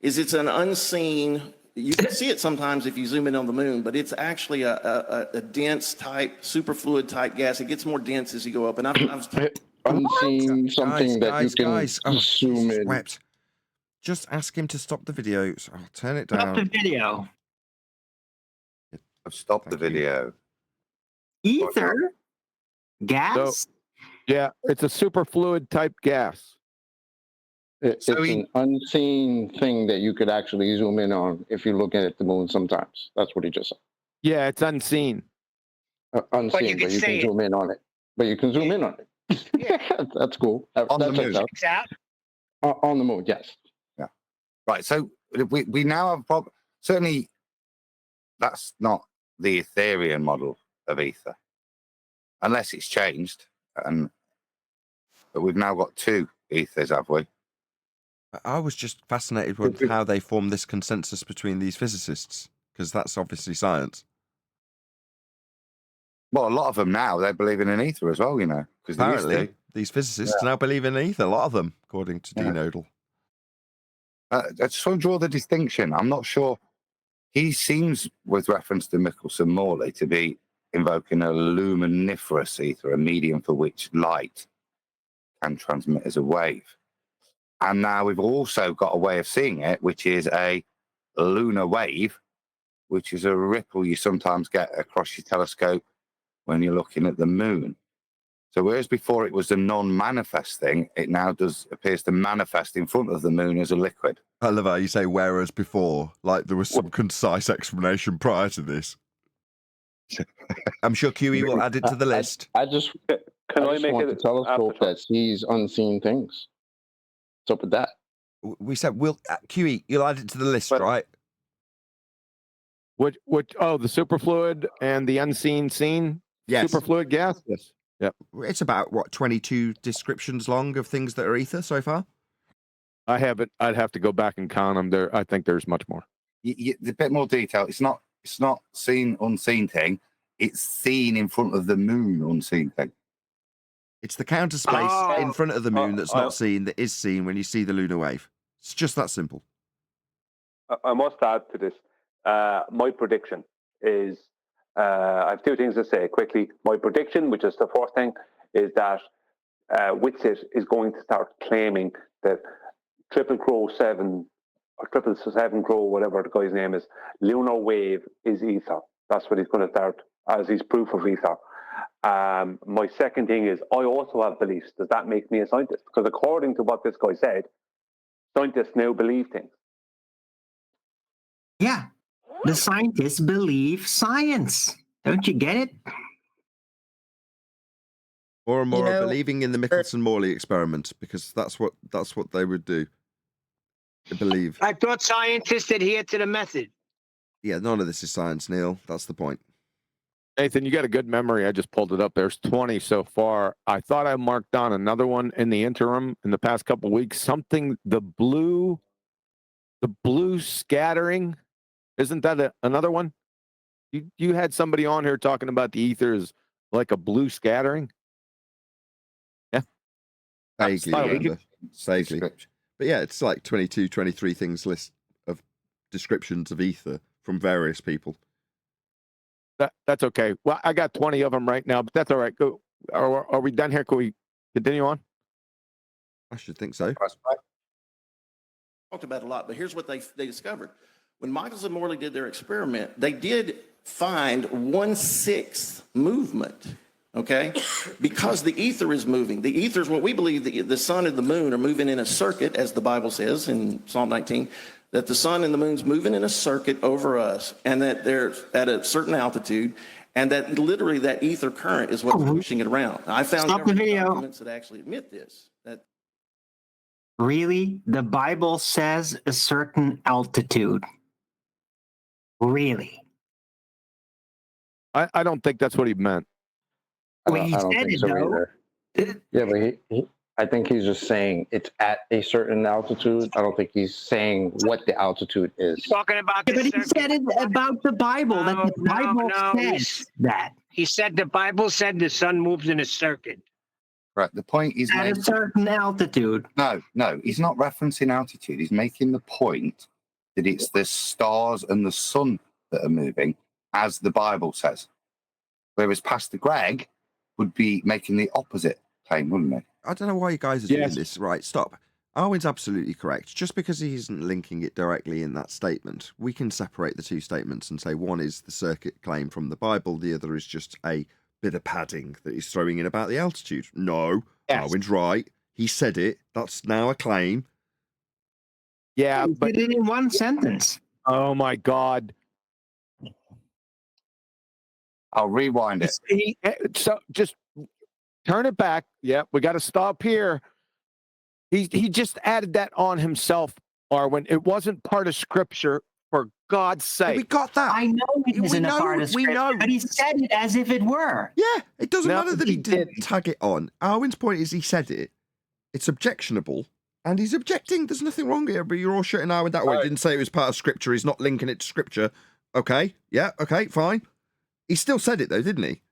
it's an unseen, you can see it sometimes if you zoom in on the moon, but it's actually a dense type, superfluid type gas. It gets more dense as you go up. And I've unseen something that you can zoom in. Wept. Just ask him to stop the video. So I'll turn it Stop down. the video. I've stopped the video. Ether? Gas? So, yeah, it's a superfluid type gas. It's an unseen thing that you could actually zoom in on if you're looking at the moon sometimes. That's what he just said. Yeah, it's unseen. Unseen, but you can zoom in on it. But you can zoom in on it. Yeah. That's cool. On the moon. It's out. On the moon, yes. Yeah. Right. So we now have a problem. Certainly, that's not the Ethereum model of Ether, unless it's changed. But we've now got two Ethers, have we? I was just fascinated with how they form this consensus between these physicists, because that's obviously science. Well, a lot of them now, they believe in an ether as well, you know. Because apparently, these physicists now believe in an ether, a lot of them, according to Dean Odell. I just want to draw the distinction. I'm not sure. He seems, with reference to Michelson-Morley, to be invoking a luminiferous ether, a medium for which light can transmit as a wave. And now we've also got a way of seeing it, which is a lunar wave, which is a ripple you sometimes get across your telescope when you're looking at the moon. So whereas before it was a non-manifest thing, it now appears to manifest in front of the moon as a liquid. I love how you say whereas before, like there was some concise explanation prior to this. I'm sure QE will add it to the list. I just want a telescope that sees unseen things. What's up with that? We said, QE, you'll add it to the list, right? Which, the superfluid and the unseen scene? Yes. Superfluid gas? Yes. Yep. It's about, 22 descriptions long of things that are ether so far? I haven't. I'd have to go back and count them. There, I think there's much more. A bit more detail. It's not seen, unseen thing. It's seen in front of the moon, unseen thing. It's the counter space in front of the moon that's not seen that is seen when you see the lunar wave. It's just that simple. I must add to this. My prediction is, I have two things to say quickly. My prediction, which is the first thing, is that Witsit is going to start claiming that 777 or 777 Crow, whatever the guy's name is, lunar wave is ether. That's what he's going to start as his proof of ether. My second thing is I also have beliefs. Does that make me a scientist? Because according to what this guy said, scientists now believe things. Yeah, the scientists believe science. Don't you get it? More and more are believing in the Michelson-Morley experiment because that's what they would do. They believe. I thought scientists adhere to the method. Yeah, none of this is science, Neil. That's the point. Nathan, you got a good memory. I just pulled it up. There's 20 so far. I thought I marked down another one in the interim in the past couple of weeks. Something, the blue scattering. Isn't that another one? You had somebody on here talking about the ether is like a blue scattering. Yeah. Vaguely. But yeah, it's like 22, 23 things list of descriptions of ether from various people. That's okay. Well, I got 20 of them right now, but that's all right. Go. Are we done here? Can we continue on? I should think so. Talked about a lot, but here's what they discovered. When Michelson-Morley did their experiment, they did find 1/6 movement, okay? Because the ether is moving. The ether is what we believe the sun and the moon are moving in a circuit, as the Bible says in Psalm 19, that the sun and the moon's moving in a circuit over us, and that they're at a certain altitude, and that literally that ether current is what's pushing it around. Now, I found documents that actually admit this. That really, the Bible says a certain altitude. Really? I don't think that's what he meant. Well, he said it, though. Yeah, but I think he's just saying it's at a certain altitude. I don't think he's saying what the altitude is. Talking about But he said it about the Bible. That the Bible says that. He said the Bible said the sun moves in a circuit. Right. The point is at a certain altitude. No, he's not referencing altitude. He's making the point that it's the stars and the sun that are moving, as the Bible says. Whereas Pastor Greg would be making the opposite claim, wouldn't he? I don't know why you guys are doing this. Right, stop. Arwen's absolutely correct. Just because he isn't linking it directly in that statement, we can separate the two statements and say one is the circuit claim from the Bible, the other is just a bit of padding that he's throwing in about the altitude. No, Arwen's right. He said it. That's now a claim. Yeah, He but did it in one sentence. oh my God. I'll rewind it. So just turn it back. Yeah, we got to stop here. He just added that on himself, Arwen. It wasn't part of scripture, for God's sake. We got that. I know it isn't a part of scripture, but he said it as if it were. Yeah, it doesn't No, matter that he didn't tag it on. Arwen's point is he said it. It's objectionable, and he's objecting. There's nothing wrong here, but you're all shutting Arwen that way. He didn't say it was part of scripture. He's not linking it to scripture. Okay, yeah, okay, fine. He still said it, though, didn't he?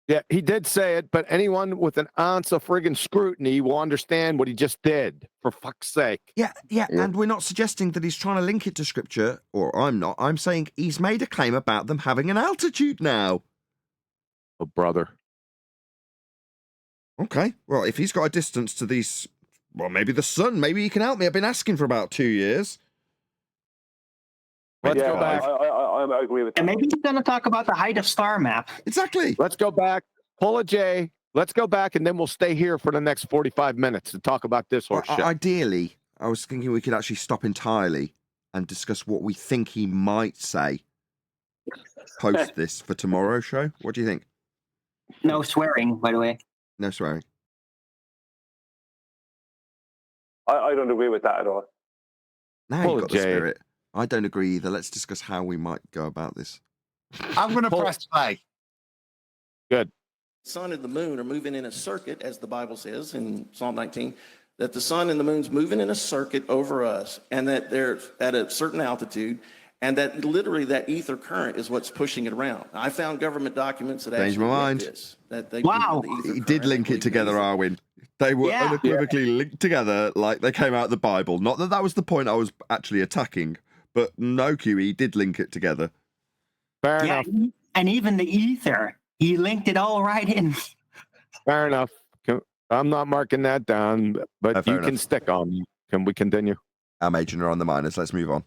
Yeah, he did say it, but anyone with an ounce of friggin' scrutiny will understand what he just did, for fuck's sake. Yeah, and we're not suggesting that he's trying to link it to scripture, or I'm not. I'm saying he's made a claim about them having an altitude now. Oh, brother. Okay, well, if he's got a distance to these, well, maybe the sun, maybe he can help me. I've been asking for about 2 years. Let's go back. I agree with that. And maybe he's going to talk about the height of star map. Exactly. Let's go back. Pull a J. Let's go back, and then we'll stay here for the next 45 minutes to talk about this horse shit. Ideally, I was thinking we could actually stop entirely and discuss what we think he might say post this for tomorrow's show. What do you think? No swearing, by the way. No swearing. I don't agree with that at all. Now Pull you've a got the J. spirit. I don't agree either. Let's discuss how we might go about this. I'm going to press play. Good. The sun and the moon are moving in a circuit, as the Bible says in Psalm 19, that the sun and the moon's moving in a circuit over us, and that they're at a certain altitude, and that literally that ether current is what's pushing it around. I found government documents that Changed my actually mind. link this. That they Wow. He did link it together, Arwen. They were unequivocally linked together like they came out of the Bible. Not that that was the point I was actually attacking, but no, QE did link it together. Fair Yeah, enough. and even the ether, he linked it all right in. Fair enough. I'm not marking that down, but fair you can enough. stick on me. Can we continue? Our major are on the minors. Let's move on.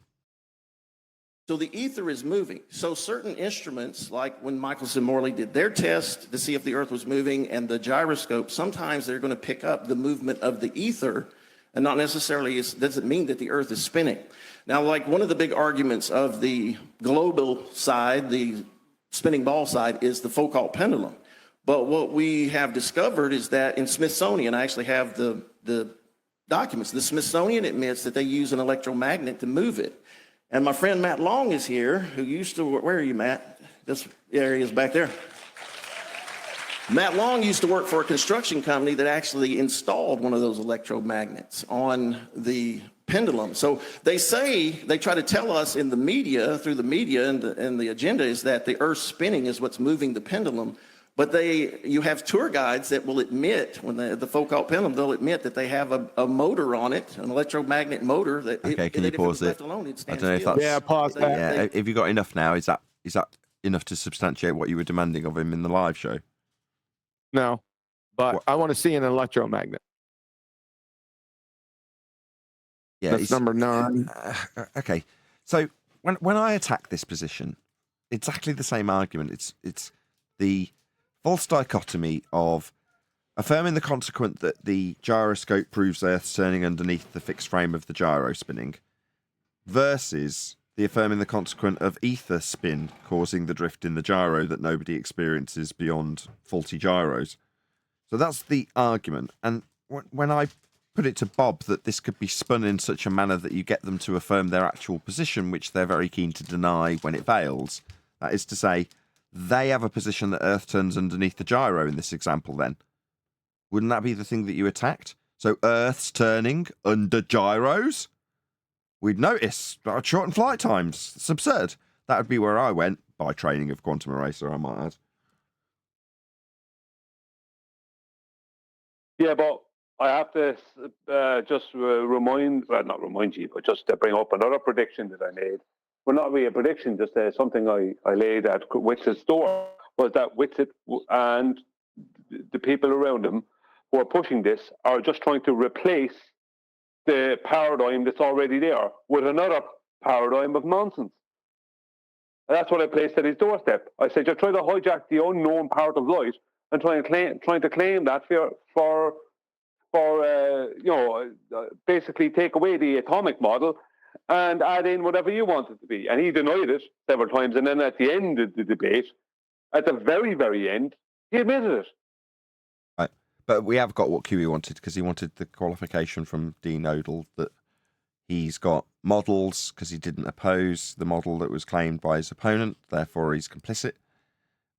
So the ether is moving. So certain instruments, like when Michelson Morley did their test to see if the Earth was moving, and the gyroscope, sometimes they're going to pick up the movement of the ether, and not necessarily doesn't mean that the Earth is spinning. Now, like one of the big arguments of the global side, the spinning ball side, is the Foucault pendulum. But what we have discovered is that in Smithsonian, I actually have the documents. The Smithsonian admits that they use an electromagnet to move it. And my friend Matt Long is here, who used to work, where are you, Matt? There he is back there. Matt Long used to work for a construction company that actually installed one of those electromagnets on the pendulum. So they try to tell us in the media, through the media and the agenda, is that the Earth's spinning is what's moving the pendulum. But you have tour guides that will admit, when the Foucault pendulum, they'll admit that they have a motor on it, an electromagnet motor. That Can you pause it? Alone, I don't know if that's... pause that. Yeah, have you got enough now? Is that enough to substantiate what you were demanding of him in the live show? No, but I want to see an electromagnet. Yeah, That's number 9. Okay, so when I attack this position, exactly the same argument. It's the false dichotomy of affirming the consequent that the gyroscope proves Earth's turning underneath the fixed frame of the gyro spinning, versus the affirming the consequent of ether spin causing the drift in the gyro that nobody experiences beyond faulty gyros. So that's the argument. And when I put it to Bob that this could be spun in such a manner that you get them to affirm their actual position, which they're very keen to deny when it fails, that is to say, they have a position that Earth turns underneath the gyro in this example then. Wouldn't that be the thing that you attacked? So Earth's turning under gyros? We'd notice shortened flight times. It's absurd. That would be where I went, by training of quantum eraser, I might add. Yeah, but I have to just not remind you, but just to bring up another prediction that I made. Well, not really a prediction, just something I laid at Witz's door, was that Witzit and the people around him who are pushing this are just trying to replace the paradigm that's already there with another paradigm of nonsense. And that's what I placed at his doorstep. I said, you're trying to hijack the unknown part of light and trying to claim that for basically take away the atomic model and add in whatever you want it to be. And he denied it several times. And then at the end of the debate, at the very, very end, he admitted it. Right. But we have got what QE wanted, because he wanted the qualification from Dean Odell that he's got models because he didn't oppose the model that was claimed by his opponent, therefore he's complicit.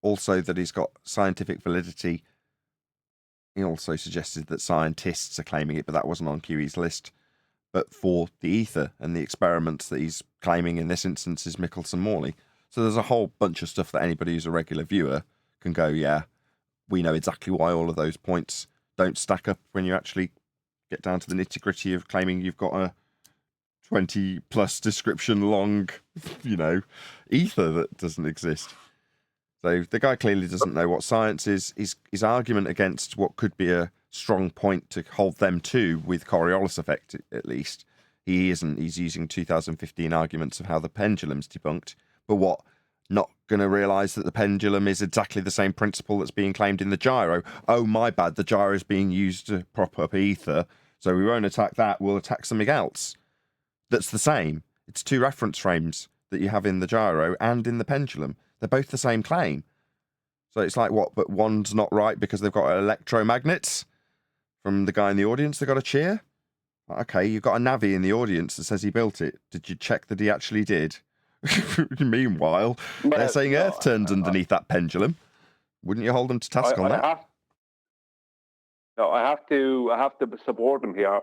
Also that he's got scientific validity. He also suggested that scientists are claiming it, but that wasn't on QE's list. But for the ether and the experiments that he's claiming in this instance is Michelson-Morley. So there's a whole bunch of stuff that anybody who's a regular viewer can go, yeah, we know exactly why all of those points don't stack up when you actually get down to the nitty-gritty of claiming you've got a 20-plus description long, ether that doesn't exist. So the guy clearly doesn't know what science is. His argument against what could be a strong point to hold them to, with Coriolis effect at least, he isn't. He's using 2015 arguments of how the pendulum's debunked. But what? Not going to realise that the pendulum is exactly the same principle that's being claimed in the gyro. Oh, my bad, the gyro is being used to prop up ether, so we won't attack that, we'll attack something else that's the same. It's two reference frames that you have in the gyro and in the pendulum. They're both the same claim. So it's like, what, but one's not right because they've got electromagnets from the guy in the audience that got a cheer? Okay, you've got a Navi in the audience that says he built it. Did you check that he actually did? Meanwhile, they're saying Earth turns underneath that pendulum. Wouldn't you hold them to task on that? I have to support them here,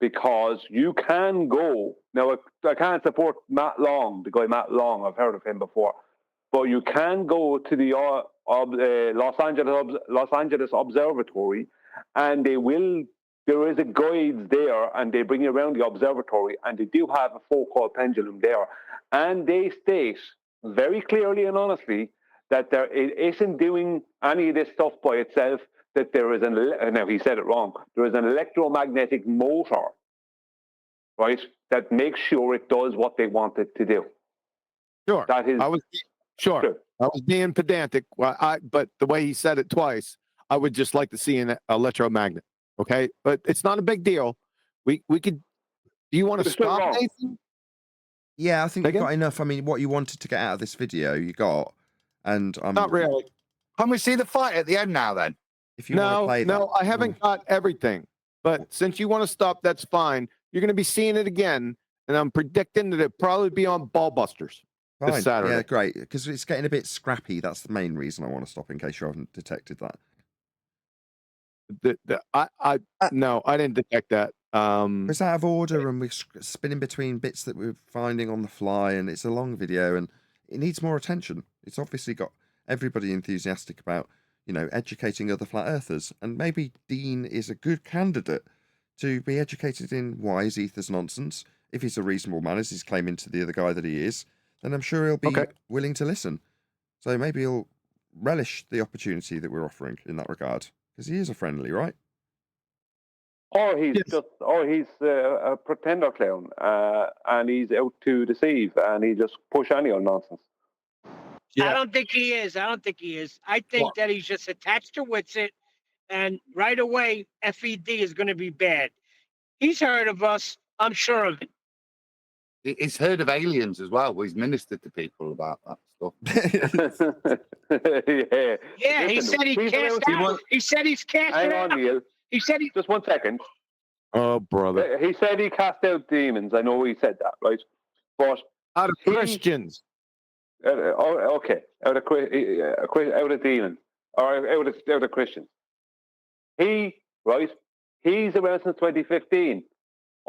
because you can go. Now, I can't support Matt Long, the guy Matt Long. I've heard of him before. But you can go to the Los Angeles Observatory, and there is a guide there, and they bring you around the observatory, and they do have a Foucault pendulum there. And they state very clearly and honestly that it isn't doing any of this stuff by itself, that there is now he said it wrong, there is an electromagnetic motor, right, that makes sure it does what they want it to do. Sure. That is, I was being pedantic, but the way he said it twice, I would just like to see an electromagnet. Okay, but it's not a big deal. We could. Do you want to stop, Nathan? Yeah, I think you got enough. I mean, what you wanted to get out of this video, you got, and not really. Can we see the fight at the end now? Then, if you want to play that, I haven't got everything. But since you want to stop, that's fine. You're going to be seeing it again, and I'm predicting that it'll probably be on Ballbusters this Saturday. Yeah, great, because it's getting a bit scrappy. That's the main reason I want to stop, in case you haven't detected that. No, I didn't detect that. It's out of order, and we're spinning between bits that we're finding on the fly, and it's a long video, and it needs more attention. It's obviously got everybody enthusiastic about, educating other flat earthers, and maybe Dean is a good candidate to be educated in why is ether's nonsense. If he's a reasonable man, as he's claiming to the other guy that he is, then I'm sure he'll be willing to listen. So maybe he'll relish the opportunity that we're offering in that regard, because he is a friendly, right? Or he's a pretender clown, and he's out to deceive, and he just push any old nonsense. Yeah. I don't think he is. I think that he's just attached to Witsit, and right away, FED is going to be bad. He's heard of us. I'm sure of it. He's heard of aliens as well. He's ministered to people about that stuff. Yeah, he said he cast out. He said he's cast out. Hang on, Neil. He said just 1 second. Oh, brother. He said he cast out demons. I know he said that, right? But out of Christians. Okay, out of demons, or out of Christians. He's around since 2015.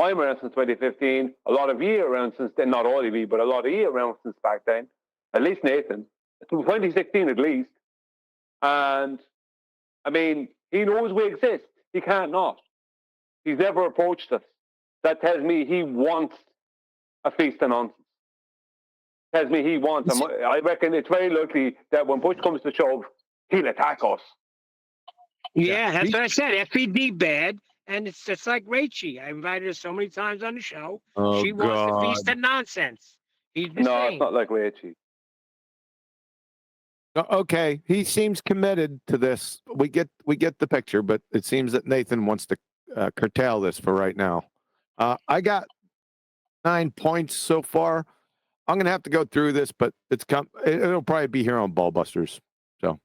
I'm around since 2015. A lot of you around since then. Not all of you, but a lot of you around since back then. At least Nathan. 2016 at least. And I mean, he knows we exist. He can't not. He's never approached us. That tells me he wants a feast of nonsense. Tells me he wants them. I reckon it's very likely that when push comes to shove, he'll attack us. Yeah, that's what I said. FED bad. And it's just like Rachie. I invited her so many times on the show. Oh, she wants the feast of nonsense. It's not like Rachie. Okay, he seems committed to this. We get the picture, but it seems that Nathan wants to curtail this for right now. I got 9 points so far. I'm gonna have to go through this, but it'll probably be here on Ballbusters. So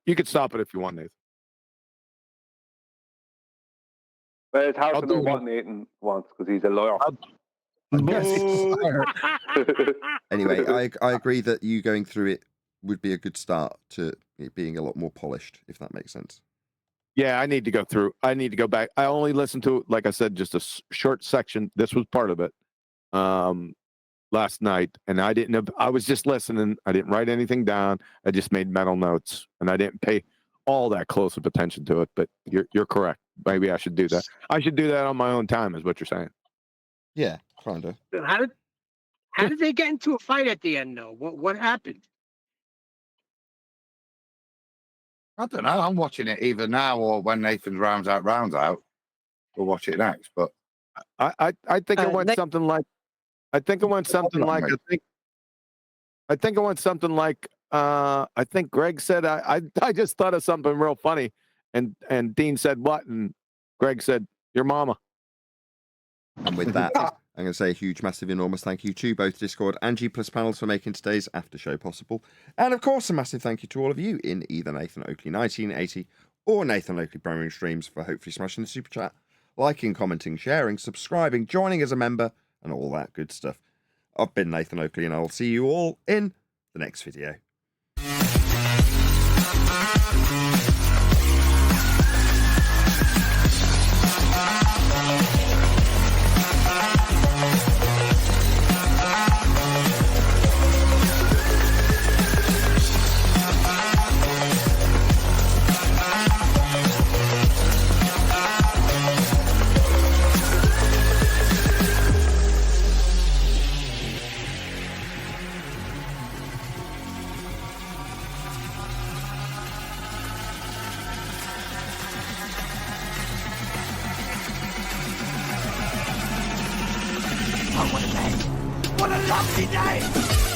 you could stop it if you want, Nathan. But it's hard to know what Nathan wants because he's a lawyer. Anyway, I agree that you going through it would be a good start to it being a lot more polished, if that makes sense. Yeah, I need to go through. I need to go back. I only listened to, like I said, just a short section. This was part of it last night, and I was just listening. I didn't write anything down. I just made mental notes, and I didn't pay all that close of attention to it. But you're correct. Maybe I should do that. I should do that on my own time, is what you're saying. Yeah, kind of. How did they get into a fight at the end, though? What happened? I don't know. I'm watching it either now or when Nathan rounds out. We'll watch it next. But I think it went something like. I think it went something like. I think it went something like. I think Greg said. I just thought of something real funny, and Dean said what, and Greg said your mama. And with that, I'm going to say a huge, massive, enormous thank you to both Discord and G Plus panels for making today's after show possible. And of course, a massive thank you to all of you in either Nathan Oakley 1980 or Nathan Oakley Programming Streams for hopefully smashing the super chat, liking, commenting, sharing, subscribing, joining as a member, and all that good stuff. I've been Nathan Oakley, and I'll see you all in the next video. What a lovely day!